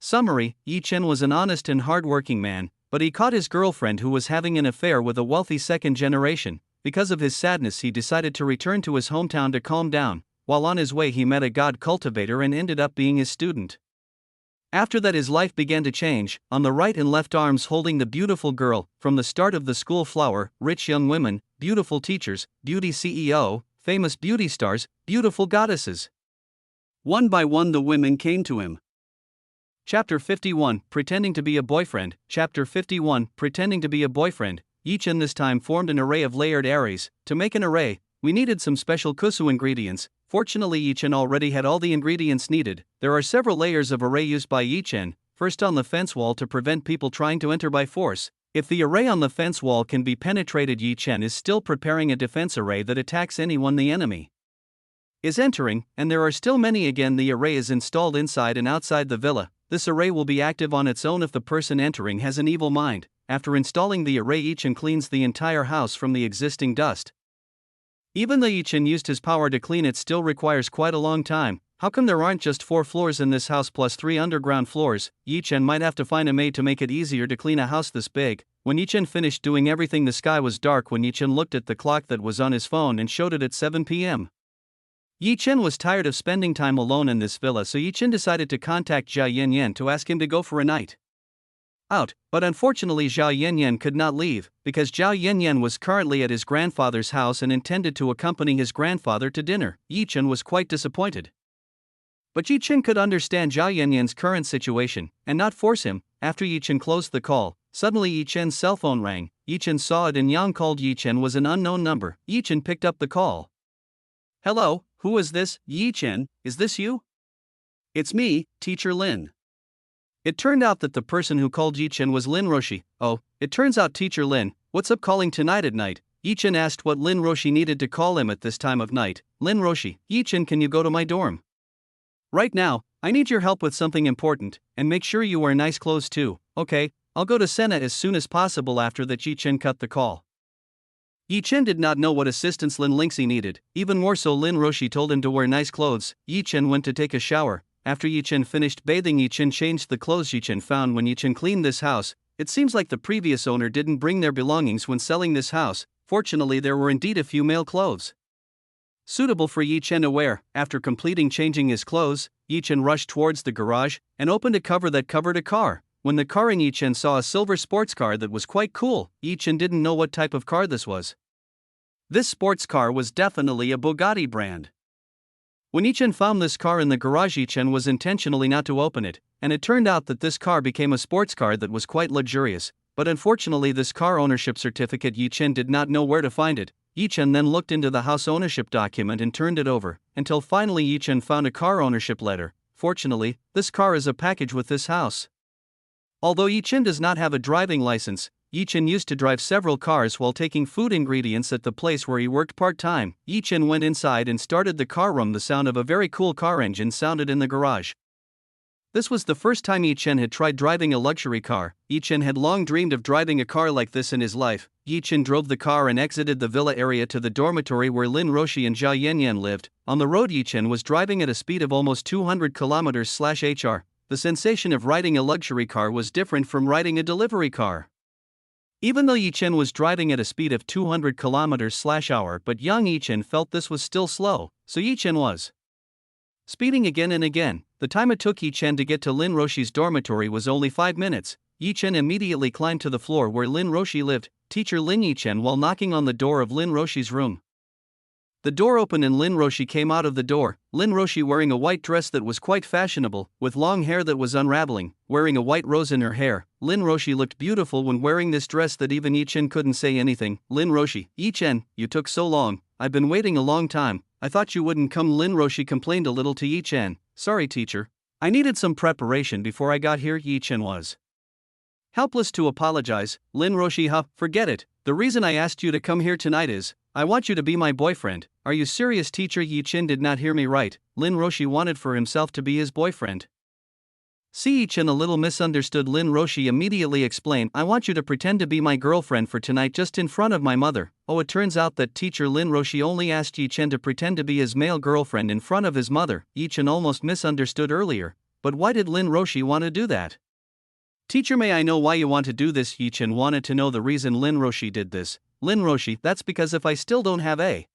Summary: Yi Chen was an honest and hardworking man, but he caught his girlfriend who was having an affair with a wealthy second generation. Because of his sadness, he decided to return to his hometown to calm down. While on his way, he met a god cultivator and ended up being his student. After that, his life began to change. On the right and left arms holding the beautiful girl, from the start of the school flower, rich young women, beautiful teachers, beauty CEO, famous beauty stars, beautiful goddesses. One by one the women came to him. Chapter 51, Pretending to be a Boyfriend. Chapter 51, Pretending to be a Boyfriend. Yi Chen this time formed an array of layered arrays. To make an array, we needed some special kusu ingredients. Fortunately, Yi Chen already had all the ingredients needed. There are several layers of array used by Yi Chen. First, on the fence wall to prevent people trying to enter by force. If the array on the fence wall can be penetrated, Yi Chen is still preparing a defense array that attacks anyone the enemy is entering, and there are still many. Again, the array is installed inside and outside the villa. This array will be active on its own if the person entering has an evil mind. After installing the array, Yi Chen cleans the entire house from the existing dust. Even though Yi Chen used his power to clean, it still requires quite a long time. How come there aren't just 4 floors in this house plus 3 underground floors? Yi Chen might have to find a maid to make it easier to clean a house this big. When Yi Chen finished doing everything, the sky was dark when Yi Chen looked at the clock that was on his phone and showed it at 7 p.m. Yi Chen was tired of spending time alone in this villa, so Yi Chen decided to contact Zhao Yanyan to ask him to go for a night out, but unfortunately Zhao Yanyan could not leave, because Zhao Yanyan was currently at his grandfather's house and intended to accompany his grandfather to dinner. Yi Chen was quite disappointed. But Yi Chen could understand Zhao Yanyan's current situation, and not force him. After Yi Chen closed the call, suddenly Yi Chen's cell phone rang. Yi Chen saw it, and Yang called Yi Chen was an unknown number. Yi Chen picked up the call. "Hello, who is this? Yi Chen, is this you?" "It's me, Teacher Lin." It turned out that the person who called Yi Chen was Lin Roshi. "Oh, it turns out Teacher Lin, what's up calling tonight at night?" Yi Chen asked what Lin Roshi needed to call him at this time of night. "Lin Roshi, Yi Chen, can you go to my dorm right now? I need your help with something important, and make sure you wear nice clothes too." "Okay, I'll go to Senna as soon as possible." After that, Yi Chen cut the call. Yi Chen did not know what assistance Lin Lingxi needed. Even more so, Lin Roshi told him to wear nice clothes. Yi Chen went to take a shower. After Yi Chen finished bathing, Yi Chen changed the clothes Yi Chen found when Yi Chen cleaned this house. It seems like the previous owner didn't bring their belongings when selling this house. Fortunately, there were indeed a few male clothes suitable for Yi Chen to wear. After completing changing his clothes, Yi Chen rushed towards the garage and opened a cover that covered a car. When the car in, Yi Chen saw a silver sports car that was quite cool. Yi Chen didn't know what type of car this was. This sports car was definitely a Bugatti brand. When Yi Chen found this car in the garage, Yi Chen was intentionally not to open it, and it turned out that this car became a sports car that was quite luxurious. But unfortunately, this car ownership certificate, Yi Chen did not know where to find it. Yi Chen then looked into the house ownership document and turned it over, until finally Yi Chen found a car ownership letter. Fortunately, this car is a package with this house. Although Yi Chen does not have a driving license, Yi Chen used to drive several cars while taking food ingredients at the place where he worked part-time. Yi Chen went inside and started the car room. The sound of a very cool car engine sounded in the garage. This was the first time Yi Chen had tried driving a luxury car. Yi Chen had long dreamed of driving a car like this in his life. Yi Chen drove the car and exited the villa area to the dormitory where Lin Roshi and Zhao Yanyan lived. On the road, Yi Chen was driving at a speed of almost 200 km/h. The sensation of riding a luxury car was different from riding a delivery car. Even though Yi Chen was driving at a speed of 200 km/h, but young Yi Chen felt this was still slow, so Yi Chen was speeding again and again. The time it took Yi Chen to get to Lin Roshi's dormitory was only 5 minutes. Yi Chen immediately climbed to the floor where Lin Roshi lived. Teacher Lin, Yi Chen while knocking on the door of Lin Roshi's room. The door opened and Lin Roshi came out of the door. Lin Roshi wearing a white dress that was quite fashionable, with long hair that was unraveling, wearing a white rose in her hair. Lin Roshi looked beautiful when wearing this dress that even Yi Chen couldn't say anything. Lin Roshi, Yi Chen, you took so long, I've been waiting a long time, I thought you wouldn't come. Lin Roshi complained a little to Yi Chen. Sorry teacher, I needed some preparation before I got here. Yi Chen was helpless to apologize. Lin Roshi, forget it, the reason I asked you to come here tonight is, I want you to be my boyfriend. Are you serious teacher? Yi Chen did not hear me right. Lin Roshi wanted for himself to be his boyfriend. See, Yi Chen a little misunderstood. Lin Roshi immediately explained, I want you to pretend to be my girlfriend for tonight just in front of my mother. Oh, it turns out that teacher Lin Roshi only asked Yi Chen to pretend to be his male girlfriend in front of his mother. Yi Chen almost misunderstood earlier, But why did Lin Roshi want to do that? Teacher, may I know why you want to do this? Yi Chen wanted to know the reason Lin Roshi did this. Lin Roshi, that's because if I still don't have a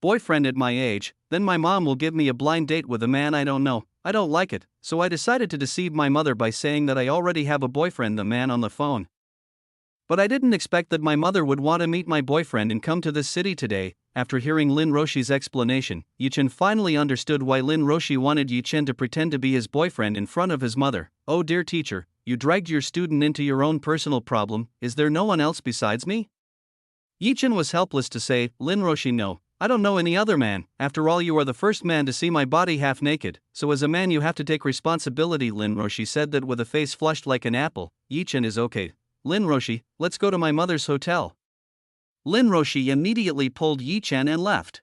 boyfriend at my age, then my mom will give me a blind date with a man I don't know. I don't like it, so I decided to deceive my mother by saying that I already have a boyfriend, the man on the phone. But I didn't expect that my mother would want to meet my boyfriend and come to this city today. After hearing Lin Roshi's explanation, Yi Chen finally understood why Lin Roshi wanted Yi Chen to pretend to be his boyfriend in front of his mother. Oh dear teacher, you dragged your student into your own personal problem. Is there no one else besides me? Yi Chen was helpless to say, Lin Roshi, no, I don't know any other man. After all, you are the first man to see my body half naked, so as a man you have to take responsibility. Lin Roshi said that with a face flushed like an apple. Yi Chen is okay. Lin Roshi, let's go to my mother's hotel. Lin Roshi immediately pulled Yi Chen and left.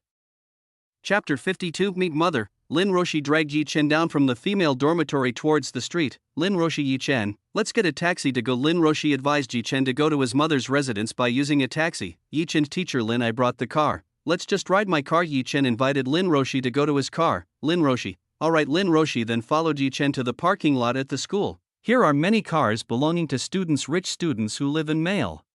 Chapter 52 Meet Mother. Lin Roshi dragged Yi Chen down from the female dormitory towards the street. Lin Roshi, Yi Chen, let's get a taxi to go. Lin Roshi advised Yi Chen to go to his mother's residence by using a taxi. Yi Chen, teacher Lin, I brought the car. Let's just ride my car. Yi Chen invited Lin Roshi to go to his car. Lin Roshi, alright. Lin Roshi then followed Yi Chen to the parking lot at the school. Here are many cars belonging to students, rich students who live in male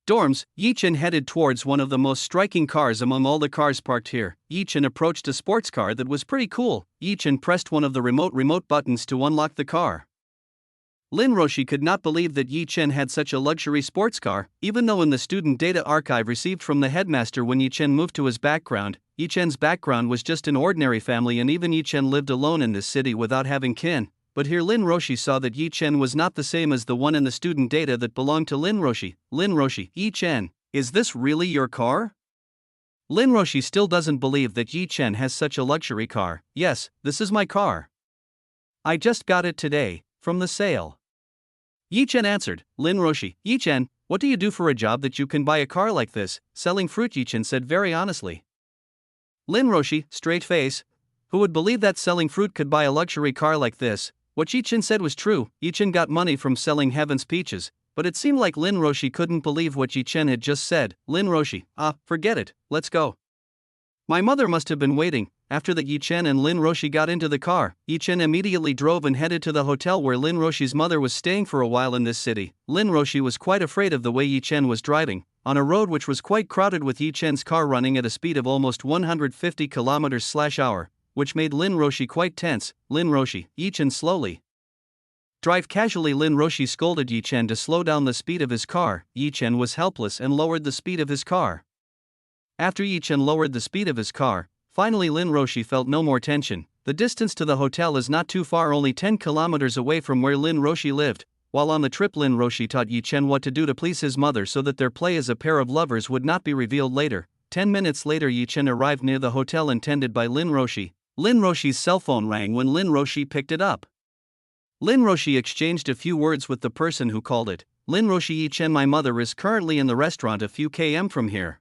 dorms. Yi Chen headed towards one of the most striking cars among all the cars parked here. Yi Chen approached a sports car that was pretty cool. Yi Chen pressed one of the remote buttons to unlock the car. Lin Roshi could not believe that Yi Chen had such a luxury sports car, even though in the student data archive received from the headmaster when Yi Chen moved to his background, Yi Chen's background was just an ordinary family, and even Yi Chen lived alone in this city without having kin. But here Lin Roshi saw that Yi Chen was not the same as the one in the student data that belonged to Lin Roshi. Lin Roshi, Yi Chen, is this really your car? Lin Roshi still doesn't believe that Yi Chen has such a luxury car. Yes, this is my car. I just got it today, from the sale. Yi Chen answered. Lin Roshi, Yi Chen, what do you do for a job that you can buy a car like this? Selling fruit, Yi Chen said very honestly. Lin Roshi, straight face. Who would believe that selling fruit could buy a luxury car like this? What Yi Chen said was true. Yi Chen got money from selling Heaven's Peaches, but it seemed like Lin Roshi couldn't believe what Yi Chen had just said. Lin Roshi, forget it, let's go. My mother must have been waiting. After that, Yi Chen and Lin Roshi got into the car. Yi Chen immediately drove and headed to the hotel where Lin Roshi's mother was staying for a while in this city. Lin Roshi was quite afraid of the way Yi Chen was driving, on a road which was quite crowded with Yi Chen's car running at a speed of almost 150 km/h, which made Lin Roshi quite tense. Lin Roshi, Yi Chen, slowly drive casually. Lin Roshi scolded Yi Chen to slow down the speed of his car. Yi Chen was helpless and lowered the speed of his car. After Yi Chen lowered the speed of his car, finally Lin Roshi felt no more tension. The distance to the hotel is not too far, only 10 kilometers away from where Lin Roshi lived. While on the trip, Lin Roshi taught Yi Chen what to do to please his mother so that their play as a pair of lovers would not be revealed later. 10 minutes later, Yi Chen arrived near the hotel intended by Lin Roshi. Lin Roshi's cell phone rang when Lin Roshi picked it up. Lin Roshi exchanged a few words with the person who called it. Lin Roshi, Yi Chen, my mother is currently in the restaurant a few km from here.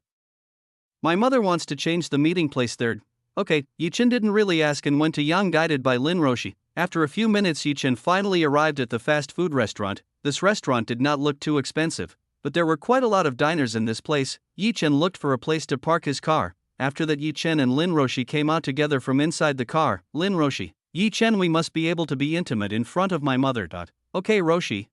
My mother wants to change the meeting place there. Okay, Yi Chen didn't really ask and went to Yang, guided by Lin Roshi. After a few minutes, Yi Chen finally arrived at the fast food restaurant. This restaurant did not look too expensive, but there were quite a lot of diners in this place. Yi Chen looked for a place to park his car. After that, Yi Chen and Lin Roshi came out together from inside the car. Lin Roshi, Yi Chen, we must be able to be intimate in front of my mother. Okay, Roshi.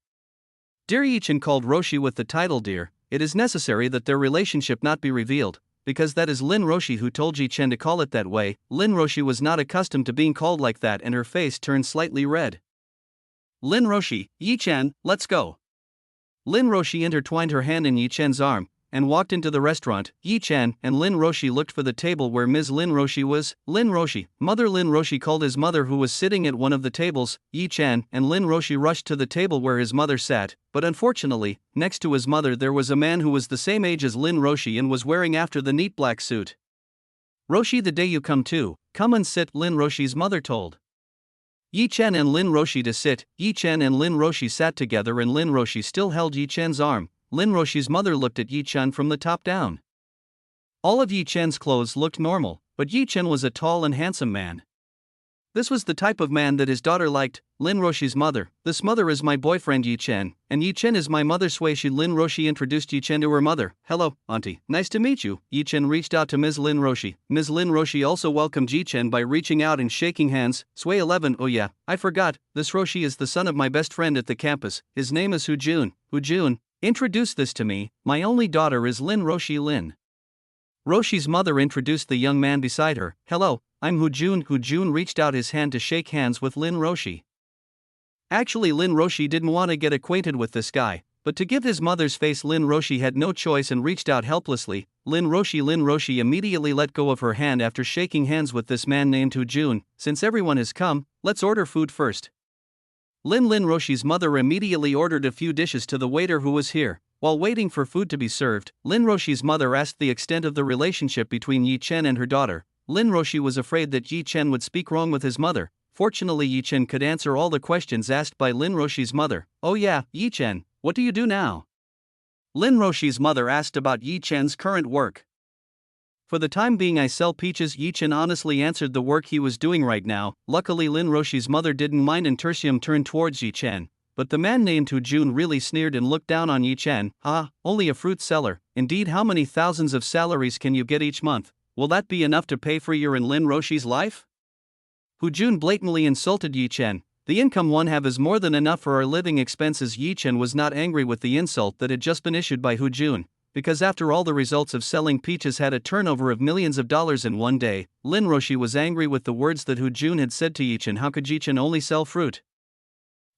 Dear Yi Chen called Roshi with the title dear. It is necessary that their relationship not be revealed, because that is Lin Roshi who told Yi Chen to call it that way. Lin Roshi was not accustomed to being called like that and her face turned slightly red. Lin Roshi, Yi Chen, let's go. Lin Roshi intertwined her hand in Yi Chen's arm and walked into the restaurant. Yi Chen and Lin Roshi looked for the table where Ms. Lin Roshi was. Lin Roshi, mother. Lin Roshi called his mother, who was sitting at one of the tables. Yi Chen and Lin Roshi rushed to the table where his mother sat, but unfortunately, next to his mother there was a man who was the same age as Lin Roshi and was wearing after the neat black suit. Roshi, the day you come to, come and sit, Lin Roshi's mother told Yi Chen and Lin Roshi to sit. Yi Chen and Lin Roshi sat together and Lin Roshi still held Yi Chen's arm. Lin Roshi's mother looked at Yi Chen from the top down. All of Yi Chen's clothes looked normal, but Yi Chen was a tall and handsome man. This was the type of man that his daughter liked. Lin Roshi's mother. This mother is my boyfriend Yi Chen, and Yi Chen is my mother Sui-shi. Lin Roshi introduced Yi Chen to her mother. Hello, auntie. Nice to meet you. Yi Chen reached out to Ms. Lin Roshi. Ms. Lin Roshi also welcomed Yi Chen by reaching out and shaking hands. Sui 11. Oh yeah, I forgot. This Roshi is the son of my best friend at the campus. His name is Hu Jun. Hu Jun, introduce this to me. My only daughter is Lin Roshi. Lin Roshi's mother introduced the young man beside her. Hello, I'm Hu Jun. Hu Jun reached out his hand to shake hands with Lin Roshi. Actually, Lin Roshi didn't want to get acquainted with this guy, but to give his mother's face, Lin Roshi had no choice and reached out helplessly. Lin Roshi immediately let go of her hand after shaking hands with this man named Hu Jun. Since everyone has come, let's order food first. Lin Roshi's mother immediately ordered a few dishes to the waiter who was here. While waiting for food to be served, Lin Roshi's mother asked the extent of the relationship between Yi Chen and her daughter. Lin Roshi was afraid that Yi Chen would speak wrong with his mother. Fortunately, Yi Chen could answer all the questions asked by Lin Roshi's mother. Oh yeah, Yi Chen, what do you do now? Lin Roshi's mother asked about Yi Chen's current work. For the time being, I sell peaches. Yi Chen honestly answered the work he was doing right now. Luckily, Lin Roshi's mother didn't mind and Tertium turned towards Yi Chen. But the man named Hu Jun really sneered and looked down on Yi Chen. Ah, only a fruit seller. Indeed, how many thousands of salaries can you get each month? Will that be enough to pay for your and Lin Roshi's life? Hu Jun blatantly insulted Yi Chen. The income one have is more than enough for our living expenses. Yi Chen was not angry with the insult that had just been issued by Hu Jun, because after all, the results of selling peaches had a turnover of millions of dollars in one day. Lin Roshi was angry with the words that Hu Jun had said to Yi Chen. How could Yi Chen only sell fruit?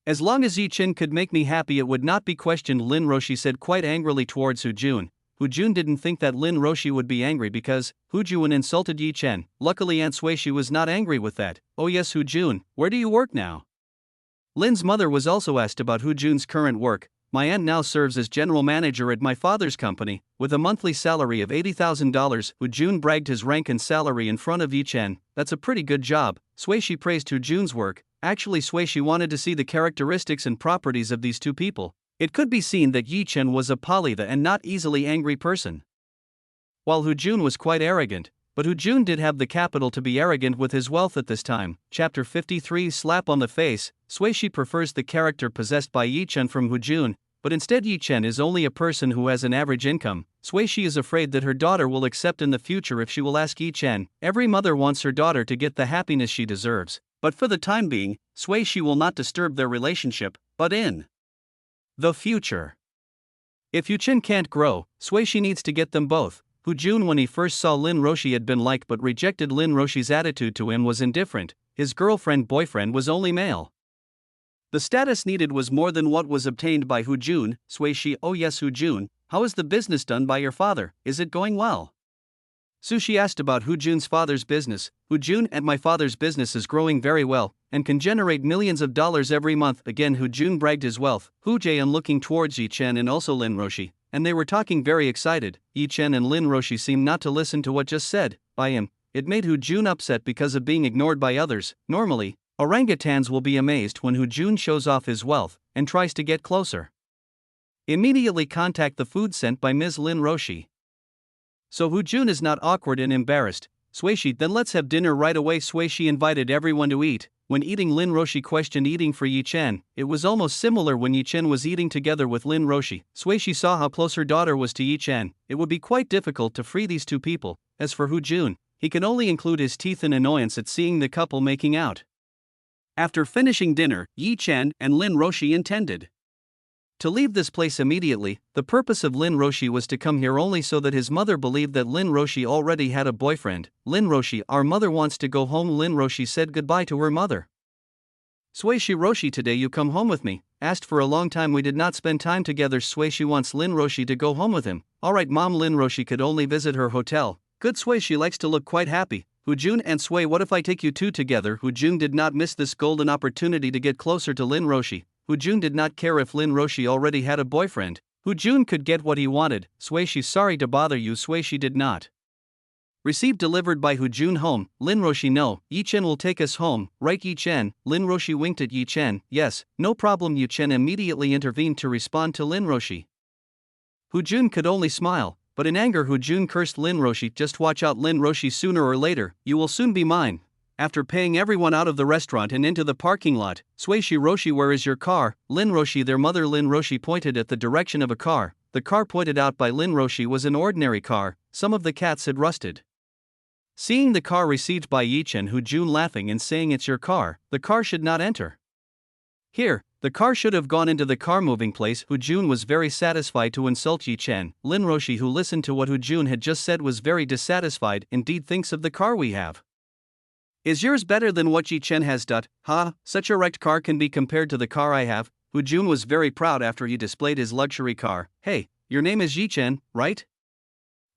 As long as Yi Chen could make me happy, it would not be questioned, Lin Roshi said quite angrily towards Hu Jun. Hu Jun didn't think that Lin Roshi would be angry because Hu Jun insulted Yi Chen. Luckily, Aunt Sui-shi was not angry with that. Oh yes, Hu Jun, where do you work now? Lin's mother was also asked about Hu Jun's current work. My aunt now serves as general manager at my father's company, with a monthly salary of $80,000. Hu Jun bragged his rank and salary in front of Yi Chen. That's a pretty good job. Sui-shi praised Hu Jun's work. Actually, Sui-shi wanted to see the characteristics and properties of these two people. It could be seen that Yi Chen was a politha and not easily angry person, while Hu Jun was quite arrogant. But Hu Jun did have the capital to be arrogant with his wealth at this time. Chapter 53 Slap on the Face. Sui-shi prefers the character possessed by Yi Chen from Hu Jun, but instead Yi Chen is only a person who has an average income. Sui-shi is afraid that her daughter will accept in the future if she will ask Yi Chen. Every mother wants her daughter to get the happiness she deserves, but for the time being, Sui-shi will not disturb their relationship, but in the future, if Yi Chen can't grow, Sui-shi needs to get them both. Hu Jun, when he first saw Lin Roshi, had been liked but rejected. Lin Roshi's attitude to him was indifferent. His girlfriend-boyfriend was only male. The status needed was more than what was obtained by Hu Jun. Sui-shi, oh yes Hu Jun, how is the business done by your father? Is it going well? Sushi asked about Hu Jun's father's business. Hu Jun, and my father's business is growing very well, and can generate millions of dollars every month. Again Hu Jun bragged his wealth. Hu Jae-un looking towards Yi Chen and also Lin Roshi, and they were talking very excited. Yi Chen and Lin Roshi seemed not to listen to what just said by him. It made Hu Jun upset because of being ignored by others. Normally, orangutans will be amazed when Hu Jun shows off his wealth and tries to get closer. Immediately contact the food sent by Ms. Lin Roshi. So Hu Jun is not awkward and embarrassed. Sui-shi, then let's have dinner right away. Sui-shi invited everyone to eat. When eating, Lin Roshi questioned eating for Yi Chen. It was almost similar when Yi Chen was eating together with Lin Roshi. Sui-shi saw how close her daughter was to Yi Chen. It would be quite difficult to free these two people. As for Hu Jun, he can only include his teeth in annoyance at seeing the couple making out. After finishing dinner, Yi Chen and Lin Roshi intended to leave this place immediately. The purpose of Lin Roshi was to come here only so that his mother believed that Lin Roshi already had a boyfriend. Lin Roshi, our mother wants to go home. Lin Roshi said goodbye to her mother. Sui-shi, Roshi, today you come home with me. Asked for a long time we did not spend time together. Sui-shi wants Lin Roshi to go home with him. Alright mom. Lin Roshi could only visit her hotel. Good. Sui-shi likes to look quite happy. Hu Jun and Sui, what if I take you two together? Hu Jun did not miss this golden opportunity to get closer to Lin Roshi. Hu Jun did not care if Lin Roshi already had a boyfriend. Hu Jun could get what he wanted. Sui-shi, sorry to bother you. Sui-shi did not receive delivered by Hu Jun home. Lin Roshi, no, Yi Chen will take us home, right Yi Chen? Lin Roshi winked at Yi Chen. Yes, no problem. Yi Chen immediately intervened to respond to Lin Roshi. Hu Jun could only smile, but in anger Hu Jun cursed Lin Roshi. Just watch out Lin Roshi, sooner or later, you will soon be mine. After paying everyone out of the restaurant and into the parking lot, Sweishi Roshi, where is your car? Lin Roshi, their mother Lin Roshi pointed at the direction of a car. The car pointed out by Lin Roshi was an ordinary car, some of the cats had rusted. Seeing the car received by Yi Chen, Hu Jun laughing and saying it's your car, the car should not enter. Here, the car should have gone into the car moving place. Hu Jun was very satisfied to insult Yi Chen. Lin Roshi, who listened to what Hu Jun had just said, was very dissatisfied. Indeed, thinks of the car we have. Is yours better than what Yi Chen has? Such a wrecked car can be compared to the car I have. Hu Jun was very proud after he displayed his luxury car. Hey, your name is Yi Chen, right?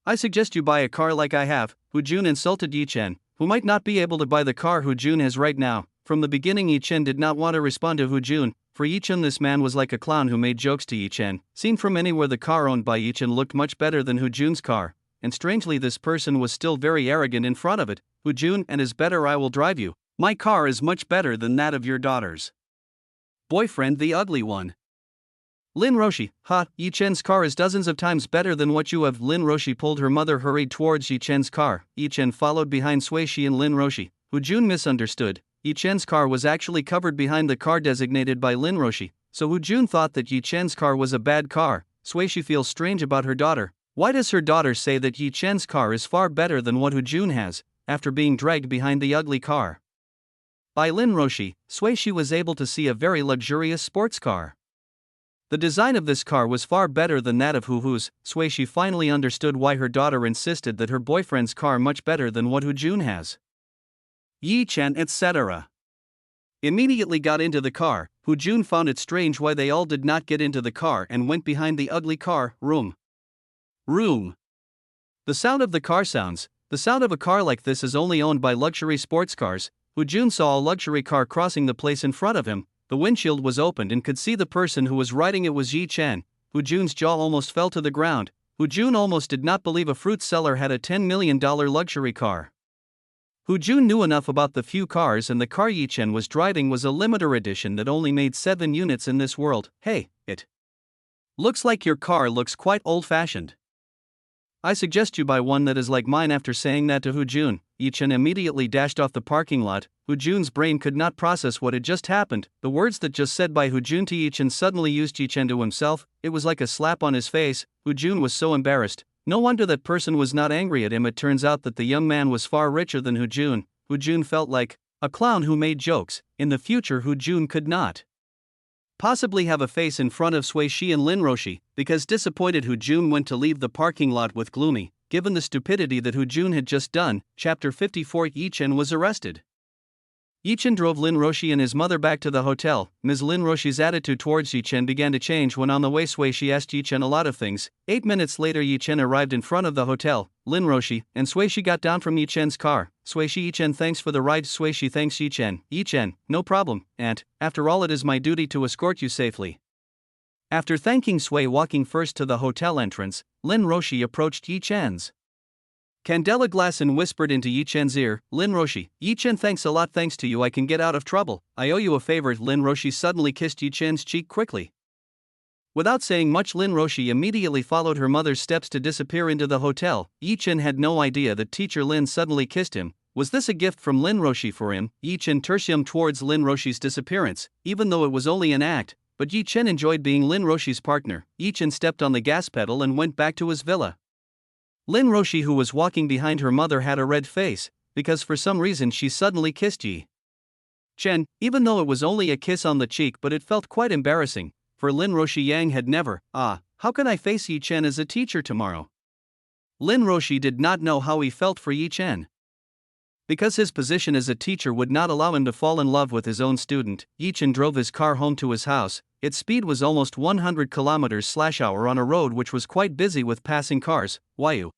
I suggest you buy a car like I have. Hu Jun insulted Yi Chen, who might not be able to buy the car Hu Jun has right now. From the beginning, Yi Chen did not want to respond to Hu Jun. For Yi Chen, this man was like a clown who made jokes to Yi Chen. Seen from anywhere, the car owned by Yi Chen looked much better than Hu Jun's car, and strangely this person was still very arrogant in front of it. Hu Jun, and is better, I will drive you. My car is much better than that of your daughter's boyfriend, the ugly one. Lin Roshi, Yi Chen's car is dozens of times better than what you have. Lin Roshi pulled her mother, hurried towards Yi Chen's car. Yi Chen followed behind Sweishi and Lin Roshi. Hu Jun misunderstood. Yi Chen's car was actually covered behind the car designated by Lin Roshi, so Hu Jun thought that Yi Chen's car was a bad car. Sweishi feels strange about her daughter. Why does her daughter say that Yi Chen's car is far better than what Hu Jun has, after being dragged behind the ugly car? By Lin Roshi, Sweishi was able to see a very luxurious sports car. The design of this car was far better than that of Hu Hu's. Sweishi finally understood why her daughter insisted that her boyfriend's car much better than what Hu Jun has. Yi Chen, etc. immediately got into the car. Hu Jun found it strange why they all did not get into the car and went behind the ugly car. Room. The sound of the car sounds. The sound of a car like this is only owned by luxury sports cars. Hu Jun saw a luxury car crossing the place in front of him. The windshield was opened and could see the person who was riding it was Yi Chen. Hu Jun's jaw almost fell to the ground. Hu Jun almost did not believe a fruit seller had a $10 million luxury car. Hu Jun knew enough about the few cars, and the car Yi Chen was driving was a limiter edition that only made 7 units in this world. Hey, it looks like your car looks quite old-fashioned. I suggest you buy one that is like mine. After saying that to Hu Jun, Yi Chen immediately dashed off the parking lot. Hu Jun's brain could not process what had just happened. The words that just said by Hu Jun to Yi Chen suddenly used Yi Chen to himself. It was like a slap on his face. Hu Jun was so embarrassed. No wonder that person was not angry at him. It turns out that the young man was far richer than Hu Jun. Hu Jun felt like a clown who made jokes. In the future, Hu Jun could not possibly have a face in front of Sweishi and Lin Roshi, because disappointed Hu Jun went to leave the parking lot with gloomy. Given the stupidity that Hu Jun had just done, Chapter 54, Yi Chen was arrested. Yi Chen drove Lin Roshi and his mother back to the hotel. Ms. Lin Roshi's attitude towards Yi Chen began to change when on the way Sweishi asked Yi Chen a lot of things. 8 minutes later, Yi Chen arrived in front of the hotel. Lin Roshi and Sweishi got down from Yi Chen's car. Sweishi, Yi Chen, thanks for the ride. Sweishi thanks Yi Chen. Yi Chen, no problem, aunt. After all, it is my duty to escort you safely. After thanking Sui, walking first to the hotel entrance, Lin Roshi approached Yi Chen's Candela glass and whispered into Yi Chen's ear, Lin Roshi, Yi Chen, thanks a lot. Thanks to you I can get out of trouble. I owe you a favor. Lin Roshi suddenly kissed Yi Chen's cheek quickly. Without saying much, Lin Roshi immediately followed her mother's steps to disappear into the hotel. Yi Chen had no idea that teacher Lin suddenly kissed him. Was this a gift from Lin Roshi for him? Yi Chen turned towards Lin Roshi's disappearance, even though it was only an act, but Yi Chen enjoyed being Lin Roshi's partner. Yi Chen stepped on the gas pedal and went back to his villa. Lin Roshi, who was walking behind her mother, had a red face, because for some reason she suddenly kissed Yi Chen, even though it was only a kiss on the cheek, but it felt quite embarrassing, for Lin Roshi Yang had never, how can I face Yi Chen as a teacher tomorrow? Lin Roshi did not know how he felt for Yi Chen. Because his position as a teacher would not allow him to fall in love with his own student, Yi Chen drove his car home to his house. Its speed was almost 100 km/h on a road which was quite busy with passing cars. Why you?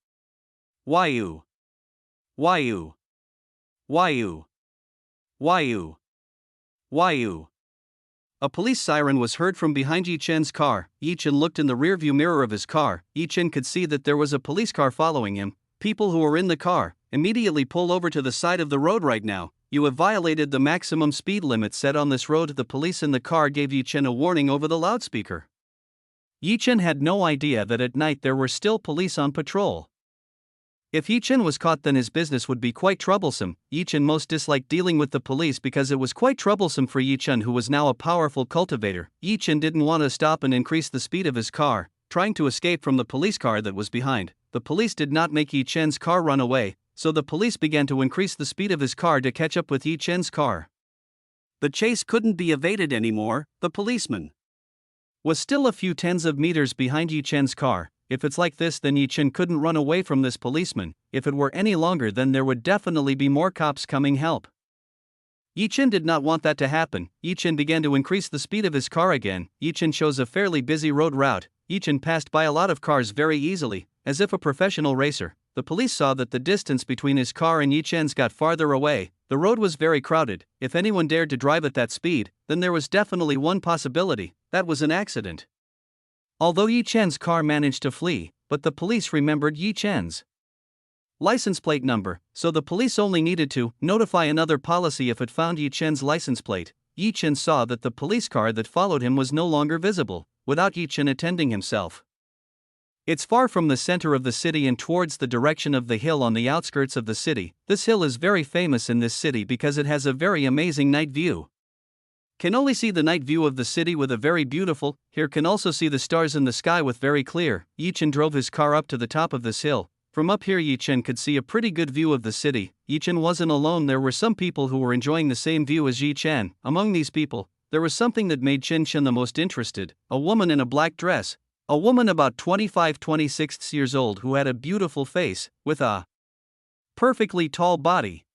A police siren was heard from behind Yi Chen's car. Yi Chen looked in the rearview mirror of his car. Yi Chen could see that there was a police car following him. People who were in the car, immediately pull over to the side of the road right now. You have violated the maximum speed limit set on this road. The police in the car gave Yi Chen a warning over the loudspeaker. Yi Chen had no idea that at night there were still police on patrol. If Yi Chen was caught, then his business would be quite troublesome. Yi Chen most disliked dealing with the police because it was quite troublesome for Yi Chen, who was now a powerful cultivator. Yi Chen didn't want to stop and increase the speed of his car, trying to escape from the police car that was behind. The police did not make Yi Chen's car run away, so the police began to increase the speed of his car to catch up with Yi Chen's car. The chase couldn't be evaded anymore. The policeman was still a few tens of meters behind Yi Chen's car. If it's like this, then Yi Chen couldn't run away from this policeman. If it were any longer, then there would definitely be more cops coming help. Yi Chen did not want that to happen. Yi Chen began to increase the speed of his car again. Yi Chen chose a fairly busy road route. Yi Chen passed by a lot of cars very easily, as if a professional racer. The police saw that the distance between his car and Yi Chen's got farther away. The road was very crowded. If anyone dared to drive at that speed, then there was definitely one possibility: that was an accident. Although Yi Chen's car managed to flee, but the police remembered Yi Chen's license plate number, so the police only needed to notify another policy if it found Yi Chen's license plate. Yi Chen saw that the police car that followed him was no longer visible, without Yi Chen attending himself. It's far from the center of the city and towards the direction of the hill on the outskirts of the city. This hill is very famous in this city because it has a very amazing night view. Can only see the night view of the city with a very beautiful. Here can also see the stars in the sky with very clear. Yi Chen drove his car up to the top of this hill. From up here Yi Chen could see a pretty good view of the city. Yi Chen wasn't alone. There were some people who were enjoying the same view as Yi Chen. Among these people, there was something that made Chen the most interested: a woman in a black dress. A woman about 25-26 years old who had a beautiful face, with a perfectly tall body.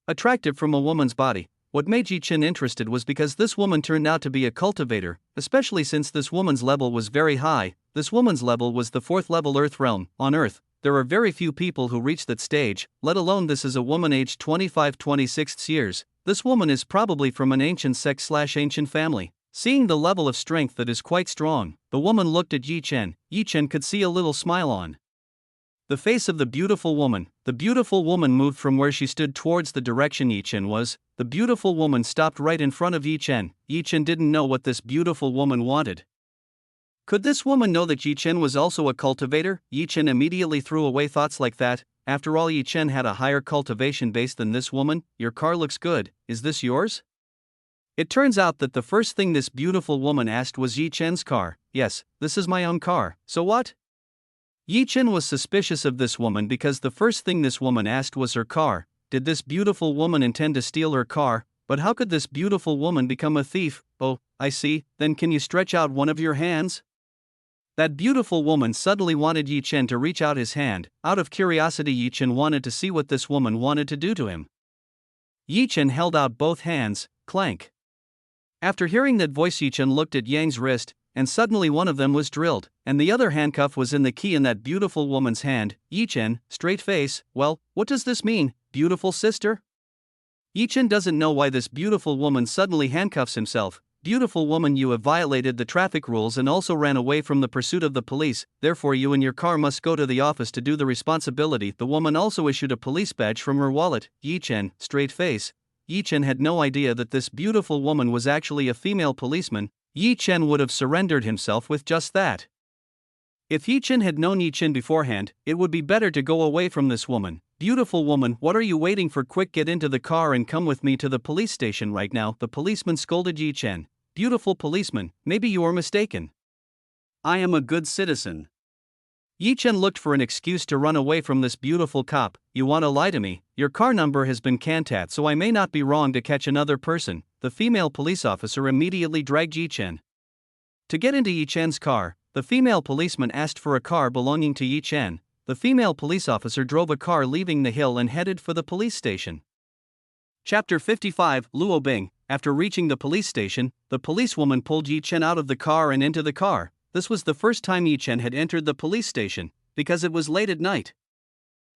Attractive from a woman's body. What made Yi Chen interested was because this woman turned out to be a cultivator, especially since this woman's level was very high. This woman's level was the 4th level Earth realm. On Earth, there are very few people who reach that stage, let alone this is a woman aged 25-26 years. This woman is probably from an ancient sect/ancient family. Seeing the level of strength that is quite strong, the woman looked at Yi Chen. Yi Chen could see a little smile on the face of the beautiful woman. The beautiful woman moved from where she stood towards the direction Yi Chen was. The beautiful woman stopped right in front of Yi Chen. Yi Chen didn't know what this beautiful woman wanted. Could this woman know that Yi Chen was also a cultivator? Yi Chen immediately threw away thoughts like that. After all, Yi Chen had a higher cultivation base than this woman. Your car looks good. Is this yours? It turns out that the first thing this beautiful woman asked was Yi Chen's car. Yes, this is my own car. So what? Yi Chen was suspicious of this woman because the first thing this woman asked was her car. Did this beautiful woman intend to steal her car? But how could this beautiful woman become a thief? Oh, I see. Then can you stretch out one of your hands? That beautiful woman suddenly wanted Yi Chen to reach out his hand. Out of curiosity, Yi Chen wanted to see what this woman wanted to do to him. Yi Chen held out both hands. Clank. After hearing that voice, Yi Chen looked at Yang's wrist, and suddenly one of them was drilled, and the other handcuff was in the key in that beautiful woman's hand. Yi Chen, straight face. Well, what does this mean, beautiful sister? Yi Chen doesn't know why this beautiful woman suddenly handcuffs himself. Beautiful woman, you have violated the traffic rules and also ran away from the pursuit of the police, therefore you and your car must go to the office to do the responsibility. The woman also issued a police badge from her wallet. Yi Chen, straight face. Yi Chen had no idea that this beautiful woman was actually a female policeman. Yi Chen would have surrendered himself with just that. If Yi Chen had known Yi Chen beforehand, it would be better to go away from this woman. Beautiful woman, what are you waiting for? Quick, get into the car and come with me to the police station right now. The policeman scolded Yi Chen. Beautiful policeman, maybe you are mistaken. I am a good citizen. Yi Chen looked for an excuse to run away from this beautiful cop. You want to lie to me? Your car number has been cantat, so I may not be wrong to catch another person. The female police officer immediately dragged Yi Chen. To get into Yi Chen's car, the female policeman asked for a car belonging to Yi Chen. The female police officer drove a car leaving the hill and headed for the police station. Chapter 55, Luo Bing. After reaching the police station, the policewoman pulled Yi Chen out of the car and into the car. This was the first time Yi Chen had entered the police station, because it was late at night.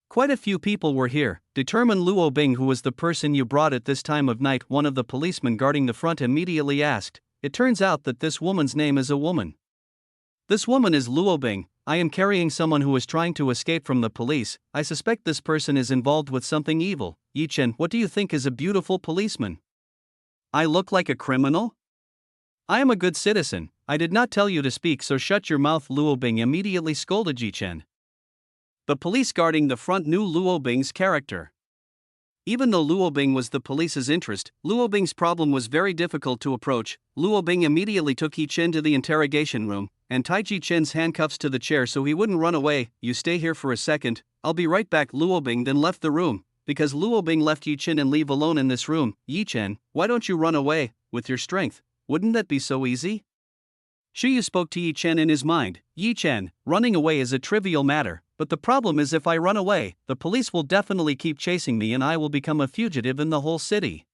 Quite a few people were here. Determine Luo Bing who was the person you brought at this time of night, one of the policemen guarding the front immediately asked. It turns out that this woman's name is a woman. This woman is Luo Bing. I am carrying someone who is trying to escape from the police. I suspect this person is involved with something evil. Yi Chen, what do you think is a beautiful policeman? I look like a criminal? I am a good citizen. I did not tell you to speak, so shut your mouth. Luo Bing immediately scolded Yi Chen. The police guarding the front knew Luo Bing's character. Even though Luo Bing was the police's interest, Luo Bing's problem was very difficult to approach. Luo Bing immediately took Yi Chen to the interrogation room and tied Yi Chen's handcuffs to the chair so he wouldn't run away. "You stay here for a second, I'll be right back." Luo Bing then left the room. Because Luo Bing left Yi Chen and leave alone in this room. "Yi Chen, why don't you run away, with your strength? Wouldn't that be so easy?" Shiyu spoke to Yi Chen in his mind. "Yi Chen, running away is a trivial matter, but the problem is if I run away, the police will definitely keep chasing me and I will become a fugitive in the whole city."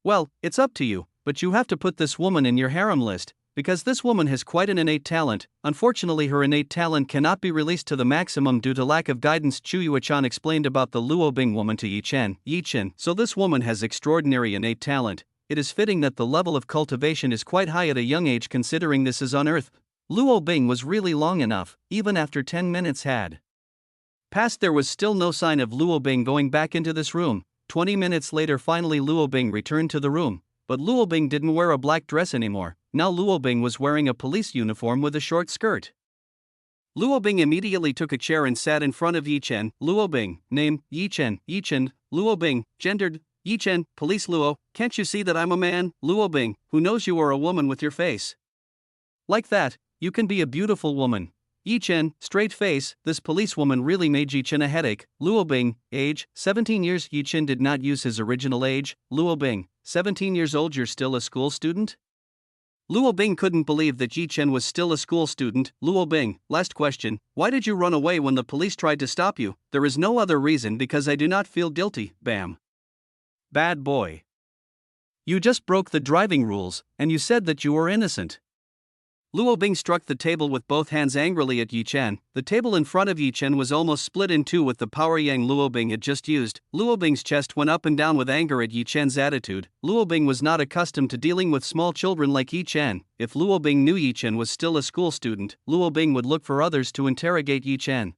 "Well, it's up to you, but you have to put this woman in your harem list, because this woman has quite an innate talent. Unfortunately, her innate talent cannot be released to the maximum due to lack of guidance." Chuyuo-chan explained about the Luo Bing woman to Yi Chen. "Yi Chen, so this woman has extraordinary innate talent. It is fitting that the level of cultivation is quite high at a young age considering this is on Earth." Luo Bing was really long enough. Even after 10 minutes had passed, there was still no sign of Luo Bing going back into this room. 20 minutes later, finally Luo Bing returned to the room. But Luo Bing didn't wear a black dress anymore. Now Luo Bing was wearing a police uniform with a short skirt. Luo Bing immediately took a chair and sat in front of Yi Chen. "Luo Bing, name, Yi Chen, Yi Chen, Luo Bing, gendered, Yi Chen, police Luo, can't you see that I'm a man?" "Luo Bing, who knows you are a woman with your face like that, you can be a beautiful woman." Yi Chen, straight face. This policewoman really made Yi Chen a headache. Luo Bing, age, 17 years. Yi Chen did not use his original age. "Luo Bing, 17 years old, you're still a school student?" Luo Bing couldn't believe that Yi Chen was still a school student. "Luo Bing, last question, why did you run away when the police tried to stop you?" "There is no other reason, because I do not feel guilty." Bam. Bad boy. You just broke the driving rules, and you said that you were innocent. Luo Bing struck the table with both hands angrily at Yi Chen. The table in front of Yi Chen was almost split in two with the power yang Luo Bing had just used. Luo Bing's chest went up and down with anger at Yi Chen's attitude. Luo Bing was not accustomed to dealing with small children like Yi Chen. If Luo Bing knew Yi Chen was still a school student, Luo Bing would look for others to interrogate Yi Chen.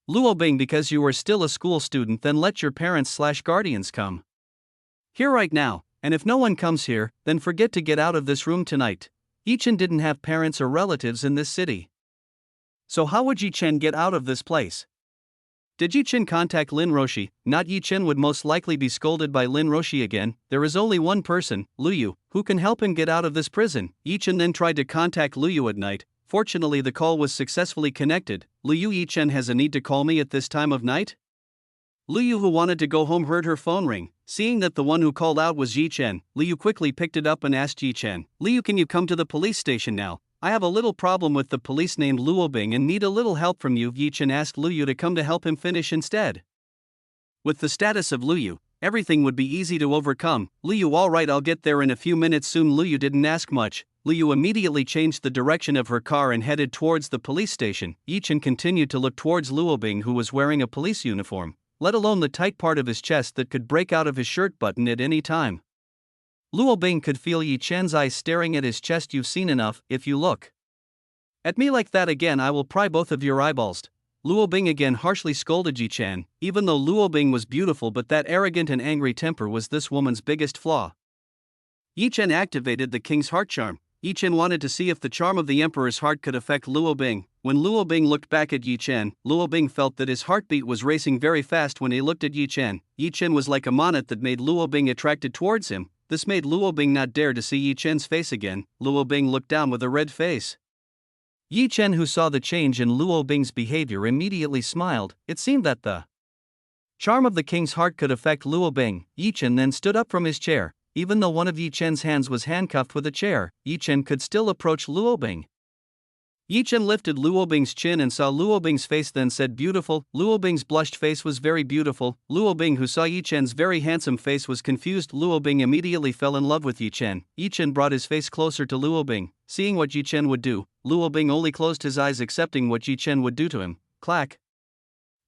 "Luo Bing, because you are still a school student, then let your parents/guardians come here right now, and if no one comes here, then forget to get out of this room tonight." Yi Chen didn't have parents or relatives in this city. So how would Yi Chen get out of this place? Did Yi Chen contact Lin Roshi? Not. Yi Chen would most likely be scolded by Lin Roshi again. There is only one person, Lu Yu, who can help him get out of this prison. Yi Chen then tried to contact Lu Yu at night. Fortunately, the call was successfully connected. "Lu Yu, Yi Chen has a need to call me at this time of night?" Lu Yu, who wanted to go home, heard her phone ring. Seeing that the one who called out was Yi Chen, Lu Yu quickly picked it up and asked Yi Chen, "Lu Yu, can you come to the police station now? I have a little problem with the police named Luo Bing and need a little help from you." Yi Chen asked Lu Yu to come to help him finish instead. With the status of Lu Yu, everything would be easy to overcome. Lu Yu, all right, I'll get there in a few minutes soon. Lu Yu didn't ask much. Lu Yu immediately changed the direction of her car and headed towards the police station. Yi Chen continued to look towards Luo Bing, who was wearing a police uniform, let alone the tight part of his chest that could break out of his shirt button at any time. Luo Bing could feel Yi Chen's eyes staring at his chest. "You've seen enough. If you look at me like that again, I will pry both of your eyeballs." Luo Bing again harshly scolded Yi Chen. Even though Luo Bing was beautiful, but that arrogant and angry temper was this woman's biggest flaw. Yi Chen activated the king's heart charm. Yi Chen wanted to see if the charm of the emperor's heart could affect Luo Bing. When Luo Bing looked back at Yi Chen, Luo Bing felt that his heartbeat was racing very fast when he looked at Yi Chen. Yi Chen was like a magnet that made Luo Bing attracted towards him. This made Luo Bing not dare to see Yi Chen's face again. Luo Bing looked down with a red face. Yi Chen, who saw the change in Luo Bing's behavior, immediately smiled. It seemed that the charm of the king's heart could affect Luo Bing. Yi Chen then stood up from his chair. Even though one of Yi Chen's hands was handcuffed with a chair, Yi Chen could still approach Luo Bing. Yi Chen lifted Luo Bing's chin and saw Luo Bing's face, then said, "Beautiful." Luo Bing's blushed face was very beautiful. Luo Bing, who saw Yi Chen's very handsome face, was confused. Luo Bing immediately fell in love with Yi Chen. Yi Chen brought his face closer to Luo Bing. Seeing what Yi Chen would do, Luo Bing only closed his eyes, accepting what Yi Chen would do to him. Clack.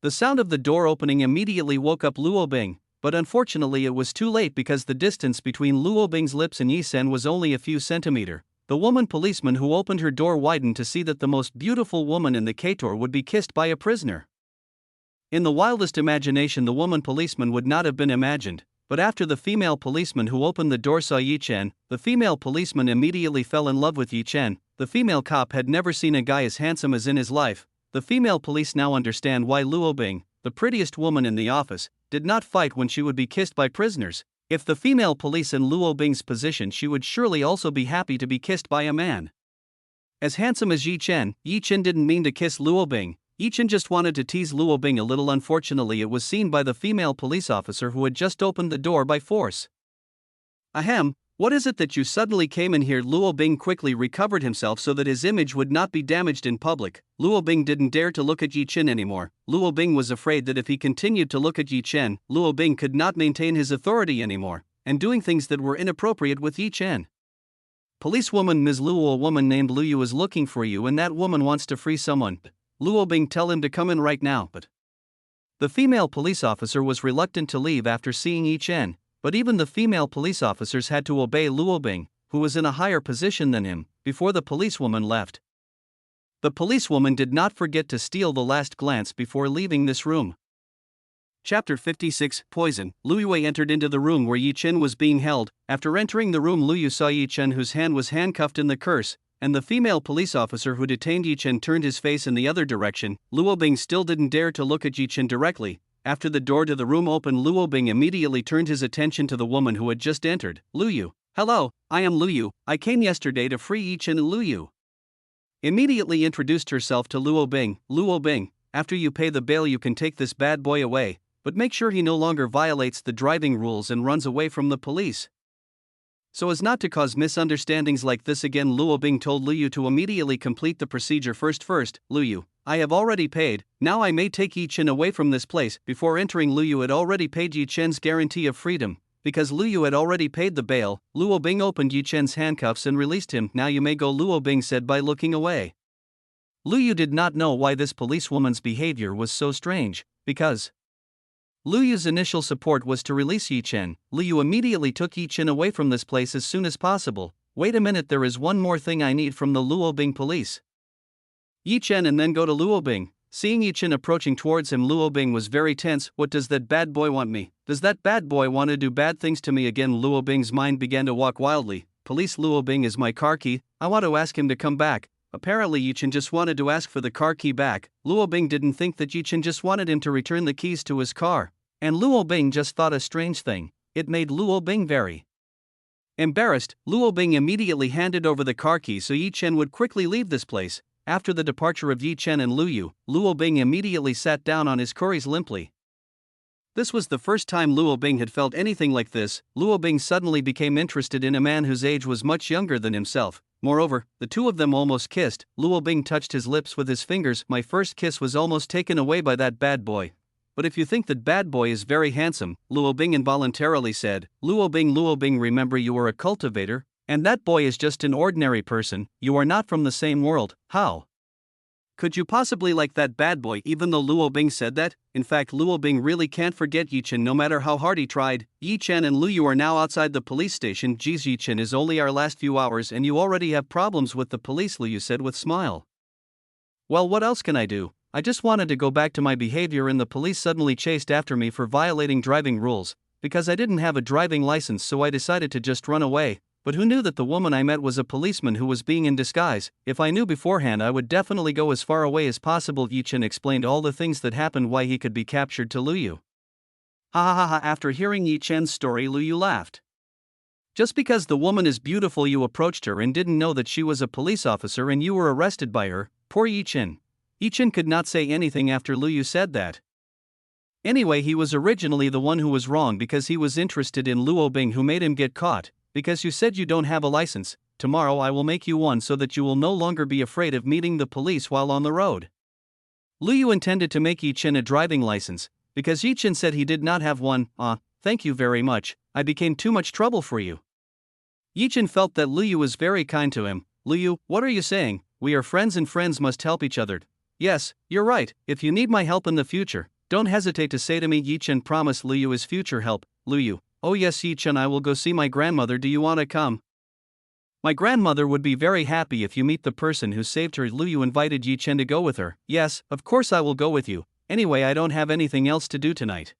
The sound of the door opening immediately woke up Luo Bing. But unfortunately it was too late, because the distance between Luo Bing's lips and Yi Chen was only a few centimeters. The woman policeman who opened her door widened to see that the most beautiful woman in the Kator would be kissed by a prisoner. In the wildest imagination, the woman policeman would not have been imagined, but after the female policeman who opened the door saw Yi Chen, the female policeman immediately fell in love with Yi Chen. The female cop had never seen a guy as handsome as in his life. The female police now understand why Luo Bing, the prettiest woman in the office, did not fight when she would be kissed by prisoners. If the female police in Luo Bing's position, she would surely also be happy to be kissed by a man as handsome as Yi Chen didn't mean to kiss Luo Bing. Yi Chen just wanted to tease Luo Bing a little. Unfortunately, it was seen by the female police officer who had just opened the door by force. Ahem, what is it that you suddenly came in here? Luo Bing quickly recovered himself so that his image would not be damaged in public. Luo Bing didn't dare to look at Yi Chen anymore. Luo Bing was afraid that if he continued to look at Yi Chen, Luo Bing could not maintain his authority anymore, and doing things that were inappropriate with Yi Chen. Policewoman Ms. Luo, a woman named Luo is looking for you, and that woman wants to free someone. Luo Bing, tell him to come in right now. But the female police officer was reluctant to leave after seeing Yi Chen, but even the female police officers had to obey Luo Bing, who was in a higher position than him, before the policewoman left. The policewoman did not forget to steal the last glance before leaving this room. Chapter 56, Poison. Lu Yue entered into the room where Yi Chen was being held. After entering the room, Lu Yu saw Yi Chen, whose hand was handcuffed in the curse, and the female police officer who detained Yi Chen turned his face in the other direction. Luo Bing still didn't dare to look at Yi Chen directly. After the door to the room opened, Luo Bing immediately turned his attention to the woman who had just entered. Lu Yu. Hello, I am Lu Yu. I came yesterday to free Yi Chen. Lu Yu immediately introduced herself to Luo Bing. Luo Bing, after you pay the bail you can take this bad boy away, but make sure he no longer violates the driving rules and runs away from the police. So as not to cause misunderstandings like this again, Luo Bing told Lu Yu to immediately complete the procedure first. Lu Yu, I have already paid, now I may take Yi Chen away from this place. Before entering, Lu Yu had already paid Yi Chen's guarantee of freedom. Because Lu Yu had already paid the bail, Luo Bing opened Yi Chen's handcuffs and released him. Now you may go, Luo Bing said by looking away. Lu Yu did not know why this policewoman's behavior was so strange, because Lu Yu's initial support was to release Yi Chen. Lu Yu immediately took Yi Chen away from this place as soon as possible. Wait a minute, there is one more thing I need from the Luo Bing police. Yi Chen and then go to Luo Bing. Seeing Yi Chen approaching towards him, Luo Bing was very tense. What does that bad boy want me? Does that bad boy want to do bad things to me again? Luo Bing's mind began to walk wildly. Police, Luo Bing is my car key. I want to ask him to come back. Apparently Yi Chen just wanted to ask for the car key back. Luo Bing didn't think that Yi Chen just wanted him to return the keys to his car. And Luo Bing just thought a strange thing. It made Luo Bing very embarrassed. Luo Bing immediately handed over the car key so Yi Chen would quickly leave this place. After the departure of Yi Chen and Lu Yu, Luo Bing immediately sat down on his curries limply. This was the first time Luo Bing had felt anything like this. Luo Bing suddenly became interested in a man whose age was much younger than himself. Moreover, the two of them almost kissed. Luo Bing touched his lips with his fingers. My first kiss was almost taken away by that bad boy. But if you think that bad boy is very handsome, Luo Bing involuntarily said. Luo Bing, remember you are a cultivator, and that boy is just an ordinary person. You are not from the same world. How could you possibly like that bad boy? Even though Luo Bing said that, in fact Luo Bing really can't forget Yi Chen no matter how hard he tried. Yi Chen and Lu Yu are now outside the police station. Geez, Yi Chen is only our last few hours and you already have problems with the police, Lu Yu said with smile. Well, what else can I do? I just wanted to go back to my behavior and the police suddenly chased after me for violating driving rules. Because I didn't have a driving license, so I decided to just run away. But who knew that the woman I met was a policeman who was being in disguise? If I knew beforehand, I would definitely go as far away as possible. Yi Chen explained all the things that happened, why he could be captured to Lu Yu. Ha ha ha ha. After hearing Yi Chen's story, Lu Yu laughed. Just because the woman is beautiful, you approached her and didn't know that she was a police officer and you were arrested by her. Poor Yi Chen. Yi Chen could not say anything after Lu Yu said that. Anyway, he was originally the one who was wrong because he was interested in Luo Bing, who made him get caught. Because you said you don't have a license, tomorrow I will make you one so that you will no longer be afraid of meeting the police while on the road. Lu Yu intended to make Yi Chen a driving license, because Yi Chen said he did not have one. Thank you very much, I became too much trouble for you. Yi Chen felt that Lu Yu was very kind to him. Lu Yu, what are you saying? We are friends and friends must help each other. Yes, you're right, if you need my help in the future, don't hesitate to say to me. Yi Chen promised Lu Yu his future help. Lu Yu, oh yes Yi Chen, I will go see my grandmother. Do you want to come? My grandmother would be very happy if you meet the person who saved her. Lu Yu invited Yi Chen to go with her. Yes, of course I will go with you. Anyway, I don't have anything else to do tonight.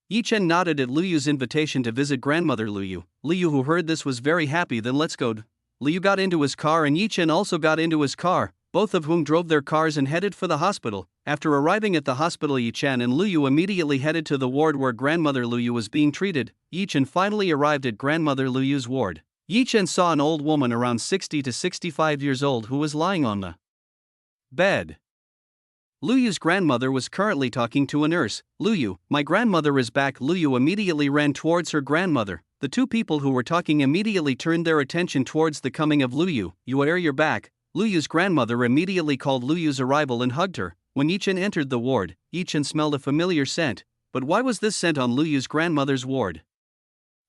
Yi Chen nodded at Lu Yu's invitation to visit grandmother. Lu Yu, who heard this, was very happy. Then let's go. Lu Yu got into his car and Yi Chen also got into his car. both of whom drove their cars and headed for the hospital. After arriving at the hospital, Yi Chen and Lu Yu immediately headed to the ward where grandmother Lu Yu was being treated. Yi Chen finally arrived at grandmother Lu Yu's ward. Yi Chen saw an old woman around 60 to 65 years old who was lying on the bed. Lu Yu's grandmother was currently talking to a nurse. Lu Yu, my grandmother is back. Lu Yu immediately ran towards her grandmother. The two people who were talking immediately turned their attention towards the coming of Lu Yu. You're back. Lu Yu's grandmother immediately called Lu Yu's arrival and hugged her. When Yi Chen entered the ward, Yi Chen smelled a familiar scent. But why was this scent on Lu Yu's grandmother's ward?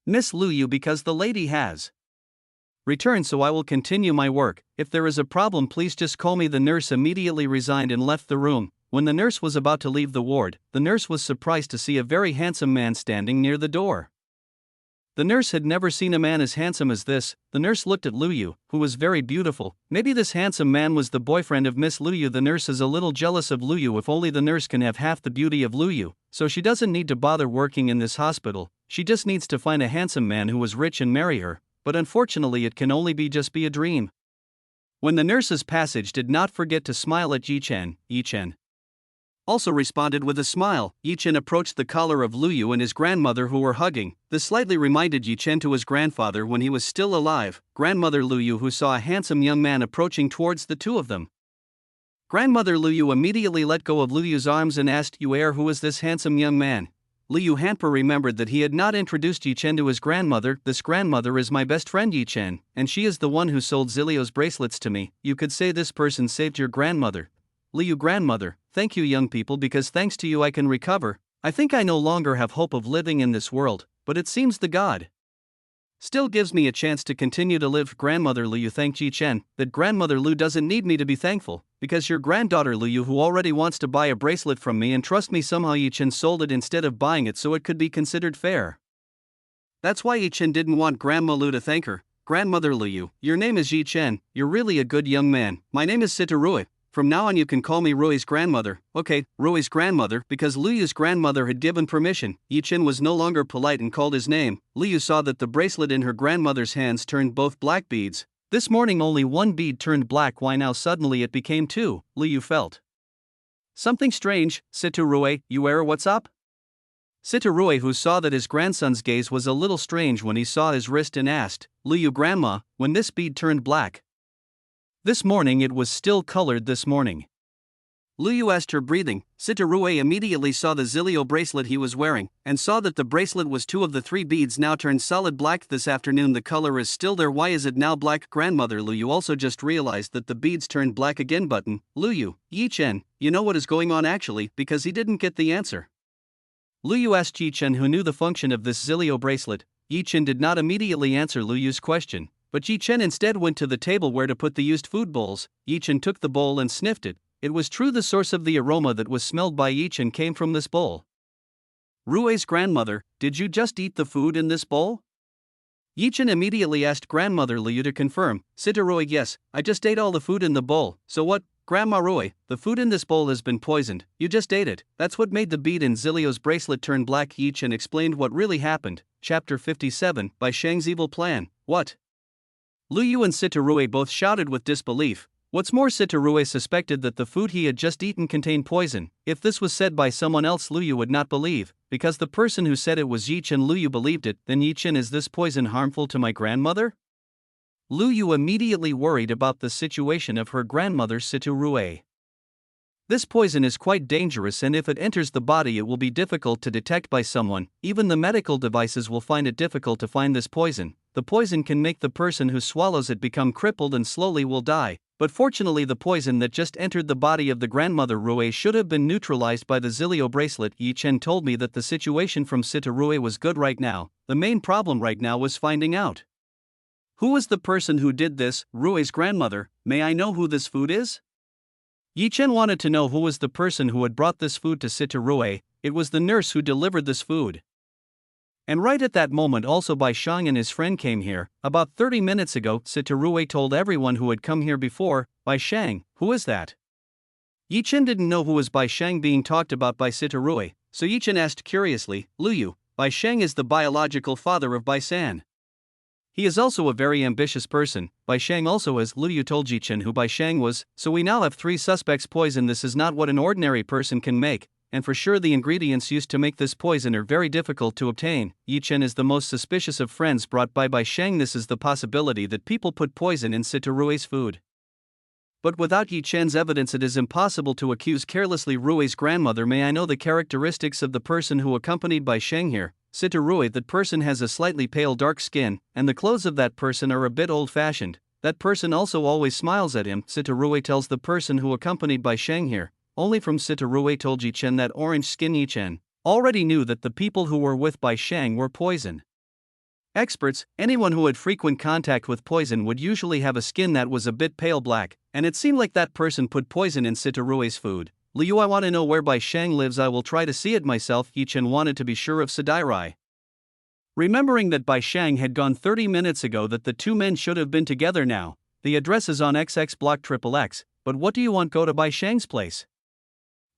Miss Lu Yu, because the lady has returned, so I will continue my work. If there is a problem, please just call me. The nurse immediately resigned and left the room. When the nurse was about to leave the ward, the nurse was surprised to see a very handsome man standing near the door. The nurse had never seen a man as handsome as this. The nurse looked at Lu Yu, who was very beautiful. Maybe this handsome man was the boyfriend of Miss Lu Yu. The nurse is a little jealous of Lu Yu. If only the nurse can have half the beauty of Lu Yu, so she doesn't need to bother working in this hospital. She just needs to find a handsome man who was rich and marry her. But unfortunately it can only be a dream. When the nurse's passage did not forget to smile at Yi Chen also responded with a smile. Yi Chen approached the collar of Lu Yu and his grandmother who were hugging. This slightly reminded Yi Chen to his grandfather when he was still alive. Grandmother Lu Yu, who saw a handsome young man approaching towards the two of them. Grandmother Lu Yu immediately let go of Lu Yu's arms and asked, who is this handsome young man? Lu Yu Hanpa remembered that he had not introduced Yi Chen to his grandmother. This grandmother is my best friend Yi Chen, and she is the one who sold Zilio's bracelets to me. You could say this person saved your grandmother. Lu Yu grandmother, thank you young people, because thanks to you I can recover. I think I no longer have hope of living in this world, but it seems the God still gives me a chance to continue to live. Grandmother Lu Yu thanked Yi Chen that grandmother Lu doesn't need me to be thankful, because your granddaughter Lu Yu, who already wants to buy a bracelet from me and trust me, somehow Yi Chen sold it instead of buying it so it could be considered fair. That's why Yi Chen didn't want Grandma Lu to thank her. Grandmother Lu Yu, your name is Yi Chen, you're really a good young man. My name is Sita Rui. From now on you can call me Rui's grandmother. Okay, Rui's grandmother, because Lu Yu's grandmother had given permission. Yi Chen was no longer polite and called his name. Lu Yu saw that the bracelet in her grandmother's hands turned both black beads. This morning only one bead turned black, why now suddenly it became two? Lu Yu felt something strange. Sita Rui, what's up? Sita Rui, who saw that his grandson's gaze was a little strange when he saw his wrist, and asked, Lu Yu grandma, when this bead turned black? This morning it was still colored this morning. Lu Yu asked her, breathing. Sita Rui immediately saw the Zilio bracelet he was wearing, and saw that the bracelet was two of the three beads now turned solid black. This afternoon the color is still there, why is it now black? Grandmother Lu Yu also just realized that the beads turned black again. Button, Lu Yu, Yi Chen, you know what is going on actually, because he didn't get the answer. Lu Yu asked Yi Chen, who knew the function of this Zilio bracelet. Yi Chen did not immediately answer Lu Yu's question, but Yi Chen instead went to the table where to put the used food bowls. Yi Chen took the bowl and sniffed it. It was true, the source of the aroma that was smelled by Yi Chen came from this bowl. Rui's grandmother, did you just eat the food in this bowl? Yi Chen immediately asked grandmother Lu Yu to confirm. Sita Rui, yes, I just ate all the food in the bowl. So what? Grandma Rui, the food in this bowl has been poisoned. You just ate it. That's what made the bead in Zilio's bracelet turn black. Yi Chen explained what really happened. Chapter 57, by Shang's evil plan. What? Lu Yu and Sita Rui both shouted with disbelief. What's more, Sita Rui suspected that the food he had just eaten contained poison. If this was said by someone else, Lu Yu would not believe, because the person who said it was Yi Chen. Lu Yu believed it. Then Yi Chen, is this poison harmful to my grandmother? Lu Yu immediately worried about the situation of her grandmother Sita Rui. This poison is quite dangerous, and if it enters the body it will be difficult to detect by someone. Even the medical devices will find it difficult to find this poison. The poison can make the person who swallows it become crippled and slowly will die. But fortunately the poison that just entered the body of the grandmother Rui should have been neutralized by the Zilio bracelet. Yi Chen told me that the situation from Sita Rui was good right now. The main problem right now was finding out who was the person who did this. Rui's grandmother, may I know who this food is? Yi Chen wanted to know who was the person who had brought this food to Sita Rui. It was the nurse who delivered this food. And right at that moment also Bai Shang and his friend came here. About 30 minutes ago, Sita Rui told everyone who had come here before. Bai Shang, who is that? Yi Chen didn't know who was Bai Shang being talked about by Sita Rui, so Yi Chen asked curiously, Lu Yu, Bai Shang is the biological father of Bai San. He is also a very ambitious person, Bai Shang also as Liu told Ji Chen who Bai Shang was, so we now have 3 suspects poison. This is not what an ordinary person can make, and for sure the ingredients used to make this poison are very difficult to obtain. Yi Chen is the most suspicious of friends brought by Bai Shang. This is the possibility that people put poison in Sita Rui's food. But without Yi Chen's evidence it is impossible to accuse carelessly Rui's grandmother. May I know the characteristics of the person who accompanied Bai Shang here? Sita Rui, that person has a slightly pale dark skin, and the clothes of that person are a bit old-fashioned. That person also always smiles at him. Sita Rui tells the person who accompanied Bai Shang here. Only from Sita Rui told Yi Chen that orange skin. Yi Chen already knew that the people who were with Bai Shang were poison experts. Anyone who had frequent contact with poison would usually have a skin that was a bit pale black, and it seemed like that person put poison in Sita Rui's food. Liu, I want to know where Bai Shang lives. I will try to see it myself. Yi Chen wanted to be sure of Sadairai. Remembering that Bai Shang had gone 30 minutes ago, that the 2 men should have been together now. The address is on XX block XXX, but what do you want? Go to Bai Shang's place.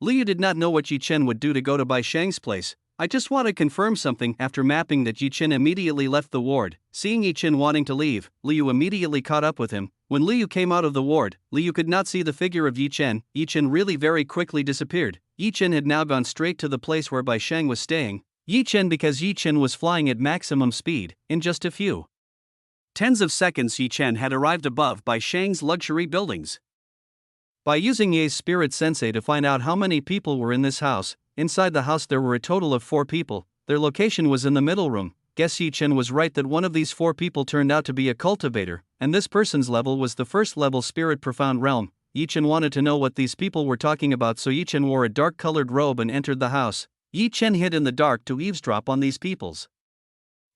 Liu did not know what Yi Chen would do to go to Bai Shang's place. I just want to confirm something. After mapping that, Yi Chen immediately left the ward. Seeing Yi Chen wanting to leave, Liu immediately caught up with him. When Liu came out of the ward, Liu could not see the figure of Yi Chen. Yi Chen really very quickly disappeared. Yi Chen had now gone straight to the place where Bai Shang was staying. Yi Chen, because Yi Chen was flying at maximum speed. In just a few tens of seconds, Yi Chen had arrived above Bai Shang's luxury buildings. By using Ye's spirit sensei to find out how many people were in this house, inside the house there were a total of 4 people. Their location was in the middle room. Guess Yi Chen was right that one of these 4 people turned out to be a cultivator, and this person's level was the first level spirit profound realm. Yi Chen wanted to know what these people were talking about, so Yi Chen wore a dark-colored robe and entered the house. Yi Chen hid in the dark to eavesdrop on these people's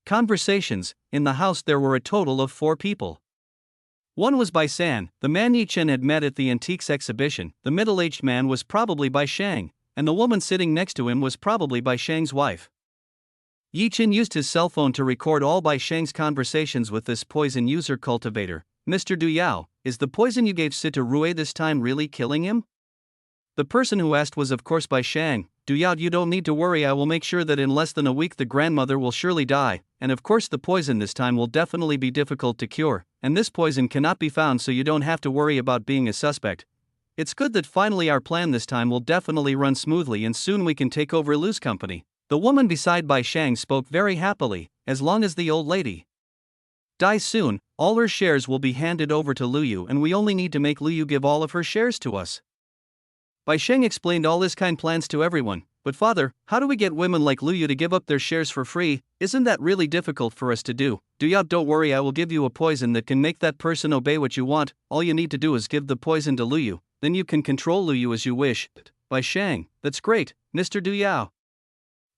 conversations. In the house there were a total of 4 people. One was Bai San, the man Yi Chen had met at the antiques exhibition. The middle-aged man was probably Bai Shang, and the woman sitting next to him was probably Bai Shang's wife. Yi Chen used his cell phone to record all Bai Shang's conversations with this poison user cultivator. Mr. Du Yao, is the poison you gave Sita Rui this time really killing him? The person who asked was of course Bai Shang. Du Yao, you don't need to worry, I will make sure that in less than a week the grandmother will surely die, and of course the poison this time will definitely be difficult to cure, and this poison cannot be found, so you don't have to worry about being a suspect. It's good that finally our plan this time will definitely run smoothly and soon we can take over Lu's company. The woman beside Bai Shang spoke very happily. As long as the old lady dies soon, all her shares will be handed over to Liu, and we only need to make Liu give all of her shares to us. Bai Shang explained all his kind plans to everyone. But father, how do we get women like Liu to give up their shares for free? Isn't that really difficult for us to do? Du Yao, don't worry, I will give you a poison that can make that person obey what you want. All you need to do is give the poison to Liu, then you can control Liu as you wish. Bai Shang, that's great, Mr. Du Yao.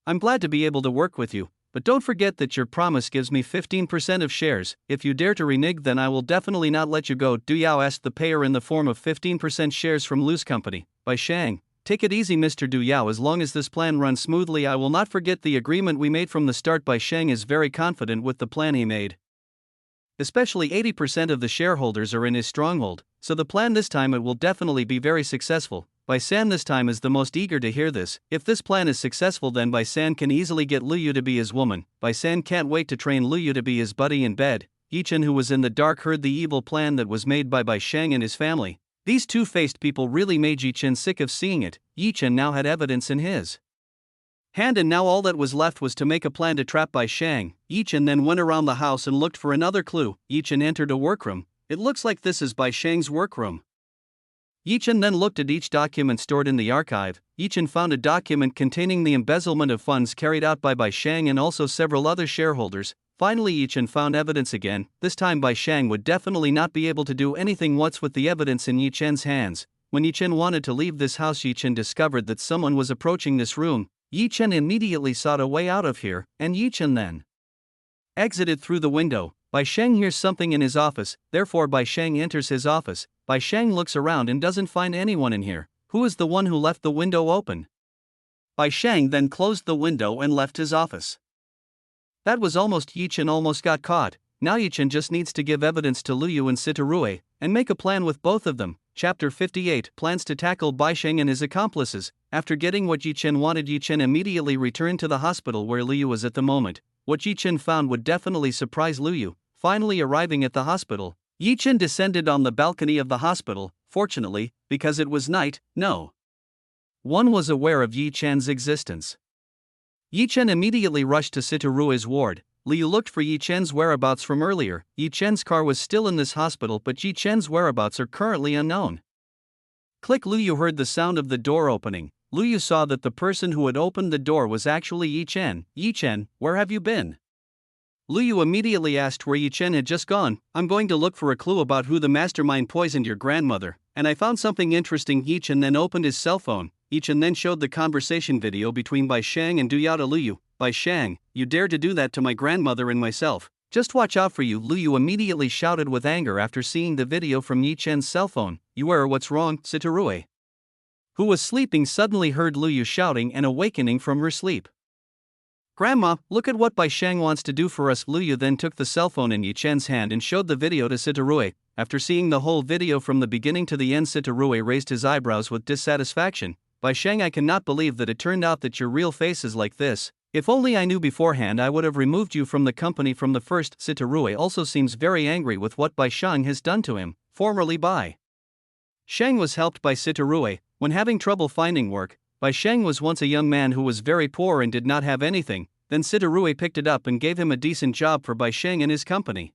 I'm glad to be able to work with you, but don't forget that your promise gives me 15% of shares. If you dare to renege, then I will definitely not let you go. Du Yao asked the payer in the form of 15% shares from Lu's company. Bai Shang, take it easy, Mr. Du Yao, as long as this plan runs smoothly I will not forget the agreement we made from the start. Bai Shang is very confident with the plan he made. Especially 80% of the shareholders are in his stronghold, so the plan this time it will definitely be very successful. Bai San this time is the most eager to hear this. If this plan is successful, then Bai San can easily get Liu to be his woman. Bai San can't wait to train Liu to be his buddy in bed. Yi Chen, who was in the dark, heard the evil plan that was made by Bai Shang and his family. These two-faced people really made Yi Chen sick of seeing it. Yi Chen now had evidence in his hand, and now all that was left was to make a plan to trap Bai Shang. Yi Chen then went around the house and looked for another clue. Yi Chen entered a workroom. It looks like this is Bai Shang's workroom. Yi Chen then looked at each document stored in the archive. Yi Chen found a document containing the embezzlement of funds carried out by Bai Shang and also several other shareholders. Finally, Yi Chen found evidence again. This time Bai Shang would definitely not be able to do anything what's with the evidence in Yi Chen's hands. When Yi Chen wanted to leave this house, Yi Chen discovered that someone was approaching this room. Yi Chen immediately sought a way out of here, and Yi Chen then exited through the window. Bai Shang hears something in his office, therefore Bai Shang enters his office. Bai Shang looks around and doesn't find anyone in here. Who is the one who left the window open? Bai Shang then closed the window and left his office. That was almost. Yi Chen almost got caught. Now Yi Chen just needs to give evidence to Liu and Sita Rui, and make a plan with both of them. Chapter 58 plans to tackle Bai Shang and his accomplices. After getting what Yi Chen wanted, Yi Chen immediately returned to the hospital where Liu was at the moment. What Yi Chen found would definitely surprise Liu. finally arriving at the hospital, Yi Chen descended on the balcony of the hospital. Fortunately, because it was night, no one was aware of Yi Chen's existence. Yi Chen immediately rushed to Sitarue's ward. Liu looked for Yi Chen's whereabouts from earlier. Yi Chen's car was still in this hospital, but Yi Chen's whereabouts are currently unknown. Click. Liu heard the sound of the door opening. Liu saw that the person who had opened the door was actually Yi Chen. Yi Chen, where have you been? Liu immediately asked where Yi Chen had just gone. I'm going to look for a clue about who the mastermind poisoned your grandmother, and I found something interesting. Yi Chen then opened his cell phone. Yi Chen then showed the conversation video between Bai Shang and Duyao to Liu. Bai Shang, you dare to do that to my grandmother and myself. Just watch out for you. Liu immediately shouted with anger after seeing the video from Yi Chen's cell phone. You are what's wrong? Sitarue, who was sleeping, suddenly heard Liu shouting and awakening from her sleep. Grandma, look at what Bai Shang wants to do for us. Liu then took the cell phone in Yi Chen's hand and showed the video to Sitarue. After seeing the whole video from the beginning to the end, Sitarue raised his eyebrows with dissatisfaction. Bai Shang, I cannot believe that it turned out that your real face is like this. If only I knew beforehand, I would have removed you from the company from the first. Sitarue also seems very angry with what Bai Shang has done to him. Formerly Bai Shang was helped by Sitarue when having trouble finding work. Bai Shang was once a young man who was very poor and did not have anything. Then Sitarue picked it up and gave him a decent job for Bai Shang and his company.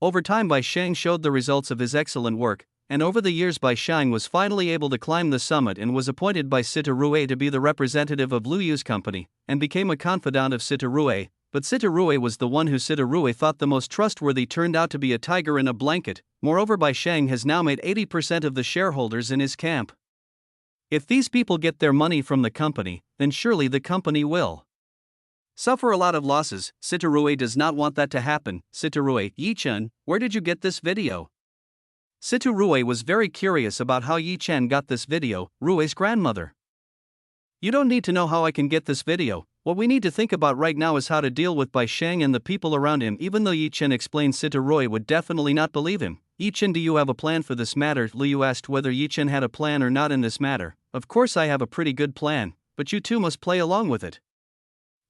Over time, Bai Shang showed the results of his excellent work, and over the years Bai Shang was finally able to climb the summit and was appointed by Sitarue to be the representative of Liu's company, and became a confidant of Sitarue. But Sitarue was the one who Sitarue thought the most trustworthy turned out to be a tiger in a blanket. Moreover, Bai Shang has now made 80% of the shareholders in his camp. If these people get their money from the company, then surely the company will suffer a lot of losses. Sitarue does not want that to happen. Sitarue, Yi Chen, where did you get this video? Sitarue was very curious about how Yi Chen got this video. Rue's grandmother. You don't need to know how I can get this video. What we need to think about right now is how to deal with Bai Shang and the people around him. Even though Yi Chen explained, Sitarue would definitely not believe him. Yi Chen, do you have a plan for this matter? Liu asked whether Yi Chen had a plan or not in this matter. Of course I have a pretty good plan, but you too must play along with it.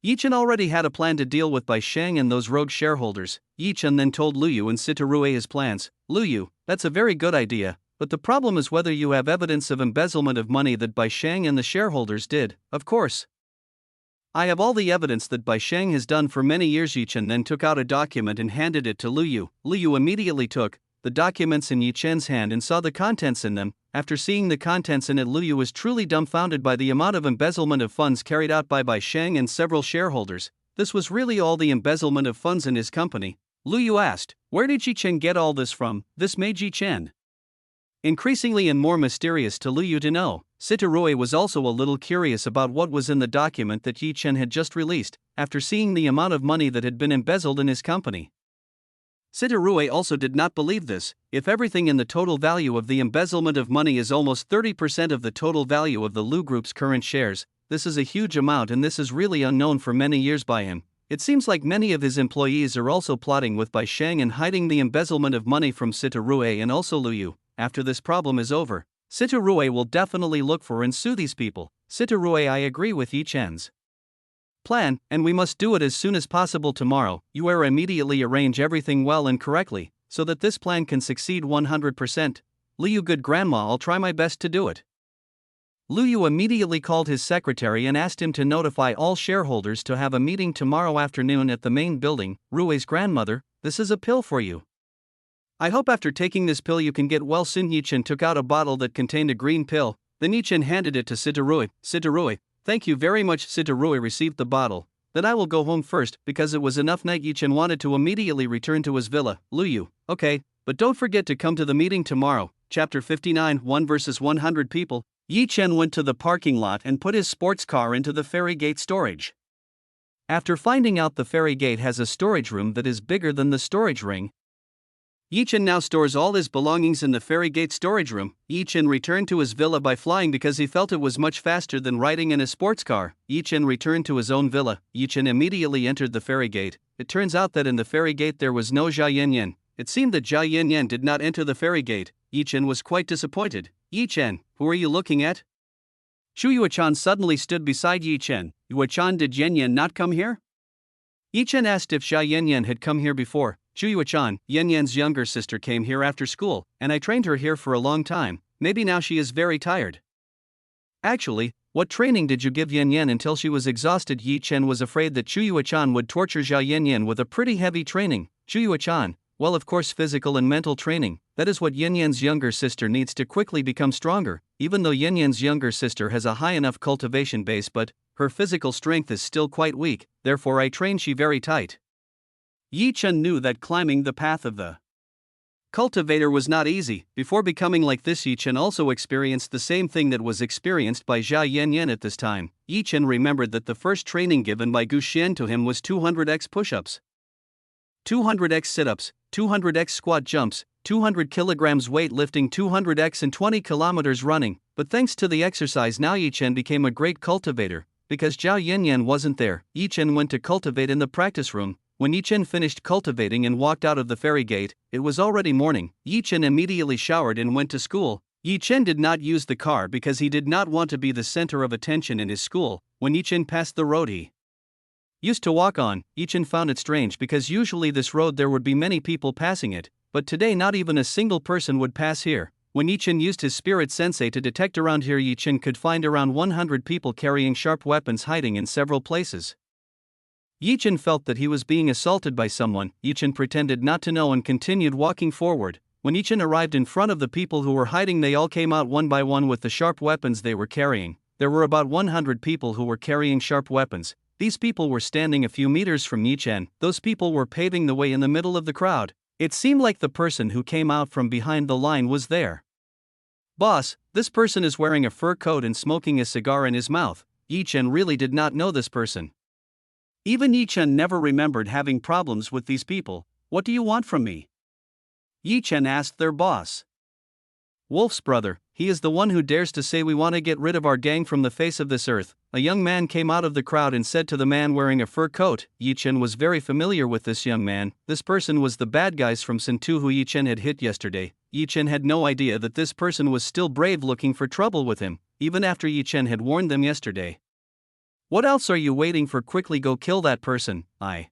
Yi Chen already had a plan to deal with Bai Shang and those rogue shareholders. Yi Chen then told Liu and Sitarue his plans. Liu, that's a very good idea, but the problem is whether you have evidence of embezzlement of money that Bai Shang and the shareholders did. Of course I have all the evidence that Bai Shang has done for many years. Yi Chen then took out a document and handed it to Liu. Liu immediately took the documents in Yi Chen's hand and saw the contents in them. After seeing the contents in it, Liu was truly dumbfounded by the amount of embezzlement of funds carried out by Bai Shang and several shareholders. This was really all the embezzlement of funds in his company. Liu asked, where did Yi Chen get all this from? This made Yi Chen increasingly and more mysterious to Liu to know. Sitarue was also a little curious about what was in the document that Yi Chen had just released, after seeing the amount of money that had been embezzled in his company. Sitarue also did not believe this. If everything in the total value of the embezzlement of money is almost 30% of the total value of the Lu Group's current shares, this is a huge amount, and this is really unknown for many years by him. It seems like many of his employees are also plotting with Bai Shang and hiding the embezzlement of money from Sitarue and also Liu. After this problem is over, Sitarue will definitely look for and sue these people. Sitarue, I agree with Yi Chen's plan, and we must do it as soon as possible tomorrow. You immediately arrange everything well and correctly, so that this plan can succeed 100%. Liu, good grandma, I'll try my best to do it. Liu immediately called his secretary and asked him to notify all shareholders to have a meeting tomorrow afternoon at the main building. Rue's grandmother, this is a pill for you. I hope after taking this pill you can get well soon. Yi Chen took out a bottle that contained a green pill. Then Yi Chen handed it to Sitarue. Sitarue, thank you very much. Sitarue received the bottle. Then I will go home first, because it was enough night. Yi Chen wanted to immediately return to his villa. Liu, okay, but don't forget to come to the meeting tomorrow. Chapter 59, 1 versus 100 people. Yi Chen went to the parking lot and put his sports car into the ferry gate storage. After finding out the ferry gate has a storage room that is bigger than the storage ring, Yi Chen now stores all his belongings in the ferry gate storage room. Yi Chen returned to his villa by flying because he felt it was much faster than riding in a sports car. Yi Chen returned to his own villa. Yi Chen immediately entered the ferry gate. It turns out that in the ferry gate there was no Jia Yanyan. It seemed that Jia Yanyan did not enter the ferry gate. Yi Chen was quite disappointed. Yi Chen, who are you looking at? Shu Yuechan suddenly stood beside Yi Chen. Yuechan, did Yanyan not come here? Yi Chen asked if Jia Yanyan had come here before. Chuyue-chan, Yan Yan's younger sister, came here after school, and I trained her here for a long time. Maybe now she is very tired. Actually, what training did you give Yan Yan until she was exhausted? Yi Chen was afraid that Chuyue-chan would torture Zhao Yan Yan with a pretty heavy training. Chuyue-chan, well, of course, physical and mental training. That is what Yan Yan's younger sister needs to quickly become stronger. Even though Yan Yan's younger sister has a high enough cultivation base, but her physical strength is still quite weak, therefore I train she very tight. Yi Chen knew that climbing the path of the cultivator was not easy. Before becoming like this, Yi Chen also experienced the same thing that was experienced by Zhao Yan Yan at this time. Yi Chen remembered that the first training given by Gu Xian to him was 200x push-ups, 200x sit-ups, 200x squat jumps, 200 kilograms weight lifting, 200x and 20 kilometers running. But thanks to the exercise, now Yi Chen became a great cultivator. Because Zhao Yan Yan wasn't there, Yi Chen went to cultivate in the practice room. When Yi Chen finished cultivating and walked out of the ferry gate, it was already morning. Yi Chen immediately showered and went to school. Yi Chen did not use the car because he did not want to be the center of attention in his school. When Yi Chen passed the road he used to walk on, Yi Chen found it strange because usually this road there would be many people passing it, but today not even a single person would pass here. When Yi Chen used his spirit sensei to detect around here, Yi Chen could find around 100 people carrying sharp weapons hiding in several places. Yi Chen felt that he was being assaulted by someone. Yi Chen pretended not to know and continued walking forward. When Yi Chen arrived in front of the people who were hiding, they all came out one by one with the sharp weapons they were carrying. There were about 100 people who were carrying sharp weapons. These people were standing a few meters from Yi Chen. Those people were paving the way in the middle of the crowd. It seemed like the person who came out from behind the line was there. Boss, this person is wearing a fur coat and smoking a cigar in his mouth. Yi Chen really did not know this person. Even Yi Chen never remembered having problems with these people. What do you want from me? Yi Chen asked their boss. Wolf's brother, he is the one who dares to say we want to get rid of our gang from the face of this earth. A young man came out of the crowd and said to the man wearing a fur coat. Yi Chen was very familiar with this young man. This person was the bad guys from Sintu who Yi Chen had hit yesterday. Yi Chen had no idea that this person was still brave, looking for trouble with him, even after Yi Chen had warned them yesterday. What else are you waiting for? Quickly go kill that person. I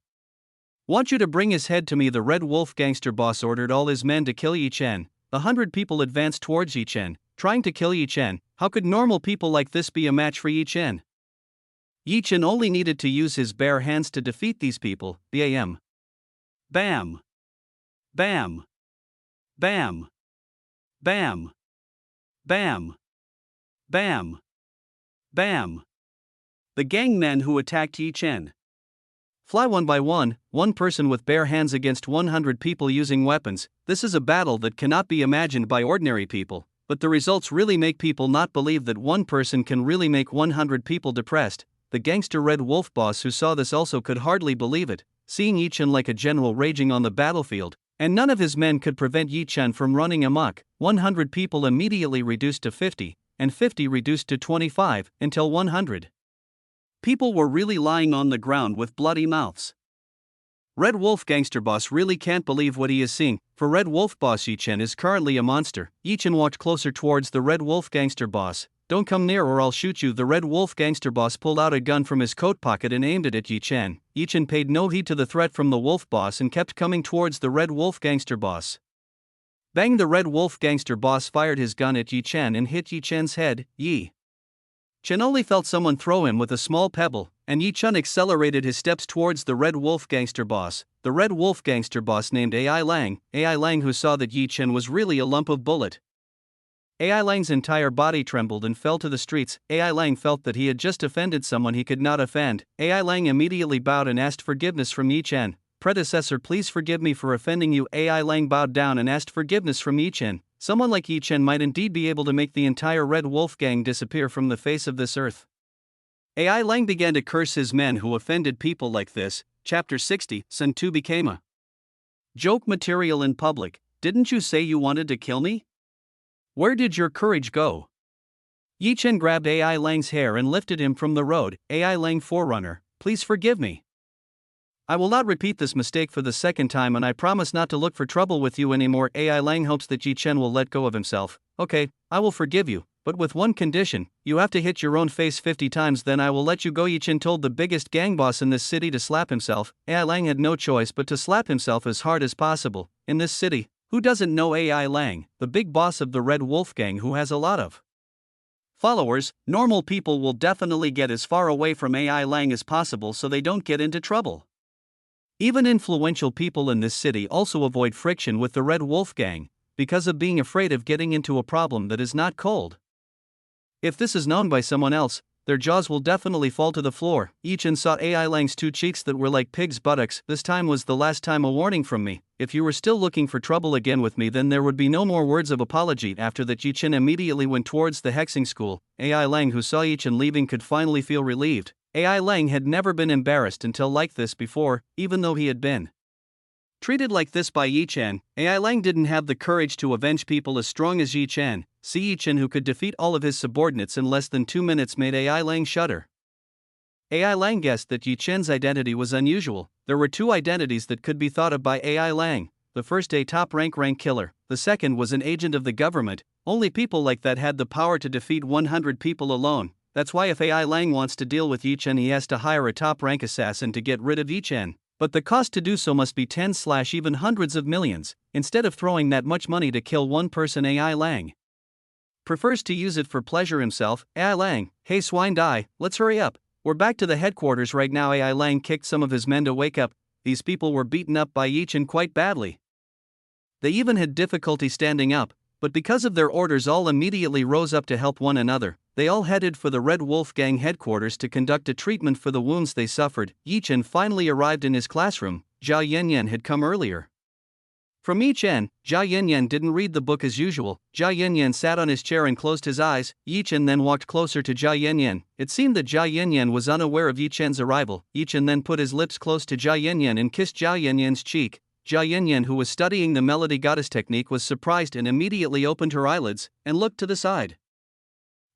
want you to bring his head to me. The Red Wolf gangster boss ordered all his men to kill Yi Chen. 100 people advanced towards Yi Chen, trying to kill Yi Chen. How could normal people like this be a match for Yi Chen? Yi Chen only needed to use his bare hands to defeat these people. Bam. Bam. Bam. Bam. Bam. Bam. Bam. Bam. The gang men who attacked Yi Chen fly one by one person with bare hands against 100 people using weapons. This is a battle that cannot be imagined by ordinary people, but the results really make people not believe that one person can really make 100 people depressed. The gangster Red Wolf boss who saw this also could hardly believe it, seeing Yi Chen like a general raging on the battlefield, and none of his men could prevent Yi Chen from running amok. 100 people immediately reduced to 50, and 50 reduced to 25, until 100. People were really lying on the ground with bloody mouths. Red Wolf gangster boss really can't believe what he is seeing. For Red Wolf boss, Yi Chen is currently a monster. Yi Chen walked closer towards the Red Wolf gangster boss. Don't come near or I'll shoot you. The Red Wolf gangster boss pulled out a gun from his coat pocket and aimed it at Yi Chen. Yi Chen paid no heed to the threat from the Wolf boss and kept coming towards the Red Wolf gangster boss. Bang! The Red Wolf gangster boss fired his gun at Yi Chen and hit Yi Chen's head. Yi Chen only felt someone throw him with a small pebble, and Yi Chen accelerated his steps towards the Red Wolf gangster boss. The Red Wolf gangster boss named AI Lang, who saw that Yi Chen was really a lump of bullet. AI Lang's entire body trembled and fell to the streets. AI Lang felt that he had just offended someone he could not offend. AI Lang immediately bowed and asked forgiveness from Yi Chen. Predecessor, please forgive me for offending you. AI Lang bowed down and asked forgiveness from Yi Chen. Someone like Yi Chen might indeed be able to make the entire Red Wolf gang disappear from the face of this earth. AI Lang began to curse his men who offended people like this. Chapter 60, Sun Tu became a joke material in public. Didn't you say you wanted to kill me? Where did your courage go? Yi Chen grabbed AI Lang's hair and lifted him from the road. AI Lang, Forerunner, please forgive me. I will not repeat this mistake for the second time, and I promise not to look for trouble with you anymore. AI Lang hopes that Yi Chen will let go of himself. Okay, I will forgive you. but with one condition: you have to hit your own face 50 times, then I will let you go. Yi Chen told the biggest gang boss in this city to slap himself. AI Lang had no choice but to slap himself as hard as possible. In this city, who doesn't know AI Lang, the big boss of the Red Wolf gang who has a lot of followers? Normal people will definitely get as far away from AI Lang as possible so they don't get into trouble. Even influential people in this city also avoid friction with the Red Wolf gang, because of being afraid of getting into a problem that is not cold. If this is known by someone else, their jaws will definitely fall to the floor. Yi Chen saw AI Lang's two cheeks that were like pig's buttocks. This time was the last time. A warning from me: if you were still looking for trouble again with me, then there would be no more words of apology. After that, Yi Chen immediately went towards the hexing school. AI Lang, who saw Yi Chen leaving, could finally feel relieved. AI Lang had never been embarrassed until like this before, even though he had been treated like this by Yi Chen. AI Lang didn't have the courage to avenge people as strong as Yi Chen. See, Yi Chen, who could defeat all of his subordinates in less than 2 minutes, made AI Lang shudder. AI Lang guessed that Yi Chen's identity was unusual. There were two identities that could be thought of by AI Lang. The first, a top rank killer. The second was an agent of the government. Only people like that had the power to defeat 100 people alone. That's why if AI Lang wants to deal with Yi Chen, he has to hire a top rank assassin to get rid of Yi Chen. But the cost to do so must be tens/ even hundreds of millions. Instead of throwing that much money to kill one person, AI Lang prefers to use it for pleasure himself. AI Lang: hey swine die, let's hurry up. We're back to the headquarters right now. AI Lang kicked some of his men to wake up. These people were beaten up by Yi Chen quite badly. They even had difficulty standing up, but because of their orders, all immediately rose up to help one another. They all headed for the Red Wolf gang headquarters to conduct a treatment for the wounds they suffered. Yi Chen finally arrived in his classroom. Zhao Yanyan had come earlier. From Yi Chen, Zhao Yanyan didn't read the book as usual. Zhao Yanyan sat on his chair and closed his eyes. Yi Chen then walked closer to Zhao Yanyan. It seemed that Zhao Yanyan was unaware of Yi Chen's arrival. Yi Chen then put his lips close to Zhao Yanyan and kissed Zhao Yanyan's cheek. Zhao Yanyan, who was studying the melody goddess technique, was surprised and immediately opened her eyelids and looked to the side.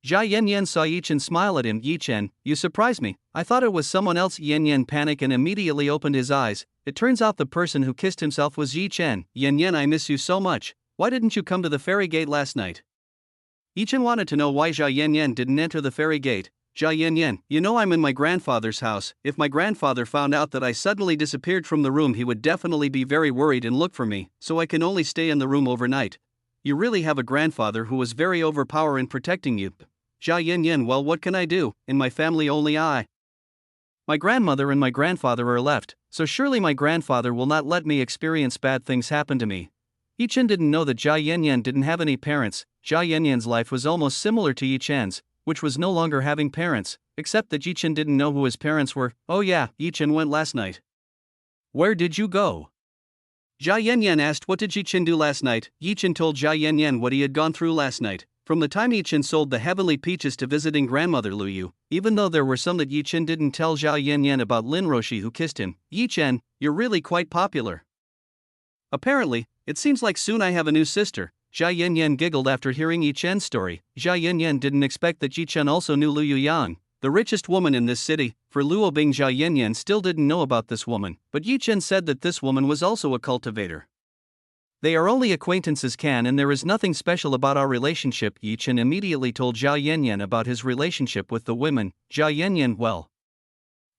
Zhao Yanyan saw Yi Chen smile at him. Yi Chen, you surprised me. I thought it was someone else. Yanyan panicked and immediately opened his eyes. It turns out the person who kissed himself was Yi Chen. Yanyan, I miss you so much. Why didn't you come to the fairy gate last night? Yi Chen wanted to know why Zhao Yanyan didn't enter the fairy gate. Zhao Yanyan, you know I'm in my grandfather's house. If my grandfather found out that I suddenly disappeared from the room, he would definitely be very worried and look for me, so I can only stay in the room overnight. You really have a grandfather who was very overpowering in protecting you. Zhao Yanyan, well, what can I do? In my family only my grandmother and my grandfather are left, so surely my grandfather will not let me experience bad things happen to me. Yi Chen didn't know that Zhao Yanyan didn't have any parents. Zhao Yanyan's life was almost similar to Yi Chen's, which was no longer having parents, except that Yi Chen didn't know who his parents were. Oh yeah, Yi Chen went last night. Where did you go? Zhao Yanyan asked. What did Yi Chen do last night? Yi Chen told Zhao Yanyan what he had gone through last night. From the time Yi Chen sold the heavenly peaches to visiting grandmother Lu Yu, even though there were some that Yi Chen didn't tell Zhao Yanyan about. Lin Roshi, who kissed him. Yi Chen, you're really quite popular. Apparently, it seems like soon I have a new sister. Zhao Yanyan giggled after hearing Yi Chen's story. Zhao Yanyan didn't expect that Yi Chen also knew Lu Yu Yang, the richest woman in this city. For Luo Bing, Zhao Yanyan still didn't know about this woman, but Yi Chen said that this woman was also a cultivator. They are only acquaintances, and there is nothing special about our relationship. Yi Chen immediately told Zhao Yanyan about his relationship with the women. Zhao Yanyan, well,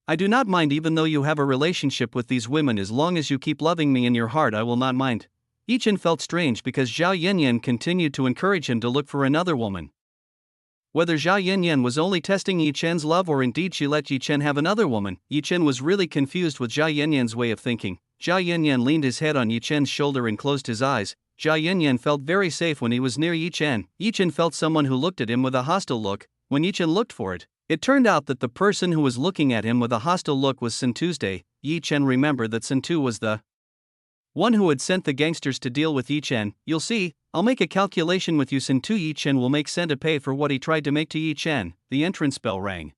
I do not mind even though you have a relationship with these women. As long as you keep loving me in your heart, I will not mind. Yi Chen felt strange because Zhao Yanyan continued to encourage him to look for another woman. Whether Zhao Yanyan was only testing Yi Chen's love or indeed she let Yi Chen have another woman, Yi Chen was really confused with Zhao Yanyan's way of thinking. Zhao Yanyan leaned his head on Yi Chen's shoulder and closed his eyes. Zhao Yanyan felt very safe when he was near Yi Chen. Yi Chen felt someone who looked at him with a hostile look. When Yi Chen looked for it, it turned out that the person who was looking at him with a hostile look was Sun Tuesday. Yi Chen remembered that Sun Tu was the one who had sent the gangsters to deal with Yi Chen. You'll see, I'll make a calculation with you, Sun Tu. Yi Chen will make Sen to pay for what he tried to make to Yi Chen. The entrance bell rang.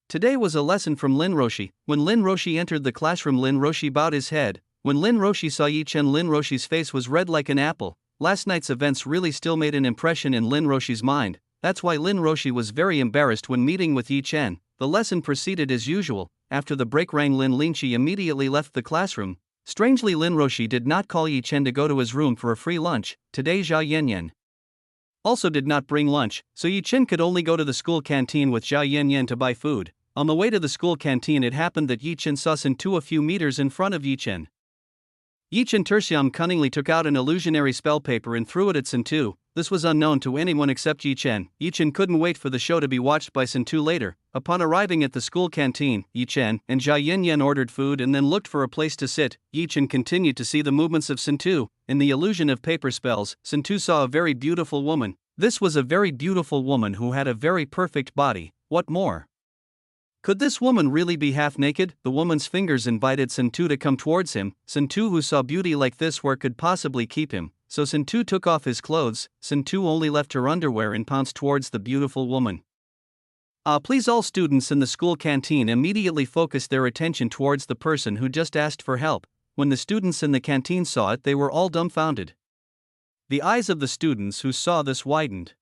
Today was a lesson from Lin Roshi. When Lin Roshi entered the classroom, Lin Roshi bowed his head. When Lin Roshi saw Yi Chen, Lin Roshi's face was red like an apple. Last night's events really still made an impression in Lin Roshi's mind. That's why Lin Roshi was very embarrassed when meeting with Yi Chen. The lesson proceeded as usual. After the break rang, Lin Linchi immediately left the classroom. Strangely, Lin Roshi did not call Yi Chen to go to his room for a free lunch. Today Zhao Yanyan also did not bring lunch, so Yi Chen could only go to the school canteen with Zhao Yanyan to buy food. On the way to the school canteen, it happened that Yi Chen saw Chen Tu a few meters in front of Yi Chen. Yi Chen Terxiam cunningly took out an illusionary spell paper and threw it at Chen Tu. This was unknown to anyone except Yi Chen. Yi Chen couldn't wait for the show to be watched by Chen Tu later. Upon arriving at the school canteen, Yi Chen and Zhao Yanyan ordered food and then looked for a place to sit. Yi Chen continued to see the movements of Chen Tu. In the illusion of paper spells, Chen Tu saw a very beautiful woman. This was a very beautiful woman who had a very perfect body. What more? Could this woman really be half naked? The woman's fingers invited Chen Tu to come towards him. Chen Tu, who saw beauty like this, where could possibly keep him? So Chen Tu took off his clothes. Chen Tu only left her underwear and pounced towards the beautiful woman. Please, all students in the school canteen immediately focused their attention towards the person who just asked for help. When the students in the canteen saw it, they were all dumbfounded. The eyes of the students who saw this widened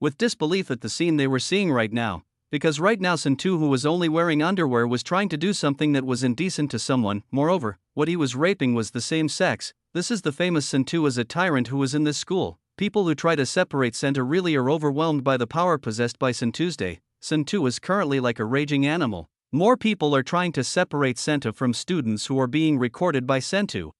with disbelief at the scene they were seeing right now. Because right now Chen Tu, who was only wearing underwear, was trying to do something that was indecent to someone. Moreover, what he was raping was the same sex. This is the famous Chen Tu as a tyrant who was in this school. People who try to separate Chen Tu really are overwhelmed by the power possessed by Chen Tuesday. Chen Tu is currently like a raging animal. More people are trying to separate Chen Tu from students who are being recorded by Chen Tu.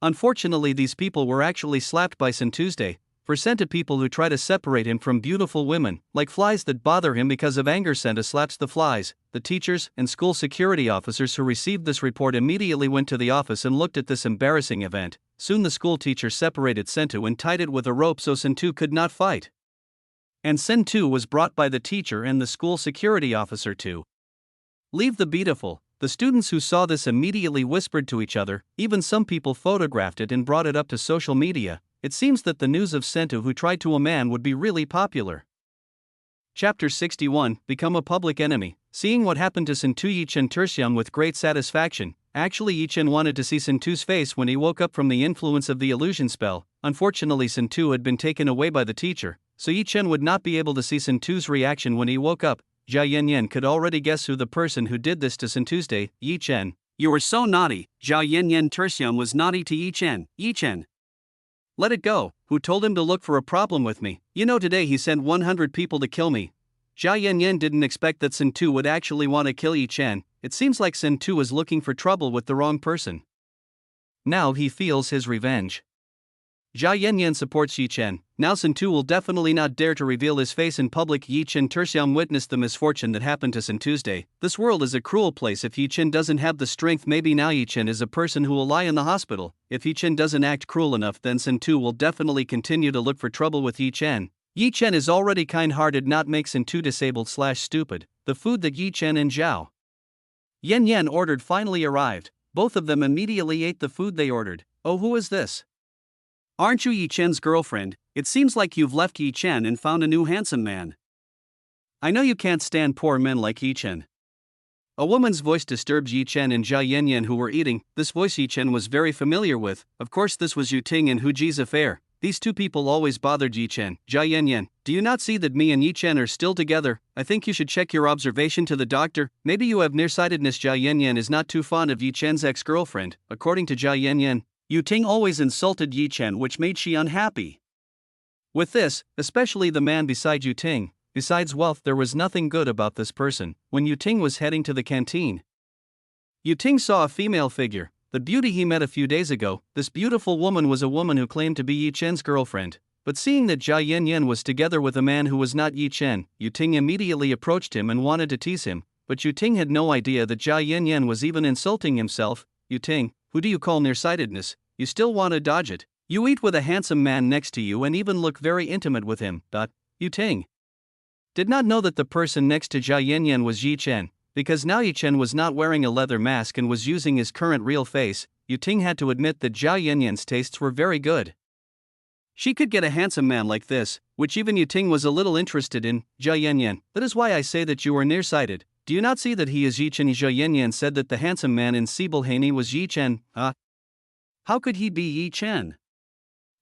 Unfortunately, these people were actually slapped by Chen Tuesday. For Chen Tu, people who try to separate him from beautiful women, like flies that bother him because of anger, Chen Tu slaps the flies. The teachers and school security officers who received this report immediately went to the office and looked at this embarrassing event. Soon the school teacher separated Chen Tu and tied it with a rope so Chen Tu could not fight. And Chen Tu was brought by the teacher and the school security officer to leave the beautiful. The students who saw this immediately whispered to each other. Even some people photographed it and brought it up to social media. It seems that the news of Chen Tu who tried to a man would be really popular. Chapter 61, Become a Public Enemy. Seeing what happened to Chen Tu, Yi Chen Terxiam with great satisfaction. Actually, Yi Chen wanted to see Chen Tu's face when he woke up from the influence of the illusion spell. Unfortunately, Chen Tu had been taken away by the teacher, so Yi Chen would not be able to see Chen Tu's reaction when he woke up. Zhao Yanyan could already guess who the person who did this to Chen Tuesday. Yi Chen. You were so naughty. Zhao Yanyan Terxiam was naughty to Yi Chen. Yi Chen. Let it go. Who told him to look for a problem with me? You know, today he sent 100 people to kill me. Zhao Yanyan didn't expect that Chen Tu would actually want to kill Yi Chen. It seems like Chen Tu is looking for trouble with the wrong person. Now he feels his revenge. Zhao Yanyan supports Yi Chen. Now Chen Tu will definitely not dare to reveal his face in public. Yi Chen Terxiam witnessed the misfortune that happened to Chen Tuesday. This world is a cruel place. If Yi Chen doesn't have the strength, maybe now Yi Chen is a person who will lie in the hospital. If Yi Chen doesn't act cruel enough, then Chen Tu will definitely continue to look for trouble with Yi Chen. Yi Chen is already kind-hearted, not make Chen Tu disabled/stupid. The food that Yi Chen and Zhao Yanyan ordered finally arrived. Both of them immediately ate the food they ordered. Oh, who is this? Aren't you Yi Chen's girlfriend? It seems like you've left Yi Chen and found a new handsome man. I know you can't stand poor men like Yi Chen. A woman's voice disturbed Yi Chen and Zhao Yanyan, who were eating. This voice Yi Chen was very familiar with. Of course, this was Yu Ting and Hu Ji's affair. These two people always bothered Yi Chen. Zhao Yanyan, do you not see that me and Yi Chen are still together? I think you should check your observation to the doctor. Maybe you have nearsightedness. Zhao Yanyan is not too fond of Yi Chen's ex-girlfriend. According to Zhao Yanyan, Yu Ting always insulted Yi Chen, which made she unhappy. With this, especially the man beside Yu Ting, besides wealth, there was nothing good about this person. When Yu Ting was heading to the canteen, Yu Ting saw a female figure, the beauty he met a few days ago. This beautiful woman was a woman who claimed to be Yi Chen's girlfriend. But seeing that Zhao Yanyan was together with a man who was not Yi Chen, Yu Ting immediately approached him and wanted to tease him. But Yu Ting had no idea that Zhao Yanyan was even insulting himself. Yu Ting, who do you call nearsightedness? You still want to dodge it. You eat with a handsome man next to you and even look very intimate with him. Yu Ting did not know that the person next to Zhao Yanyan was Yi Chen, because now Yi Chen was not wearing a leather mask and was using his current real face. Yu Ting had to admit that Zhao Yanyan's tastes were very good. She could get a handsome man like this, which even Yu Ting was a little interested in. Zhao Yanyan, that is why I say that you are nearsighted. Do you not see that he is Yi Chen? Zhao Yanyan said that the handsome man in Sibelhaini was Yi Chen. How could he be Yi Chen?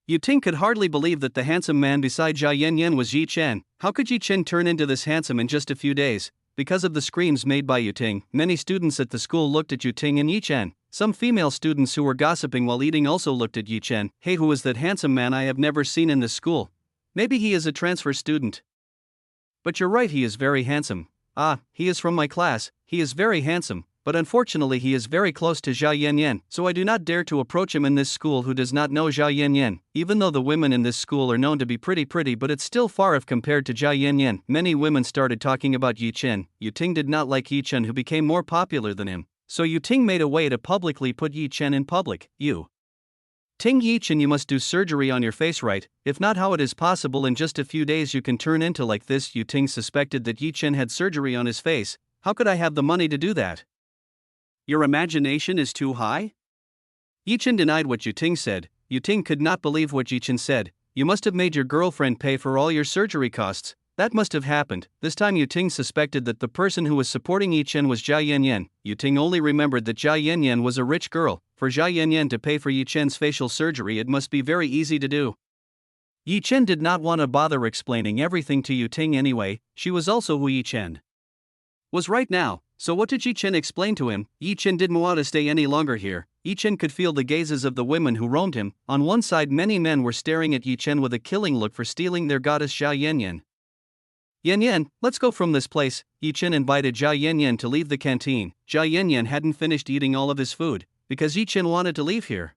Yu Ting could hardly believe that the handsome man beside Zhao Yanyan was Yi Chen. How could Yi Chen turn into this handsome in just a few days? Because of the screams made by Yu Ting, many students at the school looked at Yu Ting and Yi Chen. Some female students who were gossiping while eating also looked at Yi Chen. Hey, who is that handsome man I have never seen in this school? Maybe he is a transfer student. But you're right, he is very handsome. Ah, he is from my class, he is very handsome, but unfortunately he is very close to Zhao Yanyan, so I do not dare to approach him in this school who does not know Zhao Yanyan, even though the women in this school are known to be pretty, but it's still far if compared to Zhao Yanyan. Many women started talking about Yi Chen. Yu Ting did not like Yi Chen, who became more popular than him, so Yu Ting made a way to publicly put Yi Chen in public. You Ting Yi Chen, you must do surgery on your face, right? If not, how it is possible in just a few days you can turn into like this? Yu Ting suspected that Yi Chen had surgery on his face. How could I have the money to do that? Your imagination is too high? Yi Chen denied what Yu Ting said. Yu Ting could not believe what Yi Chen said. You must have made your girlfriend pay for all your surgery costs. That must have happened. This time Yu Ting suspected that the person who was supporting Yi Chen was Zhao Yanyan. Yu Ting only remembered that Zhao Yanyan was a rich girl. For Zhao Yanyan to pay for Yi Chen's facial surgery, it must be very easy to do. Yi Chen did not want to bother explaining everything to Yu Ting anyway. She was also who Yi Chen was right now. So what did Yi Chen explain to him? Yi Chen didn't want to stay any longer here. Yi Chen could feel the gazes of the women who roamed him. On one side, many men were staring at Yi Chen with a killing look for stealing their goddess Zhao Yanyan. Yanyan, let's go from this place. Yi Chen invited Zhao Yanyan to leave the canteen. Zhao Yanyan hadn't finished eating all of his food, because Yi Chen wanted to leave here.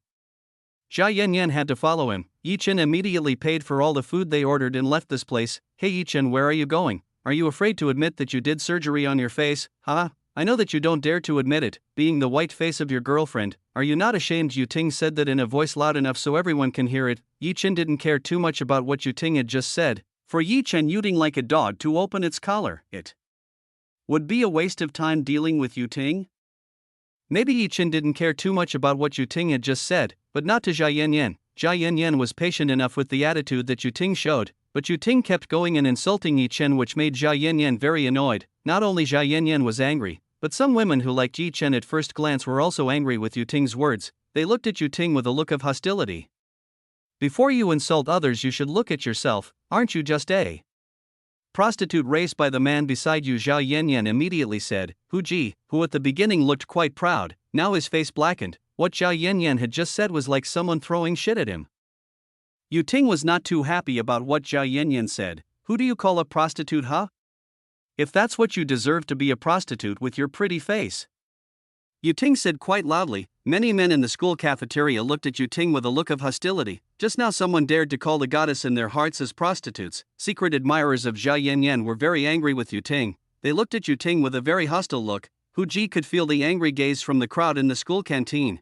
Zhao Yanyan had to follow him. Yi Chen immediately paid for all the food they ordered and left this place. Hey Yi Chen, where are you going? Are you afraid to admit that you did surgery on your face? Huh? I know that you don't dare to admit it, being the white face of your girlfriend. Are you not ashamed? Yu Ting said that in a voice loud enough so everyone can hear it. Yi Chen didn't care too much about what Yu Ting had just said. For Yi Chen Yu Ting like a dog to open its collar, it would be a waste of time dealing with Yu Ting. Maybe Yi Chen didn't care too much about what Yu Ting had just said, but not to Zhao Yanyan. Zhao Yanyan was patient enough with the attitude that Yu Ting showed, but Yu Ting kept going and insulting Yi Chen, which made Zhao Yanyan very annoyed. Not only Zhao Yanyan was angry, but some women who liked Yi Chen at first glance were also angry with Yu Ting's words. They looked at Yu Ting with a look of hostility. Before you insult others, you should look at yourself. Aren't you just a prostitute raised by the man beside you? Zhao Yanyan immediately said. Hu Ji, who at the beginning looked quite proud, now his face blackened. What Zhao Yanyan had just said was like someone throwing shit at him. Yu Ting was not too happy about what Zhao Yanyan said. Who do you call a prostitute, huh? If that's what you deserve to be a prostitute with your pretty face. Yu Ting said quite loudly. Many men in the school cafeteria looked at Yu Ting with a look of hostility. Just now someone dared to call the goddess in their hearts as prostitutes. Secret admirers of Zhao Yanyan were very angry with Yu Ting. They looked at Yu Ting with a very hostile look. Hu Ji could feel the angry gaze from the crowd in the school canteen.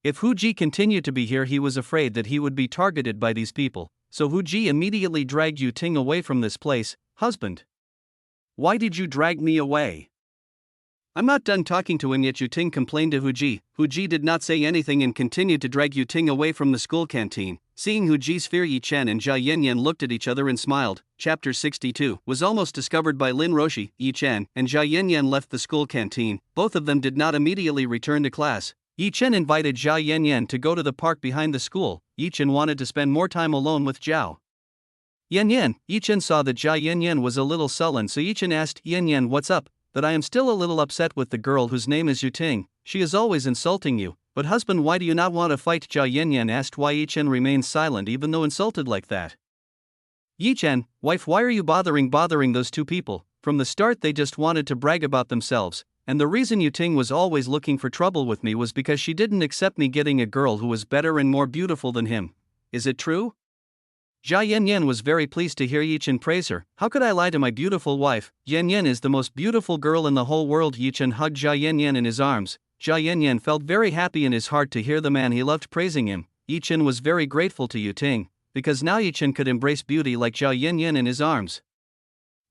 If Hu Ji continued to be here, he was afraid that he would be targeted by these people. So Hu Ji immediately dragged Yu Ting away from this place. Husband, why did you drag me away? I'm not done talking to him yet, Yu Ting complained to Hu Ji. Hu Ji did not say anything and continued to drag Yu Ting away from the school canteen. Seeing Hu Ji's fear, Yi Chen and Zhao Yanyan looked at each other and smiled. Chapter 62 was almost discovered by Lin Roshi. Yi Chen and Zhao Yanyan left the school canteen. Both of them did not immediately return to class. Yi Chen invited Zhao Yanyan to go to the park behind the school. Yi Chen wanted to spend more time alone with Zhao Yanyan. Yi Chen saw that Zhao Yanyan was a little sullen, so Yi Chen asked, Yanyan, what's up? That I am still a little upset with the girl whose name is Yu Ting. She is always insulting you. But husband, why do you not want to fight? Zhao Yanyan asked. Why? Yi Chen remained silent even though insulted like that. Yi Chen, wife, why are you bothering those two people? From the start they just wanted to brag about themselves, and the reason Yu Ting was always looking for trouble with me was because she didn't accept me getting a girl who was better and more beautiful than him. Is it true? Zhao Yanyan was very pleased to hear Yi Chen praise her. How could I lie to my beautiful wife? Yanyan is the most beautiful girl in the whole world. Yi Chen hugged Zhao Yanyan in his arms. Zhao Yanyan felt very happy in his heart to hear the man he loved praising him. Yi Chen was very grateful to Yu Ting, because now Yi Chen could embrace beauty like Zhao Yanyan in his arms.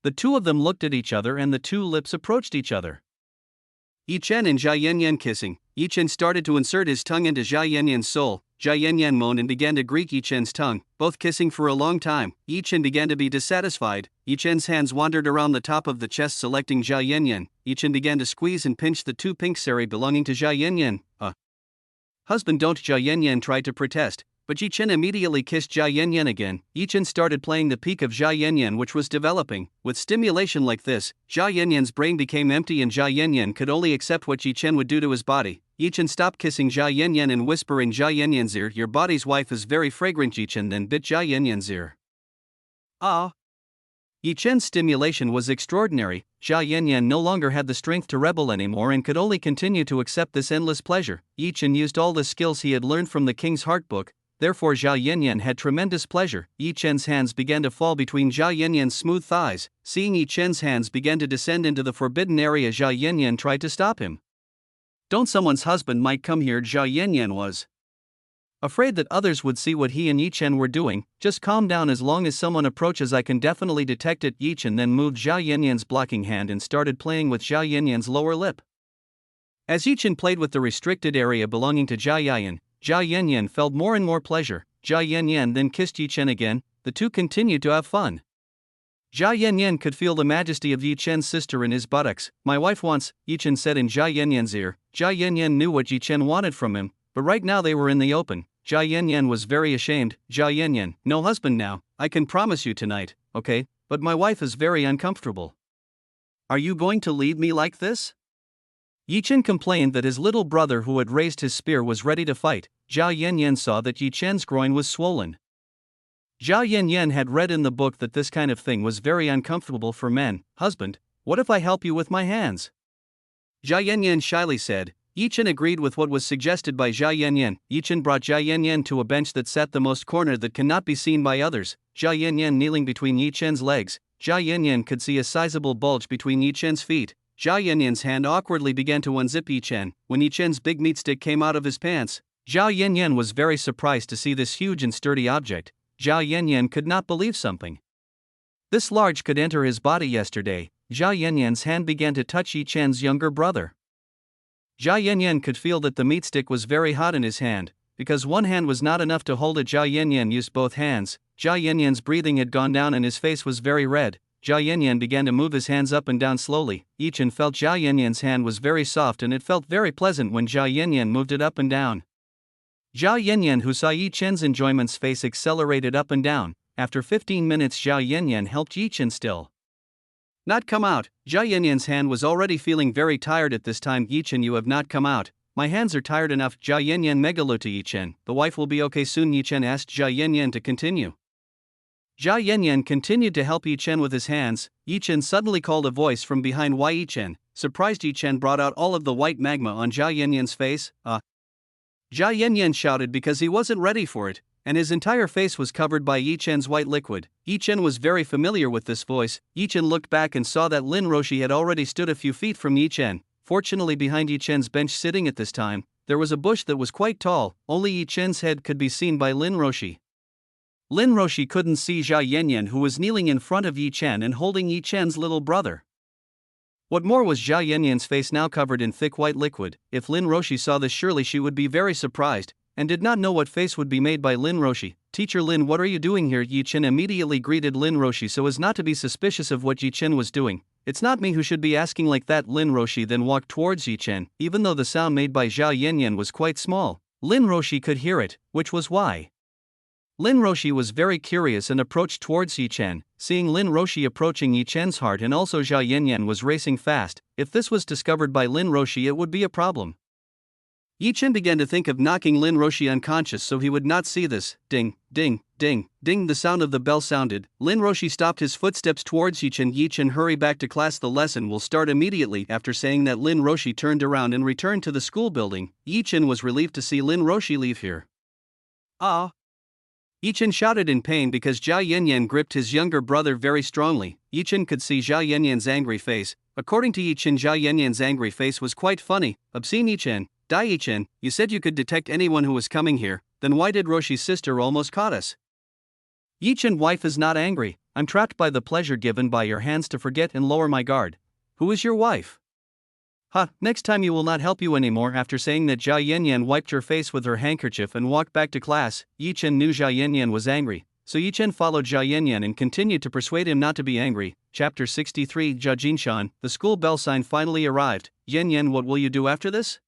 The two of them looked at each other and the two lips approached each other. Yi Chen and Zhao Yanyan kissing. Yi Chen started to insert his tongue into Zhao Yanyan's soul. Zhao Yanyan moaned and began to greet Yi Chen's tongue, both kissing for a long time. Yi Chen began to be dissatisfied. Yi Chen's hands wandered around the top of the chest selecting Zhao Yanyan. Yi Chen began to squeeze and pinch the two pink sari belonging to Zhao Yanyan. Husband, don't! Zhao Yanyan tried to protest, but Yi Chen immediately kissed Zhao Yanyan again. Yi Chen started playing the peak of Zhao Yanyan, which was developing. With stimulation like this, Zhao Yanyan's brain became empty and Zhao Yanyan could only accept what Yi Chen would do to his body. Yi Chen stopped kissing Zhao Yanyan and whisper in Zhao Yanyan's ear, your body's wife is very fragrant. Yi Chen then bit Zhao Yanyan's ear. Ah! Yi Chen's stimulation was extraordinary. Zhao Yanyan no longer had the strength to rebel anymore and could only continue to accept this endless pleasure. Yi Chen used all the skills he had learned from the King's Heart Book, therefore Zhao Yanyan had tremendous pleasure. Yi Chen's hands began to fall between Zhao Yanyan's smooth thighs. Seeing Yi Chen's hands began to descend into the forbidden area, Zhao Yanyan tried to stop him. Don't, someone's husband might come here. Zhao Yanyan was afraid that others would see what he and Yi Chen were doing. Just calm down, as long as someone approaches I can definitely detect it. Yi Chen then moved Zhao Yanyan's blocking hand and started playing with Zhao Yanyan's lower lip. As Yi Chen played with the restricted area belonging to Zhao Yanyan felt more and more pleasure. Zhao Yanyan then kissed Yi Chen again. The two continued to have fun. Zhao Yanyan could feel the majesty of Yi Chen's sister in his buttocks. My wife wants, Yi Chen said in Zhao Yanyan's ear. Zhao Yanyan knew what Yi Chen wanted from him, but right now they were in the open. Zhao Yanyan was very ashamed. Zhao Yanyan, no husband now, I can promise you tonight, okay, but my wife is very uncomfortable. Are you going to leave me like this? Yi Chen complained that his little brother who had raised his spear was ready to fight. Zhao Yanyan saw that Yi Chen's groin was swollen. Zhao Yanyan had read in the book that this kind of thing was very uncomfortable for men. Husband, what if I help you with my hands? Zhao Yanyan shyly said. Yi Chen agreed with what was suggested by Zhao Yanyan. Yi Chen brought Zhao Yanyan to a bench that sat the most corner that cannot be seen by others. Zhao Yanyan kneeling between Yi Chen's legs. Zhao Yanyan could see a sizable bulge between Yi Chen's feet. Zhao Yanyan's hand awkwardly began to unzip Yi Chen. When Yi Chen's big meat stick came out of his pants, Zhao Yanyan was very surprised to see this huge and sturdy object. Zhao Yanyan could not believe something this large could enter his body yesterday. Zhao Yanyan's hand began to touch Yi Chen's younger brother. Zhao Yanyan could feel that the meat stick was very hot in his hand. Because one hand was not enough to hold it, Zhao Yanyan used both hands. Zhao Yanyan's breathing had gone down and his face was very red. Zhao Yanyan began to move his hands up and down slowly. Yi Chen felt Zhao Yanyan's hand was very soft and it felt very pleasant when Zhao Yanyan moved it up and down. Zhao Yanyan, who saw Yi Chen's enjoyment's face, accelerated up and down. After 15 minutes, Zhao Yanyan helped Yi Chen still not come out. Zhao Yanyan's hand was already feeling very tired at this time. Yi Chen, you have not come out. My hands are tired enough. Zhao Yanyan megalo to Yi Chen. The wife will be okay soon. Yi Chen asked Zhao Yanyan to continue. Zhao Yanyan continued to help Yi Chen with his hands. Yi Chen suddenly called a voice from behind. Why, Yi Chen? Surprised, Yi Chen brought out all of the white magma on Zhao Yanyan's face. Zhao Yanyan shouted because he wasn't ready for it, and his entire face was covered by Yi Chen's white liquid. Yi Chen was very familiar with this voice. Yi Chen looked back and saw that Lin Roshi had already stood a few feet from Yi Chen. Fortunately, behind Yi Chen's bench sitting at this time, there was a bush that was quite tall. Only Yi Chen's head could be seen by Lin Roshi. Lin Roshi couldn't see Zhao Yanyan, who was kneeling in front of Yi Chen and holding Yi Chen's little brother. What more was Zhao Yanyan's face now covered in thick white liquid. If Lin Roshi saw this, surely she would be very surprised, and did not know what face would be made by Lin Roshi. Teacher Lin, what are you doing here? Yi Chen immediately greeted Lin Roshi so as not to be suspicious of what Yi Chen was doing. It's not me who should be asking like that. Lin Roshi then walked towards Yi Chen. Even though the sound made by Zhao Yanyan was quite small, Lin Roshi could hear it, which was why Lin Roshi was very curious and approached towards Yi Chen. Seeing Lin Roshi approaching, Yi Chen's heart and also Zhao Yanyan was racing fast. If this was discovered by Lin Roshi, it would be a problem. Yi Chen began to think of knocking Lin Roshi unconscious so he would not see this. Ding, ding, ding, ding, the sound of the bell sounded. Lin Roshi stopped his footsteps towards Yi Chen. Yi Chen, hurry back to class, the lesson will start immediately. After saying that, Lin Roshi turned around and returned to the school building. Yi Chen was relieved to see Lin Roshi leave here. Ah! Yi Chen shouted in pain because Zhao Yanyan gripped his younger brother very strongly. Yi Chen could see Zhao Yanyan's angry face. According to Yi Chen, Zhao Yanyan's angry face was quite funny. Obscene. Yi Chen, Dai Yi Chen, you said you could detect anyone who was coming here, then why did Roshi's sister almost caught us? Yi Chen, wife is not angry. I'm trapped by the pleasure given by your hands to forget and lower my guard. Who is your wife? Next time you will not help you anymore. After saying that, Zhao Yanyan wiped her face with her handkerchief and walked back to class. Yi Chen knew Zhao Yanyan was angry, so Yi Chen followed Zhao Yanyan and continued to persuade him not to be angry. Chapter 63. Zhao Jinshan. The school bell sign finally arrived. Yanyan, what will you do after this?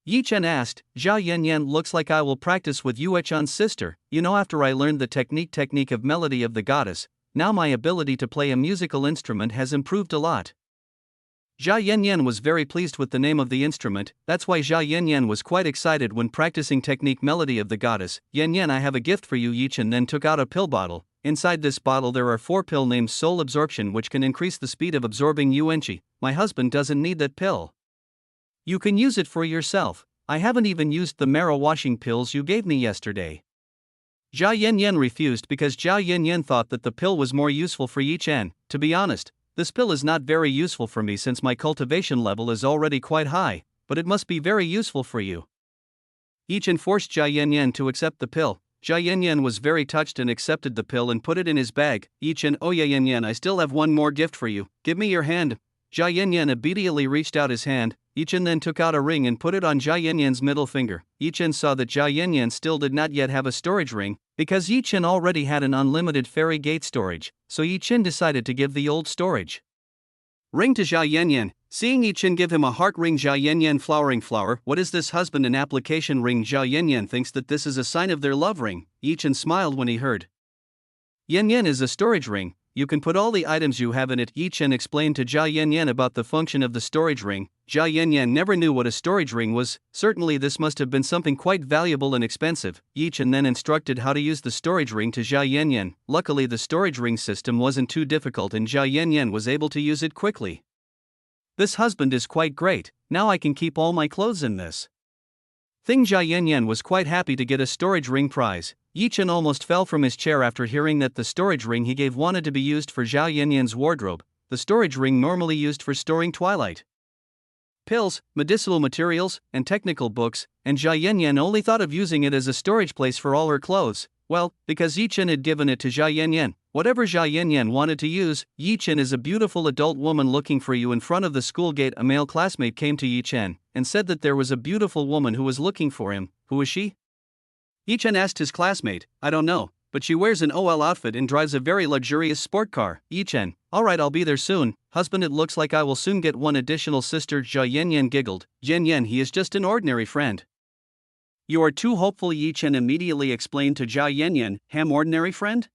Yi Chen asked. Zhao Yanyan, looks like I will practice with Yue Chan's sister. You know, after I learned the technique of melody of the goddess, now my ability to play a musical instrument has improved a lot. Zhao Yanyan was very pleased with the name of the instrument. That's why Zhao Yanyan was quite excited when practicing technique melody of the goddess. Yanyan, I have a gift for you. Yi Chen then took out a pill bottle. Inside this bottle there are 4 pill named Soul Absorption which can increase the speed of absorbing Yuanqi. My husband doesn't need that pill. You can use it for yourself. I haven't even used the marrow washing pills you gave me yesterday. Jia Yanyan refused because Jia Yanyan thought that the pill was more useful for Yi Chen. To be honest, this pill is not very useful for me since my cultivation level is already quite high, but it must be very useful for you. Yi Chen forced Jia Yanyan to accept the pill. Jia Yanyan was very touched and accepted the pill and put it in his bag. Yi Chen, oh yeah Yanyan, I still have one more gift for you. Give me your hand. Jia Yanyan immediately reached out his hand. Yi Chen then took out a ring and put it on Jia Yanyan's middle finger. Yi Chen saw that Jia Yanyan still did not yet have a storage ring, because Yi Chen already had an unlimited fairy gate storage, so Yi Chen decided to give the old storage ring to Jia Yanyan. Seeing Yi Chen give him a heart ring, Jia Yanyan flowering flower, what is this husband and application ring? Jia Yanyan thinks that this is a sign of their love ring. Yi Chen smiled when he heard. Yanyan is a storage ring. You can put all the items you have in it. Yi Chen explained to Jia Yanyan about the function of the storage ring. Jia Yanyan never knew what a storage ring was. Certainly this must have been something quite valuable and expensive. Yi Chen then instructed how to use the storage ring to Jia Yanyan. Luckily the storage ring system wasn't too difficult and Jia Yanyan was able to use it quickly. This husband is quite great. Now I can keep all my clothes in this thing. Jia Yanyan was quite happy to get a storage ring prize. Yi Chen almost fell from his chair after hearing that the storage ring he gave wanted to be used for Jia Yanyan's wardrobe, the storage ring normally used for storing twilight pills, medicinal materials, and technical books, and Jia Yanyan only thought of using it as a storage place for all her clothes. Well, because Yi Chen had given it to Jia Yanyan, whatever Jia Yanyan wanted to use. Yi Chen is a beautiful adult woman looking for you. In front of the school gate a male classmate came to Yi Chen and said that there was a beautiful woman who was looking for him. Who is she? Yi Chen asked his classmate. I don't know, but she wears an OL outfit and drives a very luxurious sport car. Yi Chen, alright, I'll be there soon. Husband, it looks like I will soon get one additional sister. Jia Yanyan giggled. Yanyan, he is just an ordinary friend. You are too hopeful, Yi Chen immediately explained to Jia Yanyan. Ordinary friend?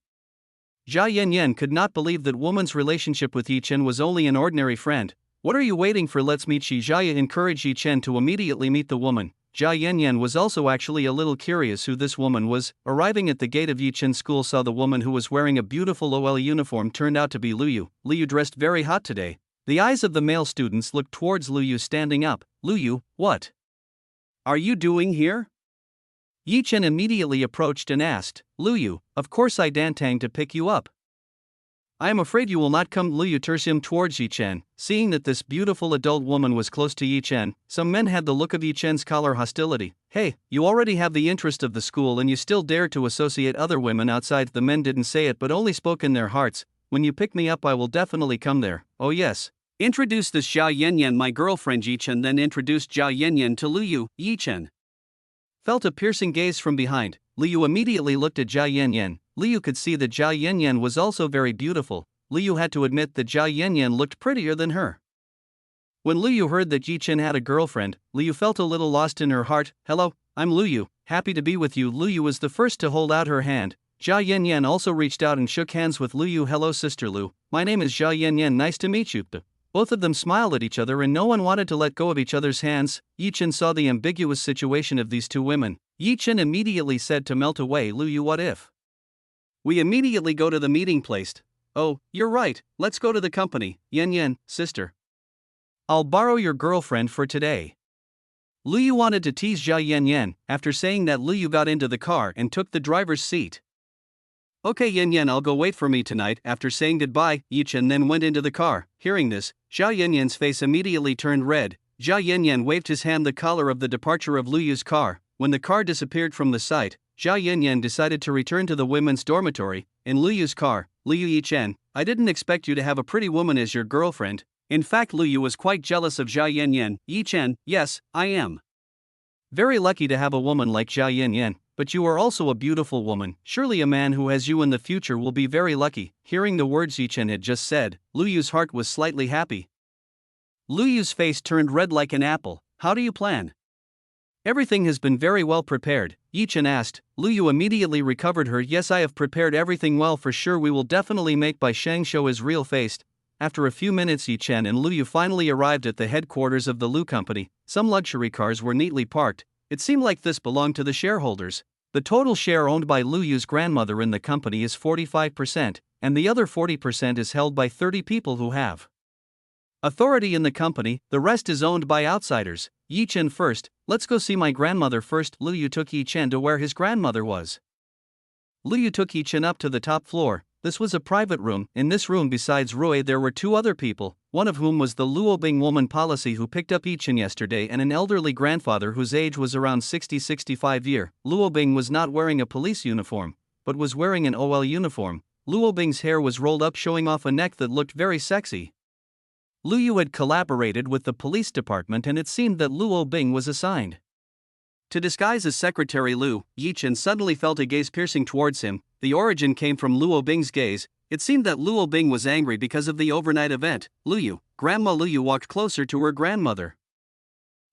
Jia Yanyan could not believe that woman's relationship with Yi Chen was only an ordinary friend. What are you waiting for? Let's meet. Jia encouraged Yi Chen to immediately meet the woman. Jia Yanyan was also actually a little curious who this woman was. Arriving at the gate of Yi Chen's school, saw the woman who was wearing a beautiful OL uniform. Turned out to be Lu Yu. Lu Yu dressed very hot today. The eyes of the male students looked towards Lu Yu standing up. Lu Yu, what are you doing here? Yi Chen immediately approached and asked. Lu Yu, of course I dantang to pick you up. I am afraid you will not come. Lu Yu turns him towards Yi Chen. Seeing that this beautiful adult woman was close to Yi Chen, some men had the look of Yi Chen's collar hostility. Hey, you already have the interest of the school and you still dare to associate other women outside. The men didn't say it but only spoke in their hearts. When you pick me up I will definitely come there. Oh yes. Introduce this Jia Yanyan, my girlfriend. Yi Chen then introduced Jia Yanyan to Lu Yu. Yi Chen felt a piercing gaze from behind. Lu Yu immediately looked at Jia Yanyan. Lu Yu could see that Jia Yanyan was also very beautiful. Lu Yu had to admit that Jia Yanyan looked prettier than her. When Lu Yu heard that Yi Chen had a girlfriend, Lu Yu felt a little lost in her heart. Hello, I'm Lu Yu, happy to be with you. Lu Yu was the first to hold out her hand. Jia Yanyan also reached out and shook hands with Lu Yu. Hello sister Lu, my name is Jia Yanyan, nice to meet you. Both of them smiled at each other and no one wanted to let go of each other's hands. Yi Chen saw the ambiguous situation of these two women. Yi Chen immediately said to melt away Lu Yu, what if we immediately go to the meeting place? Oh, you're right, let's go to the company. Yanyan, sister, I'll borrow your girlfriend for today. Lu Yu wanted to tease Jia Yanyan. After saying that, Lu Yu got into the car and took the driver's seat. Okay Yanyan, I'll go wait for me tonight. After saying goodbye, Yi Chen then went into the car. Hearing this, Jia Yanyan's face immediately turned red. Jia Yanyan waved his hand the collar of the departure of Lu Yu's car. When the car disappeared from the sight, Jia Yanyan decided to return to the women's dormitory. In Lu Yu's car, Lu Yu, Yi Chen, I didn't expect you to have a pretty woman as your girlfriend. In fact, Lu Yu was quite jealous of Jia Yanyan. Yi Chen, yes, I am very lucky to have a woman like Jia Yanyan. But you are also a beautiful woman. Surely a man who has you in the future will be very lucky. Hearing the words Yi Chen had just said, Lu Yu's heart was slightly happy. Lu Yu's face turned red like an apple. How do you plan? Everything has been very well prepared, Yi Chen asked. Lu Yu immediately recovered her. Yes, I have prepared everything well, for sure we will definitely make by Shang show his real face. After a few minutes, Yi Chen and Lu Yu finally arrived at the headquarters of the Lu company. Some luxury cars were neatly parked. It seemed like this belonged to the shareholders. The total share owned by Lu Yu's grandmother in the company is 45%, and the other 40% is held by 30 people who have authority in the company. The rest is owned by outsiders. Yi Chen first, let's go see my grandmother first. Lu Yu took Yi Chen to where his grandmother was. Lu Yu took Yi Chen up to the top floor. This was a private room. In this room besides Rui there were two other people, one of whom was the Luobing woman policy who picked up Yi Chen yesterday, and an elderly grandfather whose age was around 60-65 year. Luobing was not wearing a police uniform, but was wearing an OL uniform. Luobing's hair was rolled up showing off a neck that looked very sexy. Lu Yu had collaborated with the police department and it seemed that Luobing was assigned to disguise as Secretary Lu. Yi Chen suddenly felt a gaze piercing towards him. The origin came from Luobing's gaze. It seemed that Luobing was angry because of the overnight event. Lu Yu, Grandma Lu Yu walked closer to her grandmother.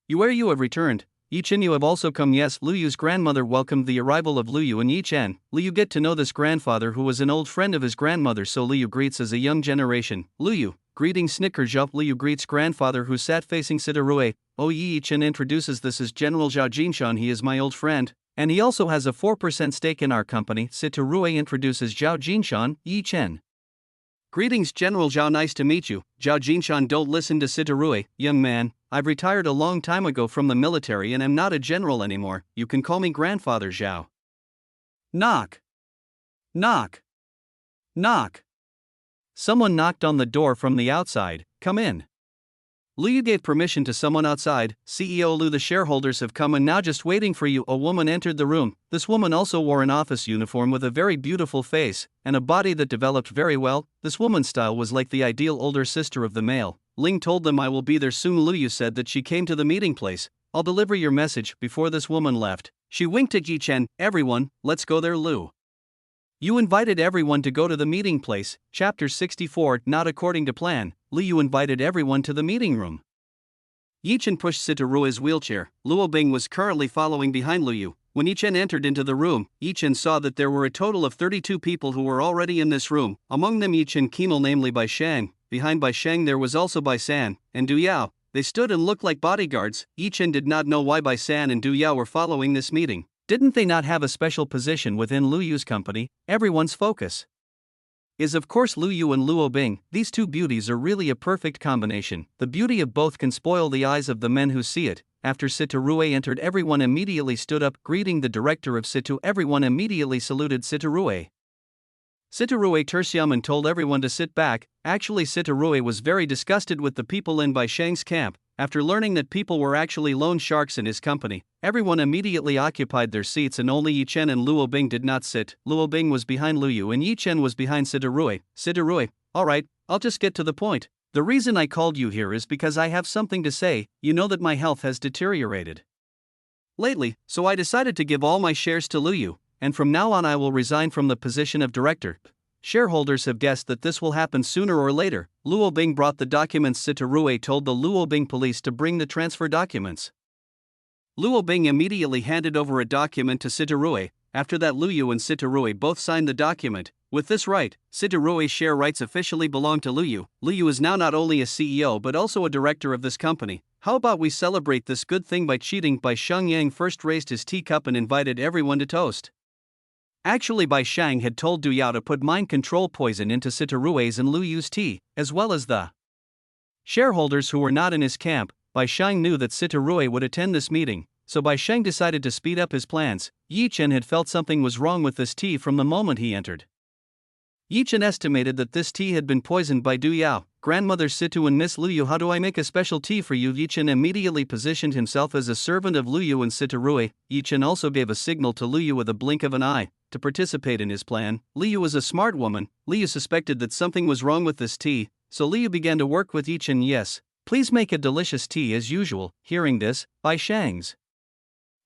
You have returned. Yi Chen, you have also come. Yes, Lu Yu's grandmother welcomed the arrival of Lu Yu and Yi Chen. Lu Yu get to know this grandfather who was an old friend of his grandmother, so Lu Yu greets as a young generation. Lu Yu, greeting snicker Zhao. Lu Yu greets grandfather who sat facing Sitarue. Oh, Yi Chen introduces this as General Zhao Jinshan. He is my old friend, and he also has a 4% stake in our company. Sitarue introduces Zhao Jinshan. Yi Chen. Greetings General Zhao, nice to meet you. Zhao Jinshan, don't listen to Sitarue. Young man, I've retired a long time ago from the military and am not a general anymore. You can call me grandfather Zhao. Knock. Knock. Knock. Someone knocked on the door from the outside. Come in. Lu Yu gave permission to someone outside. CEO Lu, the shareholders have come and now just waiting for you. A woman entered the room. This woman also wore an office uniform with a very beautiful face and a body that developed very well. This woman's style was like the ideal older sister of the male. Ling told them I will be there soon. Lu Yu said that she came to the meeting place. I'll deliver your message. Before this woman left, she winked at Yi Chen. Everyone, let's go there. Lu Yu invited everyone to go to the meeting place. Chapter 64. Not according to plan, Lu Yu invited everyone to the meeting room. Yi Chen pushed Sitarue's wheelchair. Luobing was currently following behind Lu Yu. When Yi Chen entered into the room, Yi Chen saw that there were a total of 32 people who were already in this room. Among them Yi Chen Kemal, namely Bai Shang. Behind Bai Shang there was also Bai San and Du Yao. They stood and looked like bodyguards. Yi Chen did not know why Bai San and Du Yao were following this meeting. Didn't they not have a special position within Lu Yu's company? Everyone's focus is of course Lu Yu and Luobing. These two beauties are really a perfect combination. The beauty of both can spoil the eyes of the men who see it. After Sitarue entered, everyone immediately stood up, greeting the director of Situ. Everyone immediately saluted Sitarue. Sitarue Tersiaman told everyone to sit back. Actually, Sitarue was very disgusted with the people in Bai Shang's camp. After learning that people were actually loan sharks in his company, everyone immediately occupied their seats and only Yi Chen and Luobing did not sit. Luobing was behind Lu Yu and Yi Chen was behind Sitarue. Sitarue, alright, I'll just get to the point. The reason I called you here is because I have something to say. You know that my health has deteriorated lately, so I decided to give all my shares to Lu Yu, and from now on I will resign from the position of director. Shareholders have guessed that this will happen sooner or later. Luobing brought the documents. Sitarue told the Luobing police to bring the transfer documents. Luobing immediately handed over a document to Sitarue. After that, Lu Yu and Sitarue both signed the document. With this right, Sitarue's share rights officially belong to Lu Yu. Lu Yu is now not only a CEO but also a director of this company. How about we celebrate this good thing by cheating? Bai Shang Yang first raised his teacup and invited everyone to toast. Actually, Bai Shang had told Du Yao to put mind control poison into Sitarue's and Lu Yu's tea, as well as the shareholders who were not in his camp. Bai Shang knew that Sitarue would attend this meeting, so Bai Shang decided to speed up his plans. Yi Chen had felt something was wrong with this tea from the moment he entered. Yi Chen estimated that this tea had been poisoned by Du Yao. Grandmother Situ and Miss Lu Yu, how do I make a special tea for you? Yi Chen immediately positioned himself as a servant of Lu Yu and Sitarue. Yi Chen also gave a signal to Lu Yu with a blink of an eye to participate in his plan. Lu Yu was a smart woman. Lu Yu suspected that something was wrong with this tea, so Lu Yu began to work with Yi Chen. Yes, please make a delicious tea as usual. Hearing this, Bai Shang's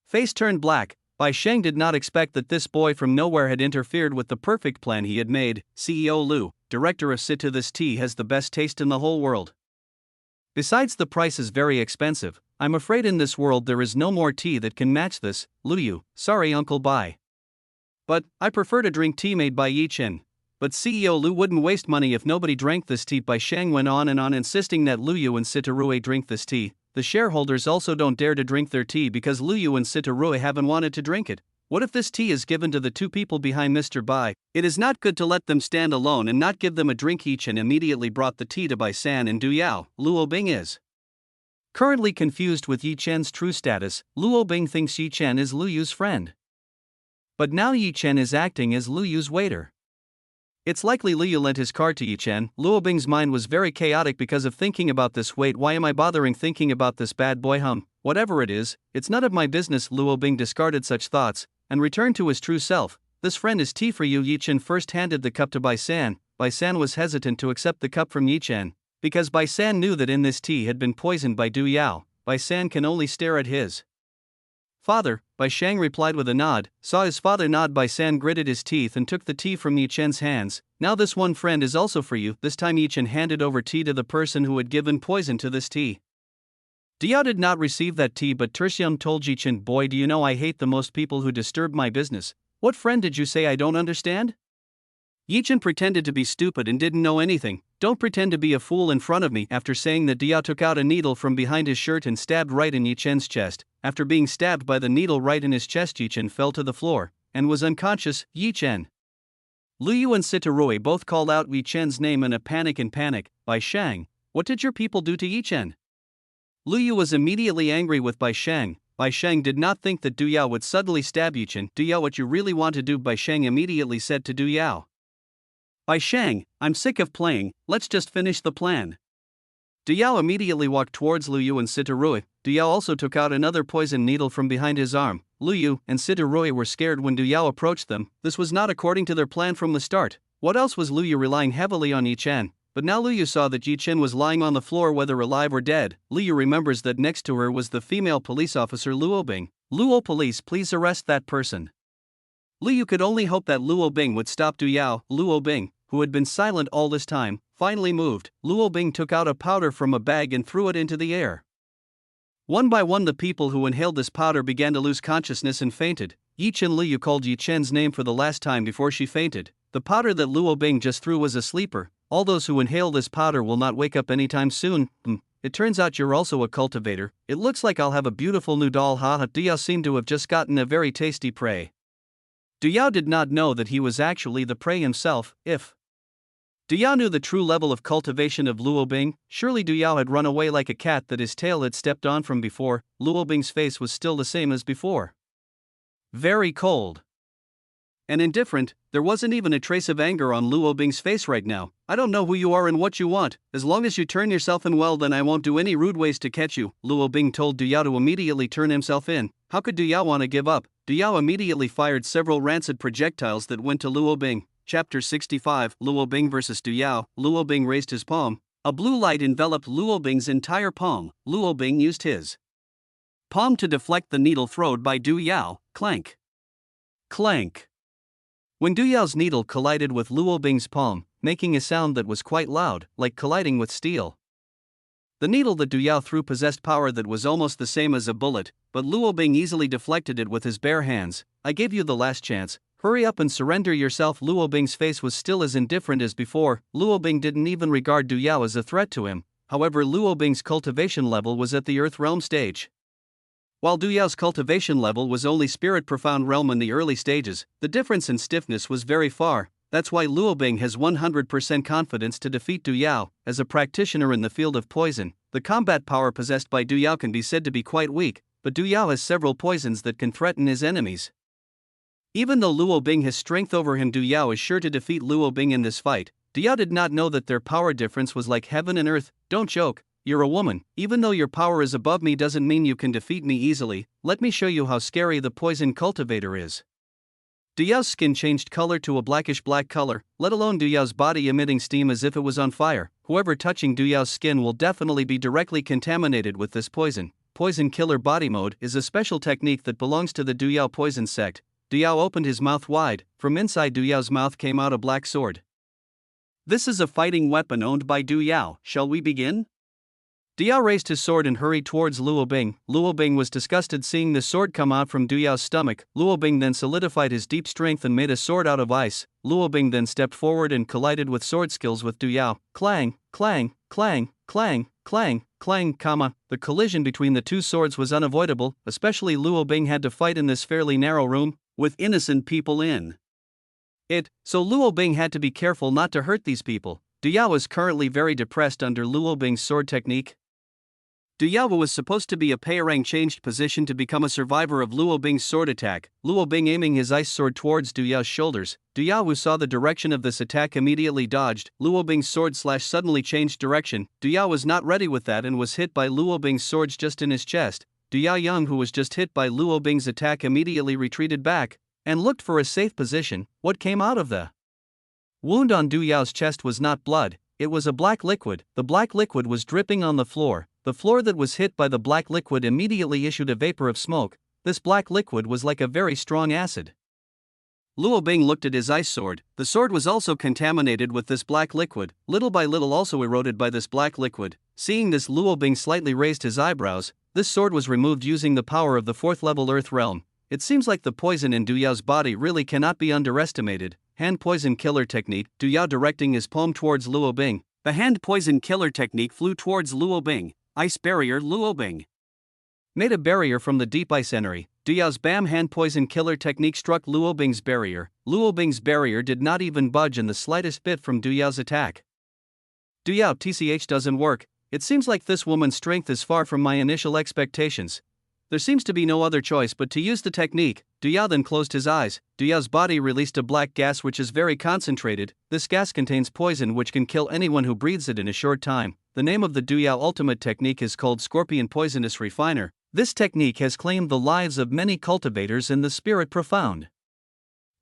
face turned black. Bai Shang did not expect that this boy from nowhere had interfered with the perfect plan he had made. CEO Lu, director of Situ, this tea has the best taste in the whole world. Besides, the price is very expensive. I'm afraid in this world there is no more tea that can match this. Lu Yu, sorry Uncle Bai, but I prefer to drink tea made by Yi Chen. But CEO Lu wouldn't waste money if nobody drank this tea. Bai Shang went on and on, insisting that Lu Yu and Sitarue drink this tea. The shareholders also don't dare to drink their tea because Lu Yu and Sitarue haven't wanted to drink it. What if this tea is given to the two people behind Mr. Bai? It is not good to let them stand alone and not give them a drink each, and immediately brought the tea to Bai San and Du Yao. Luo Bing is currently confused with Yi Chen's true status. Luo Bing thinks Yi Chen is Lu Yu's friend. But now Yi Chen is acting as Lu Yu's waiter. It's likely Lu Yu lent his card to Yi Chen. Luo Bing's mind was very chaotic because of thinking about this. Wait, why am I bothering thinking about this bad boy? Whatever it is, it's none of my business. Luo Bing discarded such thoughts and returned to his true self. This friend is tea for you. Yi Chen first handed the cup to Bai San. Bai San was hesitant to accept the cup from Yi Chen, because Bai San knew that in this tea had been poisoned by Du Yao. Bai San can only stare at his father. Bai Shang replied with a nod. Saw his father nod. Bai San gritted his teeth and took the tea from Yi Chen's hands. Now this one friend is also for you. This time Yi Chen handed over tea to the person who had given poison to this tea. Diao did not receive that tea, but Terxiang told Yi Chen, boy, do you know I hate the most people who disturb my business. What friend did you say? I don't understand? Yi Chen pretended to be stupid and didn't know anything. Don't pretend to be a fool in front of me. After saying that, Diao took out a needle from behind his shirt and stabbed right in Yi Chen's chest. After being stabbed by the needle right in his chest, Yi Chen fell to the floor and was unconscious. Yi Chen. Lu Yu and Sitarui both called out Yi Chen's name in a panic. Bai Shang, what did your people do to Yi Chen? Lu Yu was immediately angry with Bai Shang. Bai Shang did not think that Du Yao would suddenly stab Yi Chen. Du Yao, what you really want to do? Bai Shang immediately said to Du Yao. Bai Shang, I'm sick of playing, let's just finish the plan. Du Yao immediately walked towards Lu Yu and Sitarui. Du Yao also took out another poison needle from behind his arm. Lu Yu and Sitarui were scared when Du Yao approached them. This was not according to their plan from the start. What else was Lu Yu relying heavily on Yi Chen? But now Lu Yu saw that Yi Chen was lying on the floor, whether alive or dead. Lu Yu remembers that next to her was the female police officer Luo Bing. Luo police, please arrest that person. Lu Yu could only hope that Luo Bing would stop Du Yao. Luo Bing, who had been silent all this time, finally moved. Luo Bing took out a powder from a bag and threw it into the air. One by one the people who inhaled this powder began to lose consciousness and fainted. Yi Chen. Lu Yu called Yi Chen's name for the last time before she fainted. The powder that Luo Bing just threw was a sleeper. All those who inhale this powder will not wake up anytime soon. It turns out you're also a cultivator. It looks like I'll have a beautiful new doll. Du Yao seemed to have just gotten a very tasty prey. Du Yao did not know that he was actually the prey himself. If Du Yao knew the true level of cultivation of Luo Bing, surely Du Yao had run away like a cat that his tail had stepped on from before. Luo Bing's face was still the same as before. Very cold and indifferent. There wasn't even a trace of anger on Luo Bing's face right now. I don't know who you are and what you want. As long as you turn yourself in well, then I won't do any rude ways to catch you. Luo Bing told Du Yao to immediately turn himself in. How could Du Yao want to give up? Du Yao immediately fired several rancid projectiles that went to Luo Bing. Chapter 65, Luo Bing vs. Du Yao. Luo Bing raised his palm. A blue light enveloped Luo Bing's entire palm. Luo Bing used his palm to deflect the needle thrown by Du Yao. Clank. Clank. When Du Yao's needle collided with Luo Bing's palm, making a sound that was quite loud, like colliding with steel. The needle that Du Yao threw possessed power that was almost the same as a bullet, but Luo Bing easily deflected it with his bare hands. I gave you the last chance. Hurry up and surrender yourself. Luo Bing's face was still as indifferent as before. Luo Bing didn't even regard Du Yao as a threat to him. However, Luo Bing's cultivation level was at the Earth Realm stage, while Du Yao's cultivation level was only Spirit Profound Realm in the early stages. The difference in stiffness was very far. That's why Luo Bing has 100% confidence to defeat Du Yao. As a practitioner in the field of poison, the combat power possessed by Du Yao can be said to be quite weak, but Du Yao has several poisons that can threaten his enemies. Even though Luo Bing has strength over him, Du Yao is sure to defeat Luo Bing in this fight. Du Yao did not know that their power difference was like heaven and earth. Don't joke. You're a woman. Even though your power is above me doesn't mean you can defeat me easily. Let me show you how scary the poison cultivator is. Du Yao's skin changed color to a blackish black color, let alone Du Yao's body emitting steam as if it was on fire. Whoever touching Du Yao's skin will definitely be directly contaminated with this poison. Poison Killer Body Mode is a special technique that belongs to the Du Yao poison sect. Du Yao opened his mouth wide. From inside Du Yao's mouth came out a black sword. This is a fighting weapon owned by Du Yao. Shall we begin? Du Yao raised his sword and hurried towards Luo Bing. Luo Bing was disgusted seeing the sword come out from Du Yao's stomach. Luo Bing then solidified his deep strength and made a sword out of ice. Luo Bing then stepped forward and collided with sword skills with Du Yao. Clang, clang, clang, clang, clang, clang, The collision between the two swords was unavoidable, especially Luo Bing had to fight in this fairly narrow room. with innocent people in it, so Luo Bing had to be careful not to hurt these people. Du Yao is currently very depressed under Luo Bing's sword technique. Du Yao was supposed to be a Peirang changed position to become a survivor of Luo Bing's sword attack, Luo Bing aiming his ice sword towards Du Yao's shoulders. Du Yao saw the direction of this attack immediately dodged, Luo Bing's sword suddenly changed direction. Du Yao was not ready with that and was hit by Luo Bing's swords just in his chest. Du Yao, who was just hit by Luo Bing's attack, immediately retreated back and looked for a safe position. What came out of the wound on Du Yao's chest was not blood, it was a black liquid. The black liquid was dripping on the floor. The floor that was hit by the black liquid immediately issued a vapor of smoke. This black liquid was like a very strong acid. Luo Bing looked at his ice sword. The sword was also contaminated with this black liquid, little by little also eroded by this black liquid. Seeing this, Luo Bing slightly raised his eyebrows. This sword was removed using the power of the 4th level Earth Realm. It seems like the poison in Du Yao's body really cannot be underestimated. Hand poison killer technique. Du Yao directing his palm towards Luo Bing. The hand poison killer technique flew towards Luo Bing. Ice barrier. Luo Bing made a barrier from the deep ice energy. Du Yao's BAM hand poison killer technique struck Luo Bing's barrier. Luo Bing's barrier did not even budge in the slightest bit from Du Yao's attack. Du Yao TCH doesn't work. It seems like this woman's strength is far from my initial expectations. There seems to be no other choice but to use the technique. Du Yao then closed his eyes. Du Yao's body released a black gas which is very concentrated. This gas contains poison which can kill anyone who breathes it in a short time. The name of the Du Yao ultimate technique is called Scorpion Poisonous Refiner. This technique has claimed the lives of many cultivators in the spirit profound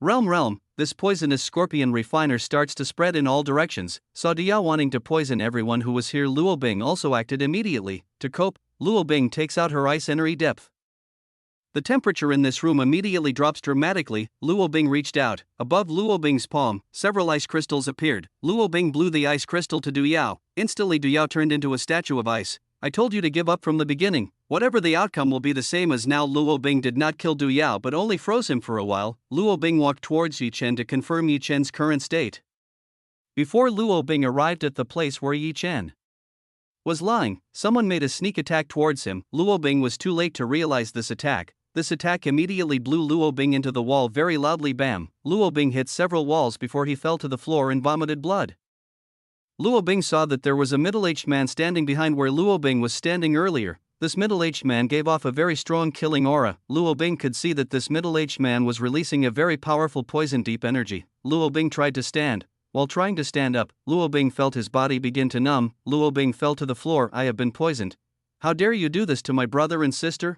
realm. This poisonous scorpion refiner starts to spread in all directions. Saw Du Yao wanting to poison everyone who was here. Luo Bing also acted immediately. To cope, Luo Bing takes out her ice energy depth. The temperature in this room immediately drops dramatically. Luo Bing reached out. Above Luo Bing's palm, several ice crystals appeared. Luo Bing blew the ice crystal to Du Yao. Instantly Du Yao turned into a statue of ice. I told you to give up from the beginning. Whatever the outcome will be the same as now. Luo Bing did not kill Du Yao but only froze him for a while. Luo Bing walked towards Yi Chen to confirm Yi Chen's current state. Before Luo Bing arrived at the place where Yi Chen was lying, someone made a sneak attack towards him. Luo Bing was too late to realize this attack. This attack immediately blew Luo Bing into the wall very loudly. Bam! Luo Bing hit several walls before he fell to the floor and vomited blood. Luo Bing saw that there was a middle-aged man standing behind where Luo Bing was standing earlier. This middle-aged man gave off a very strong killing aura. Luo Bing could see that this middle-aged man was releasing a very powerful poison deep energy. Luo Bing tried to stand. While trying to stand up, Luo Bing felt his body begin to numb. Luo Bing fell to the floor. I have been poisoned. How dare you do this to my brother and sister?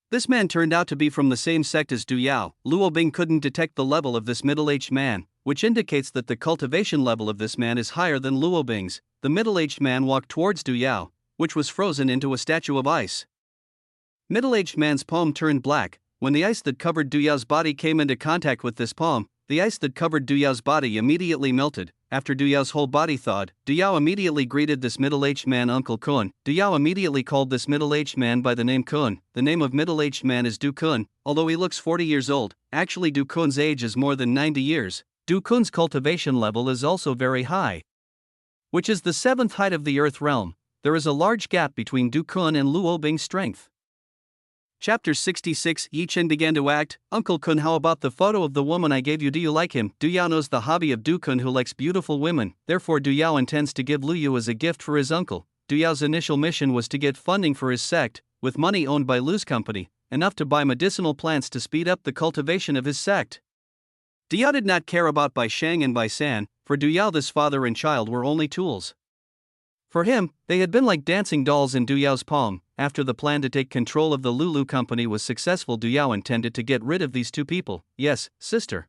This man turned out to be from the same sect as Du Yao. Luo Bing couldn't detect the level of this middle-aged man, which indicates that the cultivation level of this man is higher than Luo Bing's. The middle-aged man walked towards Du Yao, which was frozen into a statue of ice. Middle-aged man's palm turned black. When the ice that covered Du Yao's body came into contact with this palm, the ice that covered Du Yao's body immediately melted. After Du Yao's whole body thawed, Du Yao immediately greeted this middle-aged man Uncle Kun. Du Yao immediately called this middle-aged man by the name Kun. The name of middle-aged man is Du Kun. Although he looks 40 years old, actually Du Kun's age is more than 90 years. Du Kun's cultivation level is also very high, which is the 7th height of the Earth realm. There is a large gap between Du Kun and Luo Bing's strength. Chapter 66. Yi Chen began to act. Uncle Kun, how about the photo of the woman I gave you? Do you like him? Du Yao knows the hobby of Du Kun, who likes beautiful women. Therefore Du Yao intends to give Lu Yu as a gift for his uncle. Du Yao's initial mission was to get funding for his sect, with money owned by Lu's company, enough to buy medicinal plants to speed up the cultivation of his sect. Du Yao did not care about Bai Shang and Bai San. For Du Yao this father and child were only tools. For him, they had been like dancing dolls in Du Yao's palm. After the plan to take control of the Lulu company was successful, Du Yao intended to get rid of these two people. Yes, sister.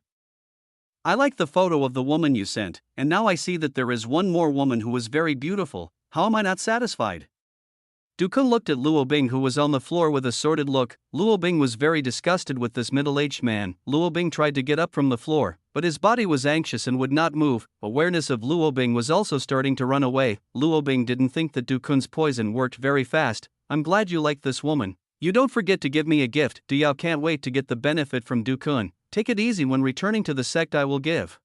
I like the photo of the woman you sent, and now I see that there is one more woman who is very beautiful. How am I not satisfied? Du Kun looked at Luo Bing, who was on the floor with a sordid look. Luo Bing was very disgusted with this middle-aged man. Luo Bing tried to get up from the floor, but his body was anxious and would not move. Awareness of Luo Bing was also starting to run away. Luo Bing didn't think that Du Kun's poison worked very fast. I'm glad you like this woman. You don't forget to give me a gift. Du Yao can't wait to get the benefit from Du Kun. Take it easy when returning to the sect. I will give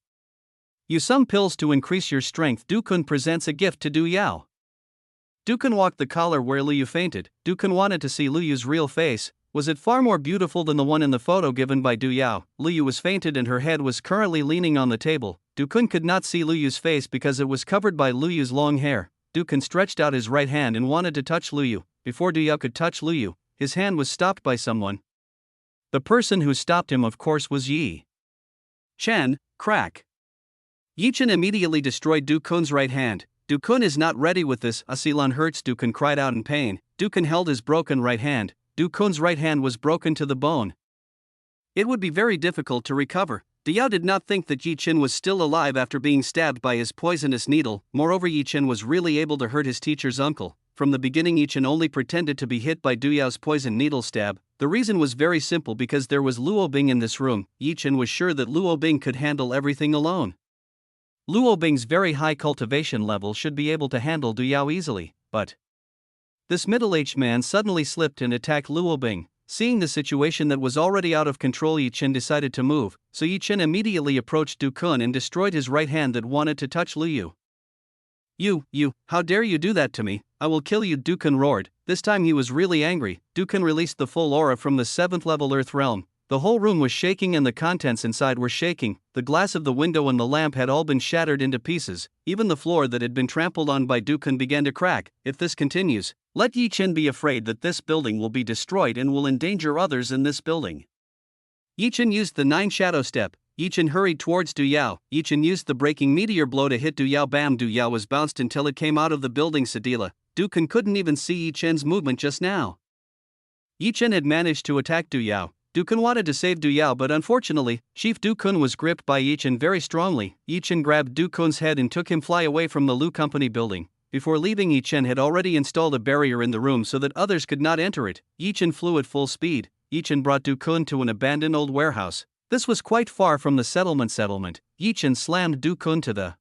you some pills to increase your strength. Du Kun presents a gift to Du Yao. Du Kun walked the collar where Lu Yu fainted. Du Kun wanted to see Lu Yu's real face. Was it far more beautiful than the one in the photo given by Du Yao? Lu Yu was fainted and her head was currently leaning on the table. Du Kun could not see Lu Yu's face because it was covered by Lu Yu's long hair. Du Kun stretched out his right hand and wanted to touch Lu Yu. Before Du Yao could touch Lu Yu, his hand was stopped by someone. The person who stopped him, of course, was Chen. Crack. Chen immediately destroyed Du Kun's right hand. Du Kun is not ready with this. Asilan hurts. Du Kun cried out in pain. Du Kun held his broken right hand. Du Kun's right hand was broken to the bone. It would be very difficult to recover. Du Yao did not think that Chen was still alive after being stabbed by his poisonous needle. Moreover, Chen was really able to hurt his teacher's uncle. From the beginning, Chen only pretended to be hit by Du Yao's poison needle stab. The reason was very simple: because there was Luo Bing in this room. Chen was sure that Luo Bing could handle everything alone. Luo Bing's very high cultivation level should be able to handle Du Yao easily, but this middle-aged man suddenly slipped and attacked Luo Bing. Seeing the situation that was already out of control, Chen decided to move, so Chen immediately approached Du Kun and destroyed his right hand that wanted to touch Lu Yu. You, how dare you do that to me? I will kill you, Du Kun roared. This time he was really angry. Du Kun released the full aura from the 7th level Earth realm. The whole room was shaking and the contents inside were shaking. The glass of the window and the lamp had all been shattered into pieces. Even the floor that had been trampled on by Du Kun began to crack. If this continues, let Chen be afraid that this building will be destroyed and will endanger others in this building. Chen used the 9 shadow step. Chen hurried towards Du Yao. Chen used the breaking meteor blow to hit Du Yao. Bam! Du Yao was bounced until it came out of the building. Sadila. Du Kun couldn't even see Chen's movement just now. Chen had managed to attack Du Yao. Du Kun wanted to save Du Yao, but unfortunately, Chief Du Kun was gripped by Chen very strongly. Chen grabbed Du Kun's head and took him fly away from the Lu Company building. Before leaving, Chen had already installed a barrier in the room so that others could not enter it. Chen flew at full speed. Chen brought Du Kun to an abandoned old warehouse. This was quite far from the settlement. Chen slammed Du Kun to the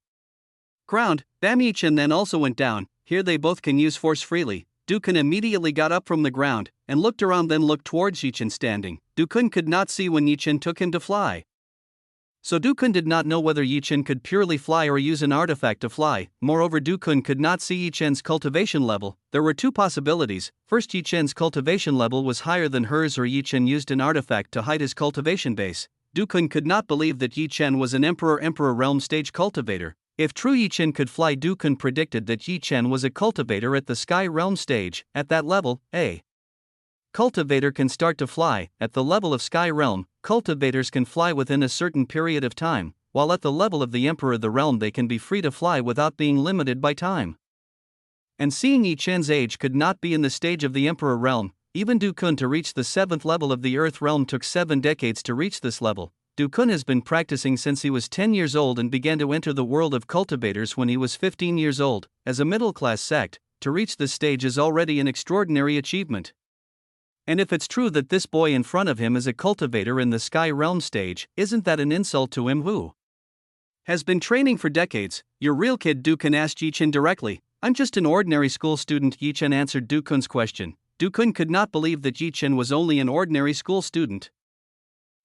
ground. Bam! Chen then also went down. Here they both can use force freely. Du Kun immediately got up from the ground and looked around, then looked towards Chen standing. Du Kun could not see when Chen took him to fly. So Du Kun did not know whether Chen could purely fly or use an artifact to fly. Moreover, Du Kun could not see Chen's cultivation level. There were 2 possibilities. First, Chen's cultivation level was higher than hers, or Chen used an artifact to hide his cultivation base. Du Kun could not believe that Chen was an Emperor realm stage cultivator. If true Chen could fly, Du Kun predicted that Chen was a cultivator at the Sky Realm stage. At that level, a cultivator can start to fly. At the level of Sky Realm, cultivators can fly within a certain period of time, while at the level of the Emperor of the realm they can be free to fly without being limited by time. And seeing Chen's age could not be in the stage of the Emperor realm, even Du Kun to reach the 7th level of the Earth realm took 7 decades to reach this level. Du Kun has been practicing since he was 10 years old and began to enter the world of cultivators when he was 15 years old. As a middle-class sect, to reach this stage is already an extraordinary achievement. And if it's true that this boy in front of him is a cultivator in the Sky Realm stage, isn't that an insult to him who has been training for decades? Your real kid? Du Kun asked Chen directly. I'm just an ordinary school student, Chen answered Du Kun's question. Du Kun could not believe that Chen was only an ordinary school student.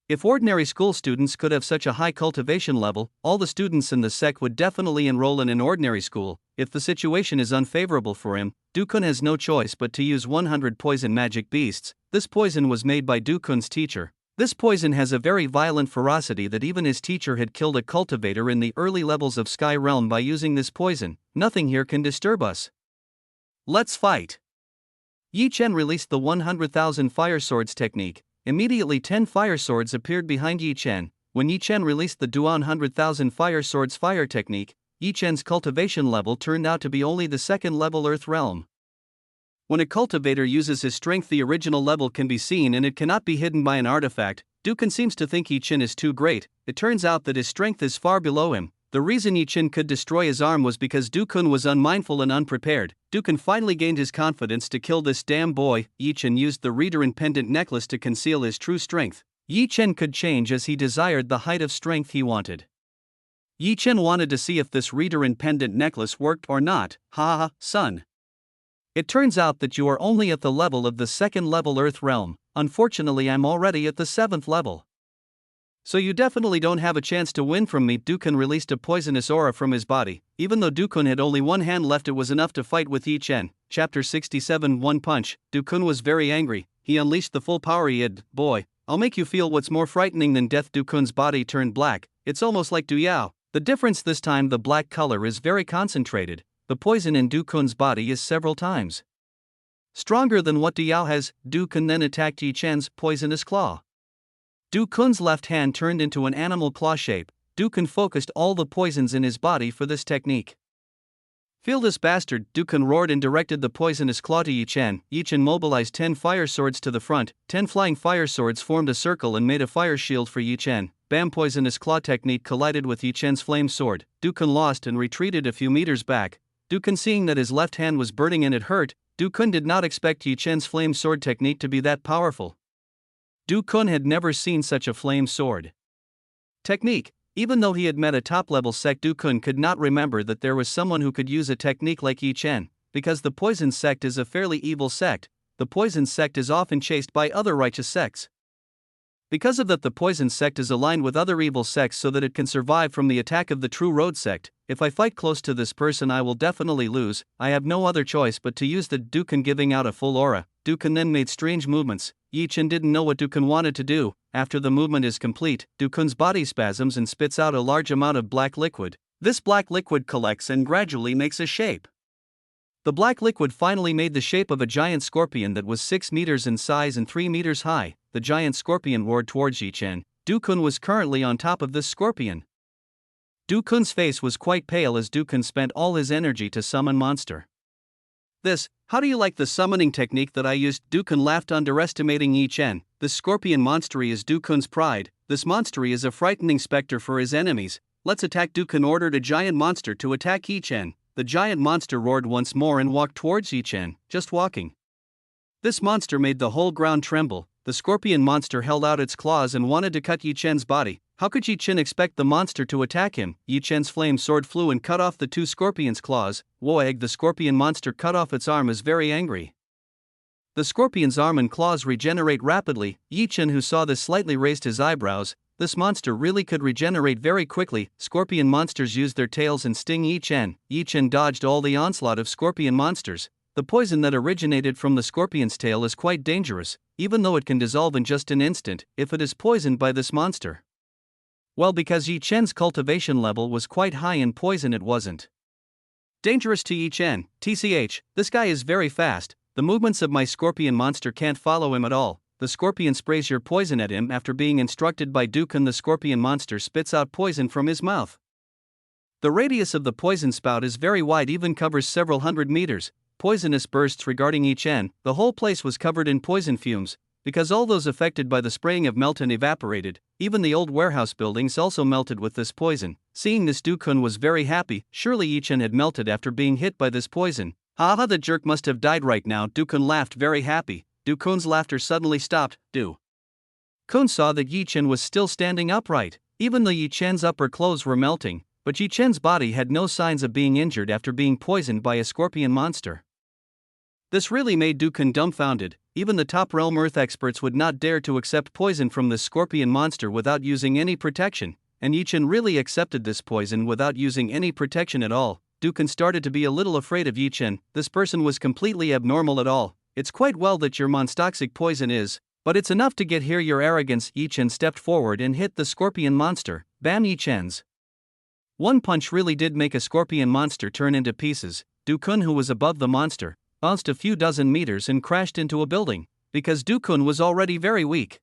If ordinary school students could have such a high cultivation level, all the students in the sect would definitely enroll in an ordinary school. If the situation is unfavorable for him, Du Kun has no choice but to use 100 poison magic beasts. This poison was made by Du Kun's teacher. This poison has a very violent ferocity that even his teacher had killed a cultivator in the early levels of Sky Realm by using this poison. Nothing here can disturb us. Let's fight. Chen released the 100,000 fire swords technique. Immediately 10 fire swords appeared behind Chen. When Chen released the Duan 100,000 fire swords fire technique, Chen's cultivation level turned out to be only the 2nd level Earth realm. When a cultivator uses his strength, the original level can be seen and it cannot be hidden by an artifact. Du Kun seems to think Chen is too great. It turns out that his strength is far below him. The reason Chen could destroy his arm was because Du Kun was unmindful and unprepared. Du Kun finally gained his confidence to kill this damn boy. Chen used the reader and pendant necklace to conceal his true strength. Chen could change as he desired the height of strength he wanted. Chen wanted to see if this reader and pendant necklace worked or not. Ha ha, son. It turns out that you are only at the level of the 2nd level Earth realm. Unfortunately, I'm already at the 7th level. So you definitely don't have a chance to win from me. Du Kun released a poisonous aura from his body. Even though Du Kun had only one hand left, it was enough to fight with Chen. Chapter 67 One Punch. Du Kun was very angry. he unleashed the full power he had. Boy, I'll make you feel what's more frightening than death. Du Kun's body turned black, it's almost like Du Yao. The difference this time, the black color is very concentrated. The poison in Du Kun's body is several times stronger than what Du Yao has. Du Kun then attacked Yi Chen's poisonous claw. Du Kun's left hand turned into an animal claw shape. Du Kun focused all the poisons in his body for this technique. Feel this bastard, Du Kun roared and directed the poisonous claw to Yi Chen. Yi Chen mobilized 10 fire swords to the front. 10 flying fire swords formed a circle and made a fire shield for Yi Chen. Bam! Poisonous claw technique collided with Yi Chen's flame sword. Du Kun lost and retreated a few meters back. Du Kun, seeing that his left hand was burning and it hurt, Du Kun did not expect Yi Chen's flame sword technique to be that powerful. Du Kun had never seen such a flame sword technique. Even though he had met a top-level sect, Du Kun could not remember that there was someone who could use a technique like Yi Chen, because the poison sect is a fairly evil sect. The poison sect is often chased by other righteous sects. Because of that, the poison sect is aligned with other evil sects so that it can survive from the attack of the true road sect. If I fight close to this person, I will definitely lose. I have no other choice but to use the Du Kun, giving out a full aura. Du Kun then made strange movements. Yi Chen didn't know what Du Kun wanted to do. After the movement is complete, Du Kun's body spasms and spits out a large amount of black liquid. This black liquid collects and gradually makes a shape. The black liquid finally made the shape of a giant scorpion that was 6 meters in size and 3 meters high. The giant scorpion roared towards Yi Chen. Du Kun was currently on top of this scorpion. Du Kun's face was quite pale as Du Kun spent all his energy to summon monster. How do you like the summoning technique that I used? Du Kun laughed, underestimating Yi Chen. This scorpion monstery is Du Kun's pride. This monstery is a frightening specter for his enemies. Let's attack. Du Kun ordered a giant monster to attack Yi Chen. The giant monster roared once more and walked towards Yi Chen, just walking. This monster made the whole ground tremble. The scorpion monster held out its claws and wanted to cut Yi Chen's body. How could Yi Chen expect the monster to attack him? Yi Chen's flame sword flew and cut off the two scorpion's claws. Woeg! The scorpion monster cut off its arm, is very angry. The scorpion's arm and claws regenerate rapidly. Yi Chen, who saw this, slightly raised his eyebrows. This monster really could regenerate very quickly. Scorpion monsters use their tails and sting Yi Chen. Yi Chen dodged all the onslaught of scorpion monsters. The poison that originated from the scorpion's tail is quite dangerous, even though it can dissolve in just an instant if it is poisoned by this monster. Well, because Yi Chen's cultivation level was quite high in poison, it wasn't dangerous to Yi Chen. TCH, this guy is very fast. The movements of my scorpion monster can't follow him at all. The scorpion sprays your poison at him. After being instructed by Du Kun, the scorpion monster spits out poison from his mouth. The radius of the poison spout is very wide, even covers several hundred meters. Poisonous bursts regarding Yi Chen. The whole place was covered in poison fumes, because all those affected by the spraying of melted and evaporated. Even the old warehouse buildings also melted with this poison. Seeing this, Du Kun was very happy. Surely Yi Chen had melted after being hit by this poison. Haha, the jerk must have died right now. Du Kun laughed, very happy. Du Kun's laughter suddenly stopped. Du Kun saw that Yi Chen was still standing upright. Even though Yi Chen's upper clothes were melting, but Yi Chen's body had no signs of being injured after being poisoned by a scorpion monster. This really made Du Kun dumbfounded. Even the top realm earth experts would not dare to accept poison from this scorpion monster without using any protection, and Yi Chen really accepted this poison without using any protection at all. Du Kun started to be a little afraid of Yi Chen. This person was completely abnormal at all. It's quite well that your monstoxic poison is, but it's enough to get here your arrogance. Yi Chen stepped forward and hit the scorpion monster. Bam! Yi Chen's one punch really did make a scorpion monster turn into pieces. Du Kun, who was above the monster, bounced a few dozen meters and crashed into a building. Because Du Kun was already very weak,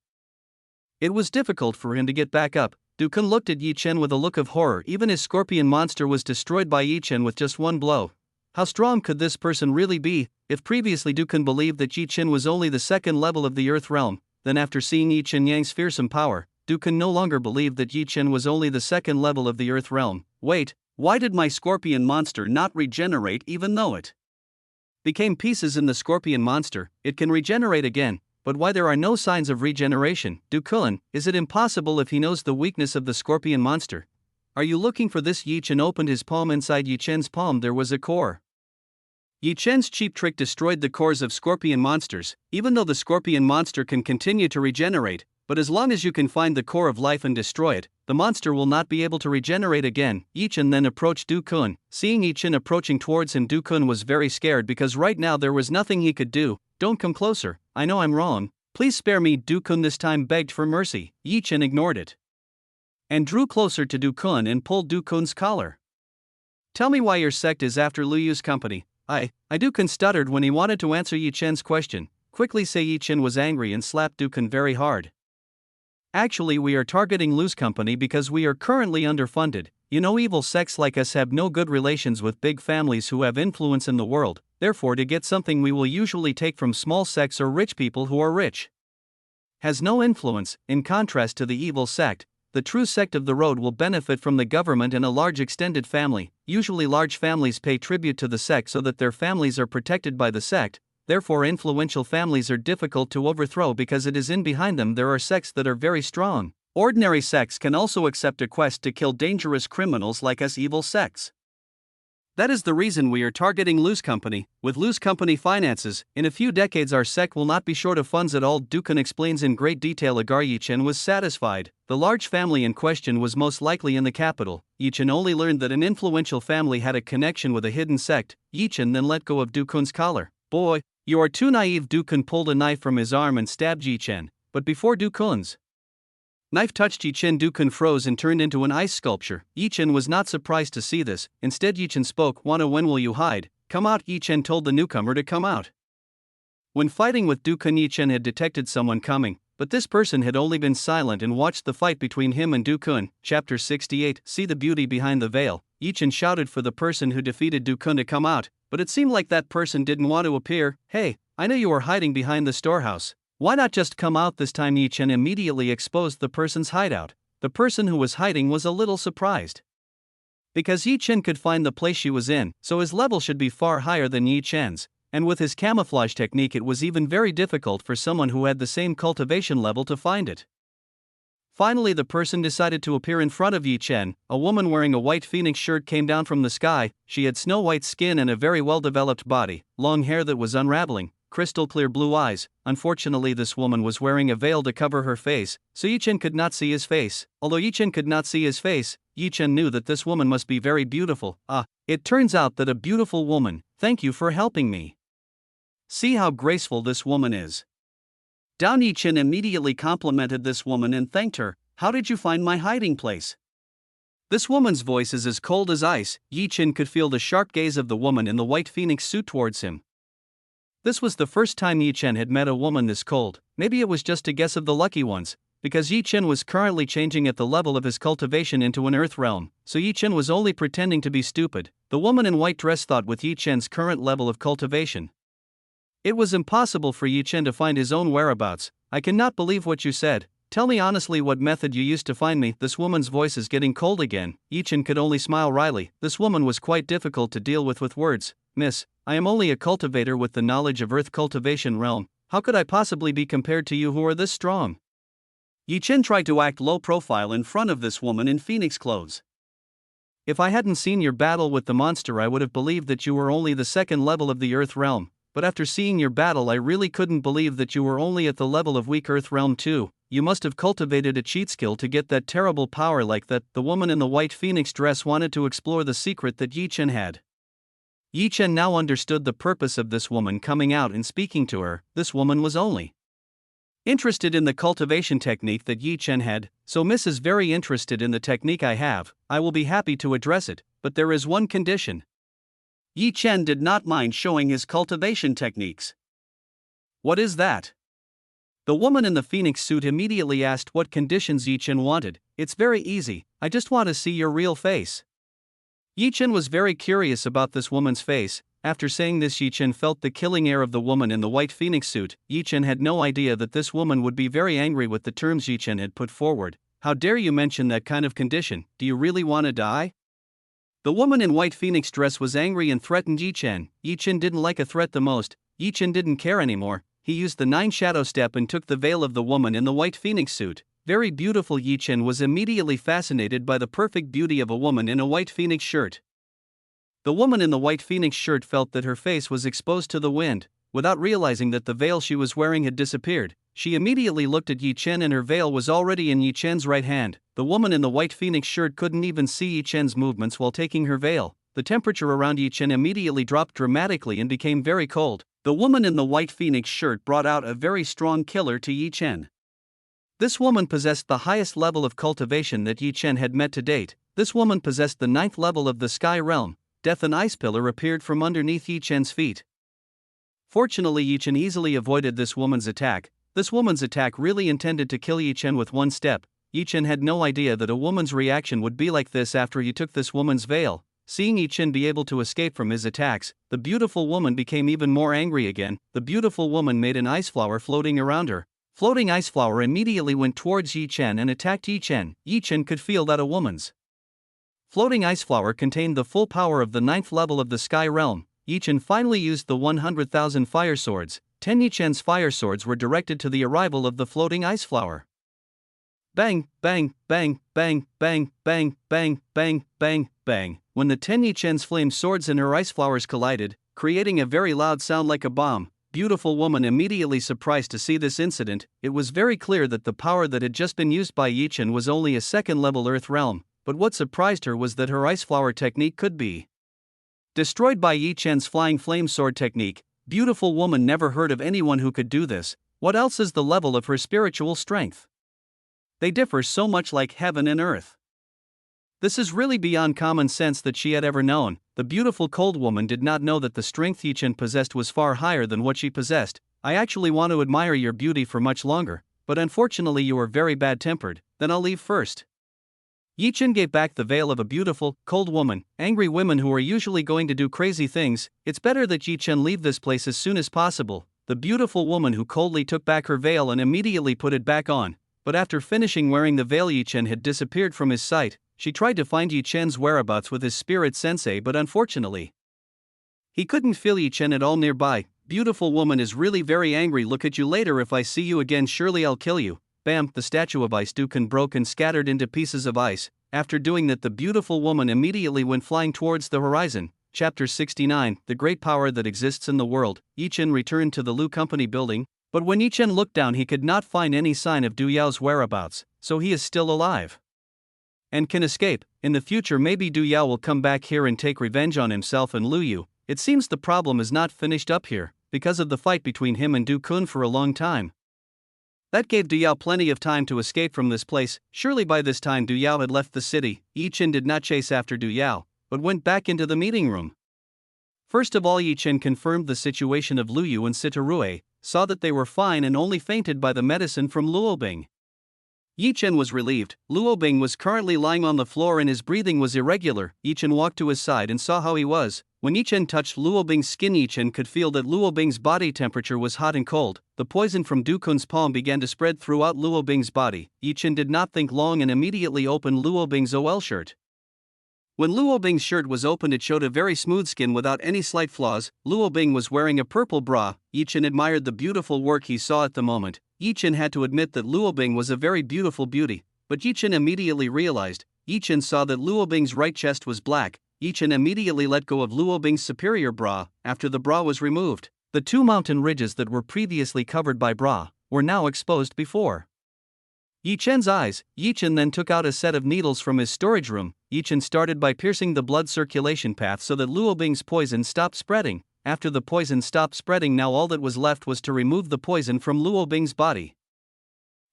it was difficult for him to get back up. Du Kun looked at Yi Chen with a look of horror. Even his scorpion monster was destroyed by Yi Chen with just one blow. How strong could this person really be? If previously Du Kun believed that Yi Chen was only the second level of the earth realm, then after seeing Yi Chen Yang's fearsome power, Du Kun no longer believed that Yi Chen was only the second level of the earth realm. Wait, why did my scorpion monster not regenerate even though it became pieces in the scorpion monster? It can regenerate again, but why there are no signs of regeneration? Du Kun, is it impossible if he knows the weakness of the scorpion monster? Are you looking for this? Yi Chen opened his palm. Inside Yi Chen's palm there was a core. Yi Chen's cheap trick destroyed the cores of scorpion monsters. Even though the scorpion monster can continue to regenerate, but as long as you can find the core of life and destroy it, the monster will not be able to regenerate again. Yi Chen then approached Du Kun. Seeing Yi Chen approaching towards him, Du Kun was very scared because right now there was nothing he could do. Don't come closer, I know I'm wrong. Please spare me. Du Kun this time begged for mercy. Yi Chen ignored it and drew closer to Du Kun and pulled Du Kun's collar. Tell me why your sect is after Lu Yu's company. I Du Kun stuttered when he wanted to answer Yi Chen's question. Quickly say. Yi Chen was angry and slapped Du Kun very hard. Actually, we are targeting Lu's company because we are currently underfunded. You know, evil sects like us have no good relations with big families who have influence in the world. Therefore, to get something we will usually take from small sects or rich people who are rich. Has no influence. In contrast to the evil sect, the true sect of the road will benefit from the government and a large extended family. Usually large families pay tribute to the sect so that their families are protected by the sect. Therefore influential families are difficult to overthrow because it is in behind them there are sects that are very strong. Ordinary sects can also accept a quest to kill dangerous criminals like us evil sects. That is the reason we are targeting Lu's company. With Lu's company finances, in a few decades our sect will not be short of funds at all. Du Kun explains in great detail. Yi Chen was satisfied. The large family in question was most likely in the capital. Yi Chen only learned that an influential family had a connection with a hidden sect. Yi Chen then let go of Du Kun's collar. Boy, you are too naive. Du Kun pulled a knife from his arm and stabbed Yi Chen, but before Du Kun's knife touched Yi Chen, Du Kun froze and turned into an ice sculpture. Yi Chen was not surprised to see this. Instead Yi Chen spoke. When will you hide? Come out. Yi Chen told the newcomer to come out. When fighting with Du Kun, Yi Chen had detected someone coming, but this person had only been silent and watched the fight between him and Du Kun. Chapter 68. See the beauty behind the veil. Yi Chen shouted for the person who defeated Du Kun to come out, but it seemed like that person didn't want to appear. Hey, I know you were hiding behind the storehouse. Why not just come out this time? Yi Chen immediately exposed the person's hideout. The person who was hiding was a little surprised, because Yi Chen could find the place she was in, so his level should be far higher than Yi Chen's, and with his camouflage technique it was even very difficult for someone who had the same cultivation level to find it. Finally the person decided to appear in front of Yi Chen. A woman wearing a white phoenix shirt came down from the sky. She had snow-white skin and a very well-developed body, long hair that was unraveling, crystal clear blue eyes. Unfortunately this woman was wearing a veil to cover her face, so Yi Chen could not see his face. Although Yi Chen could not see his face, Yi Chen knew that this woman must be very beautiful. It turns out that a beautiful woman. Thank you for helping me. See how graceful this woman is. Yi Chen immediately complimented this woman and thanked her. How did you find my hiding place? This woman's voice is as cold as ice. Yi Chen could feel the sharp gaze of the woman in the white phoenix suit towards him. This was the first time Yi Chen had met a woman this cold. Maybe it was just a guess of the lucky ones, because Yi Chen was currently changing at the level of his cultivation into an earth realm, so Yi Chen was only pretending to be stupid. The woman in white dress thought with Yi Chen's current level of cultivation, it was impossible for Yi Chen to find his own whereabouts. I cannot believe what you said. Tell me honestly what method you used to find me. This woman's voice is getting cold again. Yi Chen could only smile wryly. This woman was quite difficult to deal with words. Miss, I am only a cultivator with the knowledge of earth cultivation realm. How could I possibly be compared to you who are this strong? Yi Chen tried to act low profile in front of this woman in phoenix clothes. If I hadn't seen your battle with the monster I would have believed that you were only the second level of the earth realm, but after seeing your battle I really couldn't believe that you were only at the level of weak earth realm too. You must have cultivated a cheat skill to get that terrible power like that. The woman in the white phoenix dress wanted to explore the secret that Yi Chen had. Yi Chen now understood the purpose of this woman coming out and speaking to her. This woman was only interested in the cultivation technique that Yi Chen had, so Miss is very interested in the technique I have. I will be happy to address it, but there is one condition. Yi Chen did not mind showing his cultivation techniques. What is that? The woman in the phoenix suit immediately asked what conditions Yi Chen wanted. It's very easy, I just want to see your real face. Yi Chen was very curious about this woman's face. After saying this Yi Chen felt the killing air of the woman in the white phoenix suit. Yi Chen had no idea that this woman would be very angry with the terms Yi Chen had put forward. How dare you mention that kind of condition? Do you really want to die? The woman in white phoenix dress was angry and threatened Yi Chen. Yi Chen didn't like a threat the most. Yi Chen didn't care anymore. He used the 9 shadow step and took the veil of the woman in the white phoenix suit. Very beautiful. Yi Chen was immediately fascinated by the perfect beauty of a woman in a white phoenix shirt. The woman in the white phoenix shirt felt that her face was exposed to the wind. without realizing that the veil she was wearing had disappeared. She immediately looked at Yi Chen and her veil was already in Yi Chen's right hand. The woman in the white phoenix shirt couldn't even see Yi Chen's movements while taking her veil. The temperature around Yi Chen immediately dropped dramatically and became very cold. The woman in the white phoenix shirt brought out a very strong killer to Yi Chen. This woman possessed the highest level of cultivation that Yi Chen had met to date. This woman possessed the 9th level of the Sky Realm. Death and Ice Pillar appeared from underneath Yi Chen's feet. Fortunately, Yi Chen easily avoided this woman's attack. This woman's attack really intended to kill Yi Chen with one step. Yi Chen had no idea that a woman's reaction would be like this after he took this woman's veil. Seeing Yi Chen be able to escape from his attacks, the beautiful woman became even more angry again. The beautiful woman made an ice flower floating around her. Floating ice flower immediately went towards Yi Chen and attacked Yi Chen. Yi Chen could feel that a woman's floating ice flower contained the full power of the 9th level of the Sky Realm. Yi Chen finally used the 100,000 fire swords. 10 Yi Chen's fire swords were directed to the arrival of the floating ice flower. Bang, bang, bang, bang, bang, bang, bang, bang, bang, bang. When the 10 Yi Chen's flame swords and her ice flowers collided, creating a very loud sound like a bomb, beautiful woman immediately surprised to see this incident. It was very clear that the power that had just been used by Yi Chen was only a 2nd level Earth realm, but what surprised her was that her ice flower technique could be destroyed by Yi Chen's flying flame sword technique. Beautiful woman never heard of anyone who could do this. What else is the level of her spiritual strength? They differ so much like heaven and earth. This is really beyond common sense that she had ever known. The beautiful cold woman did not know that the strength Yi Chen possessed was far higher than what she possessed. I actually want to admire your beauty for much longer, but unfortunately you are very bad-tempered. Then I'll leave first. Yi Chen gave back the veil of a beautiful, cold woman. Angry women who are usually going to do crazy things. It's better that Yi Chen leave this place as soon as possible. The beautiful woman who coldly took back her veil and immediately put it back on. But after finishing wearing the veil, Yi Chen had disappeared from his sight. She tried to find Yi Chen's whereabouts with his spirit sensei, but unfortunately, he couldn't feel Yi Chen at all nearby. Beautiful woman is really very angry. Look at you later. If I see you again, surely I'll kill you. Bam, the statue of Ice Dukan broke and scattered into pieces of ice. After doing that, the beautiful woman immediately went flying towards the horizon. Chapter 69, The Great Power That Exists in the World. Yi Chen returned to the Lu Company building, but when Yi Chen looked down he could not find any sign of Du Yao's whereabouts, so he is still alive and can escape. In the future maybe Du Yao will come back here and take revenge on himself and Lu Yu. It seems the problem is not finished up here, because of the fight between him and Du Kun for a long time. That gave Du Yao plenty of time to escape from this place. Surely by this time Du Yao had left the city. Yi Chen did not chase after Du Yao, but went back into the meeting room. First of all, Yi Chen confirmed the situation of Lu Yu and Sitarue, saw that they were fine and only fainted by the medicine from Luobing. Yi Chen was relieved. Luobing was currently lying on the floor and his breathing was irregular. Yi Chen walked to his side and saw how he was. When Yi Chen touched Luobing's skin, Yi Chen could feel that Luobing's body temperature was hot and cold. The poison from Du Kun's palm began to spread throughout Luobing's body. Yi Chen did not think long and immediately opened Luobing's OL shirt. When Luobing's shirt was opened, it showed a very smooth skin without any slight flaws. Luobing was wearing a purple bra. Yi Chen admired the beautiful work he saw at the moment. Yi Chen had to admit that Luobing was a very beautiful beauty, but Yi Chen immediately realized. Yi Chen saw that Luobing's right chest was black. Yi Chen immediately let go of Luobing's superior bra. After the bra was removed, the two mountain ridges that were previously covered by bra were now exposed before Yi Chen's eyes. Yi Chen then took out a set of needles from his storage room. Yi Chen started by piercing the blood circulation path so that Luobing's poison stopped spreading. After the poison stopped spreading, now all that was left was to remove the poison from Luobing's body.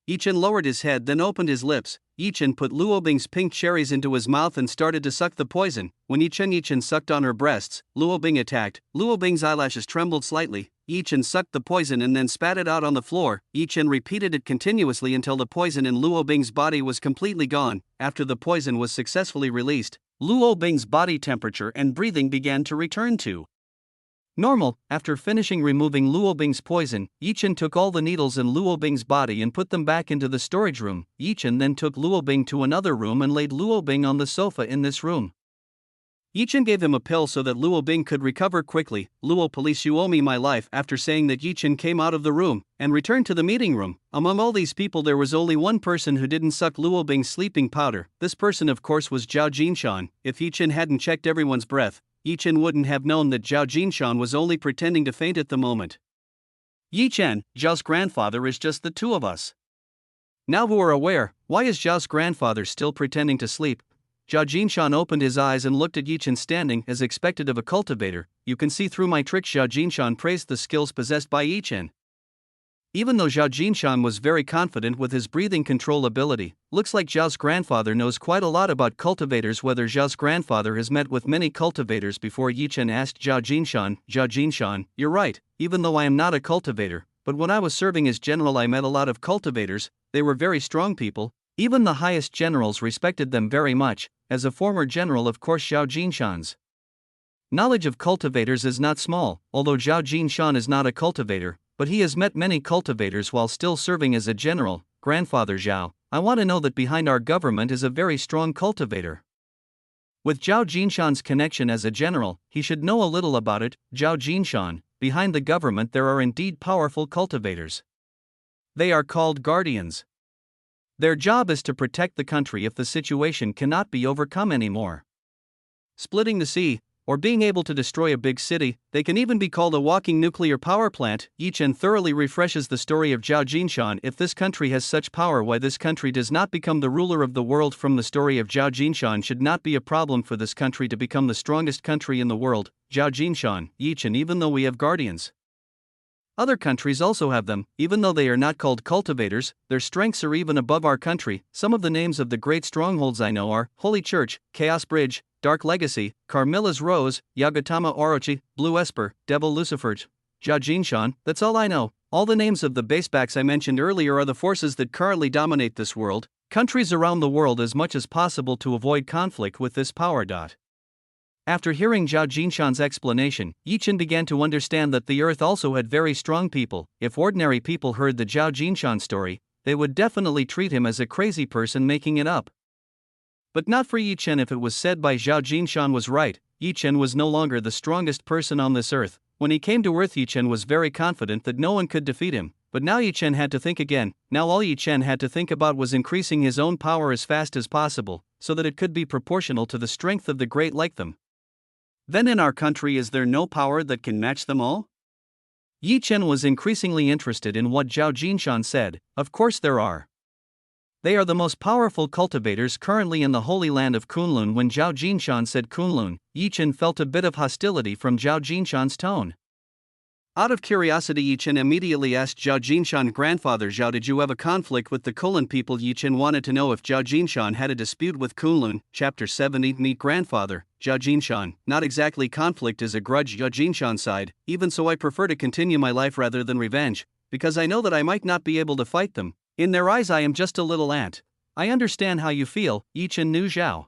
Yi Chen lowered his head, then opened his lips. Yi Chen put Luobing's pink cherries into his mouth and started to suck the poison. When Yi Chen sucked on her breasts, Luobing attacked. Luobing's eyelashes trembled slightly. Yi Chen sucked the poison and then spat it out on the floor. Yi Chen repeated it continuously until the poison in Luobing's body was completely gone. After the poison was successfully released, Luobing's body temperature and breathing began to return to normal. After finishing removing Luobing's poison, Yi Chen took all the needles in Luobing's body and put them back into the storage room. Yi Chen then took Luobing to another room and laid Luobing on the sofa in this room. Yi Chen gave him a pill so that Luobing could recover quickly. Luo police, you owe me my life. After saying that, Yi Chen came out of the room and returned to the meeting room. Among all these people there was only one person who didn't suck Luobing's sleeping powder. This person of course was Zhao Jinshan. If Yi Chen hadn't checked everyone's breath, Yi Chen wouldn't have known that Zhao Jinshan was only pretending to faint at the moment. Yi Chen, Zhao's grandfather is just the two of us. Now who are aware, why is Zhao's grandfather still pretending to sleep? Zhao Jinshan opened his eyes and looked at Yi Chen standing as expected of a cultivator. You can see through my trick. Zhao Jinshan praised the skills possessed by Yi Chen. Even though Zhao Jinshan was very confident with his breathing control ability, looks like Zhao's grandfather knows quite a lot about cultivators. Whether Zhao's grandfather has met with many cultivators before, Yi Chen asked Zhao Jinshan, you're right, even though I am not a cultivator, but when I was serving as general I met a lot of cultivators. They were very strong people, even the highest generals respected them very much. As a former general, of course, Zhao Jinshan's knowledge of cultivators is not small, although Zhao Jinshan is not a cultivator, but he has met many cultivators while still serving as a general. Grandfather Zhao, I want to know that behind our government is a very strong cultivator. With Zhao Jinshan's connection as a general, he should know a little about it. Zhao Jinshan, behind the government there are indeed powerful cultivators. They are called guardians. Their job is to protect the country if the situation cannot be overcome anymore. Splitting the sea, or being able to destroy a big city, they can even be called a walking nuclear power plant. Yi Chen thoroughly refreshes the story of Zhao Jinshan. If this country has such power, why this country does not become the ruler of the world from the story of Zhao Jinshan should not be a problem for this country to become the strongest country in the world. Zhao Jinshan, Yi Chen, even though we have guardians, other countries also have them. Even though they are not called cultivators, their strengths are even above our country. Some of the names of the great strongholds I know are Holy Church, Chaos Bridge, Dark Legacy, Carmilla's Rose, Yagatama Orochi, Blue Esper, Devil Lucifer. Zhao Jinshan, that's all I know. All the names of the basebacks I mentioned earlier are the forces that currently dominate this world. Countries around the world as much as possible to avoid conflict with this power. After hearing Zhao Jinshan's explanation, Yi Chen began to understand that the earth also had very strong people. If ordinary people heard the Zhao Jinshan story, they would definitely treat him as a crazy person making it up. But not for Yi Chen. If it was said by Zhao Jinshan was right, Yi Chen was no longer the strongest person on this earth. When he came to Earth, Yi Chen was very confident that no one could defeat him. But now Yi Chen had to think again. Now all Yi Chen had to think about was increasing his own power as fast as possible, so that it could be proportional to the strength of the great like them. Then in our country is there no power that can match them all? Yi Chen was increasingly interested in what Zhao Jinshan said. Of course there are. They are the most powerful cultivators currently in the Holy Land of Kunlun. When Zhao Jinshan said Kunlun, Yi Chen felt a bit of hostility from Zhao Jinshan's tone. Out of curiosity, Yi Chen immediately asked Zhao Jinshan, Grandfather Zhao, did you have a conflict with the Kunlun people? Yi Chen wanted to know if Zhao Jinshan had a dispute with Kunlun. Chapter 70. Meet Grandfather, Zhao Jinshan. Not exactly conflict, is a grudge. Zhao Jinshan sighed. Even so, I prefer to continue my life rather than revenge, because I know that I might not be able to fight them. In their eyes I am just a little ant. I understand how you feel. Yi Chen knew Zhao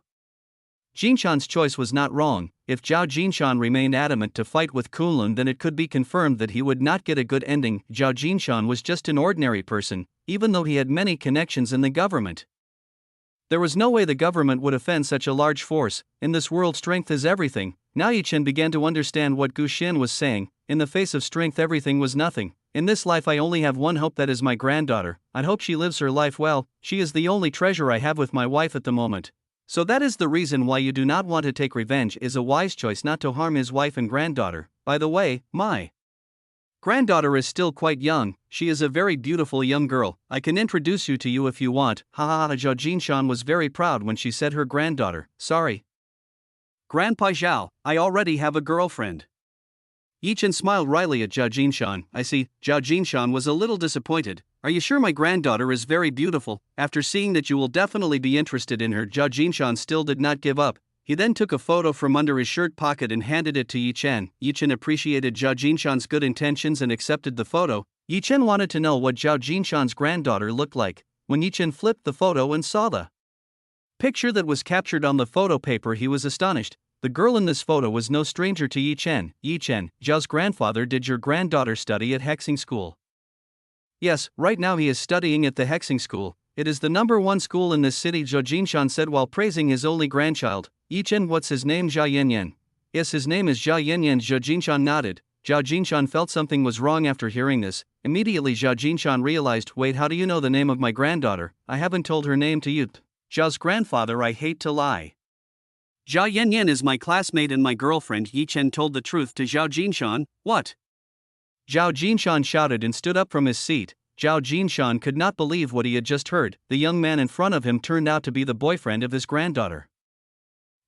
Jinshan's choice was not wrong. If Zhao Jinshan remained adamant to fight with Kunlun, then it could be confirmed that he would not get a good ending. Zhao Jinshan was just an ordinary person, even though he had many connections in the government. There was no way the government would offend such a large force. In this world, strength is everything. Now Yi Chen began to understand what Gu Xin was saying. In the face of strength, everything was nothing. In this life I only have one hope, that is my granddaughter. I hope she lives her life well. She is the only treasure I have with my wife at the moment. So that is the reason why you do not want to take revenge. Is a wise choice not to harm his wife and granddaughter. By the way, my granddaughter is still quite young. She is a very beautiful young girl. I can introduce you to you if you want. Ha ha ha. Zhao Jinshan was very proud when she said her granddaughter. Sorry, Grandpa Zhao, I already have a girlfriend. Yi Chen smiled wryly at Zhao Jinshan. I see. Zhao Jinshan was a little disappointed. Are you sure my granddaughter is very beautiful? After seeing that you will definitely be interested in her, Zhao Jinshan still did not give up. He then took a photo from under his shirt pocket and handed it to Yi Chen. Yi Chen appreciated Zhao Jinshan's good intentions and accepted the photo. Yi Chen wanted to know what Zhao Jinshan's granddaughter looked like. When Yi Chen flipped the photo and saw the picture that was captured on the photo paper, he was astonished. The girl in this photo was no stranger to Yi Chen. Yi Chen, Zhao's grandfather, did your granddaughter study at hexing school? Yes, right now he is studying at the hexing school. It is the #1 school in this city, Zhao Jinshan said while praising his only grandchild. Yi Chen, what's his name? Zhao Yanyan. Yes, his name is Zhao Yanyan. Zhao Jinshan nodded. Zhao Jinshan felt something was wrong after hearing this. Immediately Zhao Jinshan realized, wait, how do you know the name of my granddaughter? I haven't told her name to you. Zhao's grandfather, I hate to lie. Zhao Yanyan is my classmate and my girlfriend. Yi Chen told the truth to Zhao Jinshan. What? Zhao Jinshan shouted and stood up from his seat. Zhao Jinshan could not believe what he had just heard. The young man in front of him turned out to be the boyfriend of his granddaughter.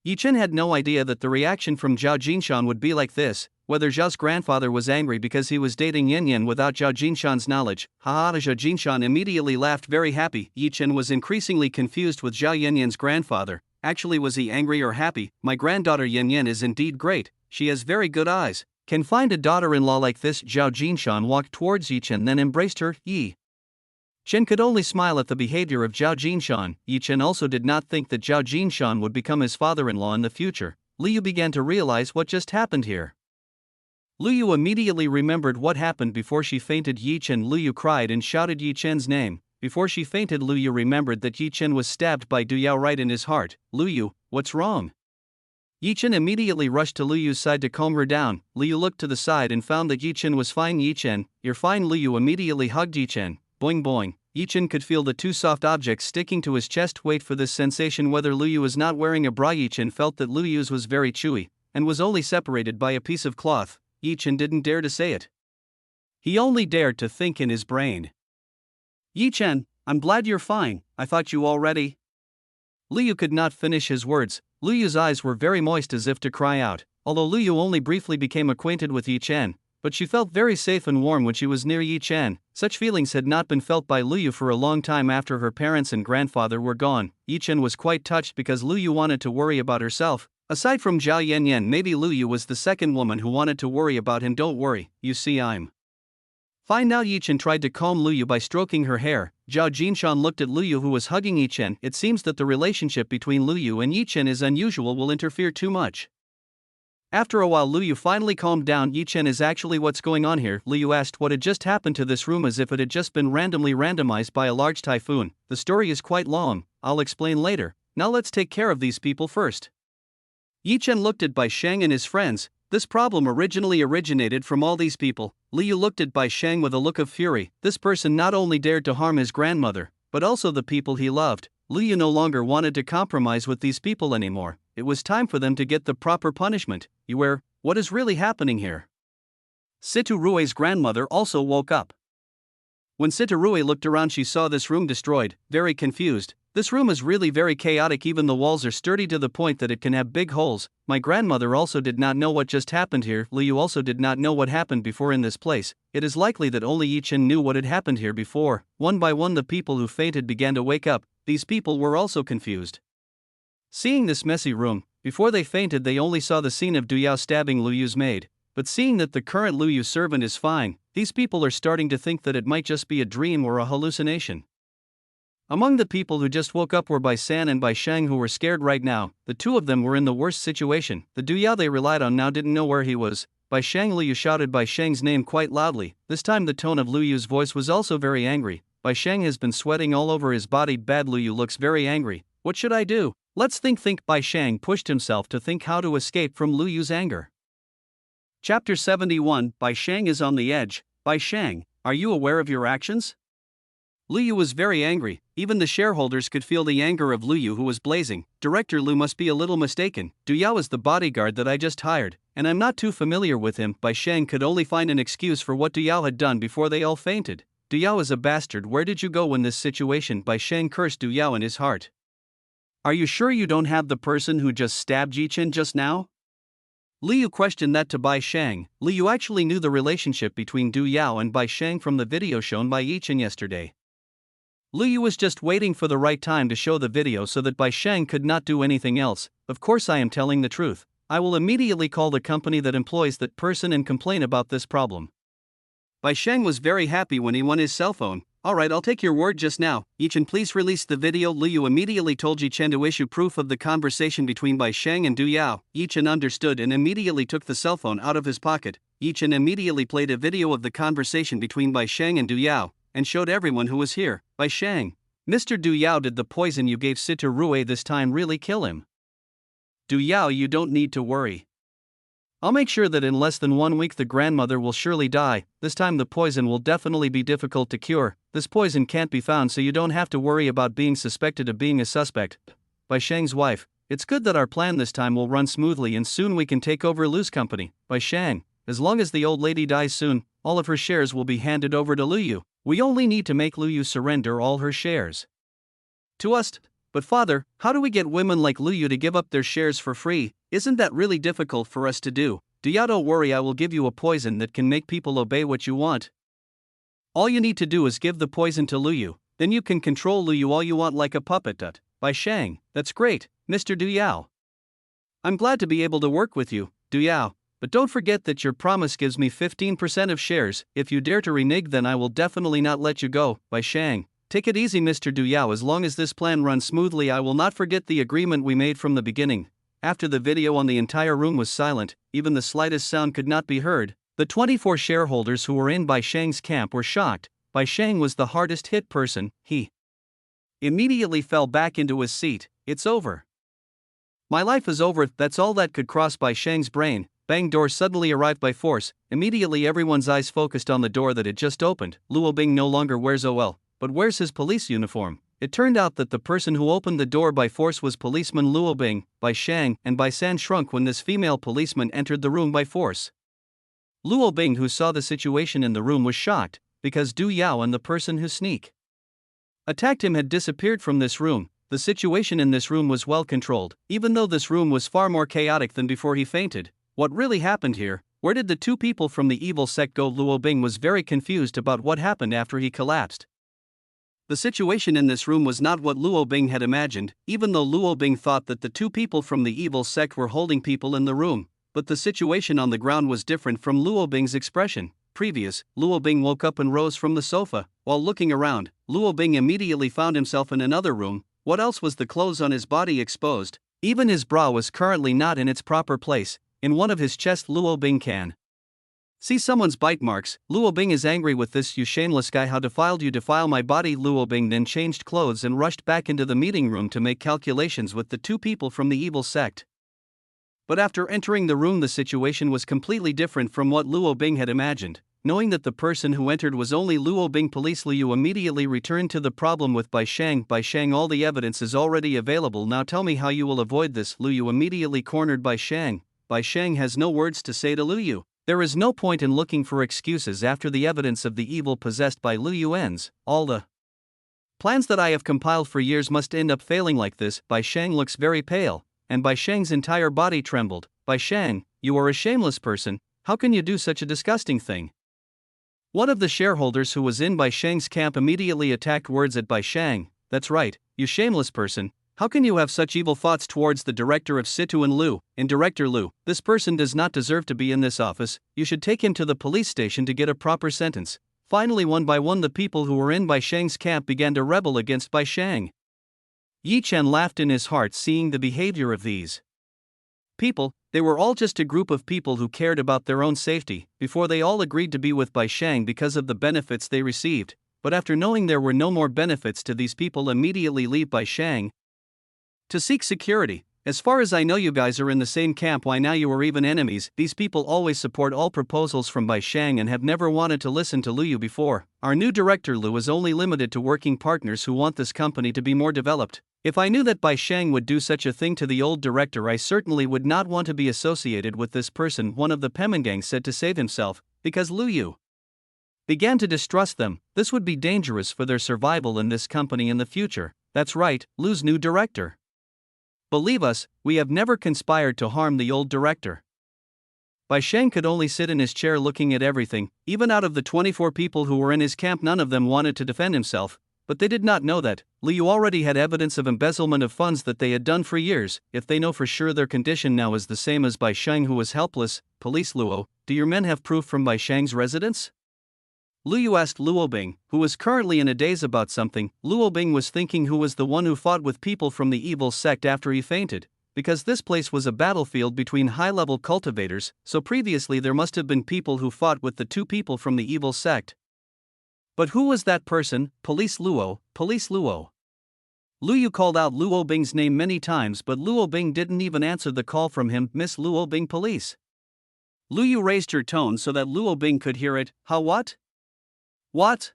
Chen had no idea that the reaction from Zhao Jinshan would be like this, whether Zhao's grandfather was angry because he was dating Yin without Zhao Jinshan's knowledge. Haha, Zhao Jinshan immediately laughed very happy. Chen was increasingly confused with Zhao Yin's grandfather. Actually, was he angry or happy? My granddaughter Yin is indeed great, she has very good eyes. Can find a daughter-in-law like this. Zhao Jinshan walked towards Chen then embraced her. Chen could only smile at the behavior of Zhao Jinshan. Chen also did not think that Zhao Jinshan would become his father-in-law in the future. Liu began to realize what just happened here. Liu immediately remembered what happened before she fainted. Chen. Liu cried and shouted Chen's name. Before she fainted, Liu remembered that Chen was stabbed by Du Yao right in his heart. Liu, what's wrong? Chen immediately rushed to Liu's side to calm her down. Liu looked to the side and found that Chen was fine. Chen, you're fine. Liu immediately hugged Chen. Boing boing. Chen could feel the two soft objects sticking to his chest. Wait for this sensation. Whether Liu was not wearing a bra, Chen felt that Liu's was very chewy and was only separated by a piece of cloth. Chen didn't dare to say it. He only dared to think in his brain. Chen, I'm glad you're fine. I thought you already. Liu could not finish his words. Liu's eyes were very moist as if to cry out. Although Liu only briefly became acquainted with Chen, but she felt very safe and warm when she was near Chen. Such feelings had not been felt by Liu for a long time after her parents and grandfather were gone. Chen was quite touched because Liu wanted to worry about herself. Aside from Zhao Yan, maybe Liu was the second woman who wanted to worry about him. Don't worry, you see I'm fine now. Chen tried to calm Liu by stroking her hair. Zhao Jinshan looked at Liu who was hugging Chen. It seems that the relationship between Liu and Chen is unusual, will interfere too much. After a while Liu finally calmed down. Chen, is actually what's going on here? Liu asked what had just happened to this room as if it had just been randomized by a large typhoon. The story is quite long, I'll explain later. Now let's take care of these people first. Chen looked at Bai Sheng and his friends. This problem originally originated from all these people. Liu looked at Bai Sheng with a look of fury. This person not only dared to harm his grandmother, but also the people he loved. Liu no longer wanted to compromise with these people anymore. It was time for them to get the proper punishment. What is really happening here? Situ Rui's grandmother also woke up. When Situ Rui looked around, she saw this room destroyed, very confused. This room is really very chaotic. Even the walls are sturdy to the point that it can have big holes. My grandmother also did not know what just happened here. Liu also did not know what happened before in this place. It is likely that only Chen knew what had happened here before. One by one the people who fainted began to wake up. These people were also confused. Seeing this messy room, before they fainted they only saw the scene of Du Yao stabbing Liu's maid. But seeing that the current Liu servant is fine, these people are starting to think that it might just be a dream or a hallucination. Among the people who just woke up were Bai San and Bai Sheng, who were scared right now. The two of them were in the worst situation. The Du Yao they relied on now didn't know where he was. Bai Sheng. Liu shouted Bai Sheng's name quite loudly. This time the tone of Liu's voice was also very angry. Bai Sheng has been sweating all over his body. Bad. Liu looks very angry. What should I do? Let's think. Bai Sheng pushed himself to think how to escape from Liu's anger. Chapter 71. Bai Sheng is on the edge. Bai Sheng, are you aware of your actions? Liu was very angry. Even the shareholders could feel the anger of Liu, who was blazing. Director Liu must be a little mistaken. Du Yao is the bodyguard that I just hired, and I'm not too familiar with him. Bai Sheng could only find an excuse for what Du Yao had done before they all fainted. Du Yao is a bastard. Where did you go in this situation? Bai Sheng cursed Du Yao in his heart. Are you sure you don't have the person who just stabbed Chen just now? Liu questioned that to Bai Sheng. Liu actually knew the relationship between Du Yao and Bai Sheng from the video shown by Chen yesterday. Liu was just waiting for the right time to show the video so that Bai Sheng could not do anything else. Of course I am telling the truth. I will immediately call the company that employs that person and complain about this problem. Bai Sheng was very happy when he won his cell phone. Alright, I'll take your word just now. Chen, please release the video. Liu immediately told Chen to issue proof of the conversation between Bai Sheng and Du Yao. Chen understood and immediately took the cell phone out of his pocket. Chen immediately played a video of the conversation between Bai Sheng and Du Yao, and showed everyone who was here. Bai Sheng, Mr. Du Yao, did the poison you gave Situ Rui this time really kill him? Du Yao, you don't need to worry. I'll make sure that in less than 1 week the grandmother will surely die. This time the poison will definitely be difficult to cure. This poison can't be found, so you don't have to worry about being suspected of being a suspect. Bai Sheng's wife, it's good that our plan this time will run smoothly and soon we can take over Liu's company. Bai Sheng, as long as the old lady dies soon, all of her shares will be handed over to Lu Yu. We only need to make Lu Yu surrender all her shares to us. But father, how do we get women like Lu Yu to give up their shares for free? Isn't that really difficult for us to do? Don't worry, I will give you a poison that can make people obey what you want. All you need to do is give the poison to Lu Yu, then you can control Lu Yu all you want like a puppet. By Shang, that's great, Mr. Du Yao. I'm glad to be able to work with you, Du Yao, but don't forget that your promise gives me 15% of shares. If you dare to renege, then I will definitely not let you go. By Shang, take it easy, Mr. Du Yao, as long as this plan runs smoothly I will not forget the agreement we made from the beginning. After the video on, the entire room was silent, even the slightest sound could not be heard. The 24 shareholders who were in Bai Shang's camp were shocked. Bai Shang was the hardest hit person. He immediately fell back into his seat. It's over. My life is over, that's all that could cross Bai Shang's brain. Bang, door suddenly arrived by force. Immediately everyone's eyes focused on the door that had just opened. Luo Bing no longer wears OL, but wears his police uniform. It turned out that the person who opened the door by force was policeman Luo Bing. Bai Shang and Bai San shrunk when this female policeman entered the room by force. Luo Bing, who saw the situation in the room, was shocked, because Du Yao and the person who attacked him had disappeared from this room. The situation in this room was well controlled, even though this room was far more chaotic than before he fainted. What really happened here? Where did the two people from the evil sect go? Luo Bing was very confused about what happened after he collapsed. The situation in this room was not what Luo Bing had imagined, even though Luo Bing thought that the two people from the evil sect were holding people in the room. But the situation on the ground was different from Luo Bing's expression. Luo Bing woke up and rose from the sofa. While looking around, Luo Bing immediately found himself in another room. What else was the clothes on his body exposed? Even his bra was currently not in its proper place. In one of his chest, Luo Bing can see someone's bite marks. Luo Bing is angry with this. You shameless guy, how defiled you defile my body. Luo Bing then changed clothes and rushed back into the meeting room to make calculations with the two people from the evil sect. But after entering the room, the situation was completely different from what Luo Bing had imagined. Knowing that the person who entered was only Luo Bing, police Lu Yu immediately returned to the problem with Bai Shang. Bai Shang, all the evidence is already available, now tell me how you will avoid this. Lu Yu immediately cornered Bai Shang. Bai Shang has no words to say to Lu Yu. There is no point in looking for excuses after the evidence of the evil possessed by Lu Yu ends. All the plans that I have compiled for years must end up failing like this. Bai Shang looks very pale, and Bai Shang's entire body trembled. Bai Shang, you are a shameless person, how can you do such a disgusting thing? One of the shareholders who was in Bai Shang's camp immediately attacked words at Bai Shang. That's right, you shameless person, how can you have such evil thoughts towards the director of Situ and Lu? And Director Lu, this person does not deserve to be in this office, you should take him to the police station to get a proper sentence. Finally, one by one the people who were in Bai Shang's camp began to rebel against Bai Shang. Yi Chen laughed in his heart seeing the behavior of these people. They were all just a group of people who cared about their own safety, before they all agreed to be with Bai Shang because of the benefits they received. But after knowing there were no more benefits to these people, immediately leave Bai Shang to seek security. As far as I know, you guys are in the same camp, why now you are even enemies? These people always support all proposals from Bai Shang and have never wanted to listen to Lu Yu before. Our new director Lu is only limited to working partners who want this company to be more developed. If I knew that Bai Shang would do such a thing to the old director, I certainly would not want to be associated with this person, one of the Pemengang said to save himself, because Lu Yu began to distrust them. This would be dangerous for their survival in this company in the future. That's right, Lu's new director. Believe us, we have never conspired to harm the old director. Bai Shang could only sit in his chair looking at everything. Even out of the 24 people who were in his camp, none of them wanted to defend himself. But they did not know that Lu Yu already had evidence of embezzlement of funds that they had done for years. If they know for sure their condition now is the same as Bai Shang, who was helpless, police Luo, do your men have proof from Bai Shang's residence? Lu Yu asked Luo Bing, who was currently in a daze about something. Luo Bing was thinking who was the one who fought with people from the evil sect after he fainted, because this place was a battlefield between high-level cultivators, so previously there must have been people who fought with the two people from the evil sect. But who was that person? Police Luo, Police Luo. Lu Yu called out Luo Bing's name many times, but Luo Bing didn't even answer the call from him. Miss Luo Bing, police. Lu Yu raised her tone so that Luo Bing could hear it. How what? What?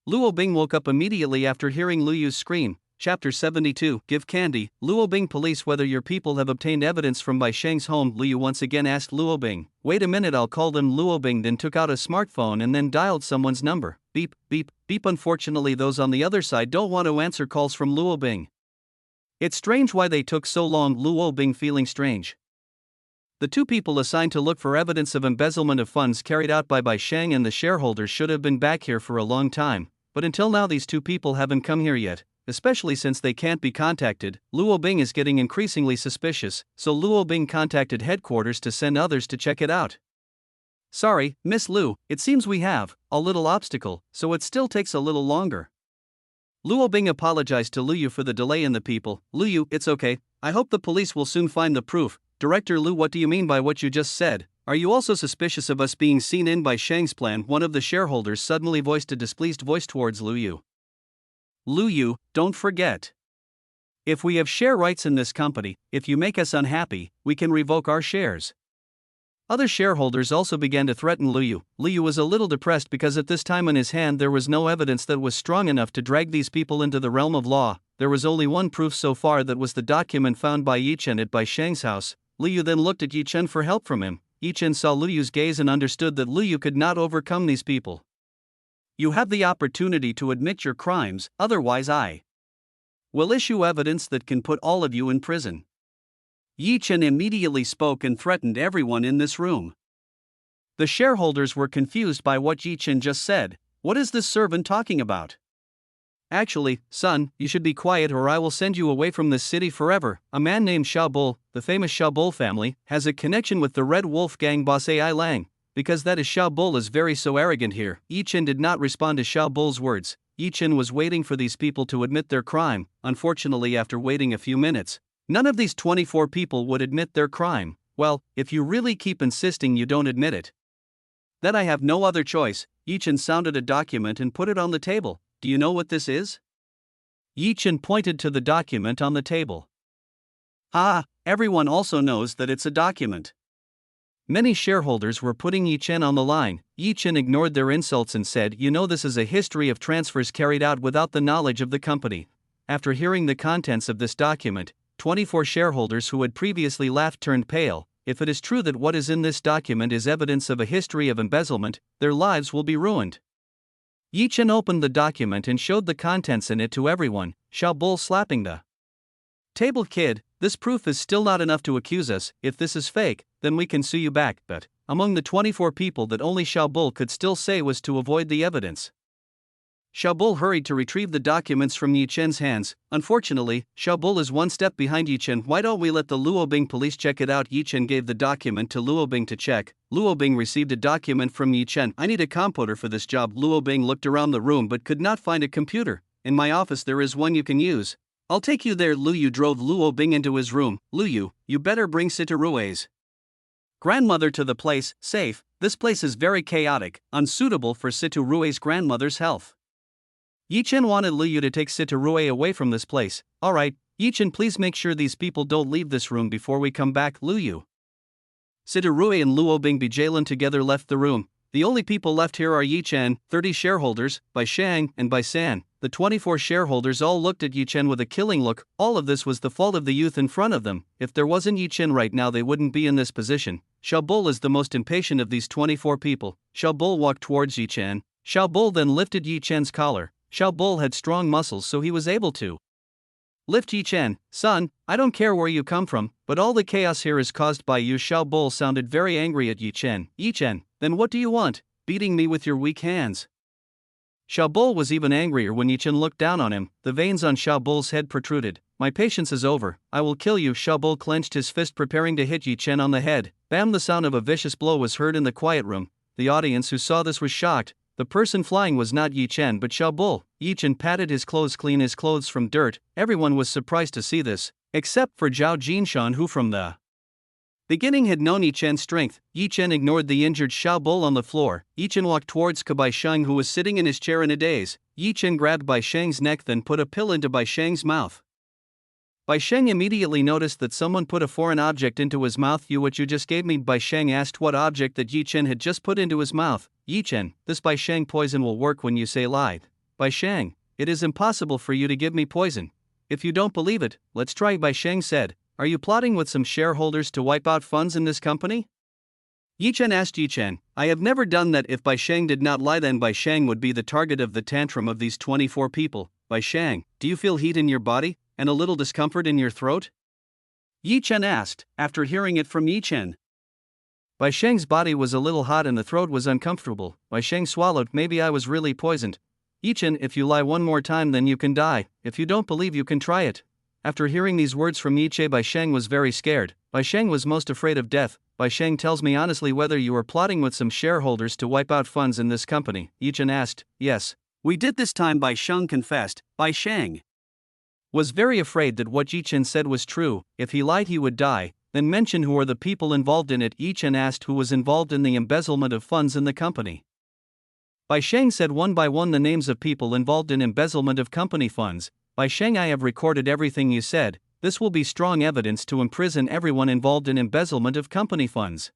Luo Bing woke up immediately after hearing Lu Yu's scream. Chapter 72, Give Candy. Luobing police whether your people have obtained evidence from Bai Sheng's home. Liu once again asked Luobing. Wait a minute, I'll call them. Luobing then took out a smartphone and then dialed someone's number. Beep, beep, beep. Unfortunately those on the other side don't want to answer calls from Luobing. It's strange why they took so long. Luobing feeling strange. The two people assigned to look for evidence of embezzlement of funds carried out by Bai Sheng and the shareholders should have been back here for a long time, but until now these two people haven't come here yet. Especially since they can't be contacted, Luobing is getting increasingly suspicious, so Luobing contacted headquarters to send others to check it out. Sorry, Miss Lu, it seems we have a little obstacle, so it still takes a little longer. Luobing apologized to Luyu for the delay in the people. Luyu, it's okay, I hope the police will soon find the proof. Director Lu, what do you mean by what you just said? Are you also suspicious of us being seen in by Shang's plan? One of the shareholders suddenly voiced a displeased voice towards Luyu. Luyu, don't forget. If we have share rights in this company, if you make us unhappy, we can revoke our shares. Other shareholders also began to threaten Luyu. Luyu was a little depressed because at this time in his hand there was no evidence that was strong enough to drag these people into the realm of law. There was only one proof so far, that was the document found by Yi Chen at Bai Shang's house. Luyu then looked at Yi Chen for help from him. Yi Chen saw Luyu's gaze and understood that Luyu could not overcome these people. You have the opportunity to admit your crimes, otherwise I will issue evidence that can put all of you in prison. Yi Chen immediately spoke and threatened everyone in this room. The shareholders were confused by what Yi Chen just said. What is this servant talking about? Actually, son, you should be quiet or I will send you away from this city forever. A man named Xiaobo, the famous Xiaobo family, has a connection with the Red Wolf gang boss Ai Lang. Because that is Xiaobo is very so arrogant here. Yi Chen did not respond to Xiaobo's words. Yi Chen was waiting for these people to admit their crime. Unfortunately, after waiting a few minutes, none of these 24 people would admit their crime. Well, if you really keep insisting you don't admit it, then I have no other choice. Yi Chen sounded a document and put it on the table. Do you know what this is? Yi Chen pointed to the document on the table. Ah, everyone also knows that it's a document. Many shareholders were putting Yi Chen on the line. Yi Chen ignored their insults and said, you know, this is a history of transfers carried out without the knowledge of the company. After hearing the contents of this document, 24 shareholders who had previously laughed turned pale. If it is true that what is in this document is evidence of a history of embezzlement, their lives will be ruined. Yi Chen opened the document and showed the contents in it to everyone. Xiaobo slapping the table. Kid, this proof is still not enough to accuse us. If this is fake, then we can sue you back. But among the 24 people that only Xiaobo could still say was to avoid the evidence. Xiaobo hurried to retrieve the documents from Yi Chen's hands. Unfortunately, Xiaobo is one step behind Yi Chen. Why don't we let the Luobing police check it out? Yi Chen gave the document to Luobing to check. Luobing received a document from Yi Chen. I need a computer for this job. Luobing looked around the room but could not find a computer. In my office there is one you can use. I'll take you there. Luyu drove Luobing into his room. Luyu, you better bring Sitarue's grandmother to the place. Safe, this place is very chaotic, unsuitable for Sitarue's grandmother's health. Yi Chen wanted Luyu to take Sitarue away from this place. Alright, Yi Chen, please make sure these people don't leave this room before we come back. Luyu. Sitarue and Luobing Bijalan together left the room. The only people left here are Yi Chen, 30 shareholders, Bai Shang, and Bai San. The 24 shareholders all looked at Yi Chen with a killing look. All of this was the fault of the youth in front of them. If there wasn't Yi Chen right now, they wouldn't be in this position. Xiaobo is the most impatient of these 24 people. Xiaobo walked towards Yi Chen. Xiaobo then lifted Yi Chen's collar. Xiaobo had strong muscles, so he was able to lift Yi Chen. Son, I don't care where you come from, but all the chaos here is caused by you. Xiaobo sounded very angry at Yi Chen. Yi Chen, then what do you want? Beating me with your weak hands? Xiaobo was even angrier when Yi Chen looked down on him. The veins on Xiaobo's head protruded. My patience is over. I will kill you. Xiaobo clenched his fist, preparing to hit Yi Chen on the head. Bam! The sound of a vicious blow was heard in the quiet room. The audience who saw this was shocked. The person flying was not Yi Chen but Xiaobo. Yi Chen patted his clothes, clean his clothes from dirt. Everyone was surprised to see this, except for Zhao Jinshan, who from the beginning had known Yi Chen's strength. Yi Chen ignored the injured Xiaobo on the floor. Yi Chen walked towards Bai Sheng, who was sitting in his chair in a daze. Yi Chen grabbed Bai Sheng's neck, then put a pill into Bai Sheng's mouth. Bai Sheng immediately noticed that someone put a foreign object into his mouth. What you just gave me? Bai Sheng asked what object that Yi Chen had just put into his mouth. Yi Chen, this Bai Sheng poison will work when you say lie. Bai Sheng, it is impossible for you to give me poison. If you don't believe it, let's try. Bai Sheng said. Are you plotting with some shareholders to wipe out funds in this company? Yi Chen asked Yi Chen. I have never done that. If Bai Sheng did not lie, then Bai Sheng would be the target of the tantrum of these 24 people. Bai Sheng, do you feel heat in your body, and a little discomfort in your throat? Yi Chen asked, after hearing it from Yi Chen. Bai Sheng's body was a little hot and the throat was uncomfortable. Bai Sheng swallowed. Maybe I was really poisoned. Yi Chen, if you lie one more time then you can die. If you don't believe, you can try it. After hearing these words from Yi Chen, Bai Sheng was very scared. Bai Sheng was most afraid of death. Bai Sheng, tells me honestly whether you are plotting with some shareholders to wipe out funds in this company. Yi Chen asked. Yes. We did this time, Bai Sheng confessed. Bai Sheng was very afraid that what Yi Chen said was true. If he lied he would die. Then mention who are the people involved in it. Yi Chen asked who was involved in the embezzlement of funds in the company. Bai Sheng said one by one the names of people involved in embezzlement of company funds. Bai Sheng, I have recorded everything you said. This will be strong evidence to imprison everyone involved in embezzlement of company funds.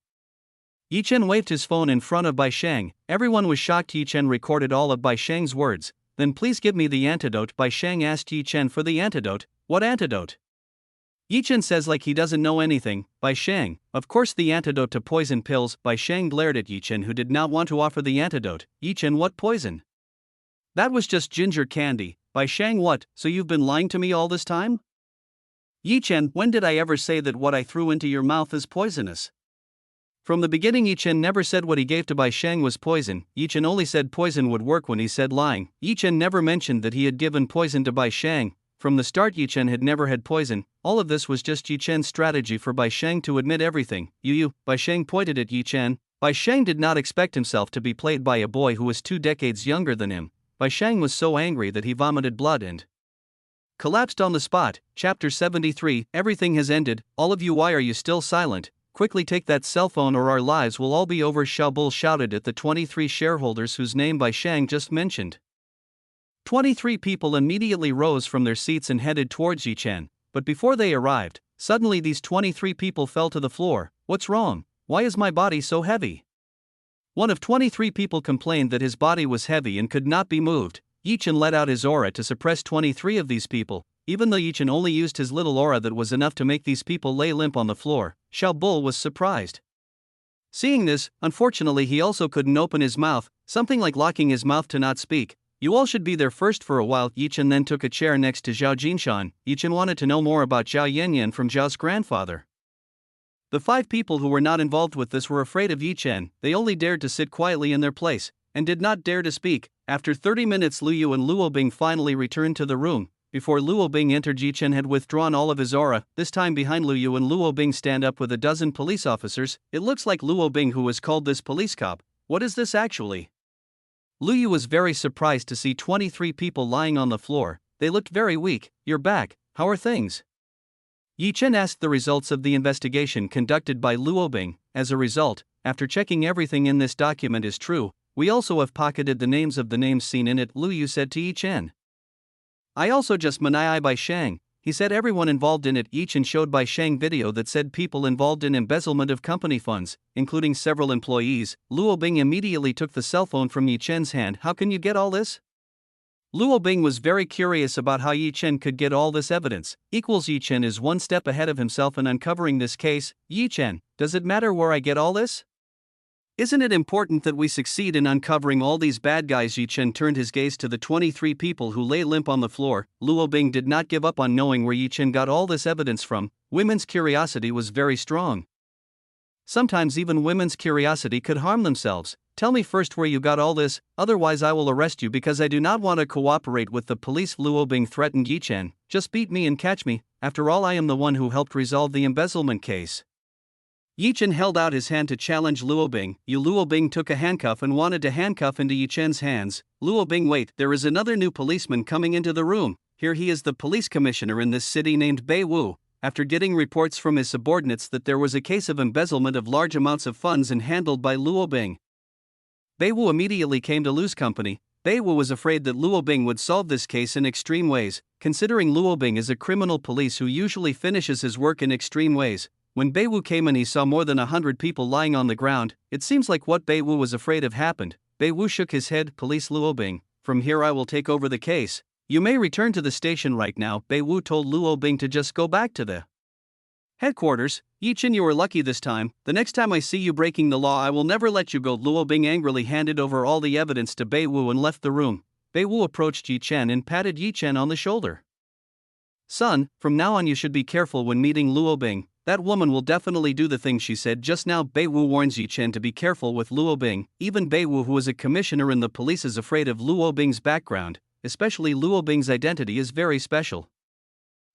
Yi Chen waved his phone in front of Bai Sheng. Everyone was shocked. Yi Chen recorded all of Bai Sheng's words. Then please give me the antidote. Bai Sheng asked Yi Chen for the antidote. What antidote? Yi Chen says like he doesn't know anything. Bai Sheng, of course the antidote to poison pills. Bai Sheng glared at Yi Chen, who did not want to offer the antidote. Yi Chen, what poison? That was just ginger candy. Bai Sheng, what, so you've been lying to me all this time? Yi Chen, when did I ever say that what I threw into your mouth is poisonous? From the beginning Yi Chen never said what he gave to Bai Sheng was poison. Yi Chen only said poison would work when he said lying. Yi Chen never mentioned that he had given poison to Bai Sheng. From the start Yi Chen had never had poison. All of this was just Yi Chen's strategy for Bai Sheng to admit everything. Bai Sheng pointed at Yi Chen. Bai Sheng did not expect himself to be played by a boy who was 2 decades younger than him. Bai Sheng was so angry that he vomited blood and collapsed on the spot. Chapter 73. Everything has ended. All of you, why are you still silent? Quickly take that cell phone or our lives will all be over. Xiaobul shouted at the 23 shareholders whose name Bai Sheng just mentioned. 23 people immediately rose from their seats and headed towards Yi Chen, but before they arrived, suddenly these 23 people fell to the floor. What's wrong? Why is my body so heavy? One of 23 people complained that his body was heavy and could not be moved. Yi Chen let out his aura to suppress 23 of these people. Even though Yi Chen only used his little aura, that was enough to make these people lay limp on the floor. Xiaobul was surprised. Seeing this, unfortunately he also couldn't open his mouth, something like locking his mouth to not speak. You all should be there first for a while. Yi Chen then took a chair next to Zhao Jinshan. Yi Chen wanted to know more about Zhao Yanyan from Zhao's grandfather. The 5 people who were not involved with this were afraid of Yi Chen. They only dared to sit quietly in their place, and did not dare to speak. After 30 minutes Lu Yu and Luo Bing finally returned to the room. Before Luo Bing entered, Yi Chen had withdrawn all of his aura. This time behind Lu Yu and Luo Bing stand up with a dozen police officers. It looks like Luo Bing who was called this police cop. What is this actually? Lu Yu was very surprised to see 23 people lying on the floor. They looked very weak. You're back, how are things? Yi Chen asked the results of the investigation conducted by Luo Bing. As a result, after checking everything in this document is true, we also have pocketed the names of the names seen in it. Lu Yu said to Yi Chen. I also just Manai Bai Sheng. He said everyone involved in it. Yi Chen showed Bai Sheng video that said people involved in embezzlement of company funds, including several employees. Luo Bing immediately took the cell phone from Yi Chen's hand. How can you get all this? Luo Bing was very curious about how Yi Chen could get all this evidence. Yi Chen is one step ahead of himself in uncovering this case. Yi Chen, does it matter where I get all this? Isn't it important that we succeed in uncovering all these bad guys? Yi Chen turned his gaze to the 23 people who lay limp on the floor. Luo Bing did not give up on knowing where Yi Chen got all this evidence from. Women's curiosity was very strong. Sometimes even women's curiosity could harm themselves. Tell me first where you got all this, otherwise I will arrest you because I do not want to cooperate with the police. Luo Bing threatened Yi Chen. Just beat me and catch me, after all I am the one who helped resolve the embezzlement case. Yi Chen held out his hand to challenge Luo Bing. Luo Bing took a handcuff and wanted to handcuff into Yi Chen's hands. Luo Bing, wait, there is another new policeman coming into the room. Here he is, the police commissioner in this city named Bei Wu. After getting reports from his subordinates that there was a case of embezzlement of large amounts of funds and handled by Luo Bing, Bei Wu immediately came to Lu's company. Bei Wu was afraid that Luo Bing would solve this case in extreme ways, considering Luo Bing is a criminal police who usually finishes his work in extreme ways. When Bei Wu came in, he saw more than 100 people lying on the ground. It seems like what Bei Wu was afraid of happened. Bei Wu shook his head. Police Luo Bing, from here I will take over the case. You may return to the station right now, Bei Wu told Luo Bing to just go back to the headquarters. Yi Chen, you were lucky this time. The next time I see you breaking the law, I will never let you go. Luo Bing angrily handed over all the evidence to Bei Wu and left the room. Bei Wu approached Yi Chen and patted Yi Chen on the shoulder. Son, from now on you should be careful when meeting Luo Bing. That woman will definitely do the thing she said just now. Bei Wu warns Yi Chen to be careful with Luo Bing. Even Bei Wu, who is a commissioner in the police, is afraid of Luo Bing's background, especially Luo Bing's identity is very special.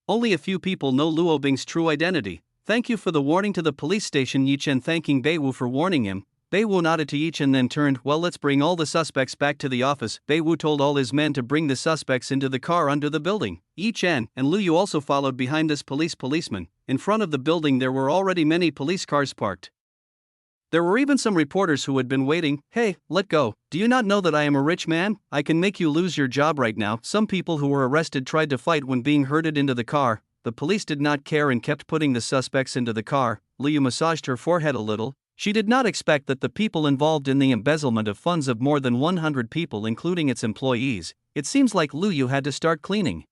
Only a few people know Luo Bing's true identity. Thank you for the warning to the police station. Yi Chen thanking Bei Wu for warning him. Bei Wu nodded to Yi Chen then turned. Well, let's bring all the suspects back to the office. Bei Wu told all his men to bring the suspects into the car under the building. Yi Chen and Lu Yu also followed behind this policeman. In front of the building there were already many police cars parked. There were even some reporters who had been waiting. Hey, let go. Do you not know that I am a rich man? I can make you lose your job right now. Some people who were arrested tried to fight when being herded into the car. The police did not care and kept putting the suspects into the car. Lu Yu massaged her forehead a little. She did not expect that the people involved in the embezzlement of funds of more than 100 people, including its employees. It seems like Lu Yu had to start cleaning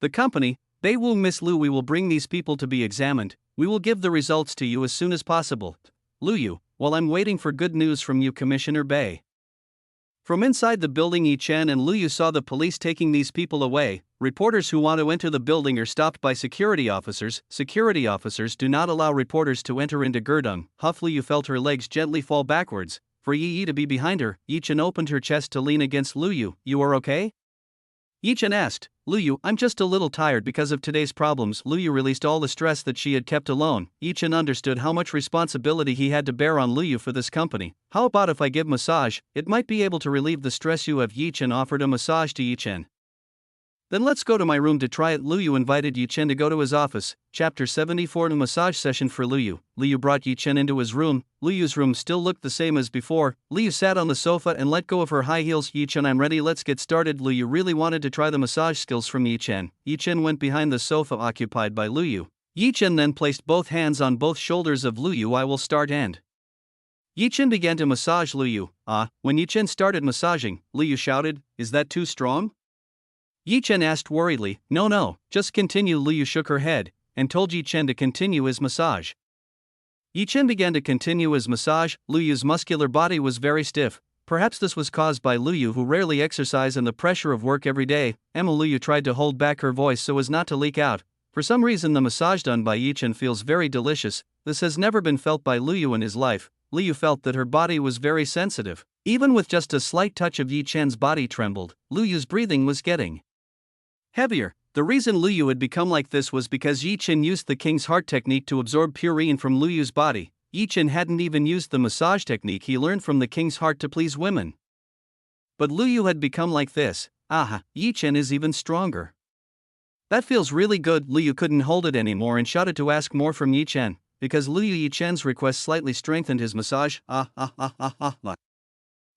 the company. Bei Wu, Miss Lu, we will bring these people to be examined. We will give the results to you as soon as possible. Lu Yu, while I'm waiting for good news from you, Commissioner Bei. From inside the building, Yi Chen and Lu Yu saw the police taking these people away. Reporters who want to enter the building are stopped by security officers. Security officers do not allow reporters to enter into Gerdung. Lu Yu felt her legs gently fall backwards. For Yi Yi to be behind her, Yi Chen opened her chest to lean against Lu Yu. You are okay? Yi Chen asked. Lu Yu, I'm just a little tired because of today's problems. Lu Yu released all the stress that she had kept alone. Yi Chen understood how much responsibility he had to bear on Lu Yu for this company. How about if I give massage? It might be able to relieve the stress you have. Yi Chen offered a massage to Yi Chen. Then let's go to my room to try it. Lu Yu invited Yi Chen to go to his office. Chapter 74. A massage session for Lu Yu. Lu Yu brought Yi Chen into his room. Lu Yu's room still looked the same as before. Lu Yu sat on the sofa and let go of her high heels. Yi Chen, I'm ready, let's get started. Lu Yu really wanted to try the massage skills from Yi Chen. Yi Chen went behind the sofa occupied by Lu Yu. Yi Chen then placed both hands on both shoulders of Lu Yu. I will start and Yi Chen began to massage Lu Yu. When Yi Chen started massaging, Lu Yu shouted, is that too strong? Yi Chen asked worriedly. No, just continue. Lu Yu shook her head and told Yi Chen to continue his massage. Yi Chen began to continue his massage. Lu Yu's muscular body was very stiff. Perhaps this was caused by Lu Yu, who rarely exercised and the pressure of work every day. Lu Yu tried to hold back her voice so as not to leak out. For some reason the massage done by Yi Chen feels very delicious. This has never been felt by Lu Yu in his life. Lu Yu felt that her body was very sensitive. Even with just a slight touch of Yi Chen's body trembled. Lu Yu's breathing was getting heavier. The reason Lu Yu had become like this was because Yi Chen used the King's Heart technique to absorb purine from Lu Yu's body. Yi Chen hadn't even used the massage technique he learned from the King's Heart to please women. But Lu Yu had become like this. Yi Chen is even stronger. That feels really good. Lu Yu couldn't hold it anymore and shouted to ask more from Yi Chen. Because Yi Chen's request slightly strengthened his massage.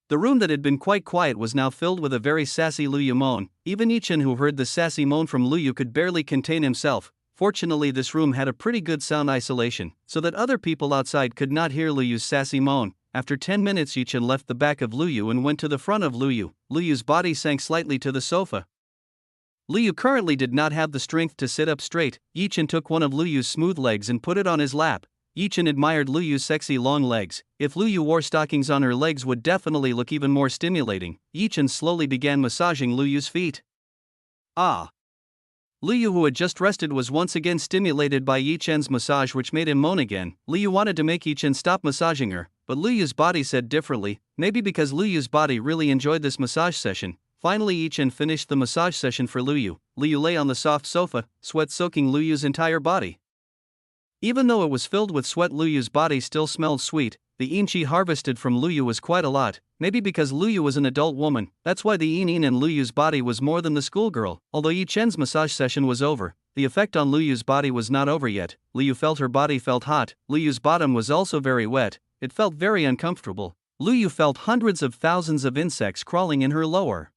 The room that had been quite quiet was now filled with a very sassy Lu Yu moan. Even Yi Chen, who heard the sassy moan from Lu Yu, could barely contain himself. Fortunately, this room had a pretty good sound isolation, so that other people outside could not hear Lu Yu's sassy moan. After 10 minutes, Yi Chen left the back of Lu Yu and went to the front of Lu Yu. Lu Yu's body sank slightly to the sofa. Lu Yu currently did not have the strength to sit up straight. Yi Chen took one of Lu Yu's smooth legs and put it on his lap. Yi Chen admired Lu Yu's sexy long legs. If Lu Yu wore stockings on her legs would definitely look even more stimulating. Yi Chen slowly began massaging Lu Yu's feet. Lu Yu, who had just rested, was once again stimulated by Yi Chen's massage, which made him moan again. Lu Yu wanted to make Yi Chen stop massaging her, but Lu Yu's body said differently, maybe because Lu Yu's body really enjoyed this massage session. Finally, Yi Chen finished the massage session for Lu Yu. Lu Yu lay on the soft sofa, sweat soaking Lu Yu's entire body. Even though it was filled with sweat, Lu Yu's body still smelled sweet. The yin she harvested from Lu Yu was quite a lot. Maybe because Lu Yu was an adult woman, that's why the yin in Lu Yu's body was more than the schoolgirl. Although Yi Chen's massage session was over, the effect on Lu Yu's body was not over yet. Lu Yu felt her body felt hot. Lu Yu's bottom was also very wet. It felt very uncomfortable. Lu Yu felt hundreds of thousands of insects crawling in her lower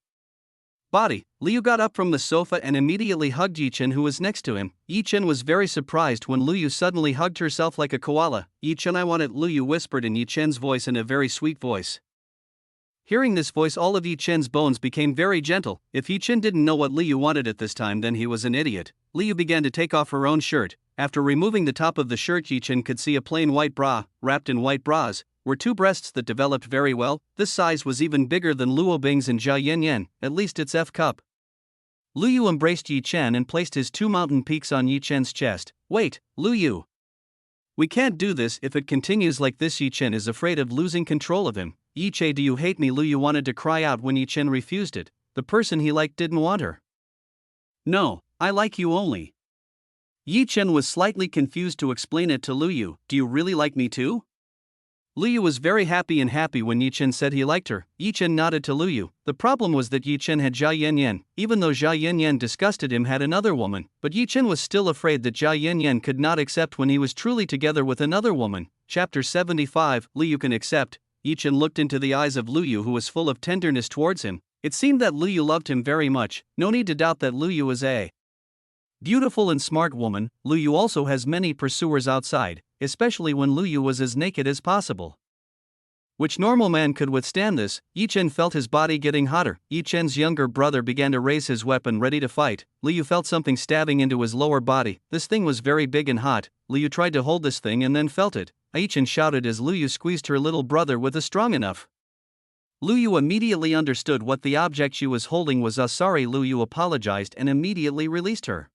body. Lu Yu got up from the sofa and immediately hugged Yi Chen, who was next to him. Yi Chen was very surprised when Lu Yu suddenly hugged herself like a koala. Yi Chen, I want it, Lu Yu whispered in Yi Chen's voice in a very sweet voice. Hearing this voice, all of Yi Chen's bones became very gentle. If Yi Chen didn't know what Liu wanted at this time, then he was an idiot. Liu began to take off her own shirt. After removing the top of the shirt, Yi Chen could see a plain white bra. Wrapped in white bras were two breasts that developed very well. This size was even bigger than Luo Bing's and Jia Yanyan, at least its F cup. Liu embraced Yi Chen and placed his two mountain peaks on Yi Chen's chest. Wait, Liu. We can't do this. If it continues like this, Yi Chen is afraid of losing control of him. Yi Che, do you hate me? Liu wanted to cry out when Yi Chen refused it. The person he liked didn't want her. No, I like you only. Yi Chen was slightly confused to explain it to Liu. Do you really like me too? Liu was very happy when Yi Chen said he liked her. Yi Chen nodded to Liu. The problem was that Yi Chen had Jia Yanyan. Even though Jia Yanyan disgusted him, had another woman, but Yi Chen was still afraid that Jia Yanyan could not accept when he was truly together with another woman. Chapter 75, Liu can accept. Yi Chen looked into the eyes of Liu, who was full of tenderness towards him. It seemed that Liu loved him very much. No need to doubt that Liu is a beautiful and smart woman. Liu also has many pursuers outside, especially when Liu was as naked as possible. Which normal man could withstand this? Yi Chen felt his body getting hotter. Yi Chen's younger brother began to raise his weapon ready to fight. Liu felt something stabbing into his lower body. This thing was very big and hot. Liu tried to hold this thing and then felt it. Yi Chen shouted as Liu squeezed her little brother with a strong enough. Liu immediately understood what the object she was holding was. Sorry. Liu apologized and immediately released her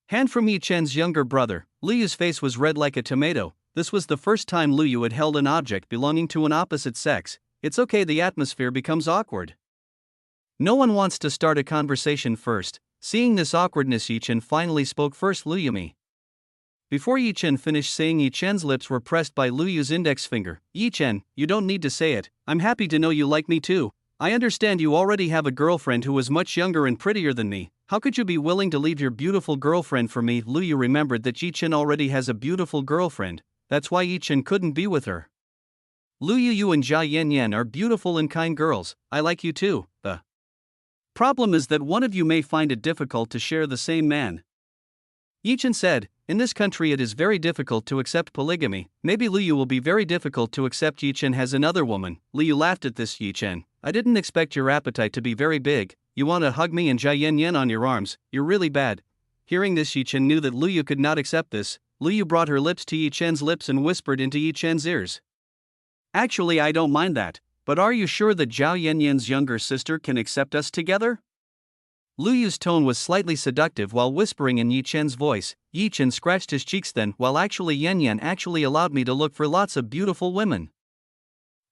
hand from Yi Chen's younger brother. Liu's face was red like a tomato. This was the first time Liu had held an object belonging to an opposite sex. It's okay, the atmosphere becomes awkward. No one wants to start a conversation first. Seeing this awkwardness, Yi Chen finally spoke first. Liu, me. Before Yi Chen finished saying, Yi Chen's lips were pressed by Liu's index finger. Yi Chen, you don't need to say it. I'm happy to know you like me too. I understand you already have a girlfriend who is much younger and prettier than me. How could you be willing to leave your beautiful girlfriend for me? Liu remembered that Yi Chen already has a beautiful girlfriend. That's why Yi Chen couldn't be with her. Liu, you and Jia Yanyan are beautiful and kind girls. I like you too. The problem is that one of you may find it difficult to share the same man. Yi Chen said, in this country it is very difficult to accept polygamy. Maybe Liu will be very difficult to accept. Yi Chen has another woman. Liu laughed at this. Yi Chen, I didn't expect your appetite to be very big. You want to hug me and Jia Yanyan on your arms. You're really bad. Hearing this, Yi Chen knew that Liu could not accept this. Liu brought her lips to Yi Chen's lips and whispered into Yi Chen's ears. Actually, I don't mind that, but are you sure that Zhao Yanyan's younger sister can accept us together? Liu's tone was slightly seductive while whispering in Yi Chen's voice. Yi Chen scratched his cheeks then. Well, actually, Yanyan actually allowed me to look for lots of beautiful women.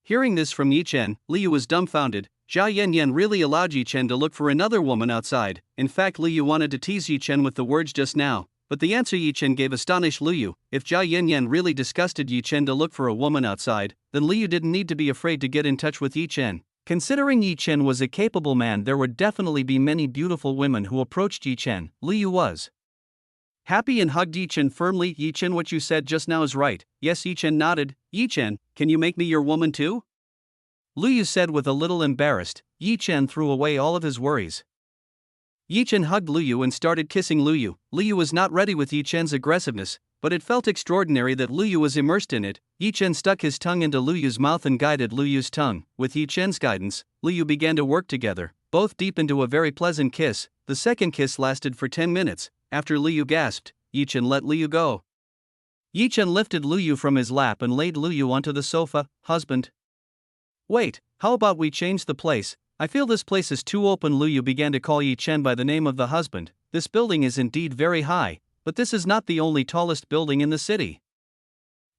Hearing this from Yi Chen, Liu was dumbfounded. Zhao Yanyan really allowed Yi Chen to look for another woman outside. In fact, Liu wanted to tease Yi Chen with the words just now, but the answer Yi Chen gave astonished Liu. If Zhao Yanyan really disgusted Yi Chen to look for a woman outside, then Liu didn't need to be afraid to get in touch with Yi Chen. Considering Yi Chen was a capable man, there would definitely be many beautiful women who approached Yi Chen. Liu was happy and hugged Yi Chen firmly. Yi Chen, what you said just now is right. Yes, Yi Chen nodded. Yi Chen, can you make me your woman too? Liu said with a little embarrassed. Yi Chen threw away all of his worries. Yi Chen hugged Liu and started kissing Liu. Liu was not ready with Yi Chen's aggressiveness, but it felt extraordinary that Liu was immersed in it. Yi Chen stuck his tongue into Liu's mouth and guided Liu's tongue. With Yi Chen's guidance, Liu began to work together, both deep into a very pleasant kiss. The second kiss lasted for 10 minutes. After Liu gasped, Yi Chen let Liu go. Yi Chen lifted Liu from his lap and laid Liu onto the sofa. Husband. Wait, how about we change the place? I feel this place is too open. Liu began to call Yi Chen by the name of the husband. This building is indeed very high, but this is not the only tallest building in the city.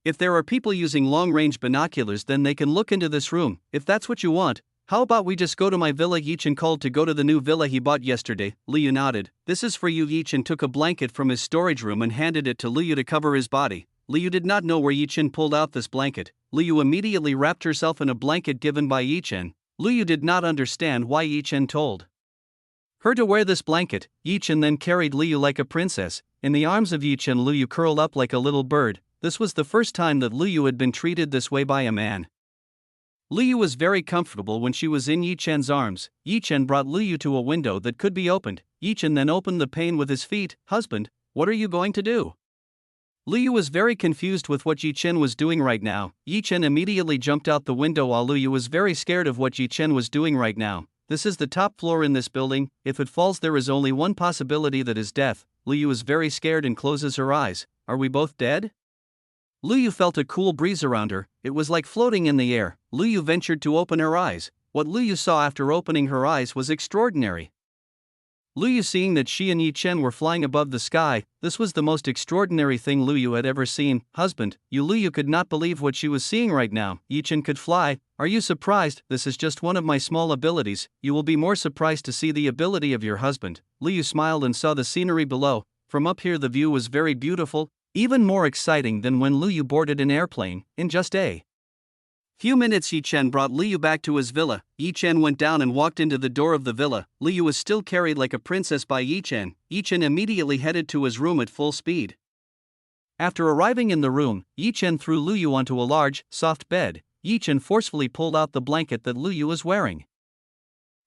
If there are people using long-range binoculars, then they can look into this room. If that's what you want, how about we just go to my villa? Yi Chen called to go to the new villa he bought yesterday. Liu nodded. This is for you. Yi Chen took a blanket from his storage room and handed it to Liu to cover his body. Liu did not know where Yi Chen pulled out this blanket. Liu immediately wrapped herself in a blanket given by Yi Chen. Liu did not understand why Yi Chen told her to wear this blanket. Yi Chen then carried Liu like a princess. In the arms of Yi Chen, Liu curled up like a little bird. This was the first time that Liu had been treated this way by a man. Liu was very comfortable when she was in Yi Chen's arms. Yi Chen brought Liu to a window that could be opened. Yi Chen then opened the pane with his feet. Husband, what are you going to do? Liu was very confused with what Yi Chen was doing right now. Yi Chen immediately jumped out the window while Liu was very scared of what Yi Chen was doing right now. This is the top floor in this building, if it falls there is only one possibility, that is death. Liu is very scared and closes her eyes. Are we both dead? Liu felt a cool breeze around her, it was like floating in the air. Liu ventured to open her eyes. What Liu saw after opening her eyes was extraordinary. Liu, seeing that she and Yi Chen were flying above the sky, this was the most extraordinary thing Liu had ever seen. Husband, Liu could not believe what she was seeing right now. Yi Chen could fly. Are you surprised? This is just one of my small abilities. You will be more surprised to see the ability of your husband. Liu smiled and saw the scenery below. From up here the view was very beautiful, even more exciting than when Liu boarded an airplane. In just a few minutes Yi Chen brought Liu back to his villa. Yi Chen went down and walked into the door of the villa. Liu was still carried like a princess by Yi Chen. Yi Chen immediately headed to his room at full speed. After arriving in the room, Yi Chen threw Liu onto a large, soft bed. Yi Chen forcefully pulled out the blanket that Liu was wearing.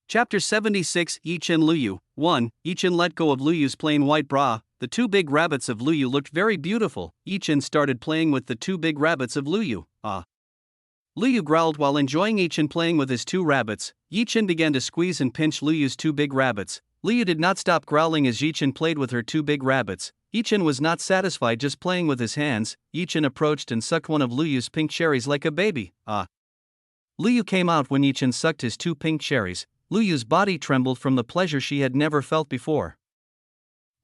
Chapter 76 Yi Chen Liu 1. Yi Chen let go of Liu's plain white bra. The two big rabbits of Liu looked very beautiful. Yi Chen started playing with the two big rabbits of Liu. Liu growled while enjoying Yi Chen playing with his two rabbits. Yi Chen began to squeeze and pinch Liu's two big rabbits. Liu did not stop growling as Yi Chen played with her two big rabbits. Yi Chen was not satisfied just playing with his hands. Yi Chen approached and sucked one of Liu's pink cherries like a baby. Liu came out when Yi Chen sucked his two pink cherries. Liu's body trembled from the pleasure she had never felt before.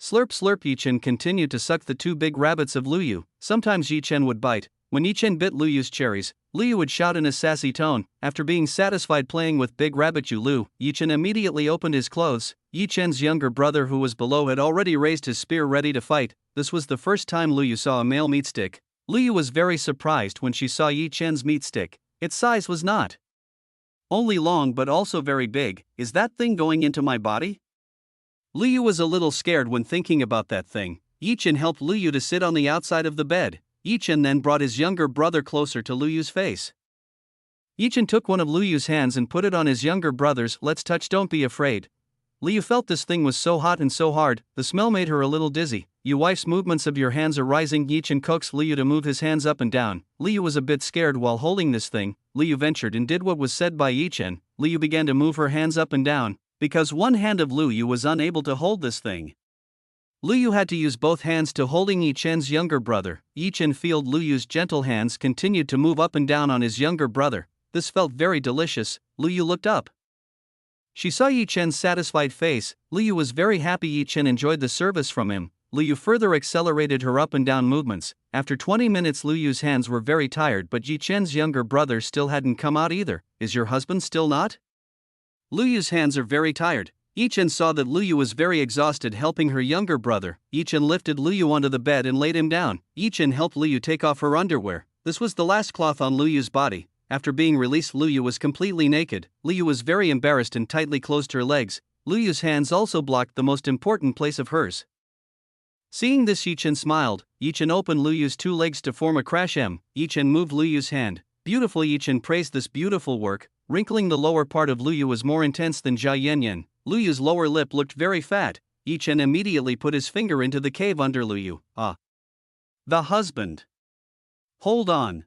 Slurp slurp. Yi Chen continued to suck the two big rabbits of Liu. Sometimes Yi Chen would bite. When Yi Chen bit Liu's cherries, Liu would shout in a sassy tone. After being satisfied playing with Big Rabbit Liu, Yi Chen immediately opened his clothes. Yi Chen's younger brother who was below had already raised his spear ready to fight. This was the first time Liu saw a male meat stick. Liu was very surprised when she saw Yi Chen's meat stick. Its size was not only long but also very big. Is that thing going into my body? Liu was a little scared when thinking about that thing. Yi Chen helped Liu to sit on the outside of the bed. Yi Chen then brought his younger brother closer to Liu's face. Yi Chen took one of Liu's hands and put it on his younger brother's. Let's touch, don't be afraid. Liu felt this thing was so hot and so hard, the smell made her a little dizzy. You wife's movements of your hands are rising. Yi Chen coaxed Liu to move his hands up and down. Liu was a bit scared while holding this thing. Liu ventured and did what was said by Yi Chen. Liu began to move her hands up and down. Because one hand of Liu was unable to hold this thing, Liu had to use both hands to holding Yi Chen's younger brother. Yi Chen felt Liu's gentle hands continued to move up and down on his younger brother. This felt very delicious. Liu looked up. She saw Yi Chen's satisfied face. Liu was very happy Yi Chen enjoyed the service from him. Liu further accelerated her up and down movements. After 20 minutes Liu's hands were very tired but Yi Chen's younger brother still hadn't come out either. Is your husband still not? Liu's hands are very tired. Yi Chen saw that Liu was very exhausted helping her younger brother. Yi Chen lifted Liu onto the bed and laid him down. Yi Chen helped Liu take off her underwear. This was the last cloth on Liu's body. After being released Liu was completely naked. Liu was very embarrassed and tightly closed her legs. Liu's hands also blocked the most important place of hers. Seeing this Yi Chen smiled. Yi Chen opened Liu's two legs to form a crash M. Yi Chen moved Liu's hand. Beautiful. Yi Chen praised this beautiful work. Wrinkling the lower part of Liu was more intense than Jia Yanyan. Liu's lower lip looked very fat. Yi Chen immediately put his finger into the cave under Liu. The husband. Hold on.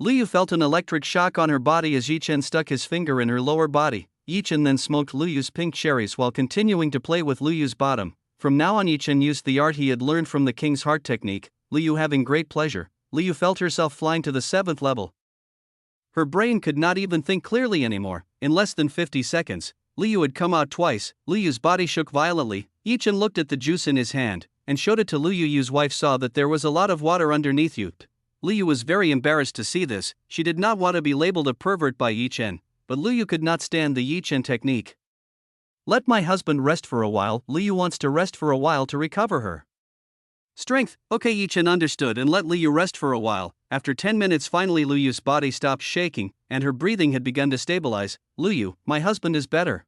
Liu felt an electric shock on her body as Yi Chen stuck his finger in her lower body. Yi Chen then smoked Liu's pink cherries while continuing to play with Liu's bottom. From now on Yi Chen used the art he had learned from the King's Heart technique. Liu having great pleasure. Liu felt herself flying to the 7th level. Her brain could not even think clearly anymore. In less than 50 seconds, Liu had come out twice. Liu's body shook violently. Yi Chen looked at the juice in his hand and showed it to Liu. Yu's wife saw that there was a lot of water underneath Yu. Liu was very embarrassed to see this. She did not want to be labeled a pervert by Yi Chen, but Liu could not stand the Yi Chen technique. Let my husband rest for a while. Liu wants to rest for a while to recover her strength. Okay, Yi Chen understood and let Liu rest for a while. After 10 minutes finally Liu's body stopped shaking and her breathing had begun to stabilize. Liu, my husband is better.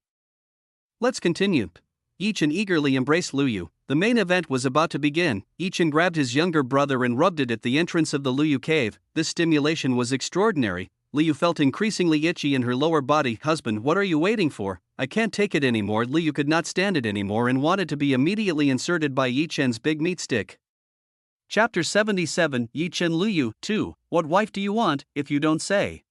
Let's continue. Yi Chen eagerly embraced Liu. The main event was about to begin. Yi Chen grabbed his younger brother and rubbed it at the entrance of the Liu cave. This stimulation was extraordinary. Liu felt increasingly itchy in her lower body. Husband, what are you waiting for? I can't take it anymore. Liu could not stand it anymore and wanted to be immediately inserted by Yi Chen's big meat stick. Chapter 77 Yi Chen Luyu 2. What wife do you want, if you don't say?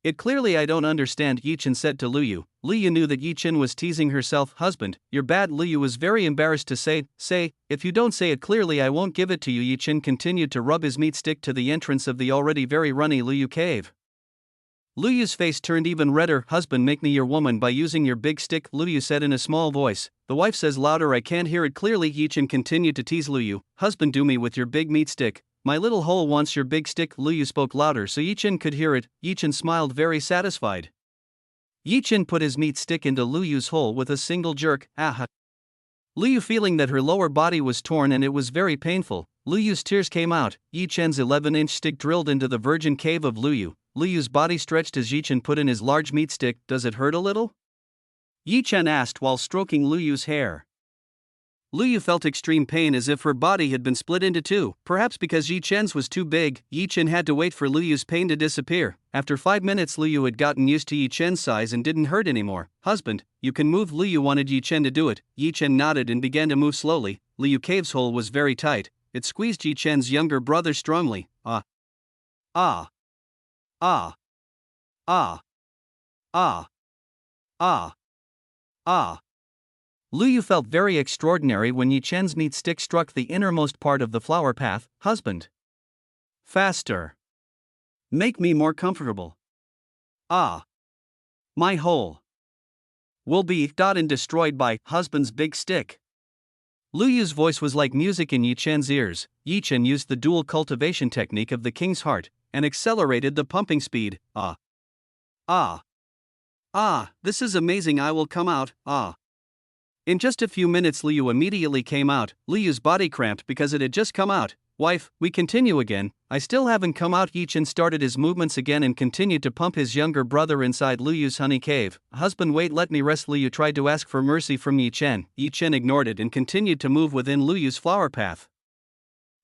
It clearly I don't understand, Yi Chen said to Luyu. Luyu knew that Yi Chen was teasing herself. Husband, you're bad. Luyu was very embarrassed to say, if you don't say it clearly I won't give it to you. Yi Chen continued to rub his meat stick to the entrance of the already very runny Luyu cave. Luyu's face turned even redder. Husband, make me your woman by using your big stick, Luyu said in a small voice. The wife says louder, I can't hear it clearly. Yi Chen continued to tease Luyu. Husband, do me with your big meat stick. My little hole wants your big stick. Luyu spoke louder so Yi Chen could hear it. Yi Chen smiled very satisfied. Yi Chen put his meat stick into Luyu's hole with a single jerk. Ah! Luyu feeling that her lower body was torn and it was very painful. Luyu's tears came out. Yi Chen's 11-inch stick drilled into the virgin cave of Luyu. Luyu's body stretched as Yi Chen put in his large meat stick. Does it hurt a little? Yi Chen asked while stroking Luyu's hair. Luyu felt extreme pain as if her body had been split into two. Perhaps because Yi Chen's was too big, Yi Chen had to wait for Luyu's pain to disappear. After 5 minutes, Luyu had gotten used to Yi Chen's size and didn't hurt anymore. Husband, you can move. Luyu wanted Yi Chen to do it. Yi Chen nodded and began to move slowly. Luyu cave's hole was very tight. It squeezed Yi Chen's younger brother strongly. Ah. Ah. Ah. Ah. Ah. Ah. Ah. Luyu felt very extraordinary when Yi Chen's meat stick struck the innermost part of the flower path. Husband. Faster. Make me more comfortable. Ah. My hole will be destroyed by husband's big stick. Luyu's voice was like music in Yi Chen's ears. Yi Chen used the dual cultivation technique of the king's heart and accelerated the pumping speed. Ah. Ah. Ah, this is amazing. I will come out. Ah. In just a few minutes, Luyu immediately came out. Luyu's body cramped because it had just come out. Wife, we continue again. I still haven't come out. Yi Chen started his movements again and continued to pump his younger brother inside Luyu's honey cave. Husband, wait, let me rest. Luyu tried to ask for mercy from Yi Chen. Yi Chen ignored it and continued to move within Luyu's flower path.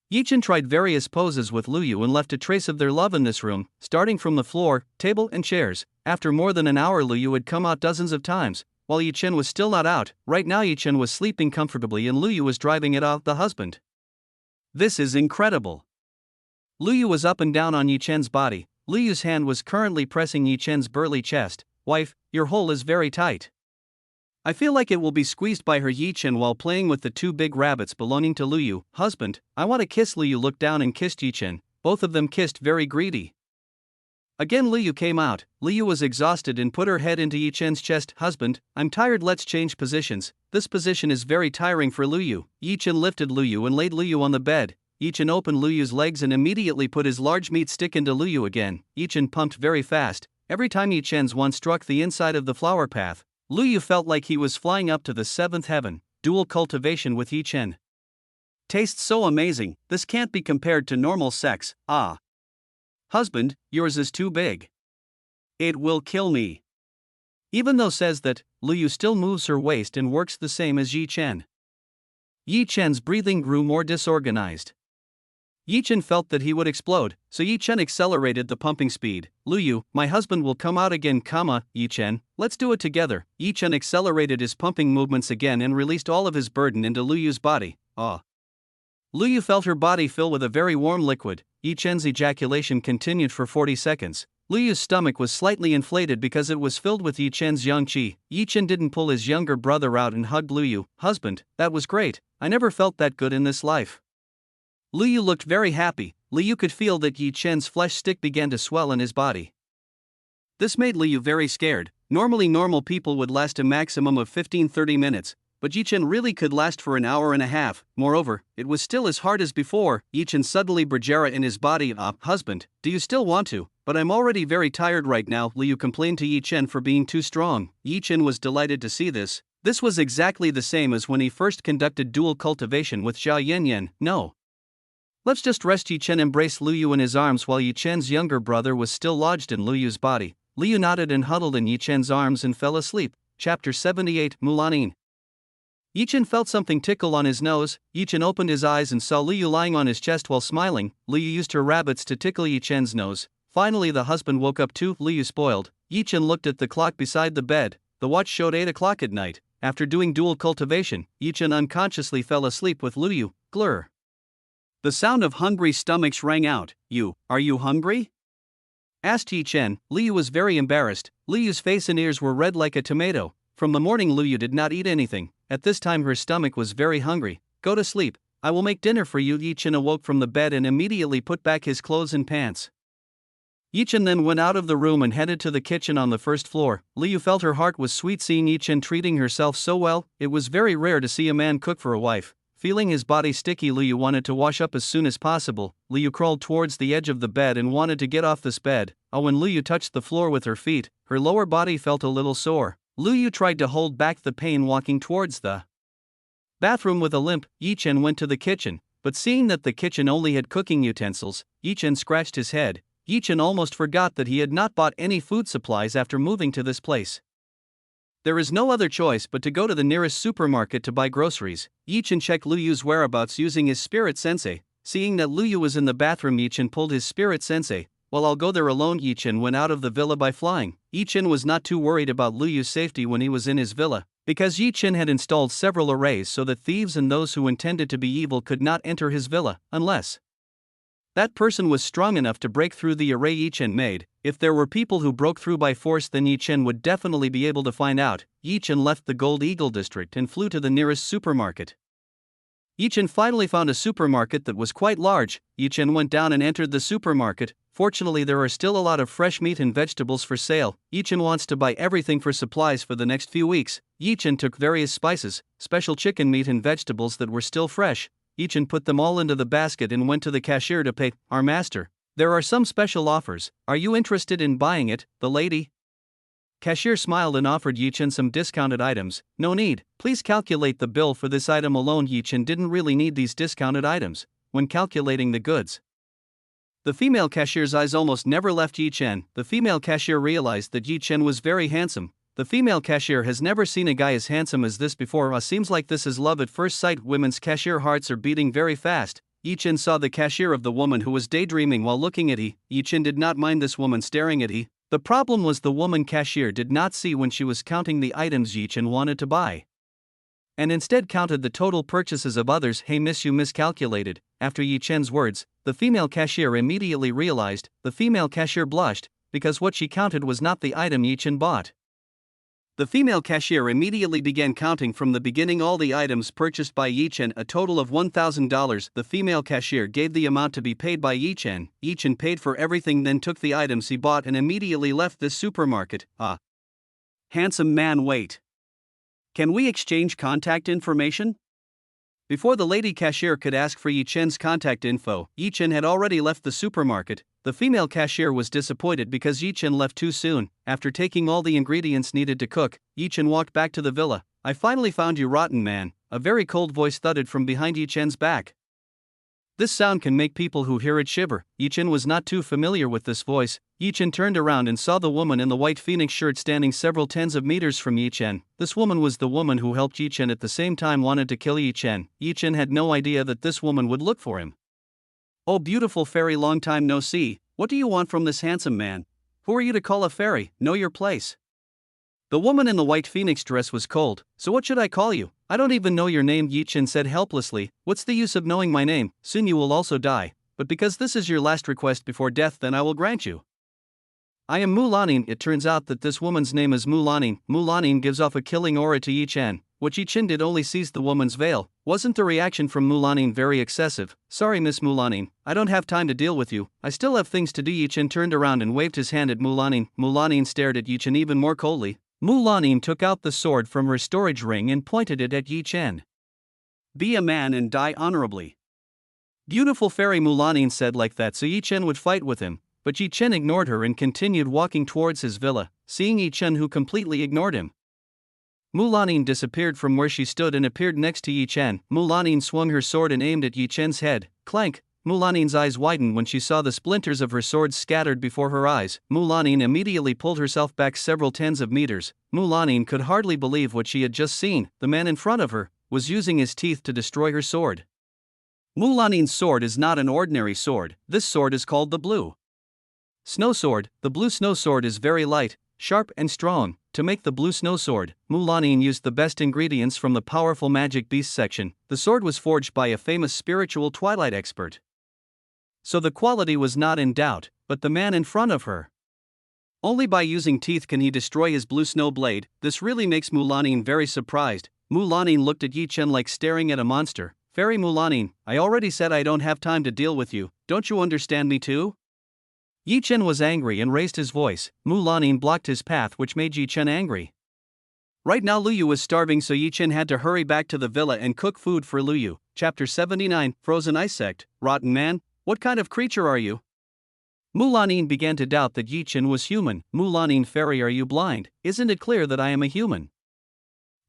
Yi Chen tried various poses with Luyu and left a trace of their love in this room, starting from the floor, table, and chairs. After more than an hour, Luyu had come out dozens of times. While Yi Chen was still not out, right now Yi Chen was sleeping comfortably and Luyu was driving it off the husband. This is incredible. Luyu was up and down on Yi Chen's body. Luyu's hand was currently pressing Yi Chen's burly chest. Wife, your hole is very tight. I feel like it will be squeezed by her. Yi Chen while playing with the two big rabbits belonging to Luyu. Husband, I want to kiss. Luyu looked down and kissed Yi Chen. Both of them kissed very greedy. Again Luyu came out. Luyu was exhausted and put her head into Yi Chen's chest. Husband, I'm tired, let's change positions. This position is very tiring for Luyu. Yi Chen lifted Luyu and laid Luyu on the bed. Yi Chen opened Luyu's legs and immediately put his large meat stick into Luyu again. Yi Chen pumped very fast. Every time Yi Chen's one struck the inside of the flower path, Luyu felt like he was flying up to the seventh heaven. Dual cultivation with Yi Chen. Tastes so amazing, this can't be compared to normal sex. Ah. Husband, yours is too big. It will kill me. Even though says that, Luyu still moves her waist and works the same as Yi Chen. Yi Chen's breathing grew more disorganized. Yi Chen felt that he would explode, so Yi Chen accelerated the pumping speed. Luyu, my husband will come out again, Yi Chen, let's do it together. Yi Chen accelerated his pumping movements again and released all of his burden into Luyu's body. Ah. Luyu felt her body fill with a very warm liquid. Yi Chen's ejaculation continued for 40 seconds. Luyu's stomach was slightly inflated because it was filled with Yi Chen's young qi. Yi Chen didn't pull his younger brother out and hugged Luyu. Husband, that was great. I never felt that good in this life. Luyu looked very happy. Luyu could feel that Yi Chen's flesh stick began to swell in his body. This made Luyu very scared. Normally normal people would last a maximum of 15-30 minutes. But Yi Chen really could last for an hour and a half. Moreover, it was still as hard as before. Yi Chen suddenly Bergera in his body. Husband, do you still want to? But I'm already very tired right now. Luyu complained to Yi Chen for being too strong. Yi Chen was delighted to see this. This was exactly the same as when he first conducted dual cultivation with Xiao Yanyan. No. Let's just rest. Yi Chen embraced Luyu in his arms while Yi Chen's younger brother was still lodged in Luyu's body. Luyu nodded and huddled in Yi Chen's arms and fell asleep. Chapter 78 Mulanin. Yi Chen felt something tickle on his nose. Yi Chen opened his eyes and saw Luyu lying on his chest while smiling. Luyu used her rabbits to tickle Yi Chen's nose. Finally the husband woke up too. Luyu spoiled. Yi Chen looked at the clock beside the bed. The watch showed 8 o'clock at night. After doing dual cultivation, Yi Chen unconsciously fell asleep with Luyu. Glur. The sound of hungry stomachs rang out. Are you hungry? Asked Yi Chen. Liu was very embarrassed. Liu's face and ears were red like a tomato. From the morning Liu did not eat anything. At this time her stomach was very hungry. Go to sleep. I will make dinner for you. Yi Chen awoke from the bed and immediately put back his clothes and pants. Yi Chen then went out of the room and headed to the kitchen on the first floor. Liu felt her heart was sweet seeing Yi Chen treating herself so well. It was very rare to see a man cook for a wife. Feeling his body sticky, Liu wanted to wash up as soon as possible. Liu crawled towards the edge of the bed and wanted to get off this bed. When Liu touched the floor with her feet, her lower body felt a little sore. Liu tried to hold back the pain walking towards the bathroom with a limp. Yi Chen went to the kitchen, but seeing that the kitchen only had cooking utensils, Yi Chen scratched his head. Yi Chen almost forgot that he had not bought any food supplies after moving to this place. There is no other choice but to go to the nearest supermarket to buy groceries. Yi Chen checked Liyu's whereabouts using his spirit sensei. Seeing that Liu was in the bathroom, Yi Chen pulled his spirit sensei. Well, I'll go there alone. Yi Chen went out of the villa by flying. Yi Chen was not too worried about Liyu's safety when he was in his villa, because Yi Chen had installed several arrays so that thieves and those who intended to be evil could not enter his villa, unless that person was strong enough to break through the array Yi Chen made. If there were people who broke through by force, then Yi Chen would definitely be able to find out. Yi Chen left the Gold Eagle district and flew to the nearest supermarket. Yi Chen finally found a supermarket that was quite large. Yi Chen went down and entered the supermarket. Fortunately, there are still a lot of fresh meat and vegetables for sale. Yi Chen wants to buy everything for supplies for the next few weeks. Yi Chen took various spices, special chicken meat and vegetables that were still fresh. Yi Chen put them all into the basket and went to the cashier to pay. Our master, there are some special offers. Are you interested in buying it? The lady cashier smiled and offered Yi Chen some discounted items. No need, please calculate the bill for this item alone. Yi Chen didn't really need these discounted items when calculating the goods. The female cashier's eyes almost never left Yi Chen. The female cashier realized that Yi Chen was very handsome. The female cashier has never seen a guy as handsome as this before. Seems like this is love at first sight. Women's cashier hearts are beating very fast. Yi Chen saw the cashier of the woman who was daydreaming while looking at he. Yi Chen did not mind this woman staring at he. The problem was the woman cashier did not see when she was counting the items Yi Chen wanted to buy, and instead counted the total purchases of others. Hey miss, you miscalculated. After Yi Chen's words, the female cashier immediately realized. The female cashier blushed, because what she counted was not the item Yi Chen bought. The female cashier immediately began counting from the beginning all the items purchased by Yi Chen, a total of $1,000. The female cashier gave the amount to be paid by Yi Chen. Yi Chen paid for everything, then took the items he bought and immediately left this supermarket. Handsome man, wait. Can we exchange contact information? Before the lady cashier could ask for Yi Chen's contact info, Yi Chen had already left the supermarket. The female cashier was disappointed because Yi Chen left too soon. After taking all the ingredients needed to cook, Yi Chen walked back to the villa. I finally found you, rotten man. A very cold voice thudded from behind Yi Chen's back. This sound can make people who hear it shiver. Yi Chen was not too familiar with this voice. Yi Chen turned around and saw the woman in the white phoenix shirt standing several tens of meters from Yi Chen. This woman was the woman who helped Yi Chen, at the same time wanted to kill Yi Chen. Yi Chen had no idea that this woman would look for him. Oh beautiful fairy, long time no see. What do you want from this handsome man? Who are you to call a fairy? Know your place. The woman in the white phoenix dress was cold. So what should I call you? I don't even know your name, Yi Chen said helplessly. What's the use of knowing my name? Soon you will also die. But because this is your last request before death, then I will grant you. I am Mulanin. It turns out that this woman's name is Mulanin. Mulanin gives off a killing aura to Yi Chen. What Yi Chen did only seized the woman's veil. Wasn't the reaction from Mulanin very excessive? Sorry Miss Mulanin, I don't have time to deal with you. I still have things to do. Yi Chen turned around and waved his hand at Mulanin. Mulanin stared at Yi Chen even more coldly. Mulanin took out the sword from her storage ring and pointed it at Yi Chen. Be a man and die honorably. Beautiful fairy, Mulanin said like that so Yi Chen would fight with him, but Yi Chen ignored her and continued walking towards his villa, seeing Yi Chen who completely ignored him. Mulanin disappeared from where she stood and appeared next to Yi Chen. Mulanin swung her sword and aimed at Yi Chen's head. Clank! Mulanin's eyes widened when she saw the splinters of her sword scattered before her eyes. Mulanin immediately pulled herself back several tens of meters. Mulanin could hardly believe what she had just seen. The man in front of her was using his teeth to destroy her sword. Mulanin's sword is not an ordinary sword. This sword is called the blue snow sword. The blue snow sword is very light. sharp and strong. To make the blue snow sword, Mulanin used the best ingredients from the powerful magic beast section. The sword was forged by a famous spiritual twilight expert. So the quality was not in doubt, but the man in front of her. Only by using teeth can he destroy his blue snow blade. This really makes Mulanin very surprised. Mulanin looked at Yi Chen like staring at a monster. Fairy Mulanin, I already said I don't have time to deal with you, don't you understand me too? Yi Chen was angry and raised his voice. Mulanin blocked his path, which made Yi Chen angry. Right now Luyu was starving, so Yi Chen had to hurry back to the villa and cook food for Luyu. Chapter 79, Frozen Ice Sect. Rotten man, what kind of creature are you? Mulanin began to doubt that Yi Chen was human. Mulanin fairy, are you blind? Isn't it clear that I am a human?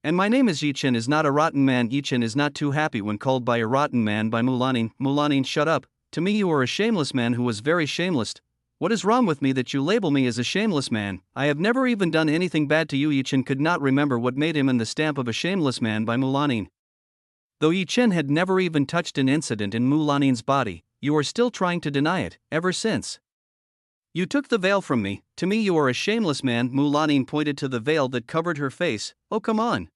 And my name is Yi Chen, is not a rotten man. Yi Chen is not too happy when called by a rotten man by Mulanin. Mulanin, shut up. To me you are a shameless man who was very shameless. What is wrong with me that you label me as a shameless man? I have never even done anything bad to you. Yi Chen could not remember what made him in the stamp of a shameless man by Mulanin. Though Yi Chen had never even touched an incident in Mulanin's body, you are still trying to deny it, ever since. You took the veil from me. To me you are a shameless man. Mulanin pointed to the veil that covered her face. Oh come on.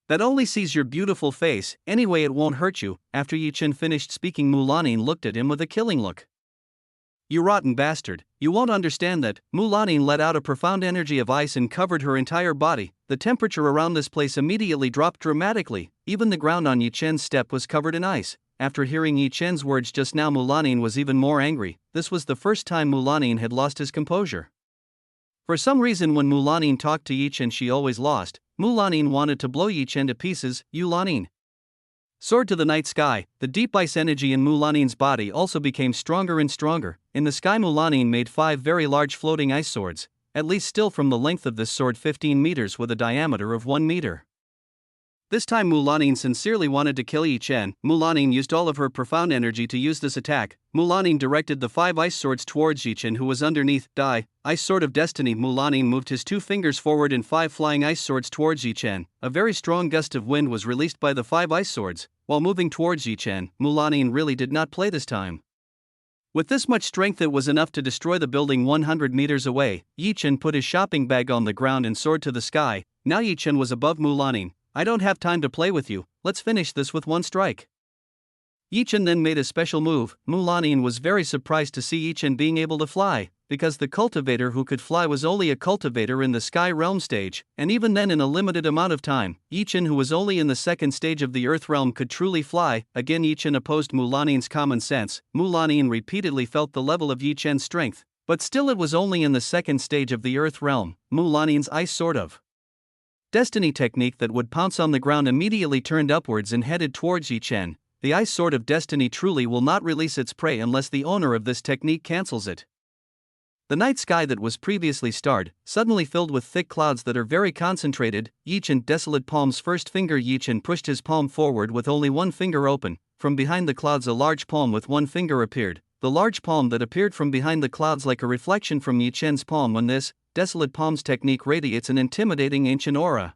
That only sees your beautiful face, anyway it won't hurt you. After Yi Chen finished speaking, Mulanin looked at him with a killing look. You rotten bastard, you won't understand that. Mulanin let out a profound energy of ice and covered her entire body. The temperature around this place immediately dropped dramatically. Even the ground on Yi Chen's step was covered in ice. After hearing Yi Chen's words just now, Mulanin was even more angry. This was the first time Mulanin had lost his composure. For some reason when Mulanin talked to Yi Chen she always lost. Mulanin wanted to blow Yi Chen to pieces. Yulanin soared to the night sky. The deep ice energy in Mulanin's body also became stronger and stronger. In the sky Mulanin made 5 very large floating ice swords, at least still from the length of this sword 15 meters with a diameter of 1 meter. This time Mulanin sincerely wanted to kill Yi Chen. Mulanin used all of her profound energy to use this attack. Mulanin directed the 5 ice swords towards Yi Chen, who was underneath. Ice Sword of Destiny. Mulanin moved his 2 fingers forward and 5 flying ice swords towards Yi Chen. A very strong gust of wind was released by the 5 ice swords. While moving towards Yi Chen, Mulanin really did not play this time. With this much strength it was enough to destroy the building 100 meters away. Yi Chen put his shopping bag on the ground and soared to the sky. Now Yi Chen was above Mulanin. I don't have time to play with you, let's finish this with one strike. Yi Chen then made a special move. Mulanin was very surprised to see Yi Chen being able to fly, because the cultivator who could fly was only a cultivator in the Sky Realm stage, and even then in a limited amount of time. Yi Chen, who was only in the 2nd stage of the Earth Realm, could truly fly. Again Yi Chen opposed Mulanin's common sense. Mulanin repeatedly felt the level of Yi Chen's strength, but still it was only in the 2nd stage of the Earth Realm. Mulanin's Ice Sword of Destiny technique that would pounce on the ground immediately turned upwards and headed towards Yi Chen. The Ice Sword of Destiny truly will not release its prey unless the owner of this technique cancels it. The night sky that was previously starred, suddenly filled with thick clouds that are very concentrated. Yi Chen desolate palm's first finger. Yi Chen pushed his palm forward with only one finger open. From behind the clouds a large palm with one finger appeared. The large palm that appeared from behind the clouds like a reflection from Yi Chen's palm. When this desolate palm's technique radiates an intimidating ancient aura.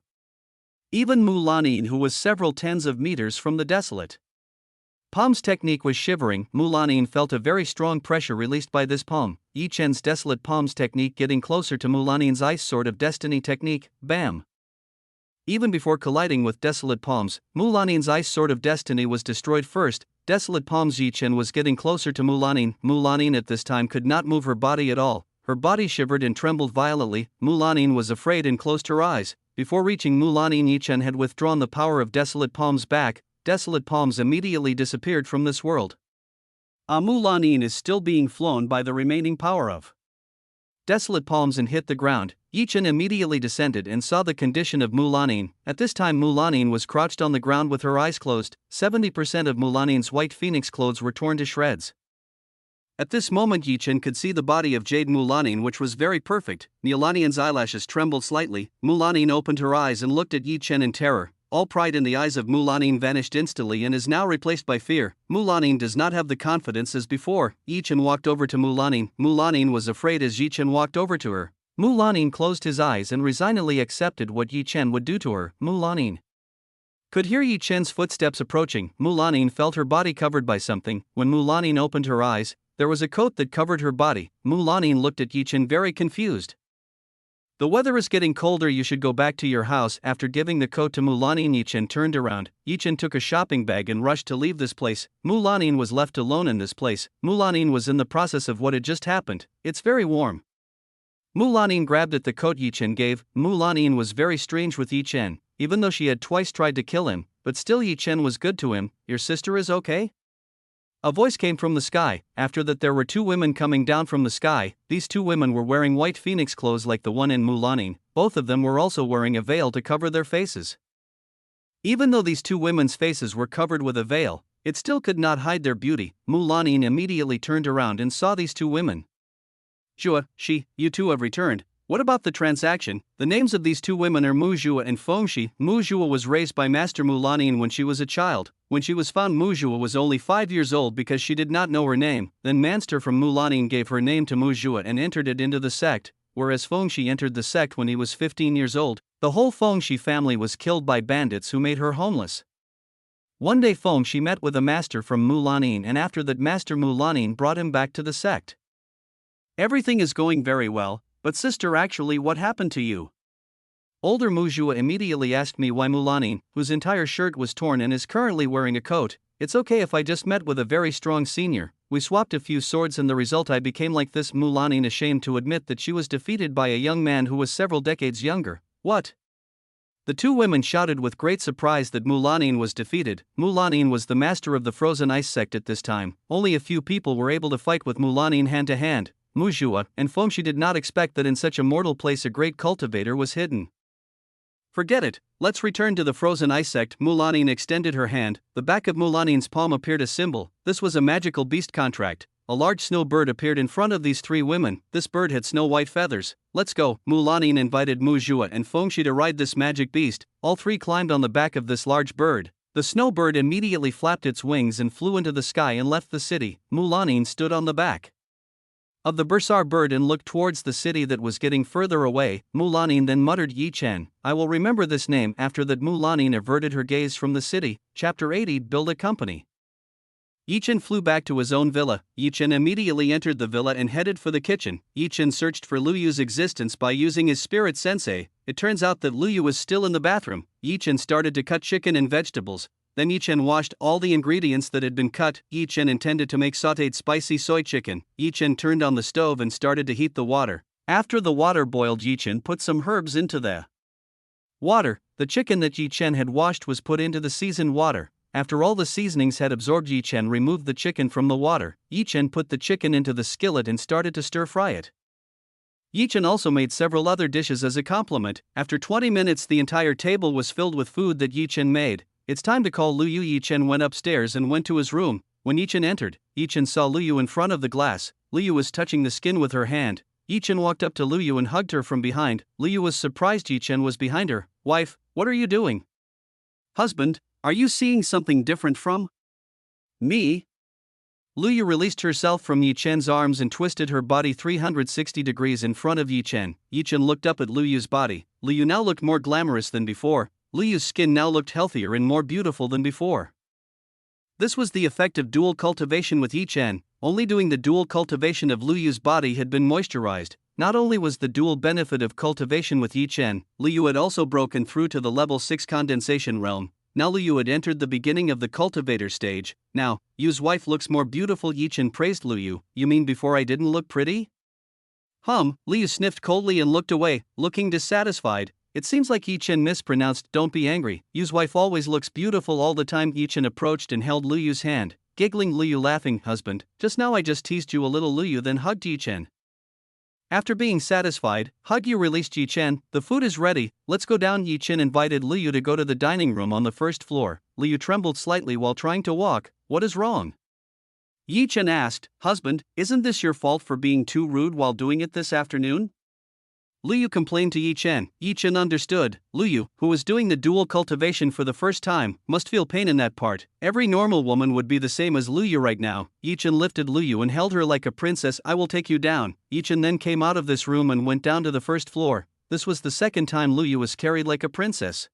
Even Mulanin, who was several tens of meters from the desolate palm's technique, was shivering. Mulanin felt a very strong pressure released by this palm. Yi Chen's desolate palm's technique getting closer to Mulanin's Ice Sword of Destiny technique. Bam! Even before colliding with desolate palms, Mulanin's Ice Sword of Destiny was destroyed first. Desolate palms. Yi Chen was getting closer to Mulanin. Mulanin at this time could not move her body at all. Her body shivered and trembled violently. Mulanin was afraid and closed her eyes. Before reaching Mulanin, Yi Chen had withdrawn the power of Desolate Palms back. Desolate Palms immediately disappeared from this world. Mulanin is still being flown by the remaining power of Desolate Palms and hit the ground. Yi Chen immediately descended and saw the condition of Mulanin. At this time Mulanin was crouched on the ground with her eyes closed. 70% of Mulanin's white phoenix clothes were torn to shreds. At this moment Yi Chen could see the body of Jade Mulanin, which was very perfect. Mulanin's eyelashes trembled slightly. Mulanin opened her eyes and looked at Yi Chen in terror. All pride in the eyes of Mulanin vanished instantly and is now replaced by fear. Mulanin does not have the confidence as before. Yi Chen walked over to Mulanin. Mulanin was afraid as Yi Chen walked over to her. Mulanin closed his eyes and resignedly accepted what Yi Chen would do to her. Mulanin could hear Yi Chen's footsteps approaching. Mulanin felt her body covered by something. When Mulanin opened her eyes, there was a coat that covered her body. Mulanin looked at Yi Chen very confused. The weather is getting colder, you should go back to your house. After giving the coat to Mulanin, Yichen turned around. Yichen took a shopping bag and rushed to leave this place. Mulanin was left alone in this place. Mulanin was in the process of what had just happened. It's very warm. Mulanin grabbed at the coat Yichen gave. Mulanin was very strange with Yichen, even though she had twice tried to kill him, but still Yichen was good to him. Your sister is okay? A voice came from the sky. After that there were two women coming down from the sky. These two women were wearing white phoenix clothes like the one in Mulanin. Both of them were also wearing a veil to cover their faces. Even though these two women's faces were covered with a veil, it still could not hide their beauty. Mulanin immediately turned around and saw these two women. Jua, you two have returned. What about the transaction? The names of these two women are Mu Jua and Feng Shi. Mu Jua was raised by Master Mulanin when she was a child. When she was found, Mu Jua was only 5 years old because she did not know her name. Then Master from Mulanin gave her name to Mu Jua and entered it into the sect, whereas Feng Shi entered the sect when he was 15 years old. The whole Feng Shi family was killed by bandits who made her homeless. One day Feng Shi met with a master from Mulanin, and after that Master Mulanin brought him back to the sect. Everything is going very well. But sister, actually what happened to you? Older Mu Jua immediately asked me why Mulanin, whose entire shirt was torn and is currently wearing a coat. It's okay if I just met with a very strong senior. We swapped a few swords and the result I became like this. Mulanin ashamed to admit that she was defeated by a young man who was several decades younger. What? The two women shouted with great surprise that Mulanin was defeated. Mulanin was the master of the frozen ice sect at this time. Only a few people were able to fight with Mulanin hand to hand. Mu Jua and Feng Shi did not expect that in such a mortal place a great cultivator was hidden. Forget it, let's return to the frozen ice sect. Mulanin extended her hand. The back of Mulanin's palm appeared a symbol. This was a magical beast contract. A large snow bird appeared in front of these three women. This bird had snow-white feathers. Let's go. Mulanin invited Mu Jua and Feng Shi to ride this magic beast. All three climbed on the back of this large bird. The snow bird immediately flapped its wings and flew into the sky and left the city. Mulanin stood on the back of the Bursar bird and looked towards the city that was getting further away. Mulanin then muttered, Yichen, I will remember this name. After that Mulanin averted her gaze from the city. Chapter 80, Build a Company. Yichen flew back to his own villa. Yichen immediately entered the villa and headed for the kitchen. Yichen searched for Luyu's existence by using his spirit sensei. It turns out that Luyu was still in the bathroom. Yichen started to cut chicken and vegetables. Then Yichen washed all the ingredients that had been cut. Yichen intended to make sautéed spicy soy chicken. Yichen turned on the stove and started to heat the water. After the water boiled, Yichen put some herbs into the water. The chicken that Yichen had washed was put into the seasoned water. After all the seasonings had absorbed, Yichen removed the chicken from the water. Yichen put the chicken into the skillet and started to stir-fry it. Yichen also made several other dishes as a compliment. After 20 minutes the entire table was filled with food that Yichen made. It's time to call Luyu. Yichen went upstairs and went to his room. When Yichen entered, Yichen saw Luyu in front of the glass. Luyu was touching the skin with her hand. Yichen walked up to Luyu and hugged her from behind. Luyu was surprised Yichen was behind her. Wife, what are you doing? Husband, are you seeing something different from me? Luyu released herself from Yichen's arms and twisted her body 360 degrees in front of Yichen. Yichen looked up at Luyu's body. Luyu now looked more glamorous than before. Luyu's skin now looked healthier and more beautiful than before. This was the effect of dual cultivation with Yichen. Only doing the dual cultivation of Luyu's body had been moisturized. Not only was the dual benefit of cultivation with Yichen, Luyu had also broken through to the level 6 condensation realm. Now Luyu had entered the beginning of the cultivator stage. Now, Yu's wife looks more beautiful. Yichen praised Luyu. You mean before I didn't look pretty? Luyu sniffed coldly and looked away, looking dissatisfied. It seems like Yichen mispronounced don't be angry. Yu's wife always looks beautiful all the time. Yichen approached and held Luyu's hand. Giggling, Luyu laughing, husband, just now I just teased you a little. Luyu then hugged Yichen. After being satisfied, Hugyu released Yichen. The food is ready, let's go down. Yichen invited Luyu to go to the dining room on the first floor. Luyu trembled slightly while trying to walk. What is wrong? Yichen asked, husband, isn't this your fault for being too rude while doing it this afternoon? Luyu complained to Yichen. Yichen understood. Luyu, who was doing the dual cultivation for the first time, must feel pain in that part. Every normal woman would be the same as Luyu right now. Yichen lifted Luyu and held her like a princess. I will take you down. Yichen then came out of this room and went down to the first floor. This was the second time Luyu was carried like a princess.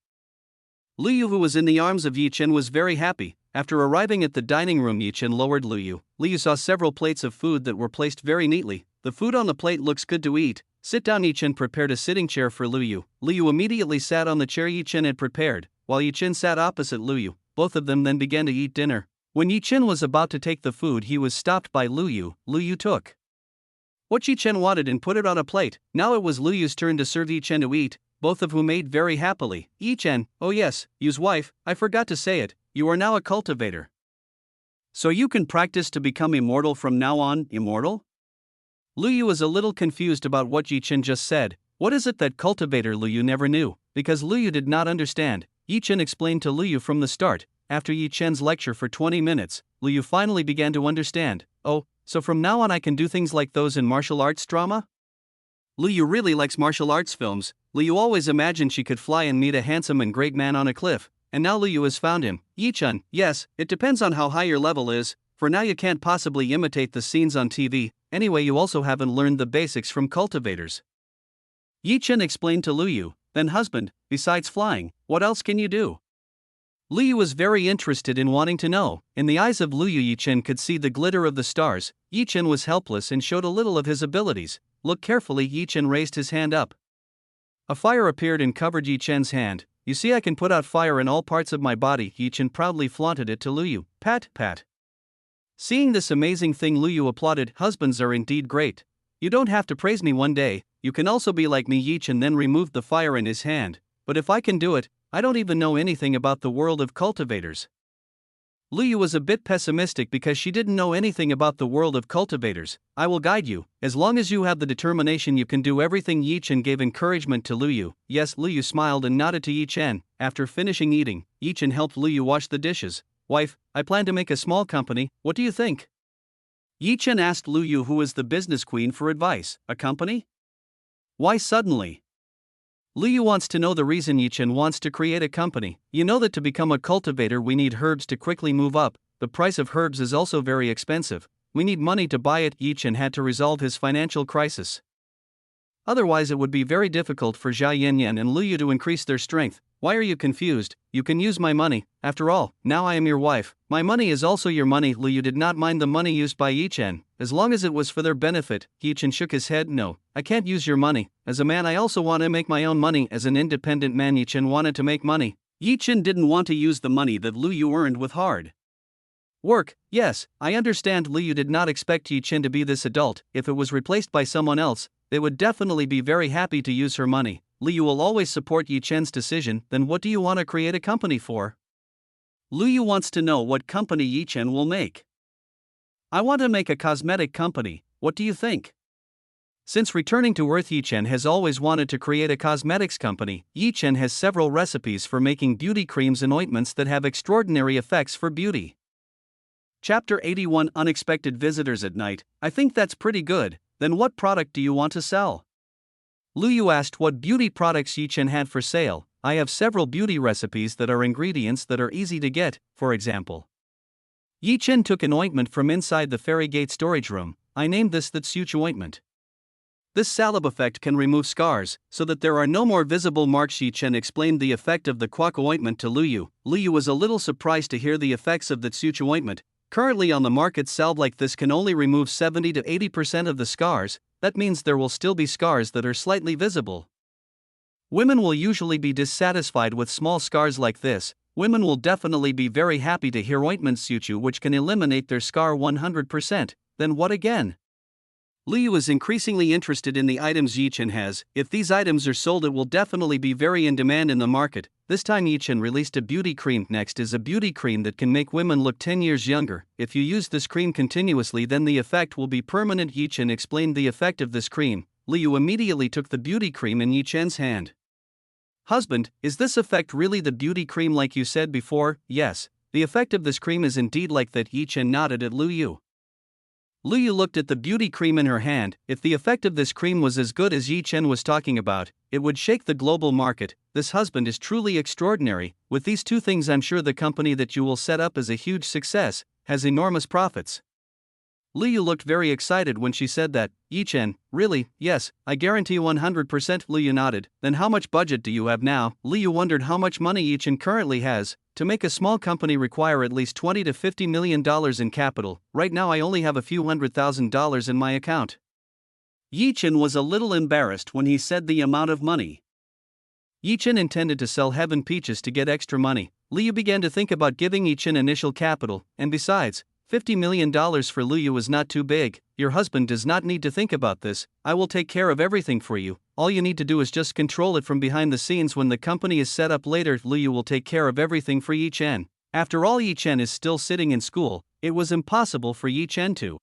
Luyu, who was in the arms of Yichen, was very happy. After arriving at the dining room, Yichen lowered Luyu. Luyu saw several plates of food that were placed very neatly. The food on the plate looks good to eat. Sit down. Yi Chen prepared a sitting chair for Lu Yu. Lu Yu immediately sat on the chair Yi Chen had prepared, while Yi Chen sat opposite Lu Yu. Both of them then began to eat dinner. When Yi Chen was about to take the food, he was stopped by Lu Yu. Lu Yu took what Yi Chen wanted and put it on a plate. Now it was Lu Yu's turn to serve Yi Chen to eat, both of whom ate very happily. Yi Chen, oh yes, Yu's wife, I forgot to say it, you are now a cultivator. So you can practice to become immortal from now on. Immortal? Lu Yu was a little confused about what Yi Chen just said. What is it that cultivator? Lu Yu never knew, because Lu Yu did not understand. Yi Chen explained to Lu Yu from the start. After Yi Chen's lecture for 20 minutes, Lu Yu finally began to understand. Oh, so from now on I can do things like those in martial arts drama? Lu Yu really likes martial arts films. Lu Yu always imagined she could fly and meet a handsome and great man on a cliff, and now Lu Yu has found him. Yi Chen, yes, it depends on how high your level is. For now you can't possibly imitate the scenes on TV, anyway you also haven't learned the basics from cultivators. Yi Chen explained to Lu Yu. Then husband, besides flying, what else can you do? Lu Yu was very interested in wanting to know. In the eyes of Lu Yu, Yi Chen could see the glitter of the stars. Yi Chen was helpless and showed a little of his abilities. Look carefully. Yi Chen raised his hand up. A fire appeared and covered Yi Chen's hand. You see, I can put out fire in all parts of my body. Yi Chen proudly flaunted it to Lu Yu. Pat, pat. Seeing this amazing thing, Lu Yu applauded. Husbands are indeed great. You don't have to praise me one day, you can also be like me. Yi Chen then removed the fire in his hand. But if I can do it, I don't even know anything about the world of cultivators. Lu Yu was a bit pessimistic because she didn't know anything about the world of cultivators. I will guide you. As long as you have the determination, you can do everything. Yi Chen gave encouragement to Lu Yu. Yes, Lu Yu smiled and nodded to Yi Chen. After finishing eating, Yi Chen helped Lu Yu wash the dishes. Wife, I plan to make a small company, what do you think? Yi Chen asked Lu Yu, who is the business queen, for advice. A company? Why suddenly? Lu Yu wants to know the reason. Yi Chen wants to create a company. You know that to become a cultivator we need herbs to quickly move up. The price of herbs is also very expensive. We need money to buy it. Yi Chen had to resolve his financial crisis. Otherwise it would be very difficult for Jia Yanyan and Lu Yu to increase their strength. Why are you confused? You can use my money. After all, now I am your wife. My money is also your money. Lu Yu did not mind the money used by Yi Chen, as long as it was for their benefit. Yi Chen shook his head. No, I can't use your money. As a man I also want to make my own money. As an independent man, Yi Chen wanted to make money. Yi Chen didn't want to use the money that Lu Yu earned with hard work. Yes, I understand. Lu Yu did not expect Yi Chen to be this adult. If it was replaced by someone else, they would definitely be very happy to use her money. Lu Yu will always support Yi Chen's decision. Then what do you want to create a company for? Lu Yu wants to know what company Yi Chen will make. I want to make a cosmetic company. What do you think? Since returning to Earth, Yi Chen has always wanted to create a cosmetics company. Yi Chen has several recipes for making beauty creams and ointments that have extraordinary effects for beauty. Chapter 81 Unexpected Visitors at Night. I think that's pretty good. Then what product do you want to sell? Lu Yu asked what beauty products Yi Chen had for sale. I have several beauty recipes that are ingredients that are easy to get, for example. Yi Chen took an ointment from inside the fairy gate storage room. I named this the Tsuchu ointment. This salve effect can remove scars, so that there are no more visible marks. Yi Chen explained the effect of the Quaco ointment to Lu Yu. Lu Yu was a little surprised to hear the effects of the Tsuchu ointment. Currently on the market, salve like this can only remove 70 to 80% of the scars. That means there will still be scars that are slightly visible. Women will usually be dissatisfied with small scars like this. Women will definitely be very happy to hear ointment Tsuchu which can eliminate their scar 100%. Then what again? Lu Yu is increasingly interested in the items Yi Chen has. If these items are sold, it will definitely be very in demand in the market. This time Yi Chen released a beauty cream. Next is a beauty cream that can make women look 10 years younger. If you use this cream continuously, then the effect will be permanent. Yi Chen explained the effect of this cream. Lu Yu immediately took the beauty cream in Yi Chen's hand. Husband, is this effect really the beauty cream like you said before? Yes, the effect of this cream is indeed like that. Yi Chen nodded at Lu Yu. Lu Yu looked at the beauty cream in her hand. If the effect of this cream was as good as Yi Chen was talking about, it would shake the global market. This husband is truly extraordinary. With these two things, I'm sure the company that you will set up is a huge success, has enormous profits. Lu Yu looked very excited when she said that. Yi Chen, really? Yes, I guarantee 100%. Lu Yu nodded. Then how much budget do you have now? Lu Yu wondered how much money Yi Chen currently has. To make a small company require at least $20 to $50 million in capital. Right now I only have a few $100,000 in my account. Yi Chen was a little embarrassed when he said the amount of money. Yi Chen intended to sell Heaven Peaches to get extra money. Liu began to think about giving Yi Chen initial capital, and besides, $50 million for Liu was not too big. Your husband does not need to think about this, I will take care of everything for you. All you need to do is just control it from behind the scenes. When the company is set up later, Liu will take care of everything for Yi Chen. After all, Yi Chen is still sitting in school, it was impossible for Yi Chen to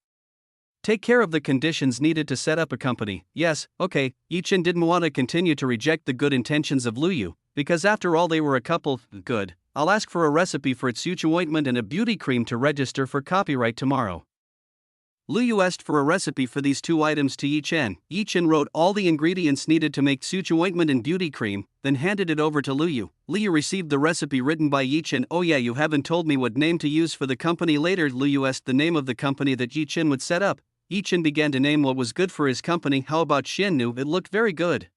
take care of the conditions needed to set up a company. Yes, okay, Yi Chen didn't want to continue to reject the good intentions of Liu, because after all they were a couple. Good, I'll ask for a recipe for its Suchu ointment and a beauty cream to register for copyright tomorrow. Liu asked for a recipe for these two items to Yi Chen. Yi Chen wrote all the ingredients needed to make Suchu ointment and beauty cream, then handed it over to Liu. Liu received the recipe written by Yi Chen. Oh yeah, you haven't told me what name to use for the company. Later, Liu asked the name of the company that Yi Chen would set up. Yi Chen began to name what was good for his company. How about Xiannu? It looked very good.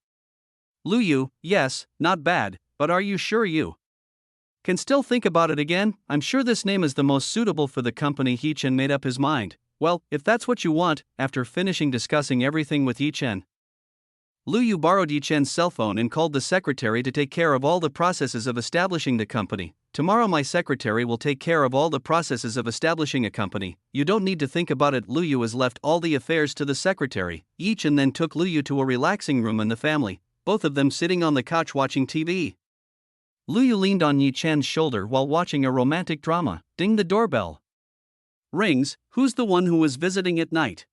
Liu, yes, not bad, but are you sure you can still think about it again? I'm sure this name is the most suitable for the company. Yi Chen made up his mind. Well, if that's what you want. After finishing discussing everything with Yi Chen, Liu borrowed Yi Chen's cell phone and called the secretary to take care of all the processes of establishing the company. Tomorrow my secretary will take care of all the processes of establishing a company. You don't need to think about it. Liu has left all the affairs to the secretary. Yi Chen then took Liu to a relaxing room in the family, both of them sitting on the couch watching TV. Liu leaned on Yi Chen's shoulder while watching a romantic drama. Ding, the doorbell rings. Who's the one who was visiting at night?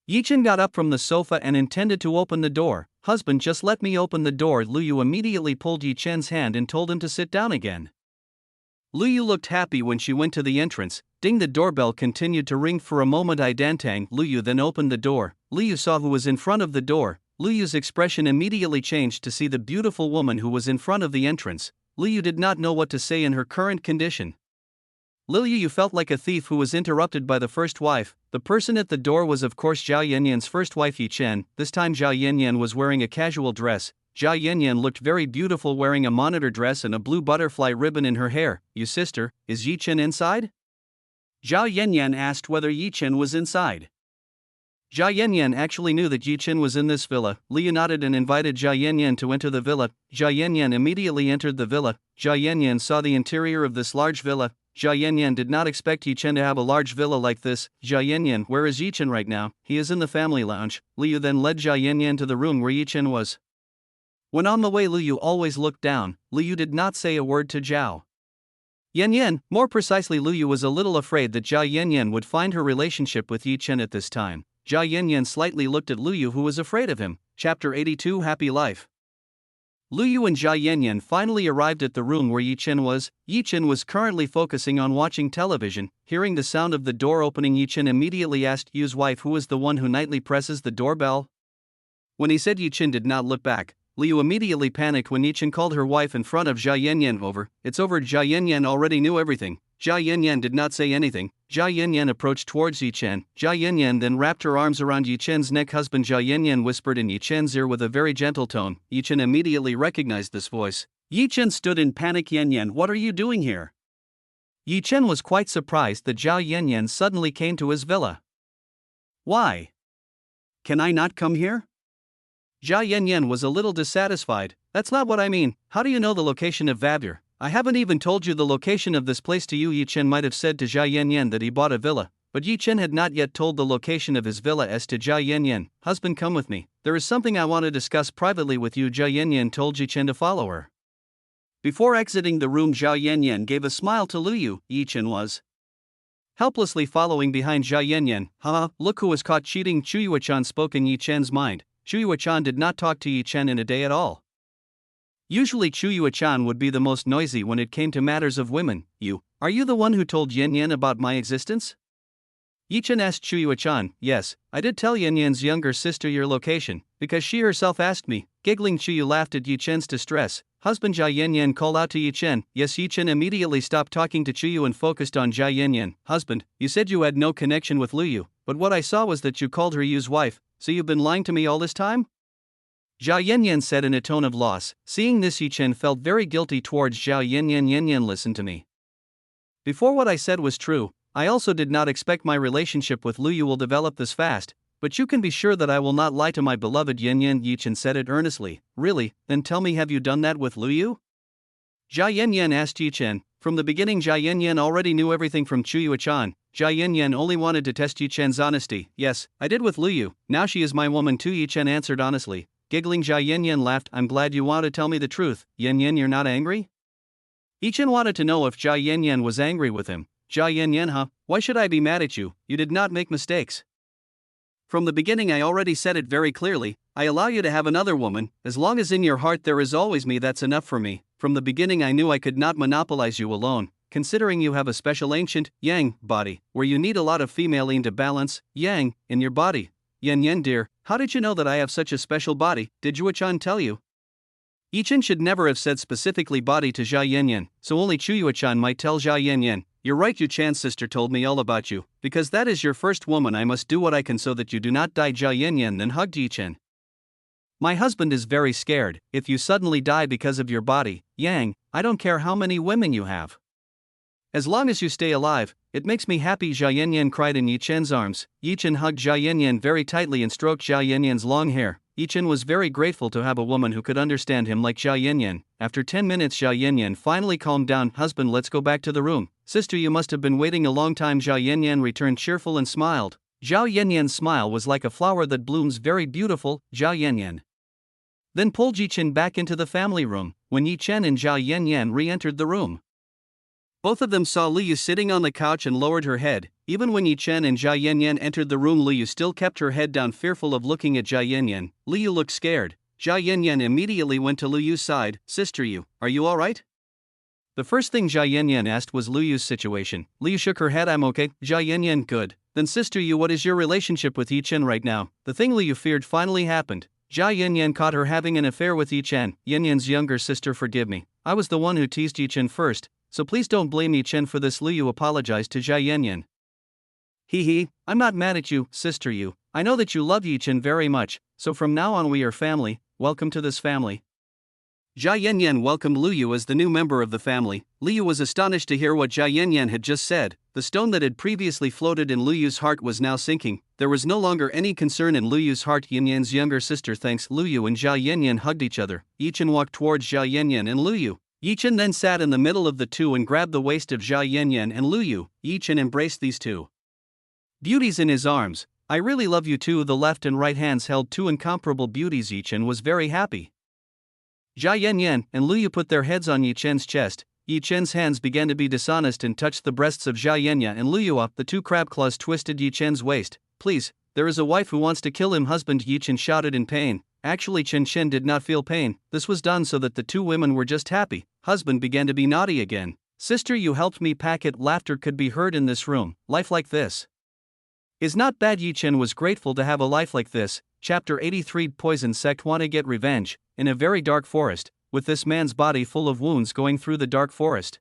Yi Chen got up from the sofa and intended to open the door. Husband, just let me open the door. Liu immediately pulled Yi Chen's hand and told him to sit down again. Liu looked happy when she went to the entrance. Ding, the doorbell continued to ring for a moment. Idantang. Liu then opened the door. Liu saw who was in front of the door. Liu's expression immediately changed to see the beautiful woman who was in front of the entrance. Liu did not know what to say in her current condition. Liu, you felt like a thief who was interrupted by the first wife. The person at the door was of course Zhao Yanyan's first wife Yi Chen. This time Zhao Yanyan was wearing a casual dress. Zhao Yanyan looked very beautiful wearing a monitor dress and a blue butterfly ribbon in her hair. You sister, is Yi Chen inside? Zhao Yanyan asked whether Yi Chen was inside. Zhao Yanyan actually knew that Yi Chen was in this villa. Liu nodded and invited Zhao Yanyan to enter the villa. Zhao Yanyan immediately entered the villa. Zhao Yanyan saw the interior of this large villa. Zhao Yanyan did not expect Yi Chen to have a large villa like this. Zhao Yanyan, where is Yi Chen right now? He is in the family lounge. Liu then led Zhao Yanyan to the room where Yi Chen was. When on the way, Liu always looked down. Liu did not say a word to Zhao Yanyan. More precisely, Liu was a little afraid that Zhao Yanyan would find her relationship with Yi Chen at this time. Zhao Yanyan slightly looked at Liu, who was afraid of him. Chapter 82, Happy Life. Liu and Zhao Yanyan finally arrived at the room where Yi Chen was. Yi Chen was currently focusing on watching television. Hearing the sound of the door opening, Yi Chen immediately asked Yu's wife, who is the one who nightly presses the doorbell. When he said, Yi Chen did not look back. Liu immediately panicked when Yi Chen called her wife in front of Zhao Yanyan. Over. It's over. Zhao Yanyan already knew everything. Zhao Yanyan did not say anything. Zhao Yanyan approached towards Yi Chen. Zhao Yanyan then wrapped her arms around Yi Chen's neck. Husband, Zhao Yanyan whispered in Yi Chen's ear with a very gentle tone. Yi Chen immediately recognized this voice. Yi Chen stood in panic. Yanyan, what are you doing here? Yi Chen was quite surprised that Zhao Yanyan suddenly came to his villa. Why? Can I not come here? Zhao Yanyan was a little dissatisfied. That's not what I mean. How do you know the location of Vabur? I haven't even told you the location of this place to you. Yi Chen might have said to Zhao Yanyan that he bought a villa, but Yi Chen had not yet told the location of his villa as to Zhao Yanyan. Husband, come with me. There is something I want to discuss privately with you. Zhao Yanyan told Yi Chen to follow her. Before exiting the room, Zhao Yanyan gave a smile to Liu. Yi Chen was helplessly following behind Zhao Yanyan. Haha, look who was caught cheating. Chu Yuechan spoke in Yi Chen's mind. Chu Yuechan did not talk to Yi Chen in a day at all. Usually Chu Yuechan would be the most noisy when it came to matters of women. Are you the one who told Yanyan about my existence? Yi Chen asked Chu Yuechan. Yes, I did tell Yanyan's younger sister your location, because she herself asked me. Giggling, Chu Yu laughed at Yi Chen's distress. Husband, Zhao Yanyan called out to Yi Chen. Yes, Yi Chen immediately stopped talking to Chu Yu and focused on Zhao Yanyan. Husband, you said you had no connection with Liu, but what I saw was that you called her Yu's wife, so you've been lying to me all this time? Zhao Yanyan said in a tone of loss. Seeing this, Yi Chen felt very guilty towards Zhao Yanyan. Yanyan, listen to me. Before what I said was true, I also did not expect my relationship with Liu will develop this fast, But you can be sure that I will not lie to my beloved Yan Yan. Yi Chen said it earnestly. Really? Then tell me, have you done that with Lu Yu? Jia Yan Yan asked Yi Chen. From the beginning Jia Yan Yan already knew everything from Chu Chan. Jia Yan Yan only wanted to test Yi Chen's honesty. Yes, I did with Lu Yu. Now she is my woman too, Yi Chen answered honestly. Giggling, Jia Yan Yan laughed. I'm glad you want to tell me the truth. Yan Yan, you're not angry? Yi Chen wanted to know if Jia Yan Yan was angry with him. Jia Yan Yan, huh? Why should I be mad at you? You did not make mistakes. From the beginning I already said it very clearly. I allow you to have another woman, as long as in your heart there is always me, that's enough for me. From the beginning I knew I could not monopolize you alone, considering you have a special ancient, yang, body, where you need a lot of female yin to balance, yang, in your body. Yan Yan dear, how did you know that I have such a special body? Did Yuechan tell you? Yi Chen should never have said specifically body to Jia Yan Yan, so only Chu Yuechan might tell Jia Yan Yan. You're right, Yuechan's sister told me all about you. Because that is your first woman, I must do what I can so that you do not die. Jia Yan Yan then hugged Yi Chen. My husband is very scared. If you suddenly die because of your body, Yang, I don't care how many women you have. As long as you stay alive, it makes me happy. Jia Yan Yan cried in Yi Chen's arms. Yi Chen hugged Jia Yan Yan very tightly and stroked Jia Yan Yan's long hair. Yi Chen was very grateful to have a woman who could understand him like Jia Yan Yan. After 10 minutes Jia Yan Yan finally calmed down. Husband, let's go back to the room. Sister, you must have been waiting a long time. Jia Yan Yan returned cheerful and smiled. Zhao Yan Yan's smile was like a flower that blooms, very beautiful. Zhao Yan Yan then pulled Yi Chen back into the family room. When Yi Chen and Zhao Yan Yan re-entered the room, both of them saw Lu Yu sitting on the couch and lowered her head. Even when Yi Chen and Zhao Yan Yan entered the room, Lu Yu still kept her head down, fearful of looking at Zhao Yan Yan. Lu Yu looked scared. Zhao Yan Yan immediately went to Lu Yu's side. Sister Yu, are you alright? The first thing Zhao Yan Yan asked was Lu Yu's situation. Lu Yu shook her head. I'm okay. Zhao Yan Yan, good. Then Sister Yu, what is your relationship with Yi Chen right now? The thing Lu Yu feared finally happened. Jia Yan Yan caught her having an affair with Yi Chen. Yan Yan's younger sister, forgive me. I was the one who teased Yi Chen first, so please don't blame Yi Chen for this. Lu Yu apologized to Jia Yan Yan. Hee, I'm not mad at you, Sister Yu. I know that you love Yi Chen very much, so from now on we are family. Welcome to this family. Jia Yan Yan welcomed Lu Yu as the new member of the family. Lu Yu was astonished to hear what Jia Yan Yan had just said. The stone that had previously floated in Lu Yu's heart was now sinking. There was no longer any concern in Lu Yu's heart. Yan Yan's younger sister thanks Lu Yu and Jia Yan Yan hugged each other. Yi Chen walked towards Jia Yan Yan and Lu Yu. Yi Chen then sat in the middle of the two and grabbed the waist of Jia Yan Yan and Lu Yu. Yi Chen embraced these two beauties in his arms. I really love you too. The left and right hands held two incomparable beauties. Yi Chen was very happy. Jia Yan Yan and Lu Yu put their heads on Yi Chen's chest. Yi Chen's hands began to be dishonest and touched the breasts of Jia Yan Yan and Lu Yu. The two crab claws twisted Yi Chen's waist. Please, there is a wife who wants to kill him. Husband, Yi Chen shouted in pain. Actually, Chen did not feel pain. This was done so that the two women were just happy. Husband began to be naughty again. Sister, you helped me pack it. Laughter could be heard in this room. Life like this is not bad. Yi Chen was grateful to have a life like this. Chapter 83. Poison sect want to get revenge. In a very dark forest, with this man's body full of wounds going through the dark forest.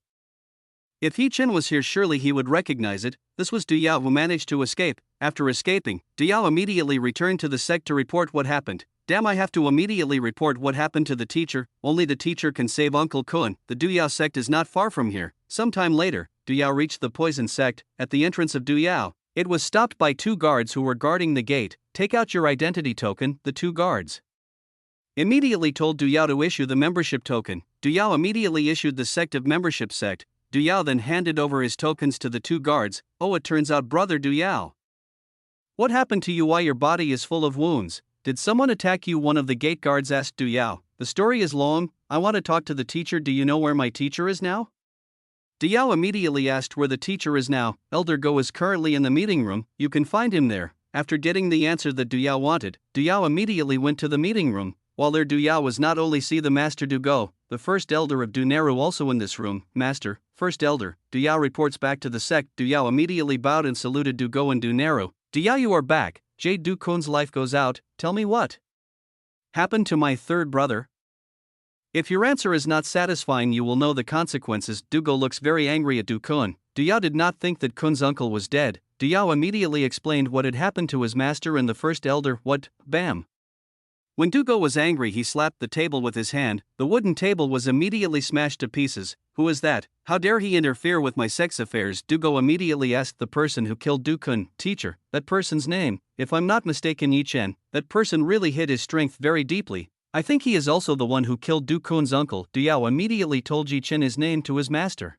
If Yi Chen was here, surely he would recognize it. This was Du Yao, who managed to escape. After escaping, Du Yao immediately returned to the sect to report what happened. Damn, I have to immediately report what happened to the teacher. Only the teacher can save Uncle Kun. The Du Yao sect is not far from here. Sometime later, Du Yao reached the poison sect. At the entrance of Du Yao, it was stopped by two guards who were guarding the gate. Take out your identity token. The two guards immediately told Du Yao to issue the membership token. Du Yao immediately issued the sect of membership sect. Du Yao then handed over his tokens to the two guards. Oh, it turns out, brother Du Yao, what happened to you? Why your body is full of wounds? Did someone attack you? One of the gate guards asked Du Yao. The story is long. I want to talk to the teacher. Do you know where my teacher is now? Du Yao immediately asked where the teacher is now. Elder Go is currently in the meeting room. You can find him there. After getting the answer that Du Yao wanted, Du Yao immediately went to the meeting room. While there, Du Yao was not only see the master Du Go, the first elder of Du Neru, also in this room. Master, first elder. Du Yao reports back to the sect. Du Yao immediately bowed and saluted Du Go and Du Neru. Du Yao, you are back. Jade Du Kun's life goes out. Tell me what happened to my third brother. If your answer is not satisfying, you will know the consequences. Du Go looks very angry at Du Kun. Du Yao did not think that Kun's uncle was dead. Du Yao immediately explained what had happened to his master and the first elder. What? Bam. When Dugo was angry, he slapped the table with his hand. The wooden table was immediately smashed to pieces. "Who is that? How dare he interfere with my sex affairs?" Dugo immediately asked the person who killed Du-kun. "Teacher, that person's name, if I'm not mistaken, Yi-chen. That person really hid his strength very deeply. I think he is also the one who killed Du-kun's uncle." Du-yao immediately told Yi-chen his name to his master.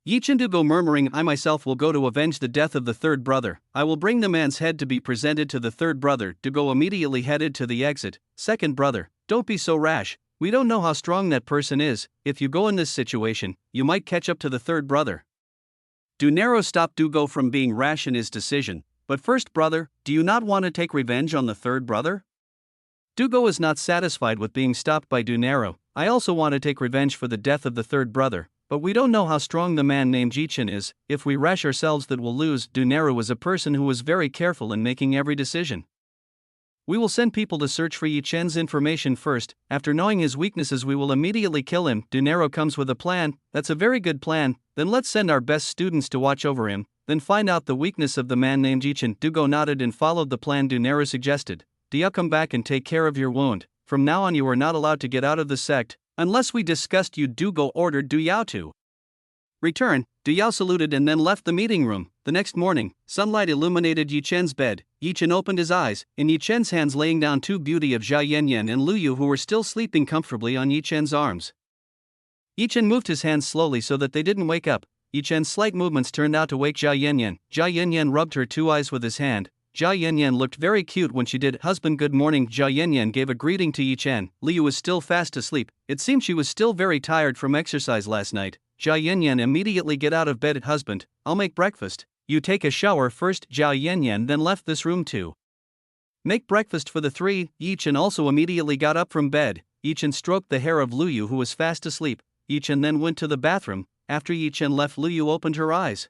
Yi-chen Dugo murmuring, "I myself will go to avenge the death of the third brother. I will bring the man's head to be presented to the third brother." Dugo immediately headed to the exit. "Second brother, don't be so rash. We don't know how strong that person is. If you go in this situation, you might catch up to the third brother." Dunero stopped Dugo from being rash in his decision. "But first brother, do you not want to take revenge on the third brother?" Dugo is not satisfied with being stopped by Dunero. "I also want to take revenge for the death of the third brother. But we don't know how strong the man named Yi-chen is. If we rash ourselves, that will lose." Dunero was a person who was very careful in making every decision. "We will send people to search for Yi-chen's information first. After knowing his weaknesses, we will immediately kill him." Dunero comes with a plan. "That's a very good plan. Then let's send our best students to watch over him, then find out the weakness of the man named Yi-chen." Dugo nodded and followed the plan Dunero suggested. "Do you come back and take care of your wound? From now on you are not allowed to get out of the sect unless we discussed you." Dugo ordered Du Yao to return. Du Yao saluted and then left the meeting room. The next morning, sunlight illuminated Yi-chen's bed. Yi-chen opened his eyes, in Yi-chen's hands laying down two beauty of Jia Yanyan and Lu Yu, who were still sleeping comfortably on Yi-chen's arms. Yi-chen moved his hands slowly so that they didn't wake up. Yi-chen's slight movements turned out to wake Jia Yanyan. Jia Yanyan rubbed her two eyes with his hand. Jia Yanyan looked very cute when she did. "Husband, good morning." Jia Yanyan gave a greeting to Yi-chen. Lu Yu was still fast asleep. It seemed she was still very tired from exercise last night. Jia Yanyan immediately get out of bed. "Husband, I'll make breakfast. You take a shower first." Jia Yanyan then left this room to make breakfast for the three. Yi-chen also immediately got up from bed. Yi-chen stroked the hair of Lu Yu, who was fast asleep. Yi-chen then went to the bathroom. After Yi-chen left, Lu Yu opened her eyes.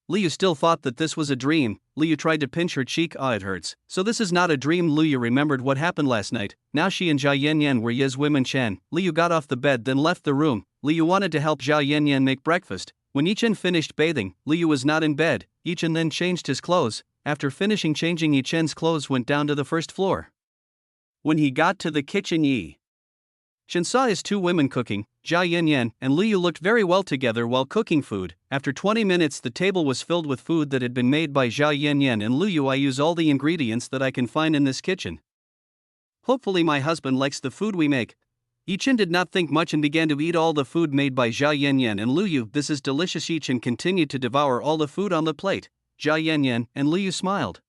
Lu Yu still thought that this was a dream. Lu Yu tried to pinch her cheek. "Ah, it hurts. So this is not a dream." Lu Yu remembered what happened last night. Now she and Jia Yanyan were Ye's women. Chen. Lu Yu got off the bed then left the room. Lu Yu wanted to help Jia Yanyan make breakfast. When Yi-chen finished bathing, Lu Yu was not in bed. Yi-chen then changed his clothes. After finishing changing, Yi-chen's clothes went down to the first floor. When he got to the kitchen, Chen saw his two women cooking. Jia Yanyan and Lu Yu looked very well together while cooking food. After 20 minutes, the table was filled with food that had been made by Jia Yanyan and Lu Yu. "I use all the ingredients that I can find in this kitchen. Hopefully my husband likes the food we make." Yi-chen did not think much and began to eat all the food made by Jia Yanyan and Lu Yu. "This is delicious." Yi-chen continued to devour all the food on the plate. Jia Yanyan and Lu Yu smiled.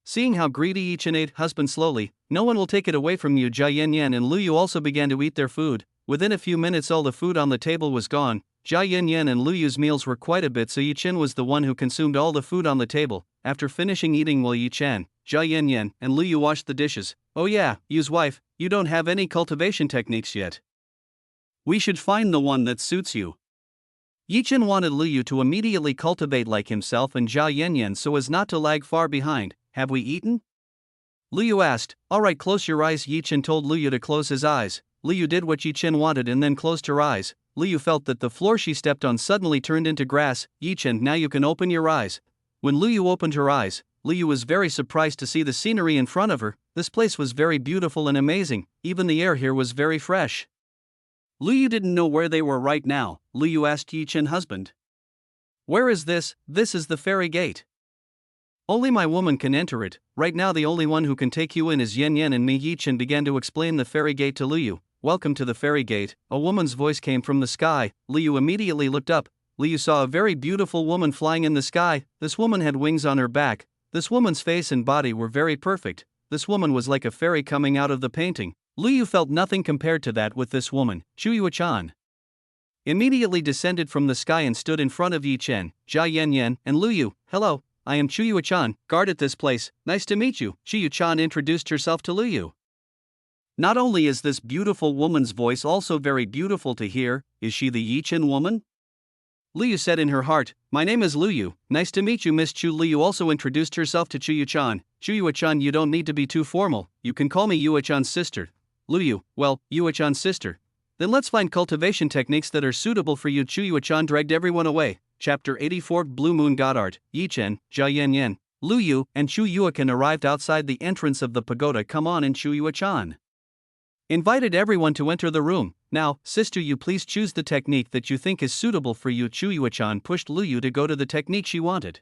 Seeing how greedy Yi-chen ate, "Husband, slowly, no one will take it away from you." Jia Yanyan and Lu Yu also began to eat their food. Within a few minutes all the food on the table was gone. Jia Yanyan and Lu Yu's meals were quite a bit, so Yi-chen was the one who consumed all the food on the table. After finishing eating while Yi-chen, Jia Yanyan and Lu Yu washed the dishes. "Oh yeah, Yu's wife, you don't have any cultivation techniques yet. We should find the one that suits you." Yi-chen wanted Lu Yu to immediately cultivate like himself and Jia Yanyan so as not to lag far behind. "Have we eaten?" Lu Yu asked. "Alright, close your eyes." Yi-chen told Lu Yu to close his eyes. Lu Yu did what Yi-chen wanted and then closed her eyes. Lu Yu felt that the floor she stepped on suddenly turned into grass. "Yi-chen, now you can open your eyes." When Lu Yu opened her eyes, Lu Yu was very surprised to see the scenery in front of her. This place was very beautiful and amazing. Even the air here was very fresh. Lu Yu didn't know where they were right now. Lu Yu asked Yi-chen, "Husband, where is this?" "This is the fairy gate. Only my woman can enter it. Right now the only one who can take you in is Yan Yan and me." Yi-chen began to explain the fairy gate to Lu Yu. "Welcome to the fairy gate." A woman's voice came from the sky. Lu Yu immediately looked up. Lu Yu saw a very beautiful woman flying in the sky. This woman had wings on her back. This woman's face and body were very perfect. This woman was like a fairy coming out of the painting. Lu Yu felt nothing compared to that with this woman. Chuyuo-chan immediately descended from the sky and stood in front of Yi-chen, Jia Yanyan, and Lu Yu. "Hello, I am Chuyuo-chan, guard at this place. Nice to meet you." Chuyuo-chan introduced herself to Lu Yu. Not only is this beautiful woman's voice also very beautiful to hear, is she the Yi-chen woman? Lu Yu said in her heart, "My name is Lu Yu. Nice to meet you, Miss Chu." Lu Yu also introduced herself to Chuyuo-chan. "Chuyuo-chan, you don't need to be too formal. You can call me Yuo-chan's sister." Lu Yu, "Well, Yuo-chan's sister. Then let's find cultivation techniques that are suitable for you." Chuyuo-chan dragged everyone away. Chapter 84 Blue Moon God Art. Yi-chen, Jia Yanyan, Lu Yu and Chu Yuakan arrived outside the entrance of the pagoda. Come on, and Chu Yuachan invited everyone to enter the room. Now, sister, you please choose the technique that you think is suitable for you. Chu Yuachan pushed Lu Yu to go to the technique she wanted.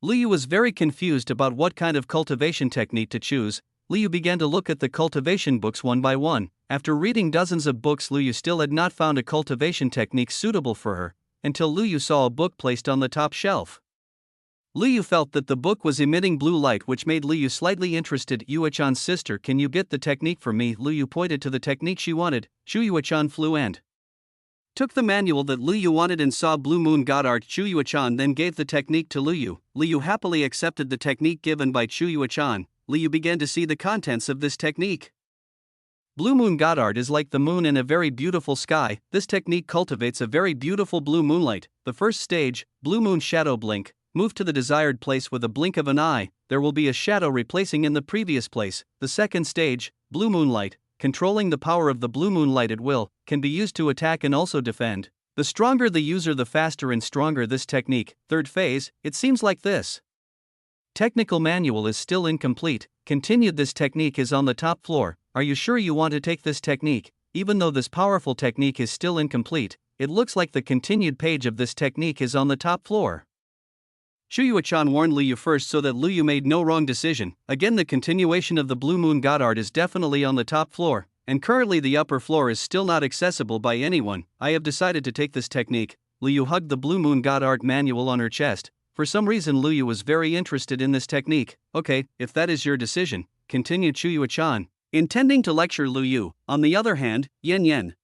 Lu Yu was very confused about what kind of cultivation technique to choose. Lu Yu began to look at the cultivation books one by one. After reading dozens of books, Lu Yu still had not found a cultivation technique suitable for her, until Lu Yu saw a book placed on the top shelf. Lu Yu felt that the book was emitting blue light, which made Lu Yu slightly interested. Yuachan's sister, can you get the technique for me? Lu Yu pointed to the technique she wanted. Chu Yuachan flew and took the manual that Lu Yu wanted and saw Blue Moon God Art. Chu Yuachan then gave the technique to Lu Yu. Lu Yu happily accepted the technique given by Chu Yuachan. Lu Yu began to see the contents of this technique. Blue Moon God Art is like the moon in a very beautiful sky. This technique cultivates a very beautiful blue moonlight. The first stage, Blue Moon Shadow Blink. Move to the desired place with a blink of an eye, there will be a shadow replacing in the previous place. The second stage, Blue Moonlight, controlling the power of the blue moonlight at will, can be used to attack and also defend. The stronger the user, the faster and stronger this technique. Third phase, it seems like this. Technical manual is still incomplete. Continued, this technique is on the top floor. Are you sure you want to take this technique? Even though this powerful technique is still incomplete, it looks like the continued page of this technique is on the top floor. Chu Yuachan warned Lu Yu first so that Lu Yu made no wrong decision. Again, the continuation of the Blue Moon God Art is definitely on the top floor, and currently the upper floor is still not accessible by anyone. I have decided to take this technique. Lu Yu hugged the Blue Moon God Art manual on her chest. For some reason, Lu Yu was very interested in this technique. Okay, if that is your decision, continued Chu Yuachan, intending to lecture Lu Yu. On the other hand, Yan Yan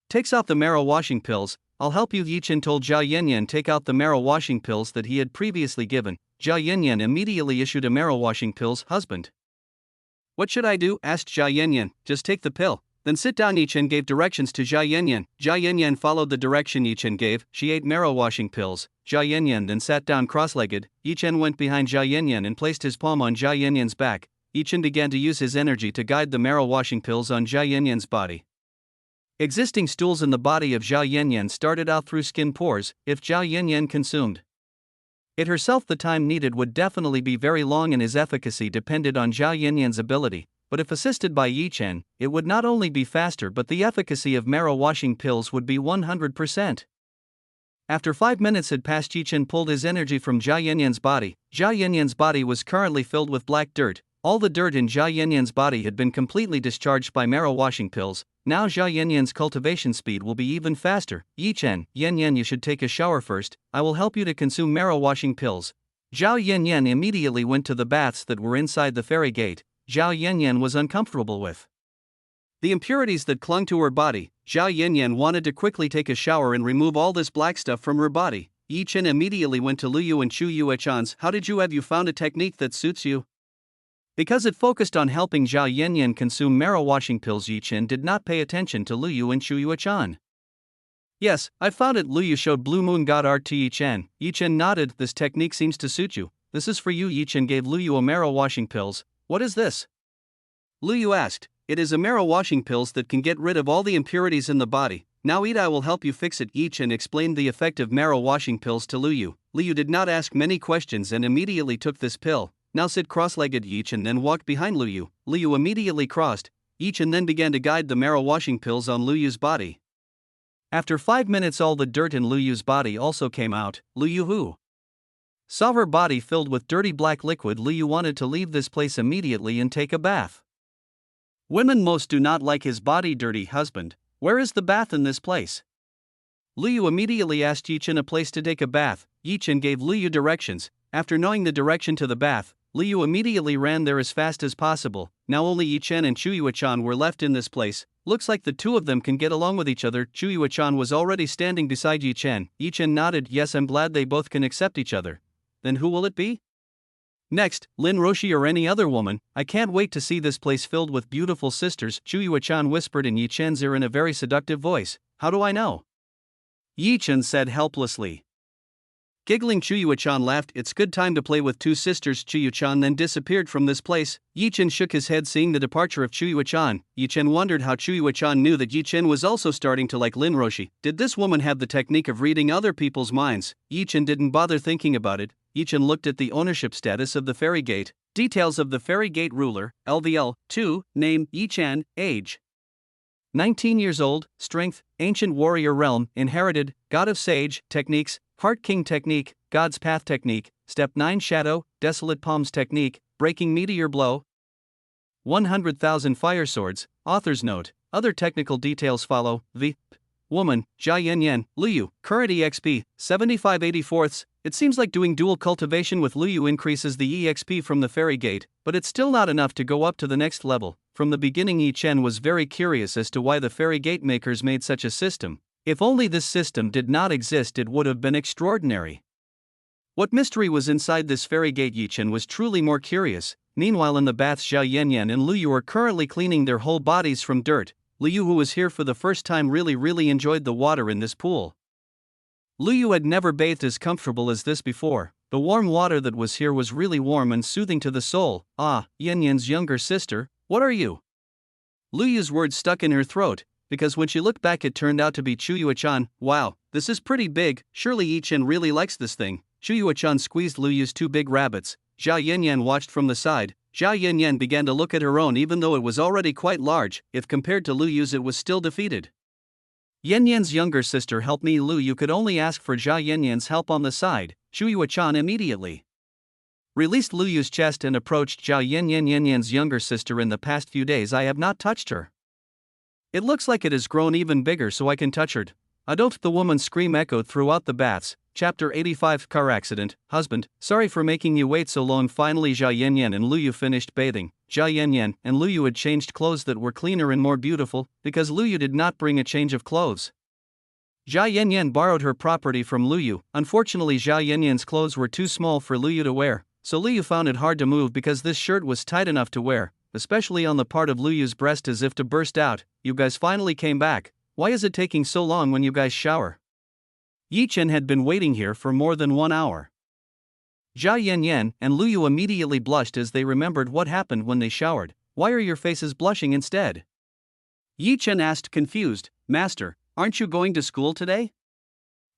takes out the marrow washing pills. I'll help you. Yi Chen told Zhao Yanyan take out the marrow washing pills that he had previously given. Zhao Yanyan immediately issued a marrow washing pills. Husband, what should I do? Asked Zhao Yanyan. Just take the pill, then sit down. Yi Chen gave directions to Zhao Yanyan. Zhao Yanyan followed the direction Yi Chen gave. She ate marrow washing pills. Zhao Yanyan then sat down cross-legged. Yi Chen went behind Zhao Yanyan and placed his palm on Zhao Yanyan's back. Yi Chen began to use his energy to guide the marrow washing pills on Zhao Yanyan's body. Existing stools in the body of Zhao Yanyan started out through skin pores. If Zhao Yanyan consumed it herself, the time needed would definitely be very long and his efficacy depended on Zhao Yanyan's ability. But if assisted by Yi Chen, it would not only be faster but the efficacy of marrow washing pills would be 100%. After 5 minutes had passed, Yi Chen pulled his energy from Zhao Yanyan's body. Zhao Yanyan's body was currently filled with black dirt. All the dirt in Zhao Yanyan's body had been completely discharged by marrow washing pills. Now Zhao Yanyan's cultivation speed will be even faster. Yi Chen, Yanyan, you should take a shower first. I will help you to consume marrow washing pills. Zhao Yanyan immediately went to the baths that were inside the fairy gate. Zhao Yanyan was uncomfortable with the impurities that clung to her body. Zhao Yanyan wanted to quickly take a shower and remove all this black stuff from her body. Yi Chen immediately went to Lu Yu and Chu Yuachan's. How did you have you found a technique that suits you? Because it focused on helping Zhao Yanyan consume marrow washing pills, Yi Chen did not pay attention to Lu Yu and Chu Yuachan. Yes, I found it. Lu Yu showed Blue Moon God Art to Yi Chen. Yi Chen nodded. This technique seems to suit you. This is for you. Yi Chen gave Lu Yu a marrow washing pills. What is this? Lu Yu asked. It is a marrow washing pills that can get rid of all the impurities in the body. Now eat, I will help you fix it. Yi Chen explained the effect of marrow washing pills to Lu Yu. Lu Yu did not ask many questions and immediately took this pill. Now sit cross-legged. Yi Chen then walked behind Lu Yu. Lu Yu immediately crossed. Yi Chen then began to guide the marrow washing pills on Lu Yu's body. After 5 minutes, all the dirt in Lu Yu's body also came out. Lu Yu who saw her body filled with dirty black liquid. Lu Yu wanted to leave this place immediately and take a bath. Women most do not like his body dirty. Husband, where is the bath in this place? Lu Yu immediately asked Yi Chen a place to take a bath. Yi Chen gave Lu Yu directions. After knowing the direction to the bath, Lu Yu immediately ran there as fast as possible. Now only Yi Chen and Chu Yuachan were left in this place. Looks like the two of them can get along with each other. Chu Yuachan was already standing beside Yi Chen. Yi Chen nodded. Yes, I'm glad they both can accept each other. Then who will it be? Next, Lin Roshi or any other woman. I can't wait to see this place filled with beautiful sisters. Chu Yuachan whispered in Yi Chen's ear in a very seductive voice. How do I know? Yi Chen said helplessly. Giggling, Chu Yuachan laughed. It's good time to play with two sisters. Chu Yuachan then disappeared from this place. Yi Chen shook his head seeing the departure of Chu Yuachan. Yi Chen wondered how Chu Yuachan knew that Yi Chen was also starting to like Lin Roshi. Did this woman have the technique of reading other people's minds? Yi Chen didn't bother thinking about it. Yi Chen looked at the ownership status of the ferry gate. Details of the ferry gate ruler, LVL, 2, name, Yi Chen, age 19 years old, strength, ancient warrior realm, inherited, god of sage, techniques, heart king technique, god's path technique, step 9 shadow, desolate palms technique, breaking meteor blow, 100,000 fire swords, author's note, other technical details follow, woman, Jia Yanyan, Luyu, current EXP, 75/84. It seems like doing dual cultivation with Luyu increases the EXP from the ferry gate, but it's still not enough to go up to the next level. From the beginning Yi Chen was very curious as to why the ferry gate makers made such a system. If only this system did not exist it would have been extraordinary. What mystery was inside this ferry gate? Yi Chen was truly more curious. Meanwhile in the baths Jia Yanyan and Luyu are currently cleaning their whole bodies from dirt. Luyu, who was here for the first time, really enjoyed the water in this pool. Luyu had never bathed as comfortable as this before. The warm water that was here was really warm and soothing to the soul. Ah, Yanyan's younger sister, what are you? Luyu's words stuck in her throat, because when she looked back it turned out to be Chuyuachan. Wow, this is pretty big, surely Yi Chen really likes this thing. Chuyuachan squeezed Luyu's two big rabbits. Jia Yanyan watched from the side. Jia Yanyan began to look at her own even though it was already quite large. If compared to Luyu's it was still defeated. Yanyan's younger sister helped me. Luyu could only ask for Jia Yanyan's help on the side. Chuyuachan immediately released Luyu's chest and approached Jia Yanyan's younger sister. In the past few days I have not touched her. It looks like it has grown even bigger so I can touch her. I don't. The woman's scream echoed throughout the baths. Chapter 85 Car accident. Husband, sorry for making you wait so long. Finally Jia Yanyan and Luyu finished bathing. Jia Yanyan and Luyu had changed clothes that were cleaner and more beautiful, because Luyu did not bring a change of clothes. Jia Yanyan borrowed her property from Luyu. Unfortunately Jia Yanyan's clothes were too small for Luyu to wear, so Luyu found it hard to move because this shirt was tight enough to wear, especially on the part of Luyu's breast as if to burst out. You guys finally came back. Why is it taking so long when you guys shower? Yi Chen had been waiting here for more than 1 hour. Jia Yanyan and Luyu immediately blushed as they remembered what happened when they showered. Why are your faces blushing instead? Yi Chen asked confused. Master, aren't you going to school today?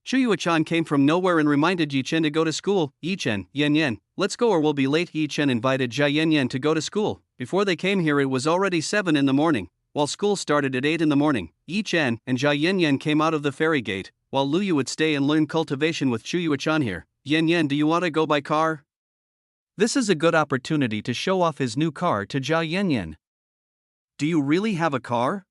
Chuyuachan came from nowhere and reminded Yi Chen to go to school. Yi Chen, Yanyan, let's go or we'll be late. Yi Chen invited Jia Yanyan to go to school. Before they came here it was already 7 in the morning. While school started at 8 in the morning, Yi Chen and Jia Yanyan came out of the ferry gate, while Luyu would stay and learn cultivation with Chuyuachan here. Yanyan, do you want to go by car? This is a good opportunity to show off his new car to Jia Yanyan. Do you really have a car?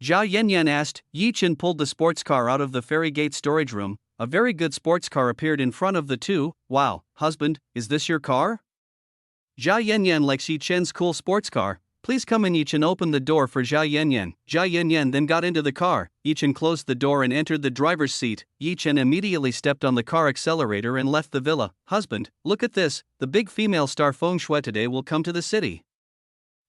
Jia Yanyan asked. Yi Chen pulled the sports car out of the ferry gate storage room. A very good sports car appeared in front of the two. Wow, husband, is this your car? Jia Yanyan likes Yi Chen's cool sports car. Please come in. Yi Chen opened the door for Jia Yanyan. Jia Yanyan then got into the car. Yi Chen closed the door and entered the driver's seat. Yi Chen immediately stepped on the car accelerator and left the villa. Husband, look at this, the big female star Feng Shui today will come to the city.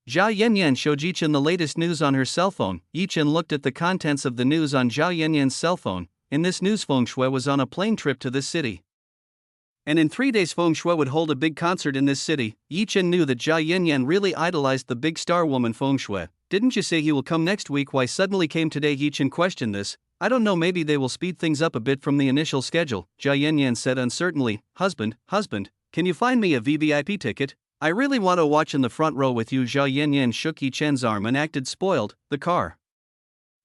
Jia Yanyan showed Yi Chen the latest news on her cell phone. Yi Chen looked at the contents of the news on Jia Yanyan's cell phone. In this news Feng Shui was on a plane trip to this city. And in 3 days Feng Shui would hold a big concert in this city. Yi Chen knew that Jia Yanyan really idolized the big star woman Feng Shui. Didn't you say he will come next week? Why suddenly came today? Yi Chen questioned this. I don't know, maybe they will speed things up a bit from the initial schedule, Jia Yanyan said uncertainly. Husband, can you find me a VVIP ticket? I really want to watch in the front row with you. Jia Yanyan shook Yi Chen's arm and acted spoiled. The car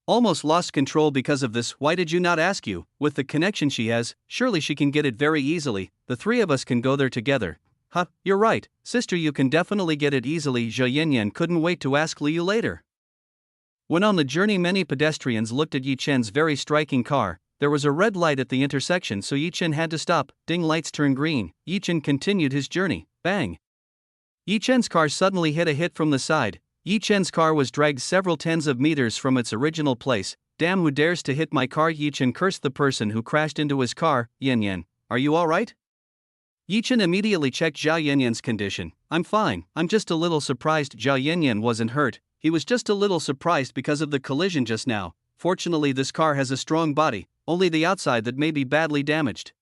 almost lost control because of this. Why did you not ask you? With the connection she has, surely she can get it very easily. The three of us can go there together. Huh, you're right, sister, you can definitely get it easily. Jia Yanyan couldn't wait to ask Liu later. When on the journey many pedestrians looked at Yi Chen's very striking car. There was a red light at the intersection so Yi Chen had to stop. Ding, lights turned green. Yi Chen continued his journey. Bang! Yi Chen's car suddenly hit from the side. Yi Chen's car was dragged several tens of meters from its original place. Damn, who dares to hit my car? Yi Chen cursed the person who crashed into his car. Yanyan, are you alright? Yi Chen immediately checked Jia Yanyan's condition. I'm fine, I'm just a little surprised. Jia Yanyan wasn't hurt. He was just a little surprised because of the collision just now. Fortunately this car has a strong body, only the outside that may be badly damaged.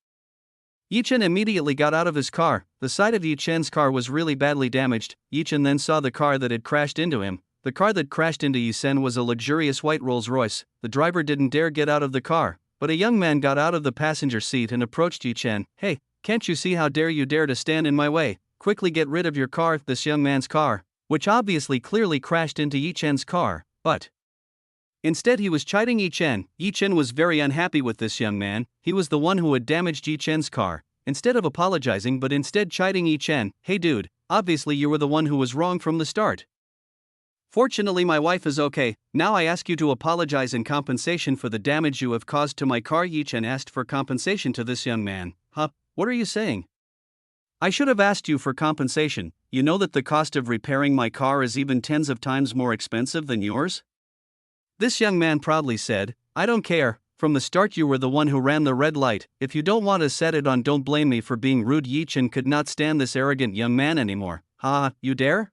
Yi Chen immediately got out of his car. The side of Yi Chen's car was really badly damaged. Yi Chen then saw the car that had crashed into him. The car that crashed into Yi Chen was a luxurious white Rolls-Royce. The driver didn't dare get out of the car, but a young man got out of the passenger seat and approached Yi Chen. Hey, can't you see how dare you dare to stand in my way? Quickly get rid of your car, this young man's car, which obviously clearly crashed into Yi Chen's car, but instead he was chiding Yi Chen. Yi Chen was very unhappy with this young man. He was the one who had damaged Yi Chen's car. Instead of apologizing but instead chiding Yi Chen, hey dude, obviously you were the one who was wrong from the start. Fortunately my wife is okay, now I ask you to apologize in compensation for the damage you have caused to my car. Yi Chen asked for compensation to this young man. Huh, what are you saying? I should have asked you for compensation. You know that the cost of repairing my car is even tens of times more expensive than yours? This young man proudly said, I don't care, from the start you were the one who ran the red light. If you don't want to set it on, don't blame me for being rude. Yi Chen could not stand this arrogant young man anymore. Ha, you dare?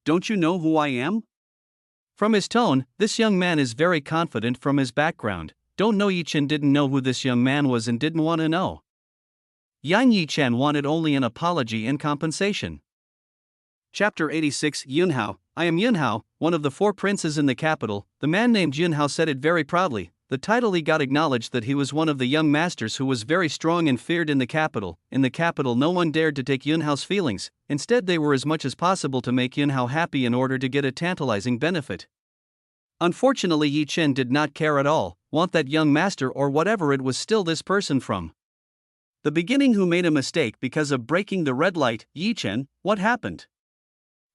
Don't you know who I am? From his tone, this young man is very confident. From his background, don't know. Yi Chen didn't know who this young man was and didn't want to know. Yang Yi Chen wanted only an apology and compensation. Chapter 86 Yunhao. I am Yunhao, one of the 4 princes in the capital. The man named Yunhao said it very proudly. The title he got acknowledged that he was one of the young masters who was very strong and feared in the capital. In the capital no one dared to take Yunhao's feelings, instead they were as much as possible to make Yunhao happy in order to get a tantalizing benefit. Unfortunately Yi Chen did not care at all, want that young master or whatever it was still this person from the beginning who made a mistake because of breaking the red light. Yi Chen, what happened?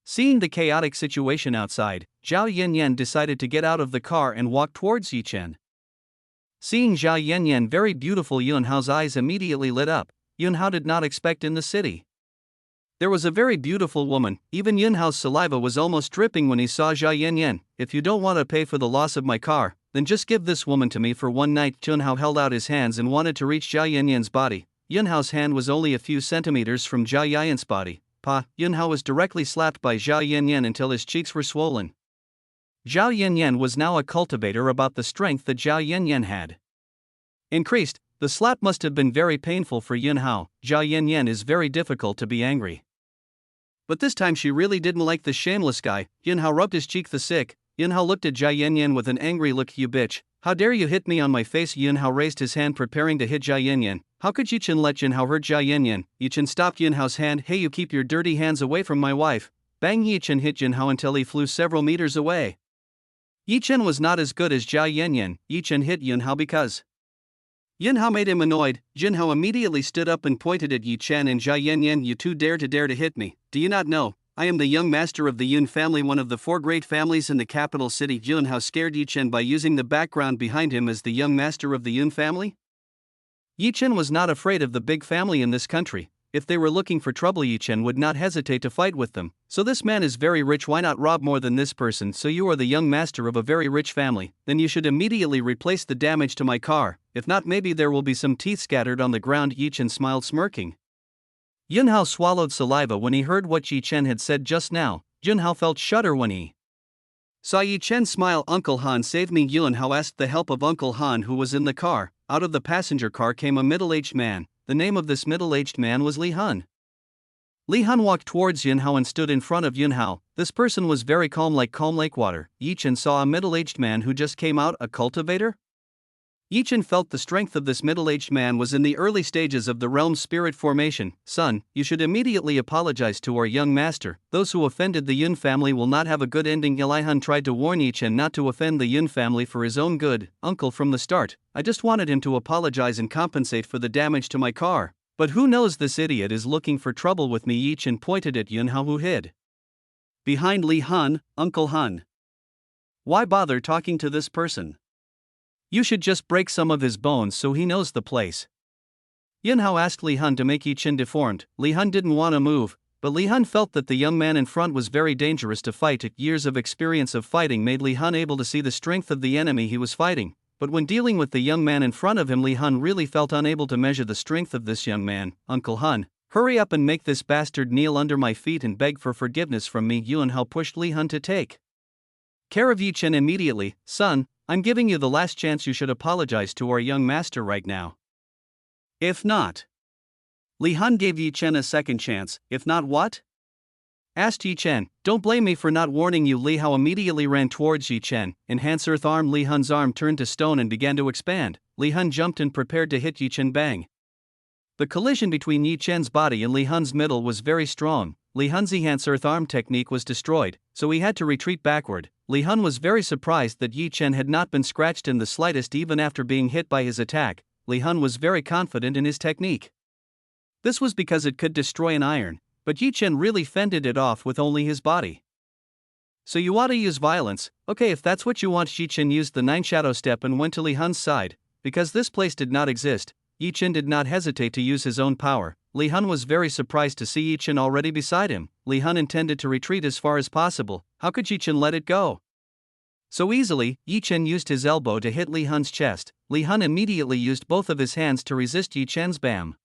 Seeing the chaotic situation outside, Zhao Yanyan decided to get out of the car and walk towards Yi Chen. Seeing Zhao Yanyan very beautiful, Yunhao's eyes immediately lit up. Yunhao did not expect in the city. There was a very beautiful woman. Even Yunhao's saliva was almost dripping when he saw Zhao Yanyan. If you don't want to pay for the loss of my car, then just give this woman to me for one night. Yunhao held out his hands and wanted to reach Zhao Yanyan's body. Yunhao's hand was only a few centimeters from Zhao Yanyan's body. Yunhao was directly slapped by Zhao Yanyan until his cheeks were swollen. Zhao Yanyan was now a cultivator. About the strength that Zhao Yanyan had increased, the slap must have been very painful for Yunhao. Zhao Yanyan is very difficult to be angry. But this time she really didn't like the shameless guy. Yunhao rubbed his cheek. The sick. Yunhao looked at Zhao Yanyan with an angry look. You bitch, how dare you hit me on my face? Yunhao raised his hand preparing to hit Zhao Yanyan. How could Yi Chen let Yunhao hurt Zhao Yanyan? Yi Chen stopped Yunhao's hand. Hey, you keep your dirty hands away from my wife. Bang! Yi Chen hit Yunhao until he flew several meters away. Yi Chen was not as good as Zhao Yanyan. Yi Chen hit Yunhao because Yunhao made him annoyed. Yunhao immediately stood up and pointed at Yi Chen and Zhao Yanyan. You two dare to hit me. Do you not know? I am the young master of the Yun family, one of the 4 great families in the capital city. Yunhao scared Yi Chen by using the background behind him as the young master of the Yun family. Yi Chen was not afraid of the big family in this country. If they were looking for trouble, Yi Chen would not hesitate to fight with them. So this man is very rich, why not rob more than this person? So you are the young master of a very rich family, then you should immediately replace the damage to my car. If not, maybe there will be some teeth scattered on the ground. Yi Chen smiled, smirking. Yunhao swallowed saliva when he heard what Yi Chen had said just now. Yunhao felt shudder when he saw Yi Chen smile. Uncle Han, save me. Yunhao asked the help of Uncle Han, who was in the car. Out of the passenger car came a middle-aged man. The name of this middle-aged man was Li Han. Li Han walked towards Yunhao and stood in front of Yunhao. This person was very calm, like calm lake water. Yi Chen saw a middle-aged man who just came out, a cultivator? Yi Chen felt the strength of this middle-aged man was in the early stages of the realm's spirit formation. Son, you should immediately apologize to our young master. Those who offended the Yun family will not have a good ending. Li Han tried to warn Yi Chen not to offend the Yun family for his own good. Uncle, from the start, I just wanted him to apologize and compensate for the damage to my car. But who knows, this idiot is looking for trouble with me. Yi Chen pointed at Yunhao, who hid behind Li Han. Uncle Han, why bother talking to this person? You should just break some of his bones so he knows the place. Yunhao asked Li Han to make Yi Chen deformed. Li Han didn't want to move, but Li Han felt that the young man in front was very dangerous to fight. Years of experience of fighting made Li Han able to see the strength of the enemy he was fighting. But when dealing with the young man in front of him, Li Han really felt unable to measure the strength of this young man. Uncle Han, hurry up and make this bastard kneel under my feet and beg for forgiveness from me. Yunhao pushed Li Han to take care of Yi Chen immediately. Son, I'm giving you the last chance. You should apologize to our young master right now. If not, Li Han gave Yi Chen a second chance. If not, what? Asked Yi Chen. Don't blame me for not warning you. Li Hao immediately ran towards Yi Chen. Enhance Earth arm. Li Han's arm turned to stone and began to expand. Li Han jumped and prepared to hit Yi Chen. Bang. The collision between Yi Chen's body and Li Hun's middle was very strong. Li Hun's enhanced earth arm technique was destroyed, so he had to retreat backward. Li Hun was very surprised that Yi Chen had not been scratched in the slightest even after being hit by his attack. Li Hun was very confident in his technique. This was because it could destroy an iron, but Yi Chen really fended it off with only his body. So you want to use violence? Okay, if that's what you want. Yi Chen used the 9 shadow step and went to Li Hun's side. Because this place did not exist, Yi Chen did not hesitate to use his own power. Li Hun was very surprised to see Yi Chen already beside him. Li Hun intended to retreat as far as possible. How could Yi Chen let it go so easily? Yi Chen used his elbow to hit Li Hun's chest. Li Hun immediately used both of his hands to resist Yi Chen's bam.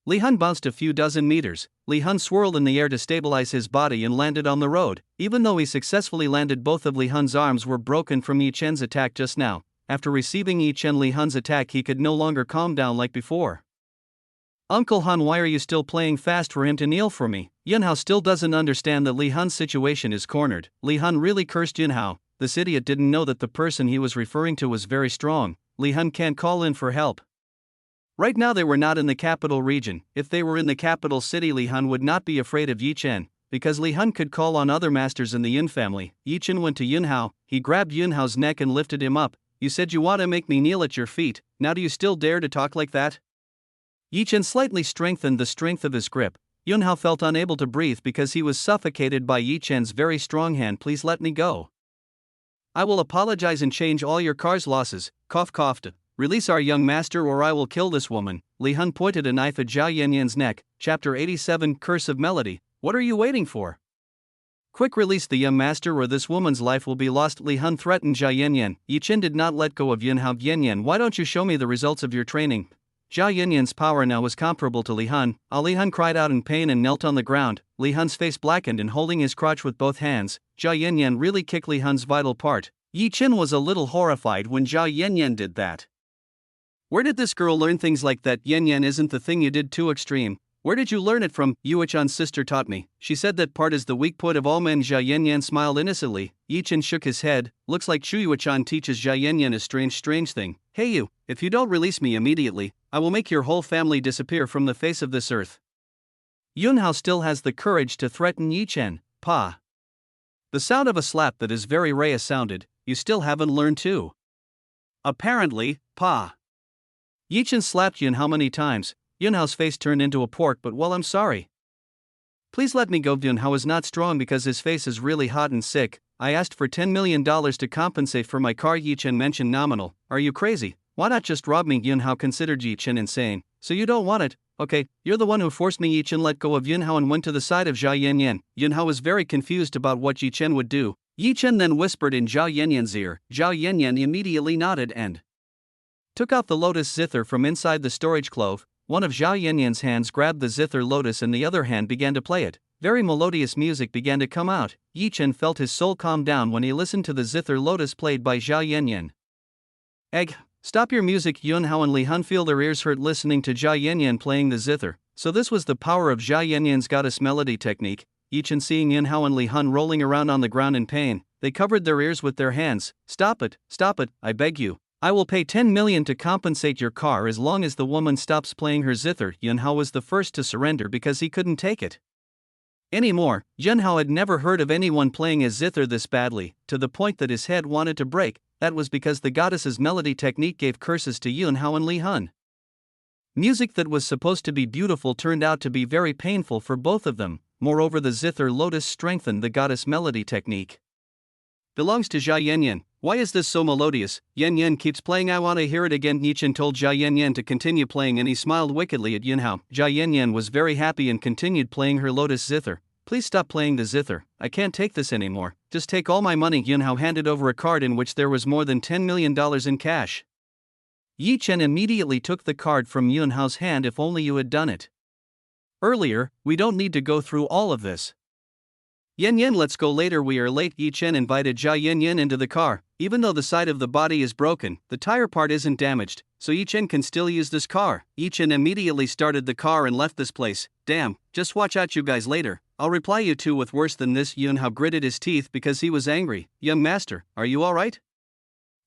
Li Hun bounced a few dozen meters. Li Hun swirled in the air to stabilize his body and landed on the road. Even though he successfully landed, both of Li Hun's arms were broken from Yi Chen's attack just now. After receiving Yi Chen Li Hun's attack, he could no longer calm down like before. Uncle Han, why are you still playing fast for him to kneel for me? Yunhao still doesn't understand that Li Hun's situation is cornered. Li Hun really cursed Yunhao. This idiot didn't know that the person he was referring to was very strong. Li Hun can't call in for help. Right now they were not in the capital region. If they were in the capital city, Li Hun would not be afraid of Yi Chen, because Li Hun could call on other masters in the Yun family. Yi Chen went to Yunhao. He grabbed Yunhao's neck and lifted him up. You said you want to make me kneel at your feet. Now do you still dare to talk like that? Yi Chen slightly strengthened the strength of his grip. Yunhao felt unable to breathe because he was suffocated by Yi Chen's very strong hand. Please let me go. I will apologize and change all your car's losses. Cough coughed. Release our young master or I will kill this woman. Li Hun pointed a knife at Zhao Yanyan's neck. Chapter 87, Curse of Melody. What are you waiting for? Quick, release the young master or this woman's life will be lost. Li Hun threatened Zhao Yanyan. Yi Chen did not let go of Yunhao. Yanyan, why don't you show me the results of your training? Zhao Yanyan's power now was comparable to Li Hun. Li Hun cried out in pain and knelt on the ground. Li Hun's face blackened and holding his crotch with both hands. Zhao Yanyan really kicked Li Hun's vital part. Yi Chen was a little horrified when Zhao Yanyan did that. Where did this girl learn things like that? Yanyan, isn't the thing you did too extreme? Where did you learn it from? Yuechan's sister taught me. She said that part is the weak point of all men. Zhao Yanyan smiled innocently. Yi Chen shook his head. Looks like Yuechan teaches Zhao Yanyan a strange thing. Hey you, if you don't release me immediately, I will make your whole family disappear from the face of this earth. Yunhao still has the courage to threaten Yi Chen. Pa. The sound of a slap that is very rare sounded. You still haven't learned too. Apparently, Pa. Yi Chen slapped Yunhao many times. Yunhao's face turned into a pork. But well, I'm sorry. Please let me go. Yunhao is not strong because his face is really hot and sick. I asked for $10 million to compensate for my car. Yi Chen mentioned nominal. Are you crazy? Why not just rob me? Yunhao considered Yi Chen insane. So you don't want it? Okay, you're the one who forced me. Yi Chen let go of Yunhao and went to the side of Zhao Yanyan. Yunhao was very confused about what Yi Chen would do. Yi Chen then whispered in Zhao Yanyan's ear. Zhao Yanyan immediately nodded and took out the lotus zither from inside the storage clove. One of Zhao Yanyan's hands grabbed the zither lotus and the other hand began to play it. Very melodious music began to come out. Yi Chen felt his soul calm down when he listened to the zither lotus played by Zhao Yanyan. Egg, stop your music. Yunhao and Li Hun feel their ears hurt listening to Zhao Yanyan playing the zither. So this was the power of Zhao Yanyan's goddess melody technique. Yi Chen, seeing Yunhao and Li Hun rolling around on the ground in pain, they covered their ears with their hands. Stop it, I beg you. I will pay 10 million to compensate your car as long as the woman stops playing her zither. Yunhao was the first to surrender because he couldn't take it anymore. Yunhao had never heard of anyone playing his zither this badly, to the point that his head wanted to break. That was because the goddess's melody technique gave curses to Yunhao and Li Hun. Music that was supposed to be beautiful turned out to be very painful for both of them. Moreover, the zither lotus strengthened the goddess melody technique. Belongs to Zhao Yanyan. Why is this so melodious? Yanyan keeps playing. I want to hear it again. Yi Chen told Zhao Yanyan to continue playing and he smiled wickedly at Yunhao. Zhao Yanyan was very happy and continued playing her lotus zither. Please stop playing the zither. I can't take this anymore. Just take all my money. Yunhao handed over a card in which there was more than $10 million in cash. Yi Chen immediately took the card from Yunhao's hand. If only you had done it earlier, we don't need to go through all of this. Yanyan, let's go later, we are late. Yi Chen invited Zhao Yanyan into the car. Even though the side of the body is broken, the tire part isn't damaged, so Yi Chen can still use this car. Yi Chen immediately started the car and left this place. Damn, just watch out you guys later. I'll reply you two with worse than this. Yunhao gritted his teeth because he was angry. Young master, are you alright?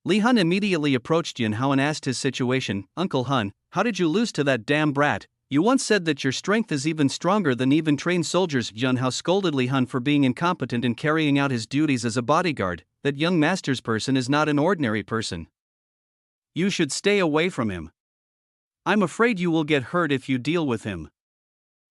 Li Hun immediately approached Yunhao and asked his situation. Uncle Hun, how did you lose to that damn brat? You once said that your strength is even stronger than even trained soldiers. Junhao scolded Li Hun for being incompetent in carrying out his duties as a bodyguard. That young master's person is not an ordinary person. You should stay away from him. I'm afraid you will get hurt if you deal with him.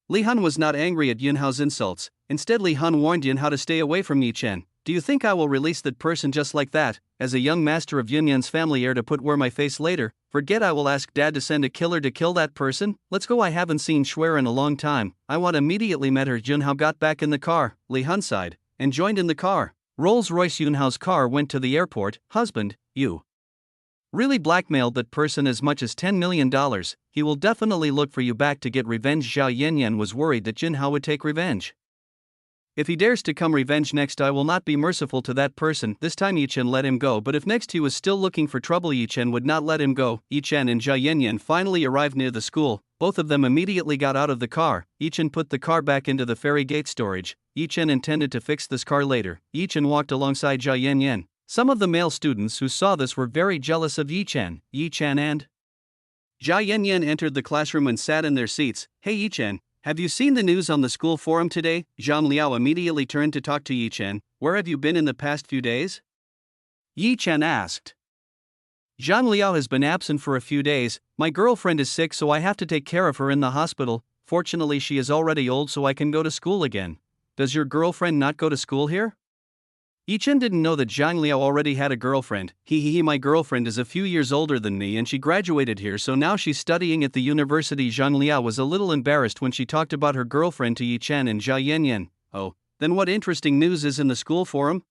Li Hun was not angry at Yunhao's insults. Instead, Li Hun warned Yunhao to stay away from Yi Chen. Do you think I will release that person just like that, as a young master of Yunyan's family heir to put where my face later? Forget I will ask Dad to send a killer to kill that person? Let's go. I haven't seen Shuer in a long time. I want immediately met her. Junhao got back in the car, Li Hun sighed, and joined in the car. Rolls-Royce. Yunhao's car went to the airport. Husband, you really blackmailed that person as much as $10 million. He will definitely look for you back to get revenge. Zhao Yanyan was worried that Junhao would take revenge. If he dares to come revenge next, I will not be merciful to that person. This time Yi Chen let him go, but if next he was still looking for trouble, Yi Chen would not let him go. Yi Chen and Zhao Yanyan finally arrived near the school. Both of them immediately got out of the car. Yi Chen put the car back into the ferry gate storage. Yi Chen intended to fix this car later. Yi Chen walked alongside Zhao Yanyan. Some of the male students who saw this were very jealous of Yi Chen. Yi Chen and Zhao Yanyan entered the classroom and sat in their seats. Hey Yi Chen, have you seen the news on the school forum today? Zhang Liao immediately turned to talk to Yi Chen. Where have you been in the past few days? Yi Chen asked. Zhang Liao has been absent for a few days. My girlfriend is sick, so I have to take care of her in the hospital. Fortunately, she is already old, so I can go to school again. Does your girlfriend not go to school here? Yi Chen didn't know that Zhang Liao already had a girlfriend. My girlfriend is a few years older than me and she graduated here, so now she's studying at the university. Zhang Liao was a little embarrassed when she talked about her girlfriend to Yi Chen and Zhao Yanyan. Oh, then what interesting news is in the school forum?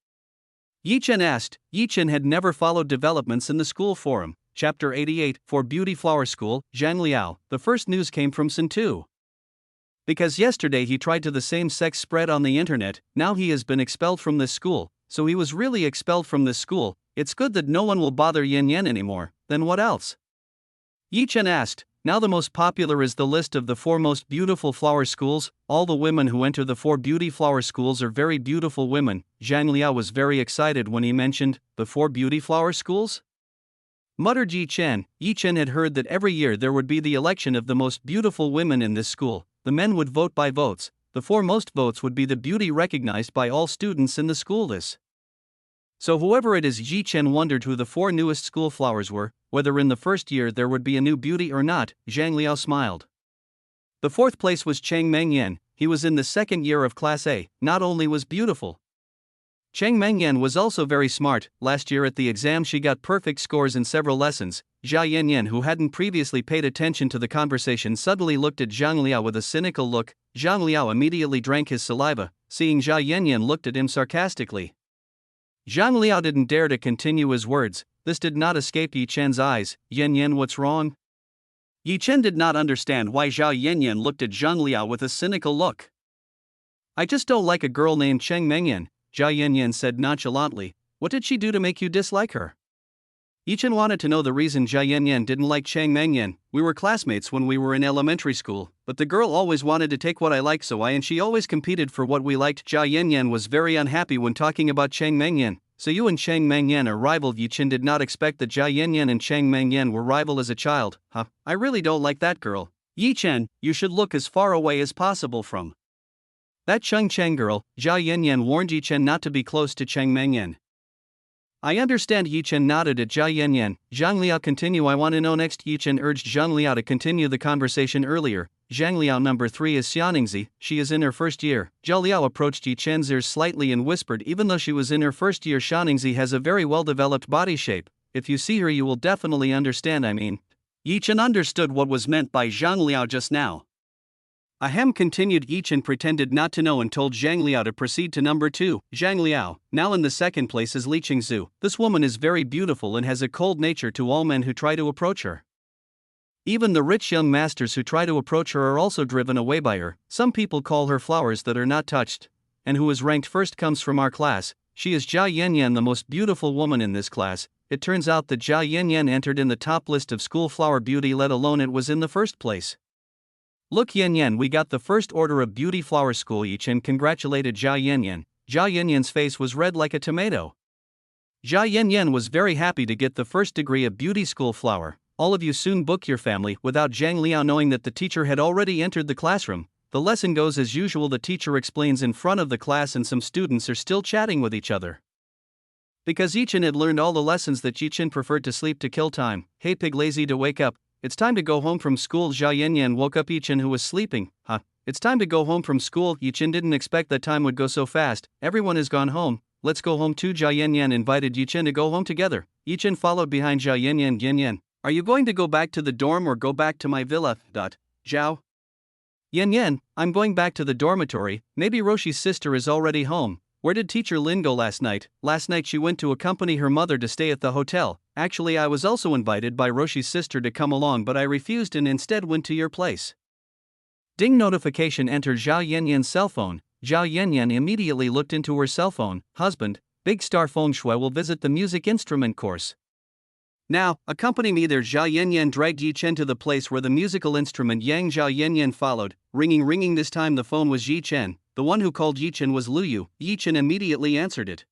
Yi Chen asked. Yi Chen had never followed developments in the school forum. Chapter 88, For Beauty Flower School, Zhang Liao. The first news came from Sun Tu. Because yesterday he tried to the same-sex spread on the internet, now he has been expelled from this school. So he was really expelled from this school. It's good that no one will bother Yan Yan anymore. Then what else? Yi Chen asked. Now the most popular is the list of the 4 most beautiful flower schools. All the women who enter the 4 beauty flower schools are very beautiful women. Zhang Liao was very excited when he mentioned the 4 beauty flower schools. Muttered Yi Chen. Yi Chen had heard that every year there would be the election of the most beautiful women in this school. The men would vote by votes. The 4 most votes would be the beauty recognized by all students in the school. So whoever it is, Yi Chen wondered who the 4 newest school flowers were, whether in the first year there would be a new beauty or not. Zhang Liao smiled. The 4th place was Cheng Mengyan. He was in the 2nd year of Class A. Not only was beautiful, Cheng Mengyan was also very smart. Last year at the exam she got perfect scores in several lessons. Zhao Yanyan, who hadn't previously paid attention to the conversation, suddenly looked at Zhang Liao with a cynical look. Zhang Liao immediately drank his saliva, seeing Zhao Yanyan looked at him sarcastically. Zhang Liao didn't dare to continue his words. This did not escape Yi Chen's eyes. Yanyan, what's wrong? Yi Chen did not understand why Zhao Yanyan looked at Zhang Liao with a cynical look. I just don't like a girl named Cheng Mengyan, Zhao Yanyan said nonchalantly. What did she do to make you dislike her? Yi Chen wanted to know the reason Zhao Yanyan didn't like Cheng Mengyan. We were classmates when we were in elementary school, but the girl always wanted to take what I liked, and she always competed for what we liked. Zhao Yanyan was very unhappy when talking about Cheng Mengyan. So you and Cheng Mengyan are rival? Yi Chen did not expect that Zhao Yanyan and Cheng Mengyan were rival as a child. I really don't like that girl. Yi Chen, you should look as far away as possible from that Cheng girl. Zhao Yanyan warned Yi Chen not to be close to Cheng Mengyan. I understand. Yi Chen nodded at Zhao Yanyan. Zhang Liao, continue. I want to know next. Yi Chen urged Zhang Liao to continue the conversation earlier. Zhang Liao, number 3 is Xianingzi. She is in her first year. Zhao Liao approached Yi Chen's ears slightly and whispered, even though she was in her first year, Xianingzi has a very well-developed body shape. If you see her you will definitely understand. Yi Chen understood what was meant by Zhang Liao just now. Ahem, continued. Yi Chen pretended not to know and told Zhang Liao to proceed to number 2. Zhang Liao. Now in the 2nd place is Li Qingzu. This woman is very beautiful and has a cold nature to all men who try to approach her. Even the rich young masters who try to approach her are also driven away by her. Some people call her flowers that are not touched. And who is ranked first comes from our class. She is Zhao Yanyan, the most beautiful woman in this class. It turns out that Zhao Yanyan entered in the top list of school flower beauty, let alone it was in the 1st place. Look Yanyan, we got the first order of beauty flower school. Yi Chen congratulated Zhao Yanyan. Zhao Yanyan's face was red like a tomato. Zhao Yanyan was very happy to get the first degree of beauty school flower. all of you soon book your family. Without Zhang Liao knowing that the teacher had already entered the classroom, the lesson goes as usual. The teacher explains in front of the class and some students are still chatting with each other. Because Yi Chen had learned all the lessons that Yi Chen preferred to sleep to kill time. Hey pig, lazy to wake up, it's time to go home from school. Zhao Yanyan woke up Yi Chen, who was sleeping. It's time to go home from school. Yi Chen didn't expect that time would go so fast. Everyone has gone home, let's go home too. Zhao Yanyan invited Yi Chen to go home together. Yi Chen followed behind Zhao Yanyan. Yanyan, are you going to go back to the dorm or go back to my villa? Zhao Yanyan, I'm going back to the dormitory. Maybe Roshi's sister is already home. Where did teacher Lin go last night? Last night she went to accompany her mother to stay at the hotel. Actually, I was also invited by Roshi's sister to come along, but I refused and instead went to your place. Ding, notification entered Zhao Yanyan's cell phone. Zhao Yanyan immediately looked into her cell phone. Husband, Big Star Feng Shui will visit the music instrument course. Now, accompany me there. Zhao Yanyan dragged Yi Chen to the place where the musical instrument Yang. Zhao Yanyan followed. Ringing. This time the phone was Yi Chen. The one who called Yi Chen was Lu Yu. Yi Chen immediately answered it.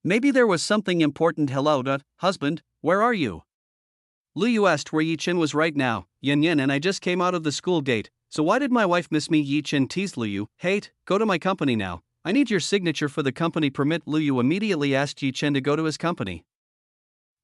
Maybe there was something important. Hello, husband, where are you? Lu Yu asked where Yi Chen was right now. Yan, and I just came out of the school gate, so why did my wife miss me? Yi Chen teased Lu Yu. Hate, go to my company now. I need your signature for the company permit. Lu Yu immediately asked Yi Chen to go to his company.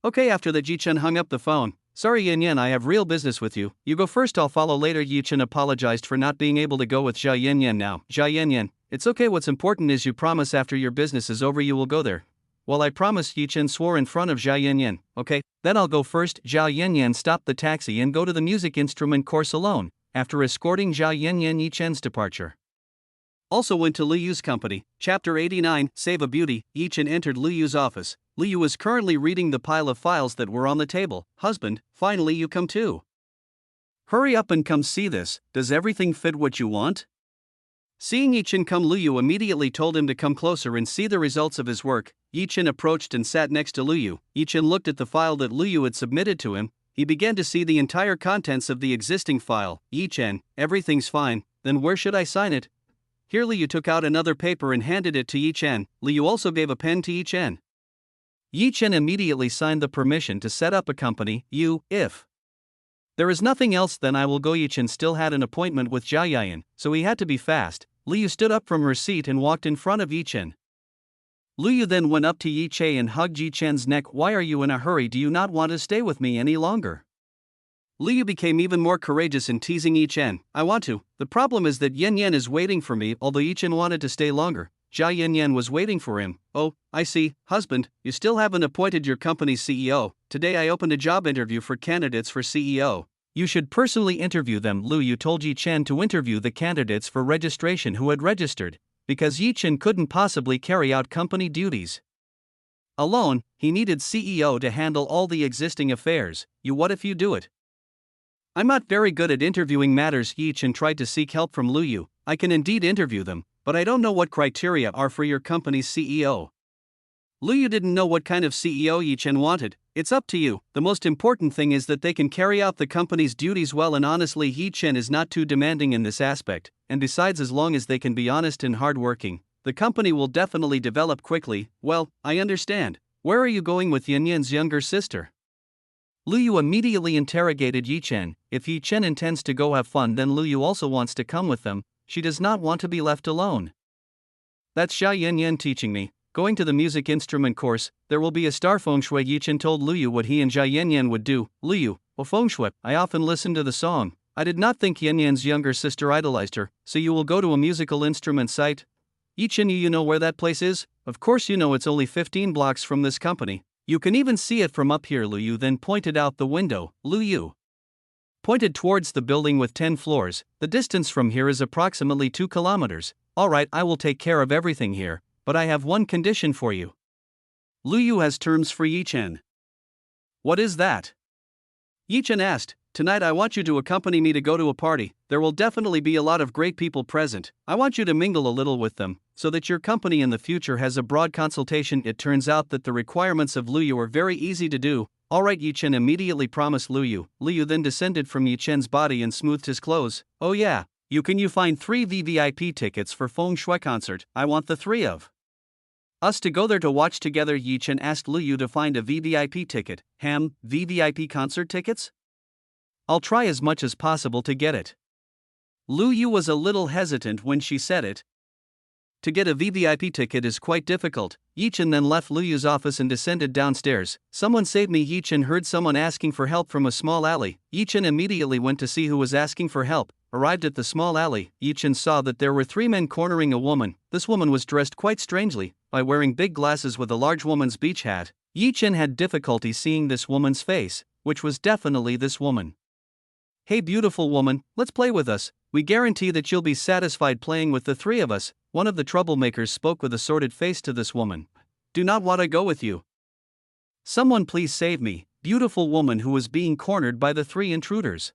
Okay, after that Yi Chen hung up the phone. Sorry Yan, I have real business with you. You go first, I'll follow later. Yi Chen apologized for not being able to go with Zhao Yanyan now. Zhao Yanyan, it's okay, what's important is you promise after your business is over you will go there. Well, I promise, Yi Chen swore in front of Zhao Yanyan. Okay, then I'll go first. Zhao Yanyan stopped the taxi and go to the music instrument course alone. After escorting Zhao Yanyan, Yi Chen's departure also went to Lu Yu's company. Chapter 89, Save a Beauty. Yi Chen entered Lu Yu's office. Lu Yu was currently reading the pile of files that were on the table. Husband, finally you come too. Hurry up and come see this. Does everything fit what you want? Seeing Yi Chen come, Lu Yu immediately told him to come closer and see the results of his work. Yi Chen approached and sat next to Lu Yu. Yi Chen looked at the file that Lu Yu had submitted to him. He began to see the entire contents of the existing file. Yi Chen, everything's fine, then where should I sign it? Here Lu Yu took out another paper and handed it to Yi Chen. Lu Yu also gave a pen to Yi Chen. Yi Chen immediately signed the permission to set up a company. If there is nothing else, then I will go. Yi Chen still had an appointment with Zhao Yanyan, so he had to be fast. Lu Yu stood up from her seat and walked in front of Yi Chen. Lu Yu then went up to Yi Chen and hugged Yi Chen's neck. Why are you in a hurry? Do you not want to stay with me any longer? Lu Yu became even more courageous in teasing Yi Chen. I want to. The problem is that Yan is waiting for me. Although Yi Chen wanted to stay longer, Zhao Yanyan was waiting for him. Oh, I see. Husband, you still haven't appointed your company's CEO. Today I opened a job interview for candidates for CEO. You should personally interview them. Lu Yu told Yi Chen to interview the candidates for registration who had registered, because Yi Chen couldn't possibly carry out company duties alone. He needed CEO to handle all the existing affairs. What if you do it? I'm not very good at interviewing matters. Yi Chen tried to seek help from Lu Yu. I can indeed interview them, but I don't know what criteria are for your company's CEO. Lu Yu didn't know what kind of CEO Yi Chen wanted. It's up to you. The most important thing is that they can carry out the company's duties well, and honestly Yi Chen is not too demanding in this aspect, and besides, as long as they can be honest and hardworking, the company will definitely develop quickly. Well, I understand. Where are you going with Yanyan's younger sister? Lu Yu immediately interrogated Yi Chen. If Yi Chen intends to go have fun, then Lu Yu also wants to come with them. She does not want to be left alone. That's Zhao Yanyan teaching me. Going to the music instrument course, there will be a star feng shui. Yi Chen told Lu Yu what he and Zhao Yanyan would do. Lu Yu, feng shui, I often listen to the song. I did not think Yanyan's younger sister idolized her, so you will go to a musical instrument site? Yi Chen, you know where that place is? Of course you know, it's only 15 blocks from this company. You can even see it from up here. Lu Yu then pointed out the window. Lu Yu pointed towards the building with 10 floors. The distance from here is approximately 2 kilometers. Alright, I will take care of everything here, but I have one condition for you. Lu Yu has terms for Yi Chen. What is that? Yi Chen asked. Tonight I want you to accompany me to go to a party. There will definitely be a lot of great people present. I want you to mingle a little with them, so that your company in the future has a broad consultation. It turns out that the requirements of Lu Yu are very easy to do. Alright, Yi Chen immediately promised Lu Yu. Lu Yu then descended from Yi Chen's body and smoothed his clothes. Oh yeah, you find 3 VVIP tickets for Feng Shui concert. I want the 3 of Us to go there to watch together. Yi Chen asked Lu Yu to find a VVIP ticket. VVIP concert tickets? I'll try as much as possible to get it. Lu Yu was a little hesitant when she said it. To get a VVIP ticket is quite difficult. Yi Chen then left Lu Yu's office and descended downstairs. Someone save me. Yi Chen heard someone asking for help from a small alley. Yi Chen immediately went to see who was asking for help. Arrived at the small alley, Yi Chen saw that there were 3 men cornering a woman. This woman was dressed quite strangely, by wearing big glasses with a large woman's beach hat. Yi Chen had difficulty seeing this woman's face, which was definitely this woman. Hey beautiful woman, let's play with us. We guarantee that you'll be satisfied playing with the 3 of us. One of the troublemakers spoke with a sordid face to this woman. Do not want to go with you. Someone please save me, beautiful woman who was being cornered by the 3 intruders.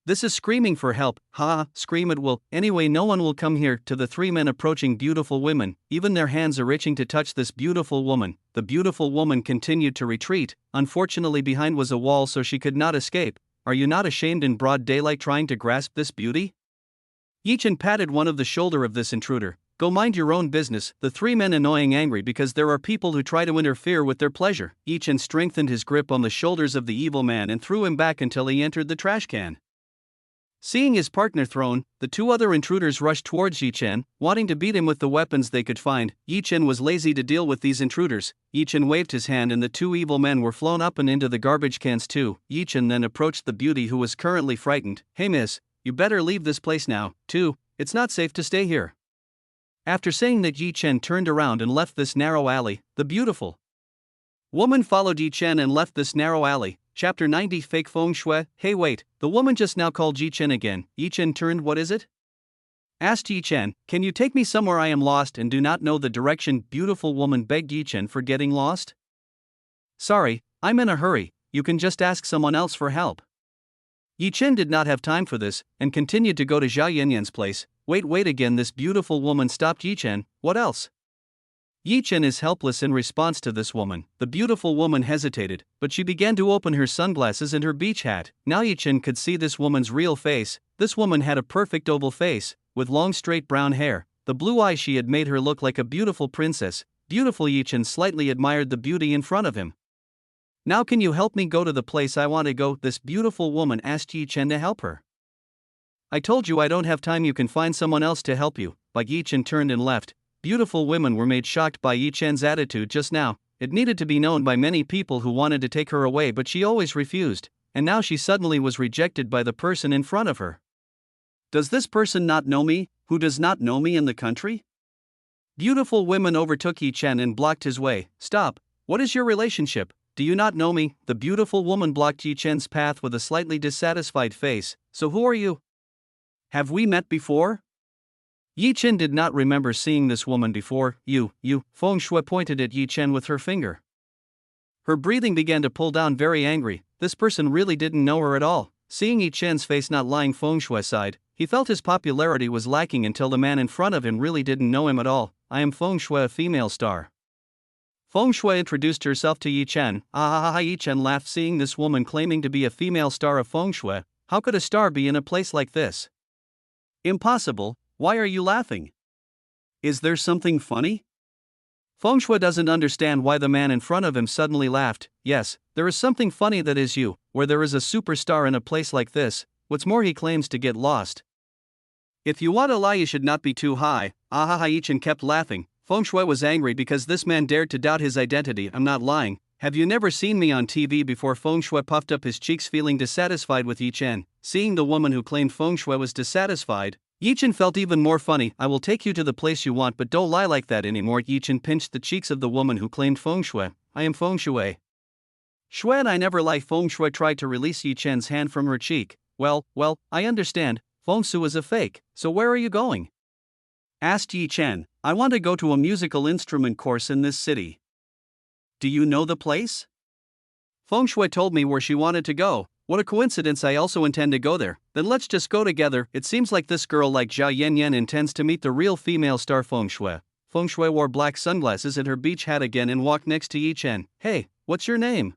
This is screaming for help. Ha, scream it will. Anyway, no one will come here. To the 3 men approaching beautiful women, even their hands are itching to touch this beautiful woman. The beautiful woman continued to retreat. Unfortunately, behind was a wall, so she could not escape. Are you not ashamed in broad daylight trying to grasp this beauty? Yi Chen patted one of the shoulder of this intruder. Go mind your own business. The 3 men annoying angry because there are people who try to interfere with their pleasure. Yi Chen strengthened his grip on the shoulders of the evil man and threw him back until he entered the trash can. Seeing his partner thrown, the 2 other intruders rushed towards Yi Chen, wanting to beat him with the weapons they could find. Yi Chen was lazy to deal with these intruders. Yi Chen waved his hand and the 2 evil men were flown up and into the garbage cans too. Yi Chen then approached the beauty who was currently frightened. Hey miss, you better leave this place now, too. It's not safe to stay here. After saying that, Yi Chen turned around and left this narrow alley. The beautiful woman followed Yi Chen and left this narrow alley. Chapter 90 Fake Feng Shui. Hey wait, the woman just now called Yi Chen again. Yi Chen turned. What is it? Asked Yi Chen. Can you take me somewhere? I am lost and do not know the direction. Beautiful woman begged Yi Chen for getting lost. Sorry, I'm in a hurry, you can just ask someone else for help. Yi Chen did not have time for this, and continued to go to Zhao Yanyan's place. Wait again. This beautiful woman stopped Yi Chen. What else? Yi Chen is helpless in response to this woman. The beautiful woman hesitated, but she began to open her sunglasses and her beach hat. Now Yi Chen could see this woman's real face. This woman had a perfect oval face, with long straight brown hair. The blue eyes she had made her look like a beautiful princess. Beautiful. Yi Chen slightly admired the beauty in front of him. Now can you help me go to the place I want to go? This beautiful woman asked Yi Chen to help her. I told you I don't have time, you can find someone else to help you. But Yi Chen turned and left. Beautiful women were made shocked by Yi Chen's attitude just now. It needed to be known by many people who wanted to take her away, but she always refused, and now she suddenly was rejected by the person in front of her. Does this person not know me? Who does not know me in the country? Beautiful women overtook Yi Chen and blocked his way. Stop, what is your relationship? Do you not know me? The beautiful woman blocked Yi Chen's path with a slightly dissatisfied face. So who are you? Have we met before? Yi Chen did not remember seeing this woman before. You, Feng Shui pointed at Yi Chen with her finger. Her breathing began to pull down, very angry. This person really didn't know her at all. Seeing Yi Chen's face not lying Feng Shui side, he felt his popularity was lacking until the man in front of him really didn't know him at all. I am Feng Shui, a female star. Feng Shui introduced herself to Yi Chen. Yi Chen laughed seeing this woman claiming to be a female star of Feng Shui. How could a star be in a place like this? Impossible. Why are you laughing? Is there something funny? Feng Shui doesn't understand why the man in front of him suddenly laughed. Yes, there is something funny, that is you, where there is a superstar in a place like this. What's more, he claims to get lost. If you want to lie, you should not be too high. Yi Chen kept laughing. Feng Shui was angry because this man dared to doubt his identity. I'm not lying. Have you never seen me on TV before? Feng Shui puffed up his cheeks, feeling dissatisfied with Yi Chen. Seeing the woman who claimed Feng Shui was dissatisfied, Yi Chen felt even more funny. I will take you to the place you want, but don't lie like that anymore. Yi Chen pinched the cheeks of the woman who claimed Feng Shui. I am Feng Shui. Shui and I never lie. Feng Shui tried to release Yi Chen's hand from her cheek. Well, I understand. Feng Shui is a fake, so where are you going? Asked Yi Chen. I want to go to a musical instrument course in this city. Do you know the place? Feng Shui told me where she wanted to go. What a coincidence, I also intend to go there. Then let's just go together. It seems like this girl, like Zhao Yanyan, intends to meet the real female star Feng Shui. Feng Shui wore black sunglasses and her beach hat again and walked next to Yi Chen. Hey, what's your name?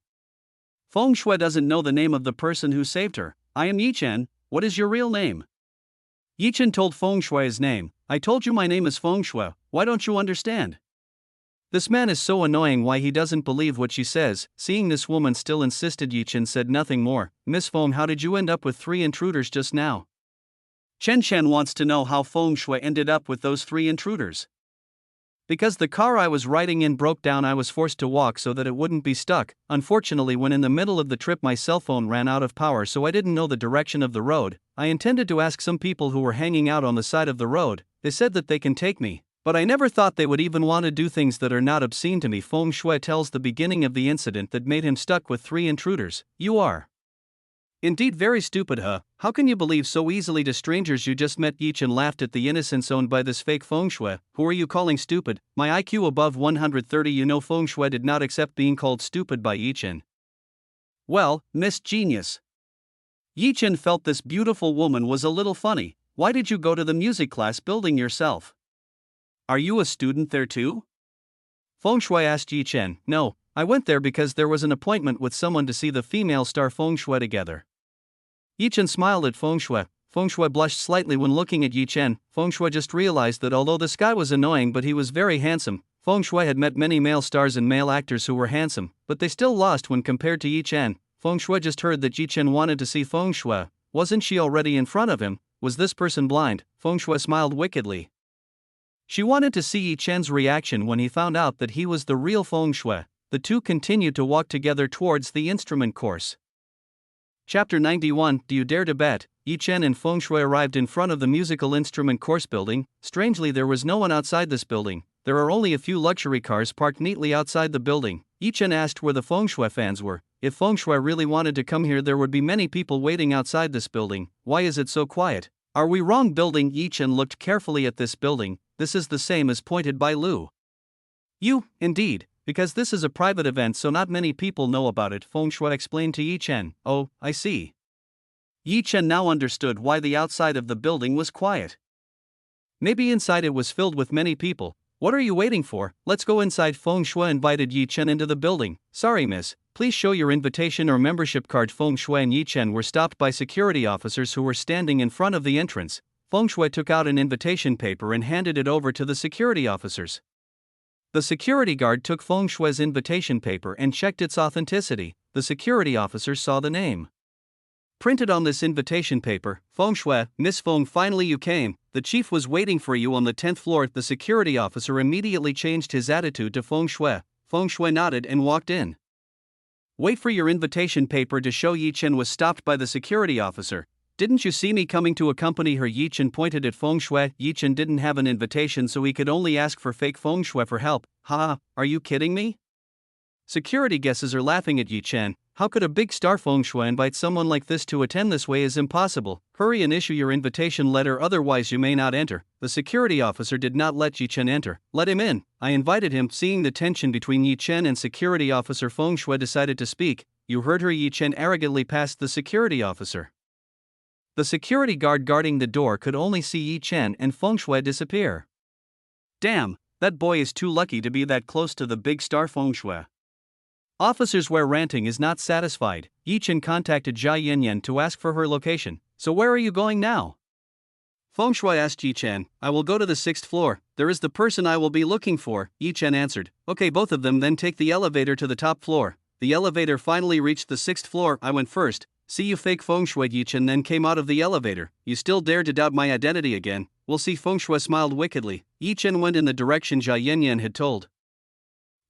Feng Shui doesn't know the name of the person who saved her. I am Yi Chen. What is your real name? Yi Chen told Feng Shui his name. I told you my name is Feng Shui. Why don't you understand? This man is so annoying, why he doesn't believe what she says. Seeing this woman still insisted, Yi Chen said nothing more. Miss Feng, how did you end up with 3 intruders just now? Chen wants to know how Feng Shui ended up with those 3 intruders. Because the car I was riding in broke down, I was forced to walk so that it wouldn't be stuck. Unfortunately, when in the middle of the trip my cell phone ran out of power, so I didn't know the direction of the road. I intended to ask some people who were hanging out on the side of the road. They said that they can take me, but I never thought they would even want to do things that are not obscene to me. Feng Shui tells the beginning of the incident that made him stuck with 3 intruders. You are indeed very stupid, huh? How can you believe so easily to strangers you just met? Yi Chen laughed at the innocence owned by this fake Feng Shui. Who are you calling stupid? My IQ above 130. You know, Feng Shui did not accept being called stupid by Yi Chen. Well, Miss Genius. Yi Chen felt this beautiful woman was a little funny. Why did you go to the music class building yourself? Are you a student there too? Feng Shui asked Yi Chen. No, I went there because there was an appointment with someone to see the female star Feng Shui together. Yi Chen smiled at Feng Shui. Feng Shui blushed slightly when looking at Yi Chen. Feng Shui just realized that although this guy was annoying, but he was very handsome. Feng Shui had met many male stars and male actors who were handsome, but they still lost when compared to Yi Chen. Feng Shui just heard that Yi Chen wanted to see Feng Shui. Wasn't she already in front of him? Was this person blind? Feng Shui smiled wickedly. She wanted to see Yi Chen's reaction when he found out that he was the real Feng Shui. The two continued to walk together towards the instrument course. Chapter 91. Do you dare to bet? Yi Chen and Feng Shui arrived in front of the musical instrument course building. Strangely, there was no one outside this building. There are only a few luxury cars parked neatly outside the building. Yi Chen asked where the Feng Shui fans were. If Feng Shui really wanted to come here, there would be many people waiting outside this building. Why is it so quiet? Are we wrong? Building. Yi Chen looked carefully at this building. This is the same as pointed by Lu. You, indeed. Because this is a private event, so not many people know about it, Feng Shui explained to Yi Chen. Oh, I see. Yi Chen now understood why the outside of the building was quiet. Maybe inside it was filled with many people. What are you waiting for? Let's go inside. Feng Shui invited Yi Chen into the building. Sorry, miss. Please show your invitation or membership card. Feng Shui and Yi Chen were stopped by security officers who were standing in front of the entrance. Feng Shui took out an invitation paper and handed it over to the security officers. The security guard took Feng Shui's invitation paper and checked its authenticity. The security officer saw the name printed on this invitation paper. Feng Shui, Miss Feng, finally you came. The chief was waiting for you on the 10th floor. The security officer immediately changed his attitude to Feng Shui. Feng Shui nodded and walked in. Wait for your invitation paper to show. Yi Chen was stopped by the security officer. Didn't you see me coming to accompany her? Yi Chen pointed at Feng Shui. Yi Chen didn't have an invitation, so he could only ask for fake Feng Shui for help. Ha, are you kidding me? Security guesses are laughing at Yi Chen. How could a big star Feng Shui invite someone like this to attend? This way is impossible. Hurry and issue your invitation letter, otherwise you may not enter. The security officer did not let Yi Chen enter. Let him in. I invited him. Seeing the tension between Yi Chen and security officer, Feng Shui decided to speak. You heard her. Yi Chen arrogantly passed the security officer. The security guard guarding the door could only see Yi Chen and Feng Shui disappear. Damn, that boy is too lucky to be that close to the big star Feng Shui. Officers were ranting is not satisfied. Yi Chen contacted Jia Yanyan to ask for her location. So where are you going now? Feng Shui asked Yi Chen. I will go to the 6th floor. There is the person I will be looking for. Yi Chen answered. Okay, both of them then take the elevator to the top floor. The elevator finally reached the 6th floor. I went first. See you, fake Feng Shui. Yi Chen then came out of the elevator. You still dare to doubt my identity again? We'll see. Feng Shui smiled wickedly. Yi Chen went in the direction Jia Yanyan had told.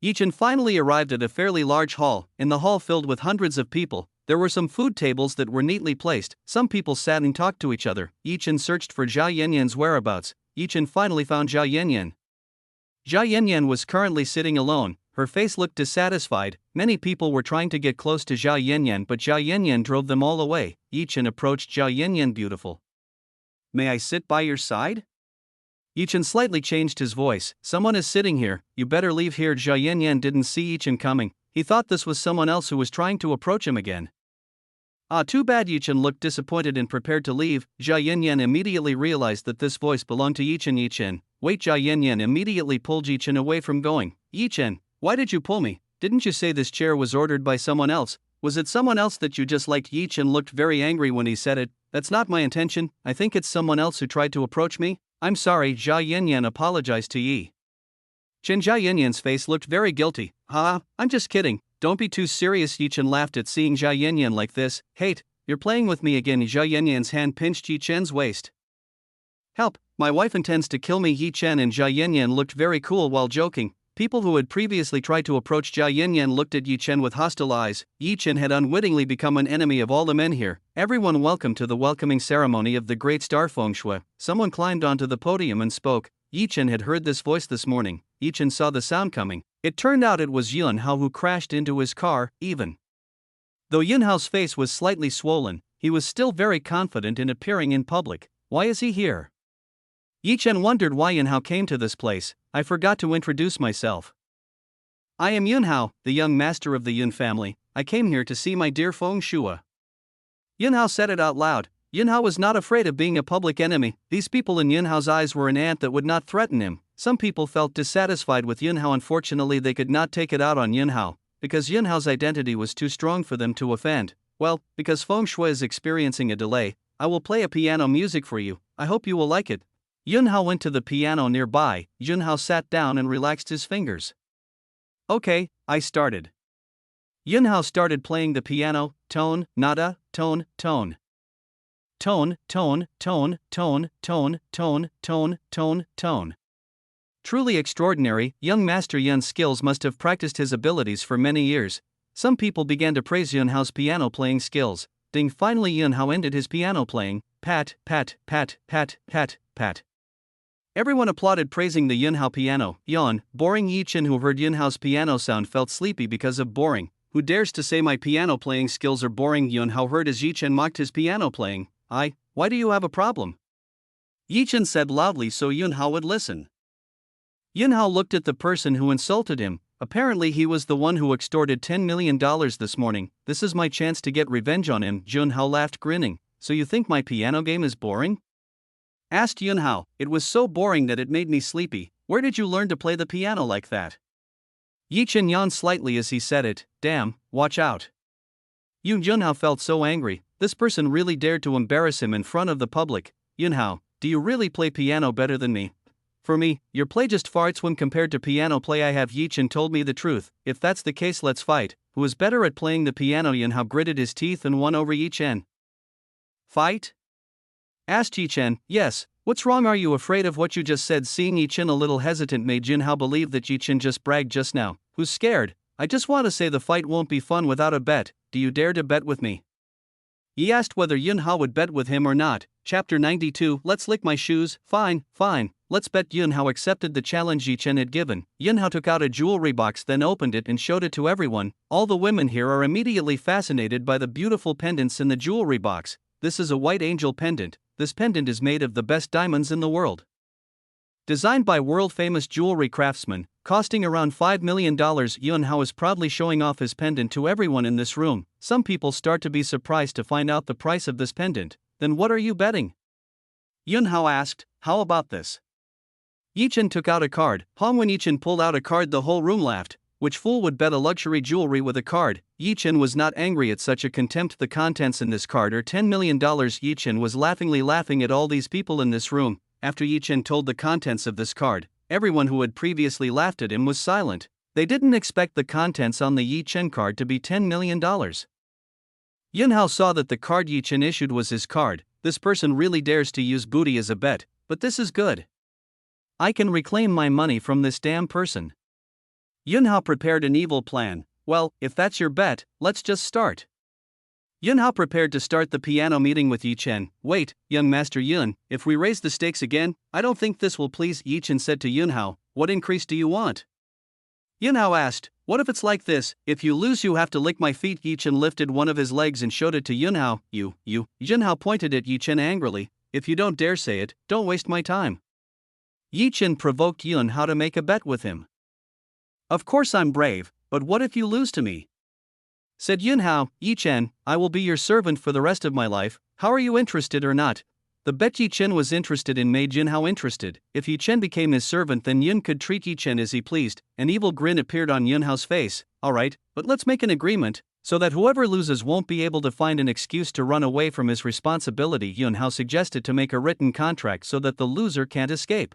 Yi Chen finally arrived at a fairly large hall. In the hall filled with hundreds of people, there were some food tables that were neatly placed. Some people sat and talked to each other. Yi Chen searched for Jia Yanyan's whereabouts. Yi Chen finally found Jia Yanyan. Jia Yanyan was currently sitting alone. Her face looked dissatisfied. Many people were trying to get close to Jia Yanyan, but Jia Yanyan drove them all away. Yi Chen approached Jia Yanyan. Beautiful. May I sit by your side? Yi Chen slightly changed his voice. Someone is sitting here. You better leave here. Jia Yanyan didn't see Yi Chen coming. He thought this was someone else who was trying to approach him again. Ah, too bad. Yi Chen looked disappointed and prepared to leave. Jia Yanyan immediately realized that this voice belonged to Yi Chen. Yi Chen, wait. Jia Yanyan immediately pulled Yi Chen away from going. Yi Chen, why did you pull me? Didn't you say this chair was ordered by someone else? Was it someone else that you just liked? Yi Chen looked very angry when he said it. That's not my intention. I think it's someone else who tried to approach me. I'm sorry. Jia Yanyan apologized to Yi Chen Jiayanyan's face looked very guilty. I'm just kidding, don't be too serious. Yi Chen laughed at seeing Jiayanyan like this. Hate, you're playing with me again. Jiayanyan's hand pinched Yi Chen's waist. Help, my wife intends to kill me. Yi Chen and Jiayanyan looked very cool while joking. People who had previously tried to approach Jiayanyan looked at Yi Chen with hostile eyes. Yi Chen had unwittingly become an enemy of all the men here. Everyone welcome to the welcoming ceremony of the great star Feng Shui. Someone climbed onto the podium and spoke. Yi Chen had heard this voice this morning. Yi Chen saw the sound coming. It turned out it was Yun Hao who crashed into his car, even. Though Yun Hao's face was slightly swollen, he was still very confident in appearing in public. Why is he here? Yi Chen wondered why Yun Hao came to this place. I forgot to introduce myself. I am Yun Hao, the young master of the Yun family. I came here to see my dear Feng Shui. Yun Hao said it out loud. Yun Hao was not afraid of being a public enemy. These people in Yun Hao's eyes were an ant that would not threaten him. Some people felt dissatisfied with Yun Hao. Unfortunately, they could not take it out on Yun Hao, because Yun Hao's identity was too strong for them to offend. Well, because Feng Shui is experiencing a delay, I will play a piano music for you. I hope you will like it. Yun Hao went to the piano nearby. Yun Hao sat down and relaxed his fingers. Okay, I started. Yun Hao started playing the piano. Tone, nada, tone, tone. Tone, tone, tone, tone, tone, tone, tone, tone, tone. Truly extraordinary. Young Master Yun's skills must have practiced his abilities for many years. Some people began to praise Yun Hao's piano playing skills. Ding! Finally Yun Hao ended his piano playing. Pat, pat, pat, pat, pat, pat. Everyone applauded, praising the Yun Hao piano. Yawn. Boring. Yi Chen, who heard Yun Hao's piano sound, felt sleepy because of boring. Who dares to say my piano playing skills are boring? Yun Hao heard as Yi Chen mocked his piano playing. Why do you have a problem? Yi Chen said loudly so Yun Hao would listen. Yun Hao looked at the person who insulted him. Apparently he was the one who extorted $10 million this morning. This is my chance to get revenge on him. Yun Hao laughed, grinning. So you think my piano game is boring? Asked Yun Hao. It was so boring that it made me sleepy. Where did you learn to play the piano like that? Yi Chen yawned slightly as he said it. Damn, watch out. Yun Hao felt so angry. This person really dared to embarrass him in front of the public. Yun Hao, do you really play piano better than me? For me, your play just farts when compared to piano play I have. Yi Chen told me the truth. If that's the case, let's fight. Who is better at playing the piano? Yun Hao gritted his teeth and won over Yi Chen. Fight? Asked Yi Chen. Yes. What's wrong? Are you afraid of what you just said? Seeing Yi Chen a little hesitant made Yun Hao believe that Yi Chen just bragged just now. Who's scared? I just want to say the fight won't be fun without a bet. Do you dare to bet with me? Yi asked whether Yun Hao would bet with him or not. Chapter 92. Let's lick my shoes. Fine, fine. Let's bet. Yun Hao accepted the challenge Yi Chen had given. Yun Hao took out a jewelry box, then opened it and showed it to everyone. All the women here are immediately fascinated by the beautiful pendants in the jewelry box. This is a white angel pendant. This pendant is made of the best diamonds in the world. Designed by world-famous jewelry craftsmen, costing around $5 million, Yun Hao is proudly showing off his pendant to everyone in this room. Some people start to be surprised to find out the price of this pendant. Then what are you betting? Yun Hao asked. How about this? Yi Chen took out a card. When Yi Chen pulled out a card, the whole room laughed. Which fool would bet a luxury jewelry with a card? Yi Chen was not angry at such a contempt. The contents in this card are $10 million. Yi Chen was laughingly laughing at all these people in this room. After Yi Chen told the contents of this card, everyone who had previously laughed at him was silent. They didn't expect the contents on the Yi Chen card to be $10 million. Yun Hao saw that the card Yi Chen issued was his card. This person really dares to use booty as a bet, but this is good. I can reclaim my money from this damn person. Yun Hao prepared an evil plan. Well, if that's your bet, let's just start. Yun Hao prepared to start the piano meeting with Yi Chen. Wait, young Master Yun, if we raise the stakes again, I don't think this will please. Yi Chen said to Yun Hao. What increase do you want? Yun Hao asked. What if it's like this? If you lose, you have to lick my feet. Yi Chen lifted one of his legs and showed it to Yun Hao. Yun Hao pointed at Yi Chen angrily. If you don't dare say it, don't waste my time. Yi Chen provoked Yun Hao to make a bet with him. Of course I'm brave, but what if you lose to me? Said Yun Hao. Yi Chen, I will be your servant for the rest of my life. How are you interested or not? The bet Yi Chen was interested in made Yun Hao interested. If Yi Chen became his servant, then Yun could treat Yi Chen as he pleased. An evil grin appeared on Yun Hao's face. Alright, but let's make an agreement, so that whoever loses won't be able to find an excuse to run away from his responsibility. Yun Hao suggested to make a written contract so that the loser can't escape.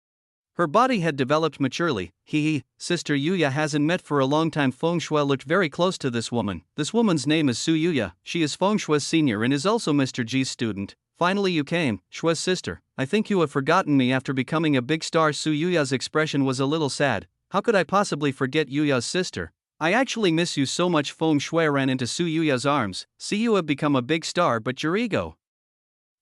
Her body had developed maturely. Sister Yuya hasn't met for a long time. Feng Shui looked very close to this woman. This woman's name is Su Yuya. She is Feng Shui's senior and is also Mr. G's student. Finally you came, Shui's sister. I think you have forgotten me after becoming a big star. Su Yuya's expression was a little sad. How could I possibly forget Yuya's sister? I actually miss you so much. Feng Shui ran into Su Yuya's arms. See, you have become a big star, but your ego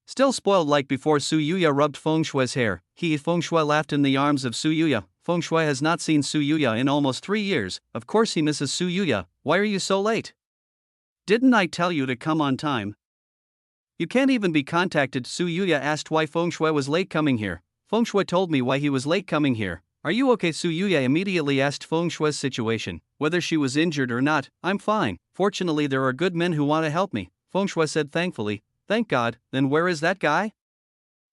still spoiled like before. Su Yuya rubbed Feng Shui's hair. Feng Shui laughed in the arms of Su Yuya. Feng Shui has not seen Su Yuya in almost 3 years. Of course he misses Su Yuya. Why are you so late? Didn't I tell you to come on time? You can't even be contacted. Su Yuya asked why Feng Shui was late coming here. Feng Shui told me why he was late coming here. Are you okay? Su Yuya immediately asked Feng Shui's situation, whether she was injured or not. I'm fine. Fortunately there are good men who want to help me, Feng Shui said thankfully. Thank God. Then where is that guy?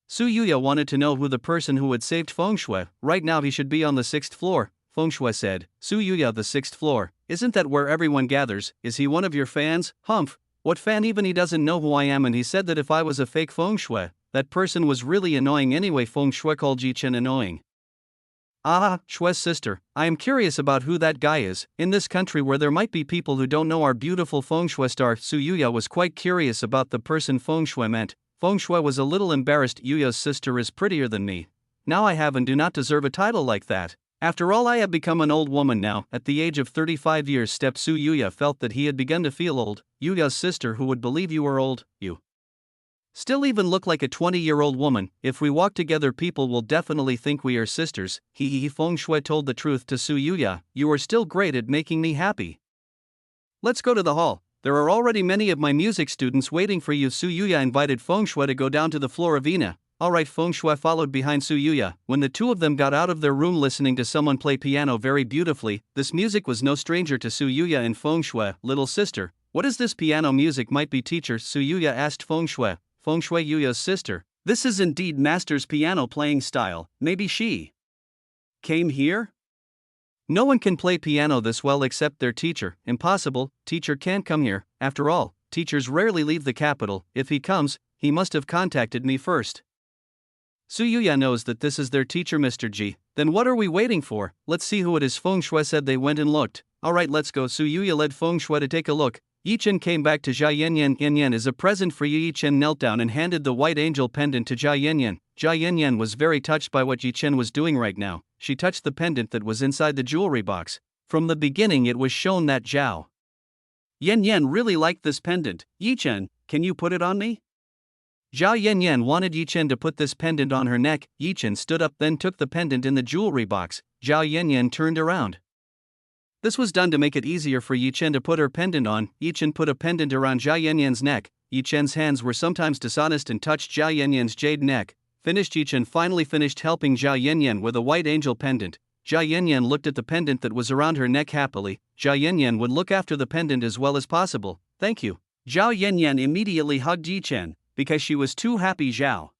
Su Yuya wanted to know who the person who had saved Feng Shui. Right now he should be on the 6th floor, Feng Shui said. Su Yuya, the 6th floor. Isn't that where everyone gathers? Is he one of your fans? Humph. What fan? Even he doesn't know who I am, and he said that if I was a fake Feng Shui, that person was really annoying anyway. Feng Shui called Chen annoying. Shui's sister, I am curious about who that guy is. In this country where there might be people who don't know our beautiful Feng Shui star. Su Yuya was quite curious about the person Feng Shui meant. Feng Shui was a little embarrassed. Yuya's sister is prettier than me. Now I have and do not deserve a title like that. After all, I have become an old woman now. At the age of 35 years. Su Yuya felt that he had begun to feel old. Yuya's sister, who would believe you were old? You still even look like a 20-year-old woman. If we walk together people will definitely think we are sisters. Feng Shui told the truth to Su Yuya. You are still great at making me happy. Let's go to the hall. There are already many of my music students waiting for you. Su Yuya invited Feng Shui to go down to the floor arena. Alright. Feng Shui followed behind Su Yuya. When the two of them got out of their room listening to someone play piano very beautifully, this music was no stranger to Su Yuya and Feng Shui. Little sister, what is this piano music? Might be teacher, Su Yuya asked Feng Shui. Feng Shui, Yuya's sister. This is indeed master's piano playing style. Maybe she came here? No one can play piano this well except their teacher. Impossible, teacher can't come here. After all, teachers rarely leave the capital. If he comes, he must have contacted me first. Su Yuya knows that this is their teacher, Mr. G. Then what are we waiting for? Let's see who it is. Feng Shui said. They went and looked. Alright, let's go. Su Yuya led Feng Shui to take a look. Chen came back to Jia Yanyan. Yanyan is a present for you. Chen knelt down and handed the white angel pendant to Jia Yanyan. Jia Yanyan was very touched by what Chen was doing right now. She touched the pendant that was inside the jewelry box. From the beginning it was shown that Zhao Yanyan really liked this pendant. Chen, can you put it on me? Zhao Yanyan wanted Chen to put this pendant on her neck. Chen stood up, then took the pendant in the jewelry box. Zhao Yanyan turned around. This was done to make it easier for Chen to put her pendant on. Chen put a pendant around Zhao Yanyan's neck. Chen's hands were sometimes dishonest and touched Zhao Yanyan's jade neck. Finished. Chen finally finished helping Zhao Yanyan with a white angel pendant. Zhao Yanyan looked at the pendant that was around her neck happily. Zhao Yanyan would look after the pendant as well as possible. Thank you. Zhao Yanyan immediately hugged Chen, because she was too happy. Zhao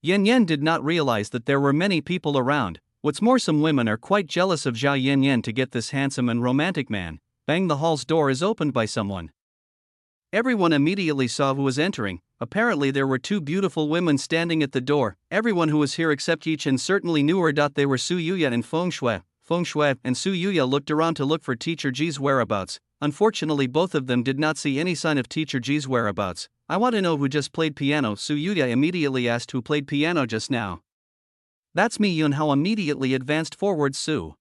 Yanyan did not realize that there were many people around. What's more, some women are quite jealous of Zhao Yanyan to get this handsome and romantic man. Bang, the hall's door is opened by someone. Everyone immediately saw who was entering. Apparently there were two beautiful women standing at the door. Everyone who was here except Chen certainly knew her. They were Su Yuya and Feng Shui. Feng Shui and Su Yuya looked around to look for Teacher G's whereabouts. Unfortunately both of them did not see any sign of Teacher G's whereabouts. I want to know who just played piano. Su Yuya immediately asked who played piano just now. That's me. Yunhao immediately advanced forward. Su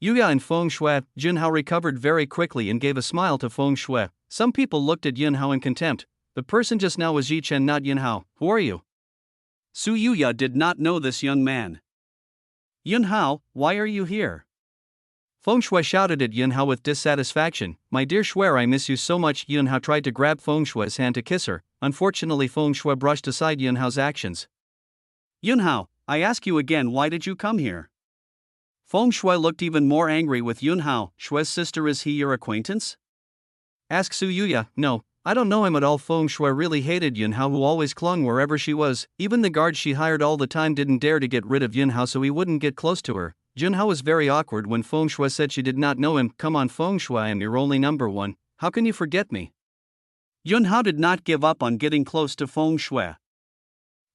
Yuya and Feng Shui. Junhao recovered very quickly and gave a smile to Feng Shui. Some people looked at Yunhao in contempt. The person just now was Chen, not Yunhao. Who are you? Su Yuya did not know this young man. Yunhao, why are you here? Feng Shui shouted at Yunhao with dissatisfaction. My dear Shui, I miss you so much. Yunhao tried to grab Feng Shui's hand to kiss her. Unfortunately Feng Shui brushed aside Yunhao's actions. Yunhao, I ask you again, why did you come here? Feng Shui looked even more angry with Yunhao. Shui's sister, is he your acquaintance? Asked Su Yuya. No, I don't know him at all. Feng Shui really hated Yunhao, who always clung wherever she was. Even the guards she hired all the time didn't dare to get rid of Yunhao so he wouldn't get close to her. Junhao was very awkward when Feng Shui said she did not know him. Come on Feng Shui, I am your only number one. How can you forget me? Yunhao did not give up on getting close to Feng Shui.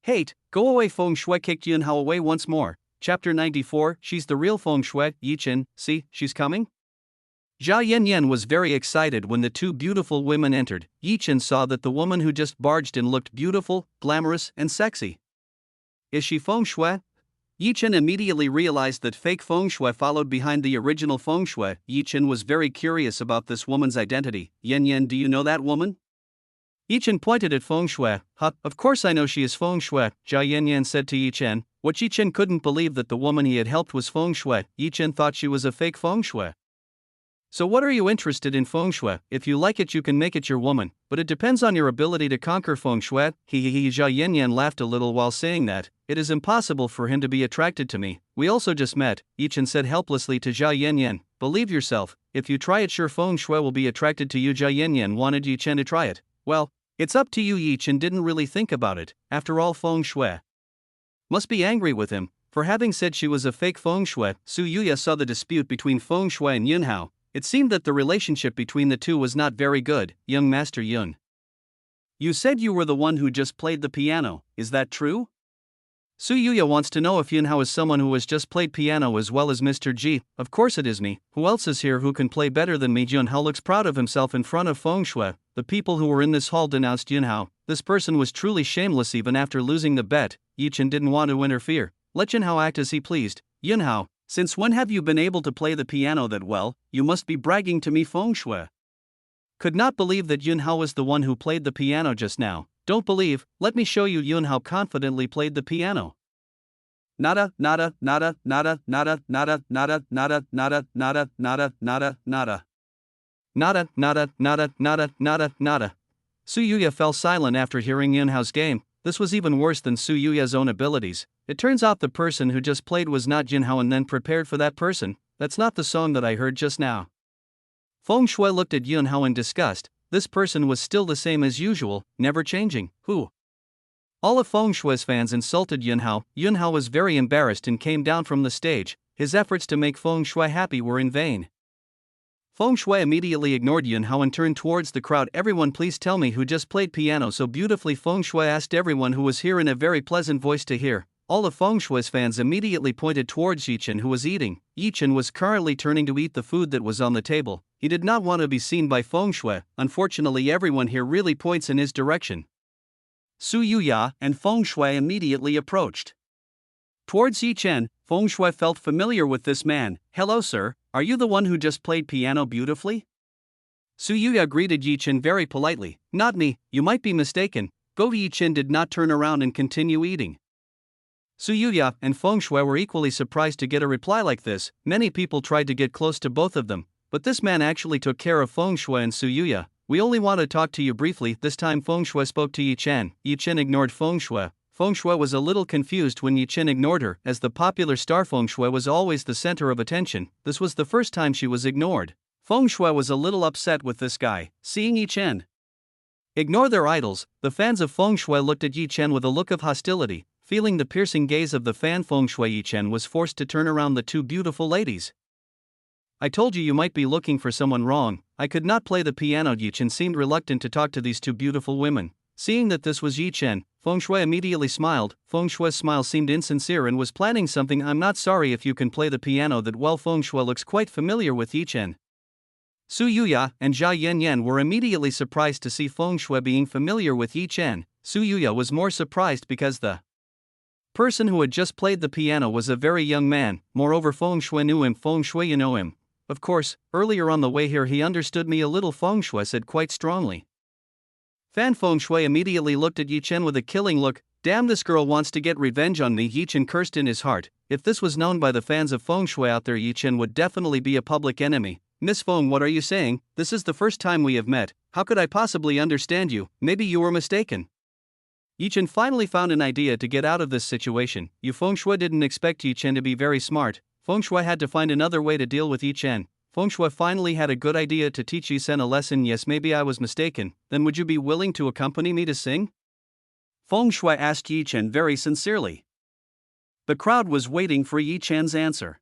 Hate, go away. Feng Shui kicked Yunhao away once more. Chapter 94, She's the real feng shui, Yi Chen, see, she's coming? Jia Yanyan was very excited when the two beautiful women entered. Yi Chen saw that the woman who just barged in looked beautiful, glamorous, and sexy. Is she feng shui? Yi Chen immediately realized that fake feng shui followed behind the original feng shui. Yi Chen was very curious about this woman's identity. Yan, do you know that woman? Yi Chen pointed at feng shui. Of course I know she is feng shui, Jia Yanyan said to Yi Chen. What Yi Chen couldn't believe that the woman he had helped was feng shui. Yi Chen thought she was a fake feng shui. So what are you interested in feng shui? If you like it you can make it your woman, but it depends on your ability to conquer feng shui. Jia Yanyan laughed a little while saying that. It is impossible for him to be attracted to me. We also just met, Yi Chen said helplessly to Jia Yanyan. Believe yourself, if you try it sure feng shui will be attracted to you. Jia Yanyan wanted Yi Chen to try it. Well, it's up to you. Yi Chen didn't really think about it. After all, feng shui must be angry with him for having said she was a fake feng shui. Su Yuya saw the dispute between feng shui and Yunhao. It seemed that the relationship between the two was not very good. Young Master Yun, you said you were the one who just played the piano, is that true? Su Yuya wants to know if Yunhao is someone who has just played piano as well as Mr. Ji. Of course it is me. Who else is here who can play better than me? Yunhao looks proud of himself in front of feng shui. The people who were in this hall denounced Yunhao. This person was truly shameless even after losing the bet. Yi Chen didn't want to interfere. Let Yunhao act as he pleased. Yunhao, since when have you been able to play the piano that well? You must be bragging to me. Feng shui could not believe that Yunhao was the one who played the piano just now. Don't believe, let me show you. Yunhao confidently played the piano. Nada, nada, nada, nada, nada, nada, nada, nada, nada, nada, nada, nada, nada. Nada, nada, nada, nada, nada, nada. Su Yuya fell silent after hearing Yunhao's game. This was even worse than Su Yuya's own abilities. It turns out the person who just played was not Yunhao and then prepared for that person. That's not the song that I heard just now. Feng shui looked at Yunhao in disgust. This person was still the same as usual, never changing. Who? All of feng shui's fans insulted Yunhao. Yunhao was very embarrassed and came down from the stage. His efforts to make feng shui happy were in vain. Feng shui immediately ignored Yunhao and turned towards the crowd. Everyone please tell me who just played piano so beautifully. Feng shui asked everyone who was here in a very pleasant voice to hear. All of feng shui's fans immediately pointed towards Yi Chen who was eating. Yi Chen was currently turning to eat the food that was on the table. He did not want to be seen by feng shui. Unfortunately everyone here really points in his direction. Su Yuya and feng shui immediately approached towards Yi Chen. Feng shui felt familiar with this man. Hello sir, are you the one who just played piano beautifully? Su Yuya greeted Yi Chen very politely. Not me, you might be mistaken. Yi Chen did not turn around and continue eating. Su Yuya and feng shui were equally surprised to get a reply like this. Many people tried to get close to both of them, but this man actually took care of feng shui and Su Yuya. We only want to talk to you briefly. This time feng shui spoke to Yi Chen. Yi Chen ignored feng shui. Feng shui was a little confused when Yi Chen ignored her, as the popular star feng shui was always the center of attention. This was the first time she was ignored. Feng shui was a little upset with this guy, seeing Yi Chen ignore their idols. The fans of feng shui looked at Yi Chen with a look of hostility. Feeling the piercing gaze of the fan feng shui, Yi Chen was forced to turn around the two beautiful ladies. I told you might be looking for someone wrong. I could not play the piano. Yi Chen seemed reluctant to talk to these two beautiful women. Seeing that this was Yi Chen, feng shui immediately smiled. Feng shui's smile seemed insincere and was planning something. I'm not sorry if you can play the piano that well. Feng shui looks quite familiar with Yi Chen. Su Yuya and Jia Yanyan were immediately surprised to see feng shui being familiar with Yi Chen. Su Yuya was more surprised because the person who had just played the piano was a very young man. Moreover, feng shui knew him. Feng shui, you know him. Of course, earlier on the way here he understood me a little. Feng shui said quite strongly. Fan feng shui immediately looked at Yi Chen with a killing look. Damn, this girl wants to get revenge on me. Yi Chen cursed in his heart. If this was known by the fans of feng shui out there, Yi Chen would definitely be a public enemy. Miss Feng, what are you saying? This is the first time we have met. How could I possibly understand you? Maybe you were mistaken. Yi Chen finally found an idea to get out of this situation. Feng shui didn't expect Yi Chen to be very smart. Feng shui had to find another way to deal with Yi Chen. Feng shui finally had a good idea to teach Yi Chen a lesson. Yes, maybe I was mistaken. Then would you be willing to accompany me to sing? Feng shui asked Yi Chen very sincerely. The crowd was waiting for Yi Chen's answer.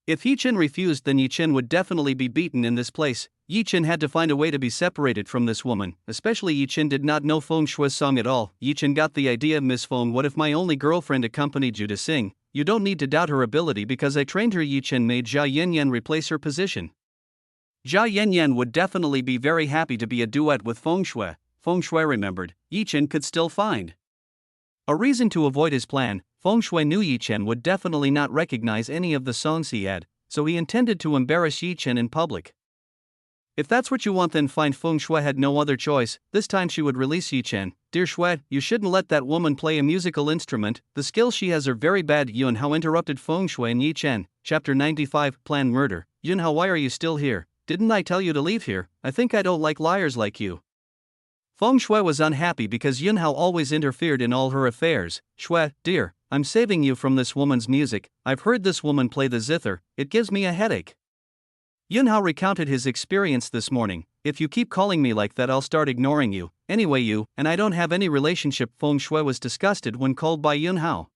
If Yi Chen refused, then Yi Chen would definitely be beaten in this place. Yi Chen had to find a way to be separated from this woman, especially Yi Chen did not know feng shui's song at all. Yi Chen got the idea. Miss Feng, what if my only girlfriend accompanied you to sing? you don't need to doubt her ability because I trained her. Yi Chen made Jia Yanyan replace her position. Jia Yanyan would definitely be very happy to be a duet with Feng Shui. Feng Shui remembered, Yi Chen could still find a reason to avoid his plan. Feng Shui knew Yi Chen would definitely not recognize any of the songs he had, so he intended to embarrass Yi Chen in public. If that's what you want, then fine. Feng Shui had no other choice. This time she would release Yi Chen. Dear Shui, you shouldn't let that woman play a musical instrument. The skills she has are very bad. Yunhao interrupted Feng Shui and Yi Chen. Chapter 95, Plan Murder. Yunhao, why are you still here? Didn't I tell you to leave here? I think I don't like liars like you. Feng Shui was unhappy because Yunhao always interfered in all her affairs. Shui, dear, I'm saving you from this woman's music. I've heard this woman play the zither. It gives me a headache. Yunhao recounted his experience this morning. If you keep calling me like that, I'll start ignoring you. Anyway, you and I don't have any relationship. Feng Shui was disgusted when called by Yunhao.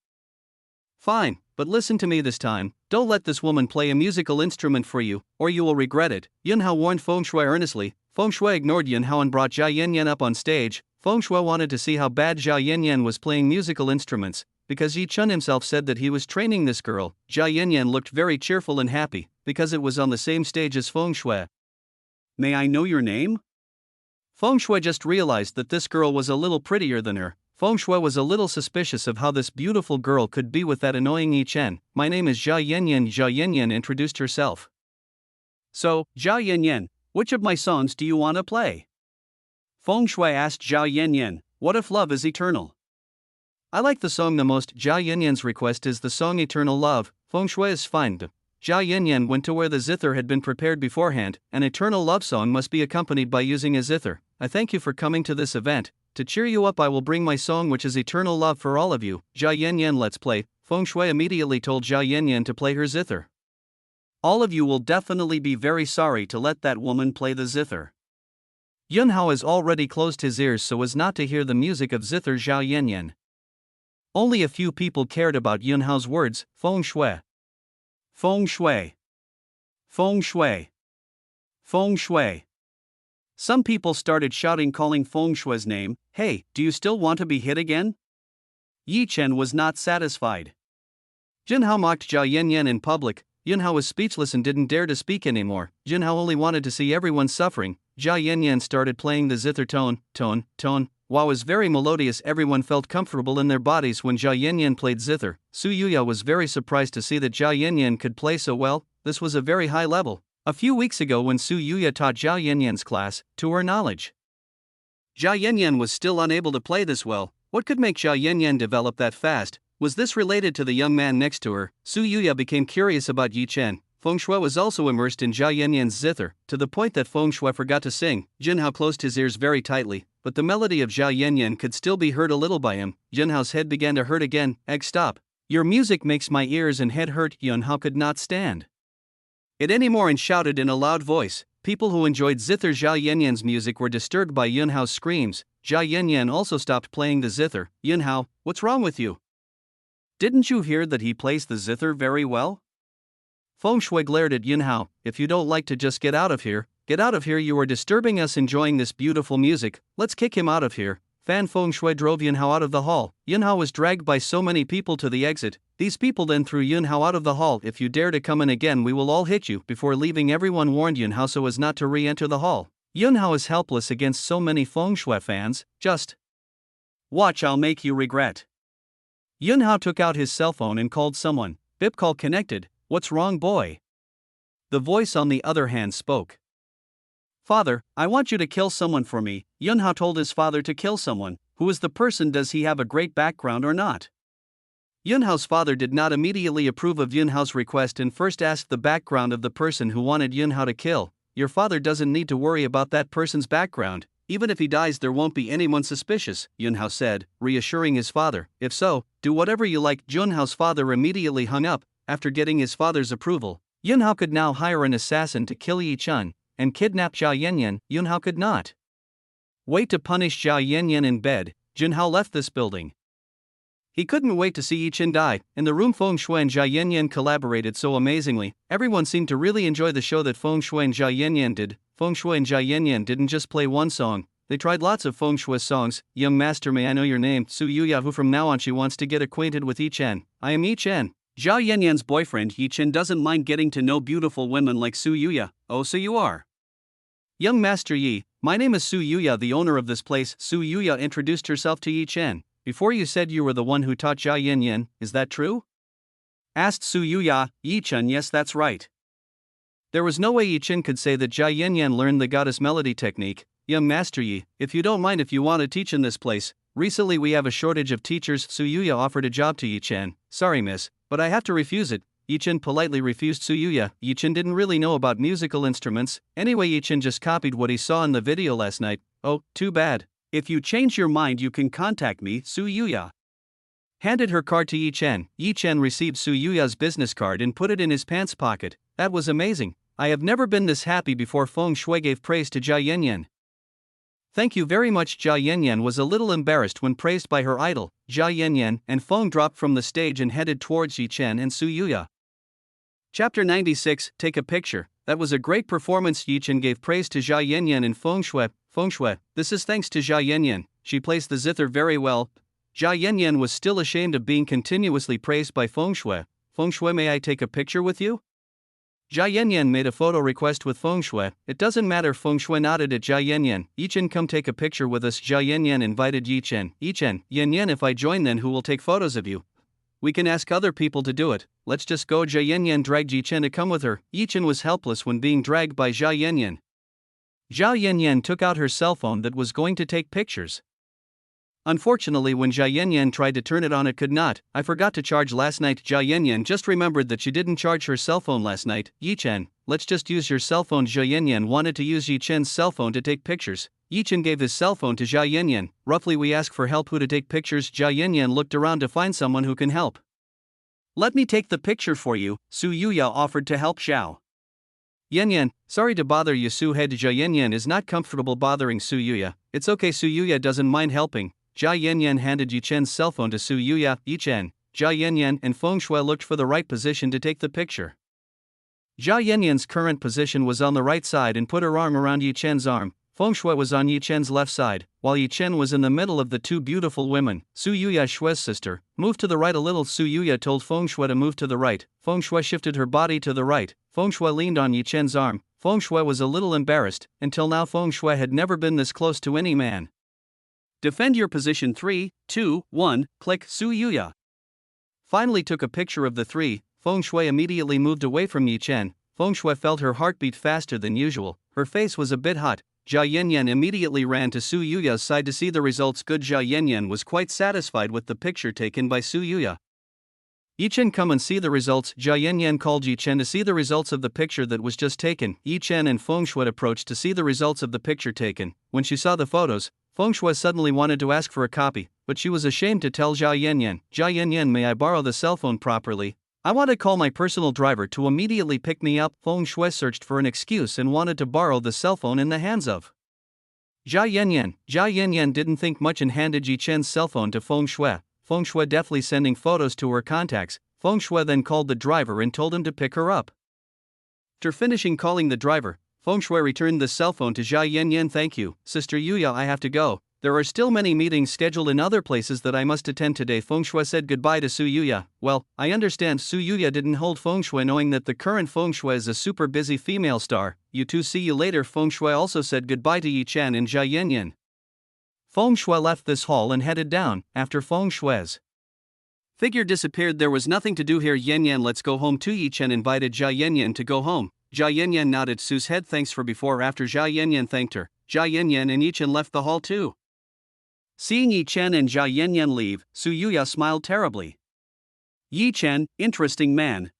Fine, but listen to me this time. Don't let this woman play a musical instrument for you, or you will regret it. Yunhao warned Feng Shui earnestly. Feng Shui ignored Yunhao and brought Jia Yanyan up on stage. Feng Shui wanted to see how bad Jia Yanyan was playing musical instruments, because Yi Chen himself said that he was training this girl. Jia Yanyan looked very cheerful and happy, because it was on the same stage as Feng Shui. May I know your name? Feng Shui just realized that this girl was a little prettier than her. Feng Shui was a little suspicious of how this beautiful girl could be with that annoying Yi Chen. My name is Jia Yanyan. Jia Yanyan introduced herself. So, Jia Yanyan, which of my songs do you want to play? Feng Shui asked Jia Yanyan. What if love is eternal? I like the song the most. Jia Yanyan's request is the song Eternal Love. Feng Shui is fine. Jia Yanyan went to where the zither had been prepared beforehand. An eternal love song must be accompanied by using a zither. I thank you for coming to this event. To cheer you up, I will bring my song, which is Eternal Love, for all of you. Jia Yanyan, let's play. Feng Shui immediately told Jia Yanyan to play her zither. All of you will definitely be very sorry to let that woman play the zither. Yunhao has already closed his ears so as not to hear the music of zither. Jia Yanyan. Only a few people cared about Yunhao's words. Feng Shui. Feng Shui. Feng Shui. Feng Shui. Some people started shouting, calling Feng Shui's name. Hey, do you still want to be hit again? Yi Chen was not satisfied. Yunhao mocked Jia Yanyan in public. Yunhao was speechless and didn't dare to speak anymore. Yunhao only wanted to see everyone suffering. Jia Yanyan started playing the zither tone. While it was very melodious, everyone felt comfortable in their bodies when Jia Yanyan played zither. Su Yuya was very surprised to see that Jia Yanyan could play so well. This was a very high level. A few weeks ago, when Su Yuya taught Jia Yanyan's class, to her knowledge, Jia Yanyan was still unable to play this well. What could make Jia Yanyan develop that fast? Was this related to the young man next to her? Su Yuya became curious about Yi Chen. Feng Shui was also immersed in Jia Yanyan's zither, to the point that Feng Shui forgot to sing. Junhao closed his ears very tightly, but the melody of Jia Yanyan could still be heard a little by him. Junhao's head began to hurt again. Egg, stop. Your music makes my ears and head hurt. Junhao could not stand it anymore and shouted in a loud voice. People who enjoyed zither Jia Yanyan's music were disturbed by Yunhao's screams. Jia Yanyan also stopped playing the zither. Yunhao, what's wrong with you? Didn't you hear that he plays the zither very well? Feng Shui glared at Yunhao. If you don't like to just get out of here, get out of here. You are disturbing us enjoying this beautiful music. Let's kick him out of here. Fan Feng Shui drove Yunhao out of the hall. Yunhao was dragged by so many people to the exit. These people then threw Yunhao out of the hall. If you dare to come in again, we will all hit you. Before leaving, everyone warned Yunhao so as not to re-enter the hall. Yunhao is helpless against so many Feng Shui fans. Just watch, I'll make you regret. Yunhao took out his cell phone and called someone. Bip call connected. What's wrong, boy? The voice on the other hand spoke. Father, I want you to kill someone for me. Yunhao told his father to kill someone. Who is the person? Does he have a great background or not? Yunhao's father did not immediately approve of Yunhao's request and first asked the background of the person who wanted Yunhao to kill. Your father doesn't need to worry about that person's background. Even if he dies, there won't be anyone suspicious, Yunhao said, reassuring his father. If so, do whatever you like. Yunhao's father immediately hung up. After getting his father's approval, Yunhao could now hire an assassin to kill Yi Chen and kidnap Jia Yanyan. Yunhao could not wait to punish Jia Yanyan in bed. Junhao left this building. He couldn't wait to see Yi Chen die. In the room, Feng Shui and Jia Yanyan collaborated so amazingly. Everyone seemed to really enjoy the show that Feng Shui and Jia Yanyan did. Feng Shui and Jia Yanyan didn't just play one song. They tried lots of Feng Shui songs. Young master, may I know your name? Su Yuya, who from now on she wants to get acquainted with Yi Chen. I am Yi Chen. Zhao Yanyan's boyfriend Yi Chen doesn't mind getting to know beautiful women like Su Yuya. Oh, so you are. Young Master Yi, my name is Su Yuya, the owner of this place. Su Yuya introduced herself to Yi Chen. Before you said you were the one who taught Zhao Yanyan, is that true? Asked Su Yuya. Yi Chen, yes, that's right. There was no way Yi Chen could say that Zhao Yanyan learned the goddess melody technique. Young Master Yi, if you don't mind, if you want to teach in this place, recently we have a shortage of teachers. Su Yuya offered a job to Yi Chen. Sorry miss, but I have to refuse it. Yi Chen politely refused Su Yuya. Yi Chen didn't really know about musical instruments. Anyway, Yi Chen just copied what he saw in the video last night. Oh, too bad. If you change your mind you can contact me. Su Yuya handed her card to Yi Chen. Yi Chen received Su Yuya's business card and put it in his pants pocket. That was amazing. I have never been this happy before. Feng Shui gave praise to Zhao Yanyan. Thank you very much. Zhao Yanyan was a little embarrassed when praised by her idol, Zhao Yanyan, and Feng dropped from the stage and headed towards Yi Chen and Su Yuya. Chapter 96, Take a Picture. That was a great performance. Yi Chen gave praise to Zhao Yanyan and Feng Shui. Feng Shui, this is thanks to Zhao Yanyan. She plays the zither very well. Zhao Yanyan was still ashamed of being continuously praised by Feng Shui. Feng Shui, may I take a picture with you? Zhao Yanyan made a photo request with Feng Shui. It doesn't matter. Feng Shui nodded at Zhao Yanyan. Yi Chen, come take a picture with us. Zhao Yanyan invited Yi Chen. Yi Chen, Yanyan, if I join then who will take photos of you? We can ask other people to do it. Let's just go. Zhao Yanyan dragged Yi Chen to come with her. Yi Chen was helpless when being dragged by Zhao Yanyan. Zhao Yanyan took out her cell phone that was going to take pictures. Unfortunately, when Zhao Yanyan tried to turn it on, it could not. I forgot to charge last night. Zhao Yanyan just remembered that she didn't charge her cell phone last night. Yi Chen, let's just use your cell phone. Zhao Yanyan wanted to use Yi Chen's cell phone to take pictures. Yi Chen gave his cell phone to Zhao Yanyan. Roughly, we ask for help. Who to take pictures? Zhao Yanyan looked around to find someone who can help. Let me take the picture for you. Su Yuya offered to help Zhao Yanyan. Sorry to bother you. Su head. Zhao Yanyan is not comfortable bothering Su Yuya. It's okay. Su Yuya doesn't mind helping. Zhao Yanyan handed Yi Chen's cell phone to Su Yuya. Yi Chen, Zhao Yanyan and Feng Shui looked for the right position to take the picture. Zhao Yanyan's current position was on the right side and put her arm around Yi Chen's arm. Feng Shui was on Yi Chen's left side, while Yi Chen was in the middle of the two beautiful women. Su Yuya, Shui's sister, moved to the right a little. Su Yuya told Feng Shui to move to the right. Feng Shui shifted her body to the right. Feng Shui leaned on Yi Chen's arm. Feng Shui was a little embarrassed. Until now, Feng Shui had never been this close to any man. Defend your position. 3, 2, 1, click. Su Yuya finally took a picture of the three. Feng Shui immediately moved away from Yi Chen. Feng Shui felt her heartbeat faster than usual. Her face was a bit hot. Zhao Yanyan immediately ran to Su Yuya's side to see the results. Good. Zhao Yanyan was quite satisfied with the picture taken by Su Yuya. Yi Chen, come and see the results. Zhao Yanyan called Yi Chen to see the results of the picture that was just taken. Yi Chen and Feng Shui approached to see the results of the picture taken. When she saw the photos, Feng Shui suddenly wanted to ask for a copy, but she was ashamed to tell Zhao Yanyan. Zhao Yanyan, may I borrow the cell phone properly? I want to call my personal driver to immediately pick me up. Feng Shui searched for an excuse and wanted to borrow the cell phone in the hands of Zhao Yanyan. Zhao Yanyan didn't think much and handed Yi Chen's cell phone to Feng Shui. Feng Shui deftly sending photos to her contacts. Feng Shui then called the driver and told him to pick her up. After finishing calling the driver, Feng Shui returned the cell phone to Zhao Yanyan. Thank you, Sister Yuya, I have to go. There are still many meetings scheduled in other places that I must attend today. Feng Shui said goodbye to Su Yuya. Well, I understand. Su Yuya didn't hold Feng Shui, knowing that the current Feng Shui is a super busy female star. You two, see you later. Feng Shui also said goodbye to Yi Chen and Zhao Yanyan. Feng Shui left this hall and headed down. After Feng Shui's figure disappeared, there was nothing to do here. Yanyan, let's go home too. Yi Chen invited Zhao Yanyan to go home. Zhao Yanyan nodded Su's head. Thanks for before. After Zhao Yanyan thanked her, Zhao Yanyan and Yi Chen left the hall too. Seeing Yi Chen and Zhao Yanyan leave, Su Yuya smiled terribly. Yi Chen, interesting man.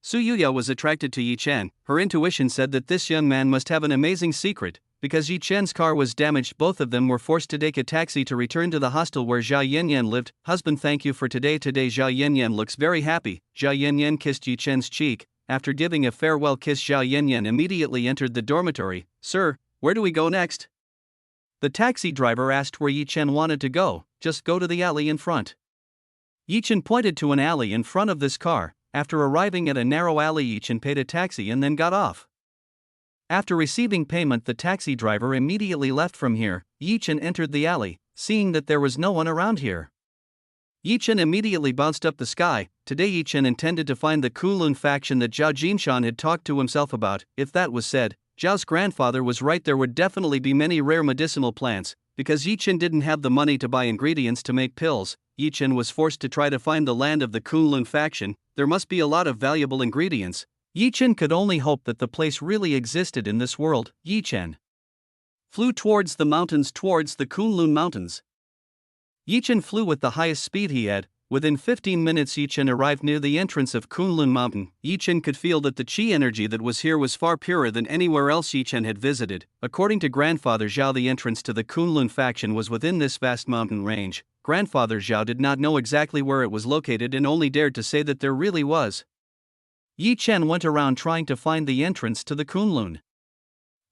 Su Yuya was attracted to Yi Chen. Her intuition said that this young man must have an amazing secret. Because Yi Chen's car was damaged, both of them were forced to take a taxi to return to the hostel where Zhao Yanyan lived. Husband, thank you for today. Today Zhao Yanyan looks very happy. Zhao Yanyan kissed Yi Chen's cheek. After giving a farewell kiss, Zhao Yanyan immediately entered the dormitory. Sir, where do we go next? The taxi driver asked where Yi Chen wanted to go. Just go to the alley in front. Yi Chen pointed to an alley in front of this car. After arriving at a narrow alley, Yi Chen paid a taxi and then got off. After receiving payment, the taxi driver immediately left from here. Yi Chen entered the alley, seeing that there was no one around here. Yi Chen immediately bounced up the sky. Today Yi Chen intended to find the Kunlun faction that Zhao Jinshan had talked to himself about. If that was said, Zhao's grandfather was right, there would definitely be many rare medicinal plants. Because Yi Chen didn't have the money to buy ingredients to make pills, Yi Chen was forced to try to find the land of the Kunlun faction. There must be a lot of valuable ingredients. Yi Chen could only hope that the place really existed in this world. Yi Chen flew towards the mountains, towards the Kunlun mountains. Yi Chen flew with the highest speed he had. Within 15 minutes Yi Chen arrived near the entrance of Kunlun Mountain. Yi Chen could feel that the qi energy that was here was far purer than anywhere else Yi Chen had visited. According to Grandfather Zhao, the entrance to the Kunlun faction was within this vast mountain range. Grandfather Zhao did not know exactly where it was located and only dared to say that there really was. Yi Chen went around trying to find the entrance to the Kunlun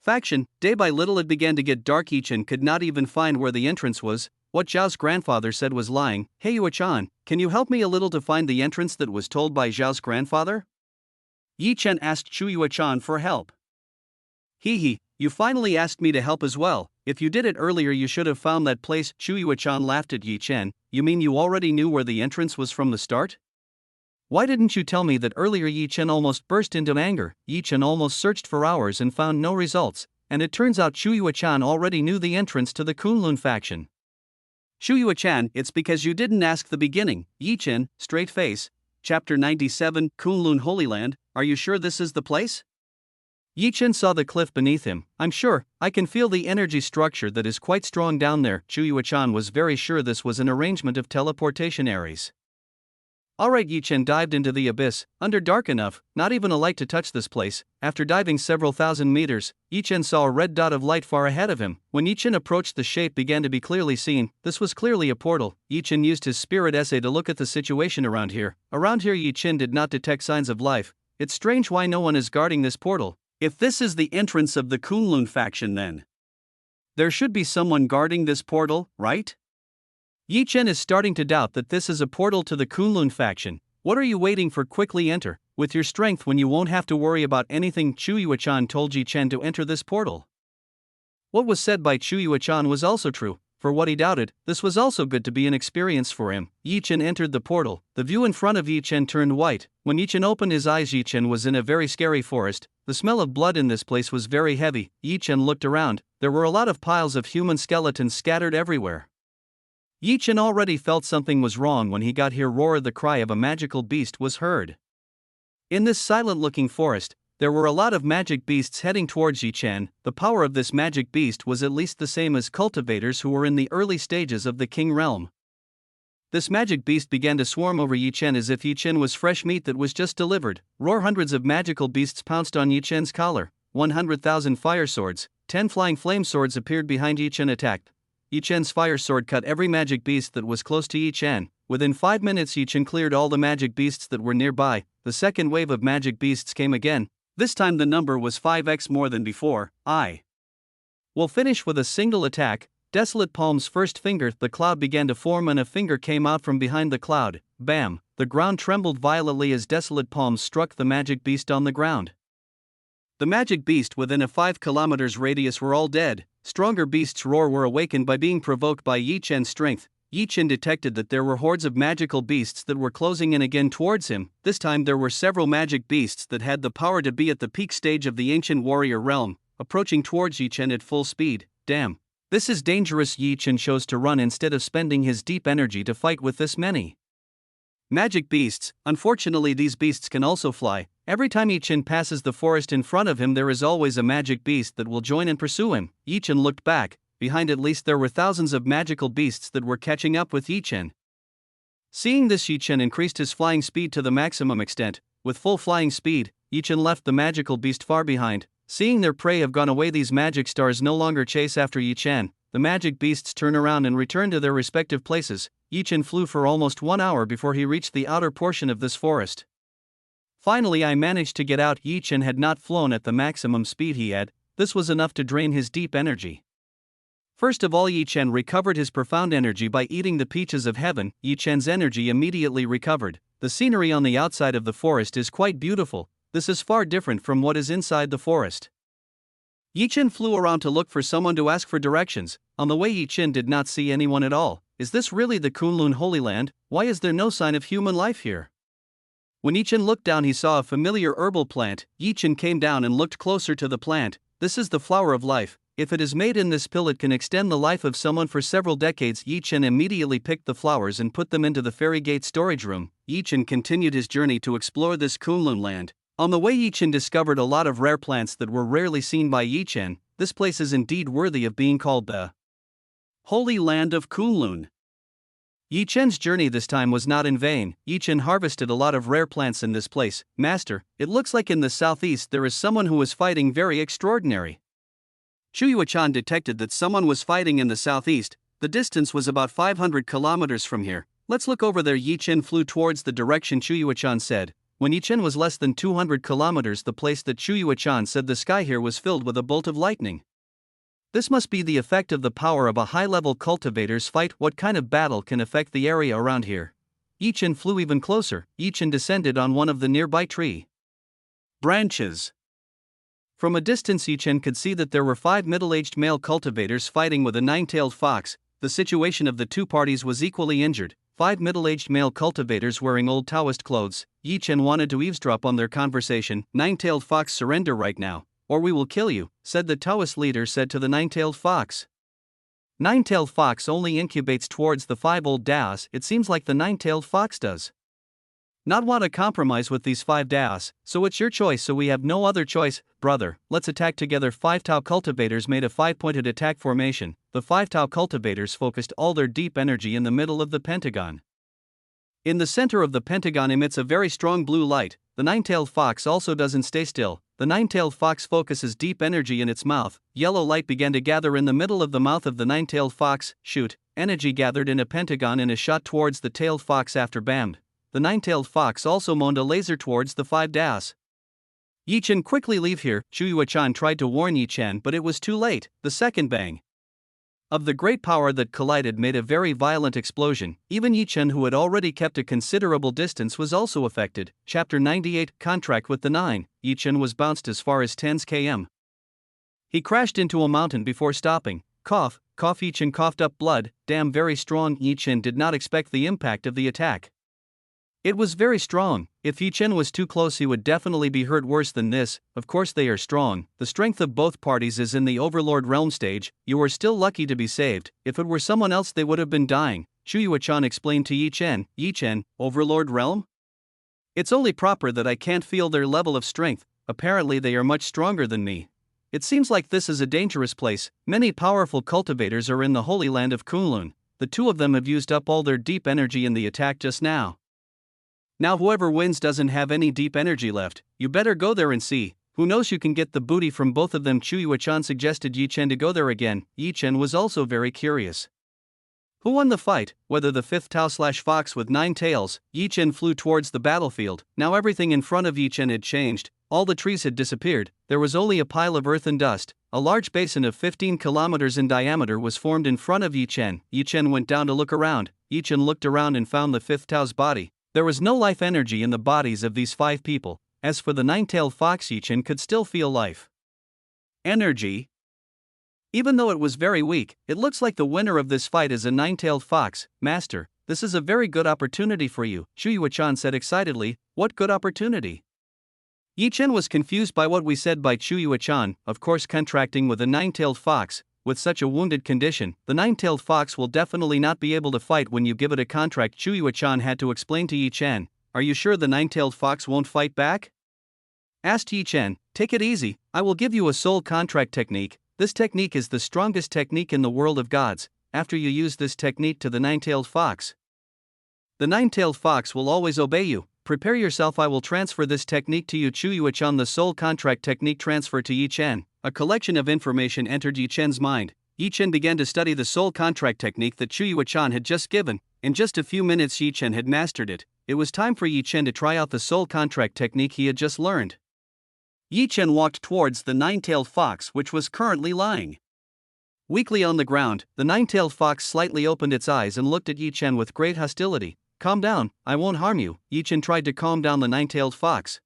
faction. Day by little it began to get dark. Yi Chen could not even find where the entrance was. What Zhao's grandfather said was lying. Hey Yuechan, can you help me a little to find the entrance that was told by Zhao's grandfather? Yi Chen asked Chu Yuechan for help. Hee, you finally asked me to help as well. If you did it earlier you should have found that place. Chu Yuechan laughed at Yi Chen. You mean you already knew where the entrance was from the start? Why didn't you tell me that earlier? Yi Chen almost burst into anger. Yi Chen almost searched for hours and found no results, and it turns out Chu Yuechan already knew the entrance to the Kunlun faction. Chu Yuechan, it's because you didn't ask the beginning. Yi Chen, straight face. Chapter 97, Kunlun Holy Land. Are you sure this is the place? Yi Chen saw the cliff beneath him. I'm sure, I can feel the energy structure that is quite strong down there. Chu Yuechan was very sure this was an arrangement of teleportation areas. Alright, Yi Chen dived into the abyss, under dark enough, not even a light to touch this place. After diving several thousand meters, Yi Chen saw a red dot of light far ahead of him. When Yi Chen approached, the shape began to be clearly seen. This was clearly a portal. Yi Chen used his spirit essay to look at the situation around here. Around here Yi Chen did not detect signs of life. It's strange why no one is guarding this portal. If this is the entrance of the Kunlun faction, then there should be someone guarding this portal, right? Yi Chen is starting to doubt that this is a portal to the Kunlun faction. What are you waiting for? Quickly enter, with your strength, when you won't have to worry about anything. Chu Yuechan told Yi Chen to enter this portal. What was said by Chu Yuechan was also true. For what he doubted, this was also good to be an experience for him. Yi Chen entered the portal. The view in front of Yi Chen turned white. When Yi Chen opened his eyes, Yi Chen was in a very scary forest. The smell of blood in this place was very heavy. Yi Chen looked around. There were a lot of piles of human skeletons scattered everywhere. Yi Chen already felt something was wrong when he got here. Roar, the cry of a magical beast was heard. In this silent-looking forest, there were a lot of magic beasts heading towards Yi Chen. The power of this magic beast was at least the same as cultivators who were in the early stages of the King realm. This magic beast began to swarm over Yi Chen as if Yi Chen was fresh meat that was just delivered. Roar, hundreds of magical beasts pounced on Yi Chen's collar. 100,000 fire swords, 10 flying flame swords appeared behind Yi Chen, attacked. Yi Chen's fire sword cut every magic beast that was close to Yi Chen. Within 5 minutes Yi Chen cleared all the magic beasts that were nearby. The second wave of magic beasts came again. This time the number was 5x more than before. I will finish with a single attack. Desolate Palm's first finger. The cloud began to form and a finger came out from behind the cloud. Bam! The ground trembled violently as Desolate Palm struck the magic beast on the ground. The magic beast within a 5 kilometers radius were all dead. Stronger beasts Roar were awakened by being provoked by Yi Chen's strength. Yi Chen detected that there were hordes of magical beasts that were closing in again towards him. This time there were several magic beasts that had the power to be at the peak stage of the ancient warrior realm, approaching towards Yi Chen at full speed. Damn. This is dangerous. Yi Chen chose to run instead of spending his deep energy to fight with this many magic beasts. Unfortunately, these beasts can also fly. Every time Yi Chen passes the forest in front of him, there is always a magic beast that will join and pursue him. Yi Chen looked back. Behind at least there were thousands of magical beasts that were catching up with Yi Chen. Seeing this, Yi Chen increased his flying speed to the maximum extent. With full flying speed, Yi Chen left the magical beast far behind. Seeing their prey have gone away, these magic stars no longer chase after Yi Chen. The magic beasts turn around and return to their respective places. Yi Chen flew for almost 1 hour before he reached the outer portion of this forest. Finally, I managed to get out. Yi Chen had not flown at the maximum speed he had. This was enough to drain his deep energy. First of all, Yi Chen recovered his profound energy by eating the peaches of heaven. Yi Chen's energy immediately recovered. The scenery on the outside of the forest is quite beautiful. This is far different from what is inside the forest. Yi Chen flew around to look for someone to ask for directions. On the way, Yi Chen did not see anyone at all. is this really the Kunlun Holy Land? Why is there no sign of human life here? When Yi Chen looked down, he saw a familiar herbal plant. Yi Chen came down and looked closer to the plant. This is the flower of life. If it is made in this pill, it can extend the life of someone for several decades. Yi Chen immediately picked the flowers and put them into the fairy gate storage room. Yi Chen continued his journey to explore this Kunlun land. On the way, Yi Chen discovered a lot of rare plants that were rarely seen by Yi Chen. This place is indeed worthy of being called the Holy Land of Kunlun. Yi Chen's journey this time was not in vain. Yi Chen harvested a lot of rare plants in this place. Master, it looks like in the southeast there is someone who is fighting very extraordinary. Chuyuachan detected that someone was fighting in the southeast. The distance was about 500 kilometers from here. Let's look over there. Yi Chen flew towards the direction Chuyuachan said. When Yi Chen was less than 200 kilometers, the place that Chuyuachan said, the sky here was filled with a bolt of lightning. This must be the effect of the power of a high-level cultivator's fight. What kind of battle can affect the area around here? Yi Chen flew even closer. Yi Chen descended on one of the nearby tree branches. From a distance, Yi Chen could see that there were 5 middle-aged male cultivators fighting with a 9-tailed fox. The situation of the two parties was equally injured. 5 middle-aged male cultivators wearing old Taoist clothes. Yi Chen wanted to eavesdrop on their conversation. 9-tailed fox, surrender right now, or we will kill you, said the Taoist leader said to the 9-tailed fox. 9-tailed fox only incubates towards the 5 old Daos. It seems like the 9-tailed fox does not want to compromise with these 5 Daos, so it's your choice, so we have no other choice. Brother, let's attack together. 5 Tao cultivators made a 5-pointed attack formation. The 5 Tao cultivators focused all their deep energy in the middle of the pentagon. In the center of the pentagon emits a very strong blue light. The 9-tailed fox also doesn't stay still. The 9-tailed fox focuses deep energy in its mouth. Yellow light began to gather in the middle of the mouth of the 9-tailed fox. Shoot, energy gathered in a pentagon and a shot towards the tailed fox after bammed. The 9-tailed fox also moaned a laser towards the 5 Daos. Yi Chen, quickly leave here. Chuyuachan tried to warn Yi Chen, but it was too late. The second bang of the great power that collided made a very violent explosion. Even Yi Chen, who had already kept a considerable distance, was also affected. Chapter 98, Contract with the 9. Yi Chen was bounced as far as 10 km. He crashed into a mountain before stopping. Cough, cough. Yi Chen coughed up blood. Damn, very strong. Yi Chen did not expect the impact of the attack. It was very strong. If Yi Chen was too close, he would definitely be hurt worse than this. Of course they are strong. The strength of both parties is in the Overlord realm stage. You are still lucky to be saved. If it were someone else, they would have been dying. Chuyuachan explained to Yi Chen. Yi Chen, Overlord realm? It's only proper that I can't feel their level of strength. Apparently they are much stronger than me. It seems like this is a dangerous place. Many powerful cultivators are in the Holy Land of Kunlun. The two of them have used up all their deep energy in the attack just now. Now whoever wins doesn't have any deep energy left. You better go there and see. Who knows, you can get the booty from both of them. Chuyuachan suggested Yi Chen to go there again. Yi Chen was also very curious. Who won the fight? Whether the 5th Tao/fox with 9 tails. Yi Chen flew towards the battlefield. Now everything in front of Yi Chen had changed. All the trees had disappeared. There was only a pile of earth and dust. A large basin of 15 kilometers in diameter was formed in front of Yi Chen. Yi Chen went down to look around. Yi Chen looked around and found the 5th Tao's body. There was no life energy in the bodies of these 5 people. As for the 9-tailed fox, Yi Chen could still feel life energy. Even though it was very weak, it looks like the winner of this fight is a 9-tailed fox. Master, this is a very good opportunity for you, Chuyuachan said excitedly. What good opportunity? Yi Chen was confused by what we said by Chuyuachan. Of course, contracting with a 9-tailed fox. With such a wounded condition, the 9-tailed fox will definitely not be able to fight when you give it a contract. Chuyuachan had to explain to Yi Chen. Are you sure the 9-tailed fox won't fight back? Asked Yi Chen. Take it easy, I will give you a soul contract technique. This technique is the strongest technique in the world of gods. After you use this technique to the 9-tailed fox, the 9-tailed fox will always obey you. Prepare yourself, I will transfer this technique to you. Chuyuachan, the soul contract technique transfer to Yi Chen. A collection of information entered Yi Chen's mind. Yi Chen began to study the soul contract technique that Chuyuachan had just given. In just a few minutes Yi Chen had mastered it. It was time for Yi Chen to try out the soul contract technique he had just learned. Yi Chen walked towards the 9-tailed fox, which was currently lying weakly on the ground. The 9-tailed fox slightly opened its eyes and looked at Yi Chen with great hostility. Calm down, I won't harm you. Yi Chen tried to calm down the 9-tailed fox.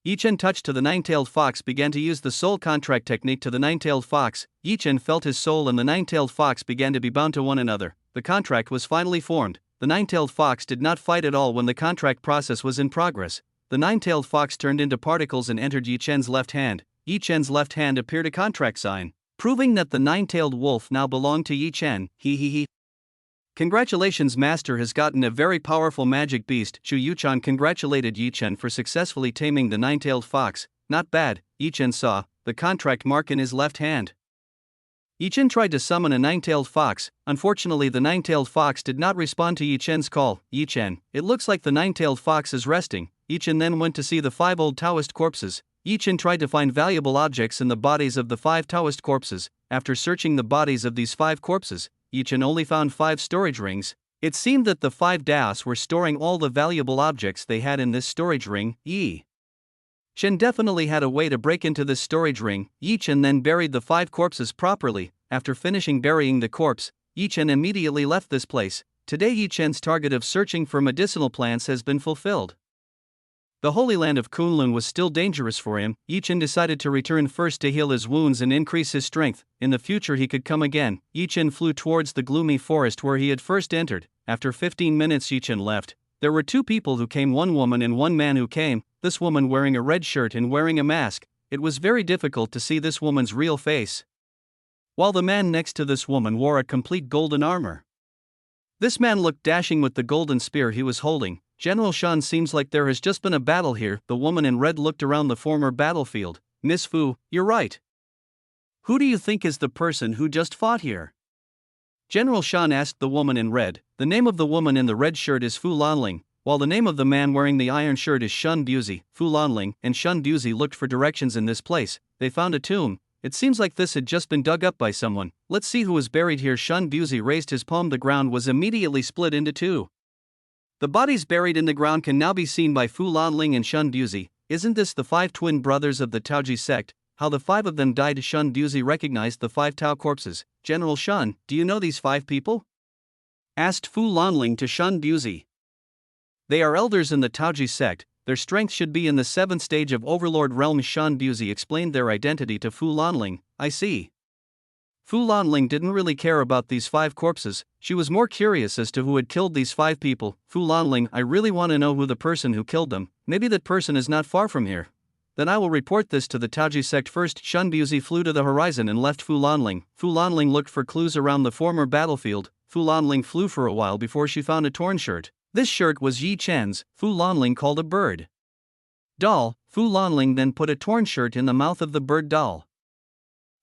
Yi Chen touched to the nine-tailed fox, began to use the soul contract technique to the nine-tailed fox. Yi Chen felt his soul and the nine-tailed fox began to be bound to one another. The contract was finally formed. The nine-tailed fox did not fight at all when the contract process was in progress. The nine-tailed fox turned into particles and entered Yi Chen's left hand. Yi Chen's left hand appeared a contract sign, proving that the nine-tailed wolf now belonged to Yi Chen. He. Congratulations, master has gotten a very powerful magic beast. Chu Yuchan congratulated Yi Chen for successfully taming the nine-tailed fox. Not bad, Yi Chen saw the contract mark in his left hand. Yi Chen tried to summon a nine-tailed fox. Unfortunately, the nine-tailed fox did not respond to Yi Chen's call. Yi Chen, it looks like the nine-tailed fox is resting. Yi Chen then went to see the 5 old Taoist corpses. Yi Chen tried to find valuable objects in the bodies of the 5 Taoist corpses. After searching the bodies of these 5 corpses, Yi Chen only found 5 storage rings. It seemed that the 5 Daos were storing all the valuable objects they had in this storage ring. Yi Chen definitely had a way to break into this storage ring. Yi Chen then buried the 5 corpses properly. After finishing burying the corpse, Yi Chen immediately left this place. Today Yi Chen's target of searching for medicinal plants has been fulfilled. The Holy Land of Kunlun was still dangerous for him. Yi Chen decided to return first to heal his wounds and increase his strength. In the future he could come again. Yi Chen flew towards the gloomy forest where he had first entered. After 15 minutes Yi Chen left. There were 2 people who came, 1 woman and 1 man who came, this woman wearing a red shirt and wearing a mask. It was very difficult to see this woman's real face, while the man next to this woman wore a complete golden armor. This man looked dashing with the golden spear he was holding. General Shan, seems like there has just been a battle here. The woman in red looked around the former battlefield. Miss Fu, you're right. Who do you think is the person who just fought here? General Shan asked the woman in red. The name of the woman in the red shirt is Fu Lanling, while the name of the man wearing the iron shirt is Shun Buzi. Fu Lanling and Shun Buzi looked for directions in this place. They found a tomb. It seems like this had just been dug up by someone. Let's see who is buried here. Shun Buzi raised his palm. The ground was immediately split into 2. The bodies buried in the ground can now be seen by Fu Lanling and Shun Buzi. Isn't this the 5 twin brothers of the Taoji sect? How the 5 of them died? Shun Buzi recognized the 5 Tao corpses. General Shun, do you know these 5 people? Asked Fu Lanling to Shun Buzi. They are elders in the Taoji sect. Their strength should be in the 7th stage of Overlord realm. Shun Buzi explained their identity to Fu Lanling. I see. Fu Lanling didn't really care about these 5 corpses. She was more curious as to who had killed these 5 people. Fu Lanling, I really want to know who the person who killed them. Maybe that person is not far from here. Then I will report this to the Taoji sect first. Shun Buzi flew to the horizon and left Fu Lanling. Fu Lanling looked for clues around the former battlefield. Fu Lanling flew for a while before she found a torn shirt. This shirt was Yi Chen's. Fu Lanling called a bird doll. Fu Lanling then put a torn shirt in the mouth of the bird doll.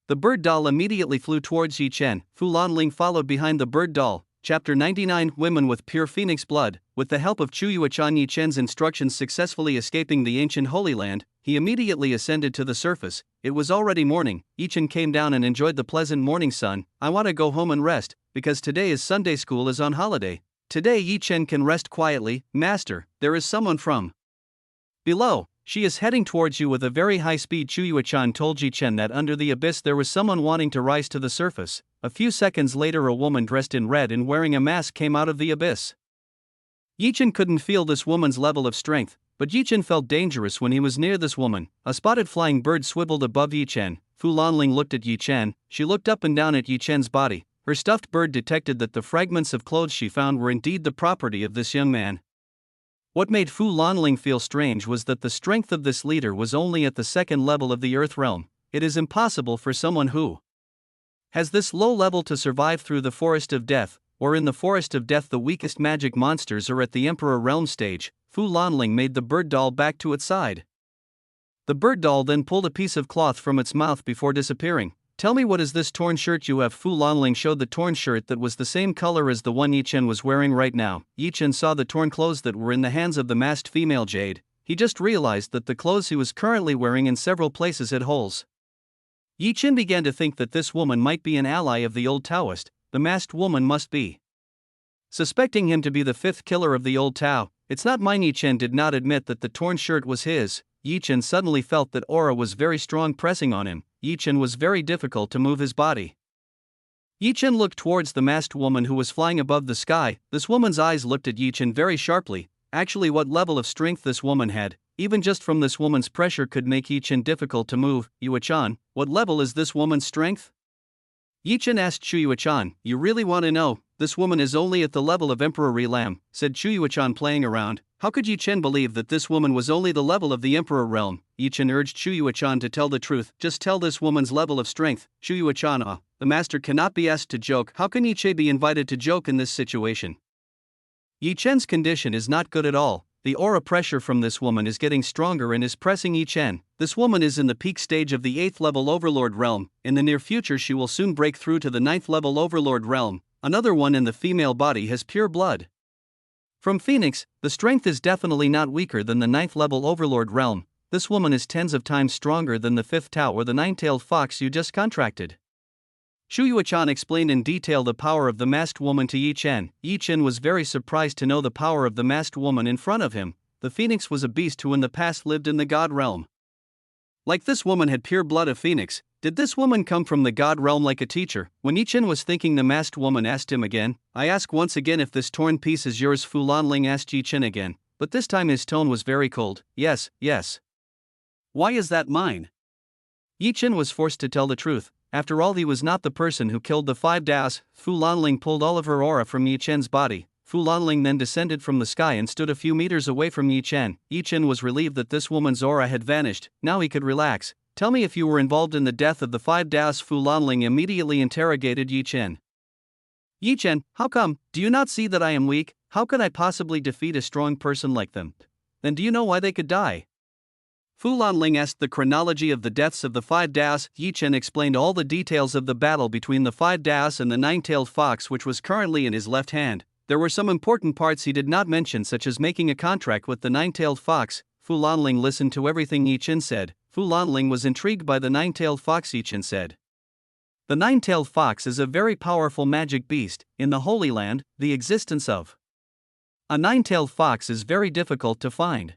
The bird doll immediately flew towards Yi Chen. Fu Lanling followed behind the bird doll. Chapter 99 Women with Pure Phoenix Blood. With the help of Chu Yuechan, Yi Chen's instructions successfully escaping the ancient Holy Land, he immediately ascended to the surface. It was already morning. Yi Chen came down and enjoyed the pleasant morning sun. I want to go home and rest, because today is Sunday, school is on holiday. Today Yi Chen can rest quietly. Master, there is someone from below. She is heading towards you with a very high speed. Chu Yuechan told Yi Chen that under the abyss there was someone wanting to rise to the surface. A few seconds later a woman dressed in red and wearing a mask came out of the abyss. Yi Chen couldn't feel this woman's level of strength, but Yi Chen felt dangerous when he was near this woman. A spotted flying bird swiveled above Yi Chen. Fu Lanling looked at Yi Chen. She looked up and down at Yi Chen's body. Her stuffed bird detected that the fragments of clothes she found were indeed the property of this young man. What made Fu Lanling feel strange was that the strength of this leader was only at the 2nd level of the Earth realm. It is impossible for someone who has this low level to survive through the Forest of Death, or in the Forest of Death the weakest magic monsters are at the Emperor realm stage. Fu Lanling made the bird doll back to its side. The bird doll then pulled a piece of cloth from its mouth before disappearing. Tell me, what is this torn shirt you have? Fu Lanling showed the torn shirt that was the same color as the one Yi Chen was wearing right now. Yi Chen saw the torn clothes that were in the hands of the masked female jade. He just realized that the clothes he was currently wearing in several places had holes. Yi Chen began to think that this woman might be an ally of the old Taoist. The masked woman must be suspecting him to be the 5th killer of the old Tao. It's not mine. Yi Chen did not admit that the torn shirt was his. Yi Chen suddenly felt that aura was very strong pressing on him. Yi Chen was very difficult to move his body. Yi Chen looked towards the masked woman who was flying above the sky. This woman's eyes looked at Yi Chen very sharply. Actually, what level of strength this woman had, even just from this woman's pressure could make Yi Chen difficult to move. Yuechan, what level is this woman's strength? Yi Chen asked Chu Yuechan. You really want to know? This woman is only at the level of Emperor Lam, said Chu Yuechan playing around. How could Yi Chen believe that this woman was only the level of the Emperor realm? Yi Chen urged Chu Yuechan to tell the truth. Just tell this woman's level of strength. Chu Yuechan, the master cannot be asked to joke. How can Yi Chen be invited to joke in this situation? Yi Chen's condition is not good at all. The aura pressure from this woman is getting stronger and is pressing Yi Chen. This woman is in the peak stage of the 8th level Overlord realm. In the near future she will soon break through to the 9th level Overlord realm. Another one in the female body has pure blood. From Phoenix, the strength is definitely not weaker than the 9th level Overlord realm. This woman is tens of times stronger than the 5th Tao or the 9-tailed fox you just contracted. Chu Yuechan explained in detail the power of the masked woman to Yi Chen. Yi Chen was very surprised to know the power of the masked woman in front of him. The Phoenix was a beast who in the past lived in the God realm. Like this woman had pure blood of Phoenix. Did this woman come from the God realm like a teacher? When Yi Chen was thinking, the masked woman asked him again. I ask once again if this torn piece is yours. Fu Lanling asked Yi Chen again, but this time his tone was very cold. Yes, yes. Why is that mine? Yi Chen was forced to tell the truth. After all, he was not the person who killed the 5 Daos. Fu Lanling pulled all of her aura from Yi Chen's body. Fu Lanling then descended from the sky and stood a few meters away from Yi Chen. Yi Chen was relieved that this woman's aura had vanished. Now he could relax. Tell me if you were involved in the death of the 5 Daos. Fu Lanling immediately interrogated Yi Chen. Yi Chen, how come? Do you not see that I am weak? How could I possibly defeat a strong person like them? Then do you know why they could die? Fu Lanling asked the chronology of the deaths of the 5 Daos. Yi Chen explained all the details of the battle between the 5 Daos and the 9-tailed fox, which was currently in his left hand. There were some important parts he did not mention, such as making a contract with the 9-tailed fox. Fu Lanling listened to everything Yi Chen said. Fu Lanling was intrigued by the 9-tailed fox. Yi Chen said, the 9-tailed fox is a very powerful magic beast. In the Holy Land, the existence of a 9-tailed fox is very difficult to find.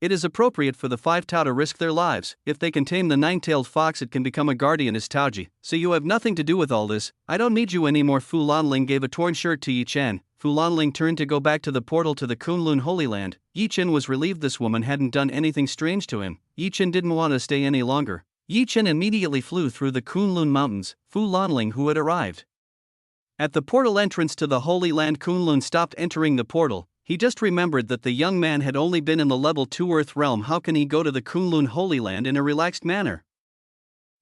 It is appropriate for the 5 Tao to risk their lives. If they can tame the 9-tailed fox, it can become a guardian as Taoji. So you have nothing to do with all this. I don't need you anymore. Fu Lanling gave a torn shirt to Yi Chen. Fu Lanling turned to go back to the portal to the Kunlun Holy Land. Yi Chen was relieved this woman hadn't done anything strange to him. Yi Chen didn't want to stay any longer. Yi Chen immediately flew through the Kunlun Mountains. Fu Lanling, who had arrived at the portal entrance to the Holy Land, Kunlun stopped entering the portal. He just remembered that the young man had only been in the level 2 Earth realm. How can he go to the Kunlun Holy Land in a relaxed manner?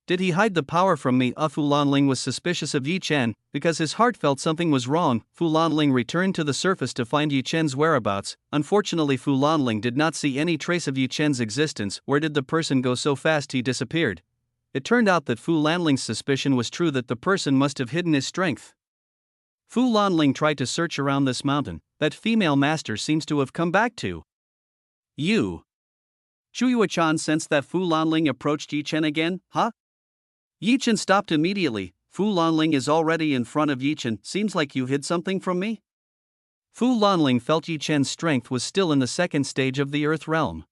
Did he hide the power from me? Fu Lanling was suspicious of Yi Chen, because his heart felt something was wrong. Fu Lanling returned to the surface to find Yi Chen's whereabouts. Unfortunately, Fu Lanling did not see any trace of Yi Chen's existence. Where did the person go so fast he disappeared? It turned out that Fu Lanling's suspicion was true, that the person must have hidden his strength. Fu Lanling tried to search around this mountain. That female master seems to have come back to you. Chu Yuechan sensed that Fu Lanling approached Yi Chen again. Huh? Yi Chen stopped immediately. Fu Lanling is already in front of Yi Chen. Seems like you hid something from me? Fu Lanling felt Yi Chen's strength was still in the 2nd stage of the Earth realm.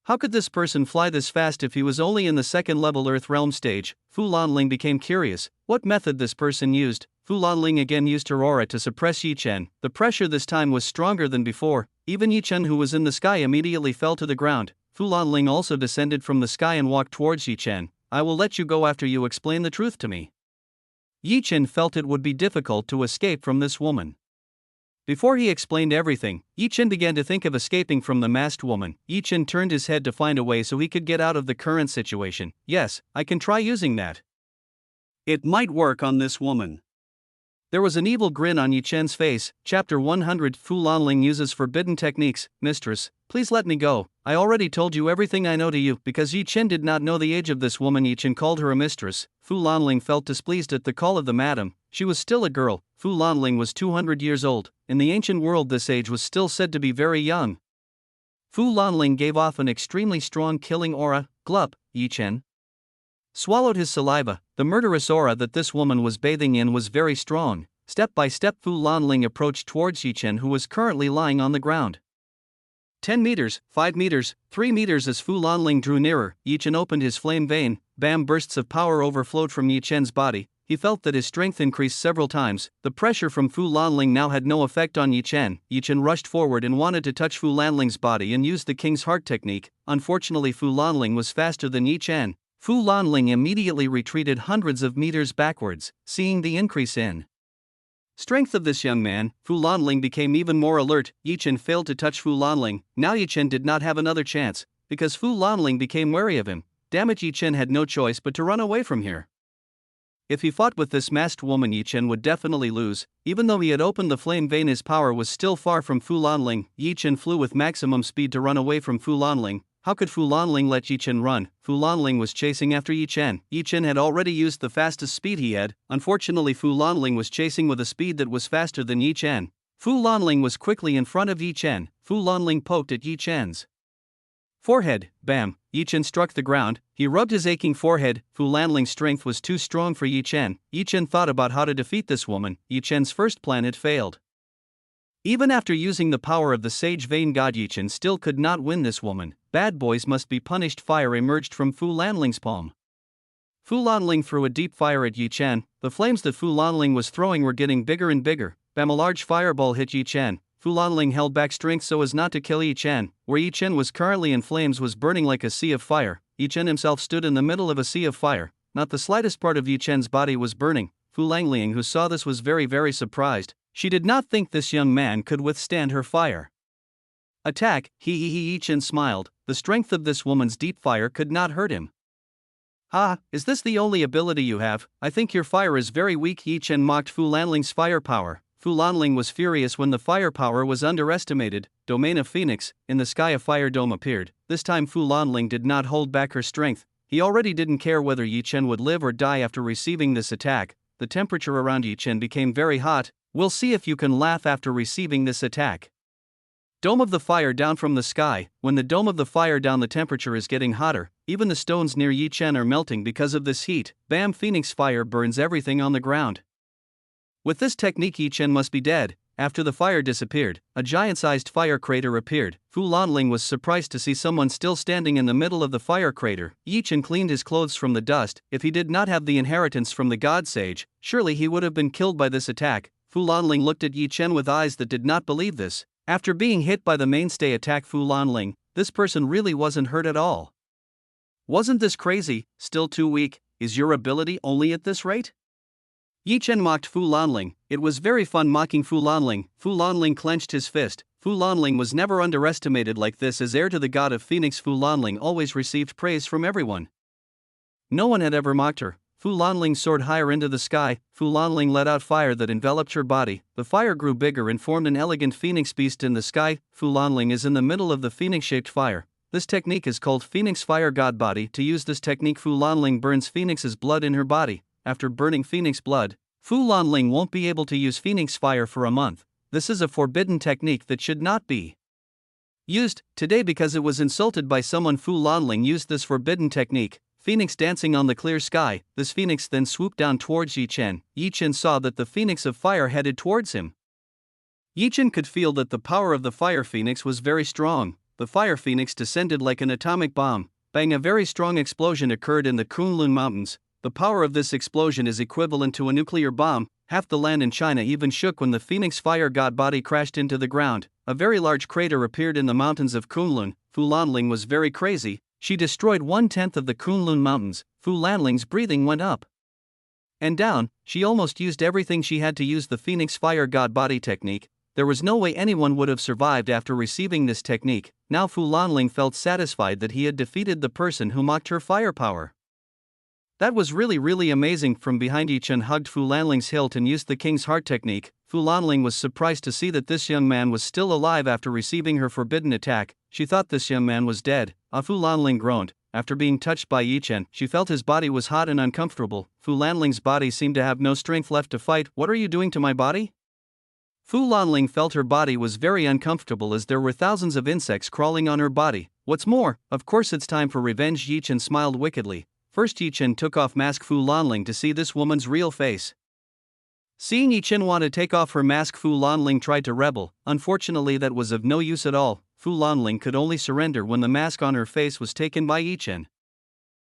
How could this person fly this fast if he was only in the 2nd level Earth realm stage? Fu Lanling became curious. What method this person used? Fu Lanling again used her aura to suppress Yi Chen. The pressure this time was stronger than before. Even Yi Chen, who was in the sky, immediately fell to the ground. Fu Lanling also descended from the sky and walked towards Yi Chen. I will let you go after you explain the truth to me. Yi Chen felt it would be difficult to escape from this woman. Before he explained everything, Yi Chen began to think of escaping from the masked woman. Yi Chen turned his head to find a way so he could get out of the current situation. Yes, I can try using that. It might work on this woman. There was an evil grin on Yi Chen's face. Chapter 100. Fu Lanling uses forbidden techniques. Mistress, please let me go. I already told you everything I know to you. Because Yi Chen did not know the age of this woman, Yi Chen called her a mistress. Fu Lanling felt displeased at the call of the madam. She was still a girl. Fu Lanling was 200 years old. In the ancient world, this age was still said to be very young. Fu Lanling gave off an extremely strong killing aura. Glup. Yi Chen swallowed his saliva. The murderous aura that this woman was bathing in was very strong. Step by step, Fu Lanling approached towards Yi Chen, who was currently lying on the ground. 10 meters, 5 meters, 3 meters. As Fu Lanling drew nearer, Yi Chen opened his flame vein. Bam! Bursts of power overflowed from Yi Chen's body. he felt that his strength increased several times. The pressure from Fu Lanling now had no effect on Yi Chen. Yi Chen rushed forward and wanted to touch Fu Lanling's body and use the King's Heart technique. Unfortunately, Fu Lanling was faster than Yi Chen. Fu Lanling immediately retreated hundreds of meters backwards. Seeing the increase in strength of this young man, Fu Lanling became even more alert. Yi Chen failed to touch Fu Lanling. Now Yi Chen did not have another chance, because Fu Lanling became wary of him. Damn it, Yi Chen had no choice but to run away from here. If he fought with this masked woman, Yi Chen would definitely lose. Even though he had opened the flame vein, his power was still far from Fu Lanling. Yi Chen flew with maximum speed to run away from Fu Lanling. How could Fu Lanling let Yi Chen run? Fu Lanling was chasing after Yi Chen. Yi Chen had already used the fastest speed he had. Unfortunately, Fu Lanling was chasing with a speed that was faster than Yi Chen. Fu Lanling was quickly in front of Yi Chen. Fu Lanling poked at Yi Chen's forehead. Bam! Yi Chen struck the ground. He rubbed his aching forehead. Fu Lanling's strength was too strong for Yi Chen. Yi Chen thought about how to defeat this woman. Yi Chen's first plan had failed. Even after using the power of the Sage Vein God, Yi Chen still could not win this woman. Bad boys must be punished. Fire emerged from Fu Lanling's palm. Fu Lanling threw a deep fire at Yi Chen. The flames that Fu Lanling was throwing were getting bigger and bigger. Bam! A large fireball hit Yi Chen. Fu Lanling held back strength so as not to kill Yi Chen. Where Yi Chen was currently in flames was burning like a sea of fire. Yi Chen himself stood in the middle of a sea of fire. Not the slightest part of Yi Chen's body was burning. Fu Lanling, who saw this, was very surprised. She did not think this young man could withstand her fire attack. Yi Chen smiled. The strength of this woman's deep fire could not hurt him. Ha, is this the only ability you have? I think your fire is very weak. Yi Chen mocked Fu Lanling's firepower. Fu Lanling was furious when the firepower was underestimated. Domain of Phoenix. In the sky a fire dome appeared. This time Fu Lanling did not hold back her strength. He already didn't care whether Yi Chen would live or die after receiving this attack. The temperature around Yi Chen became very hot. We'll see if you can laugh after receiving this attack. Dome of the fire down from the sky. When the dome of the fire down, the temperature is getting hotter. Even the stones near Yi Chen are melting because of this heat. Bam! Phoenix fire burns everything on the ground. With this technique, Yi Chen must be dead. After the fire disappeared, a giant-sized fire crater appeared. Fu Lanling was surprised to see someone still standing in the middle of the fire crater. Yi Chen cleaned his clothes from the dust. If he did not have the inheritance from the God Sage, surely he would have been killed by this attack. Fu Lanling looked at Yi Chen with eyes that did not believe this. After being hit by the mainstay attack Fu Lanling, this person really wasn't hurt at all. Wasn't this crazy? Still too weak? Is your ability only at this rate? Yi Chen mocked Fu Lanling. It was very fun mocking Fu Lanling. Fu Lanling clenched his fist. Fu Lanling was never underestimated like this. As heir to the god of Phoenix, Fu Lanling always received praise from everyone. No one had ever mocked her. Fu Lanling soared higher into the sky. Fu Lanling let out fire that enveloped her body. The fire grew bigger and formed an elegant phoenix beast in the sky. Fu Lanling is in the middle of the phoenix-shaped fire. This technique is called Phoenix Fire God Body. To use this technique, Fu Lanling burns Phoenix's blood in her body. After burning Phoenix blood, Fu Lanling won't be able to use Phoenix Fire for a month. This is a forbidden technique that should not be used today because it was insulted by someone. Fu Lanling used this forbidden technique. Phoenix dancing on the clear sky. This phoenix then swooped down towards Yi Chen. Yi Chen saw that the phoenix of fire headed towards him. Yi Chen could feel that the power of the fire phoenix was very strong. The fire phoenix descended like an atomic bomb. Bang! A very strong explosion occurred in the Kunlun Mountains. The power of this explosion is equivalent to a nuclear bomb. Half the land in China even shook when the Phoenix Fire God body crashed into the ground. A very large crater appeared in the mountains of Kunlun. Fu Lanling was very crazy. She destroyed 1/10 of the Kunlun Mountains. Fu Lanling's breathing went up and down. She almost used everything she had to use the Phoenix Fire God body technique. There was no way anyone would have survived after receiving this technique. Now Fu Lanling felt satisfied that he had defeated the person who mocked her firepower. That was really amazing. From behind, Yi Chen hugged Fu Lanling's hilt and used the King's Heart technique. Fu Lanling was surprised to see that this young man was still alive after receiving her forbidden attack. She thought this young man was dead. Fu Lanling groaned. After being touched by Yi Chen, she felt his body was hot and uncomfortable. Fu Lanling's body seemed to have no strength left to fight. What are you doing to my body? Fu Lanling felt her body was very uncomfortable as there were thousands of insects crawling on her body. What's more, of course it's time for revenge. Yi Chen smiled wickedly. First, Yi Chen took off mask Fu Lanling to see this woman's real face. Seeing Yi Chen want to take off her mask, Fu Lanling tried to rebel. Unfortunately, that was of no use at all. Fu Lanling could only surrender when the mask on her face was taken by Yi Chen.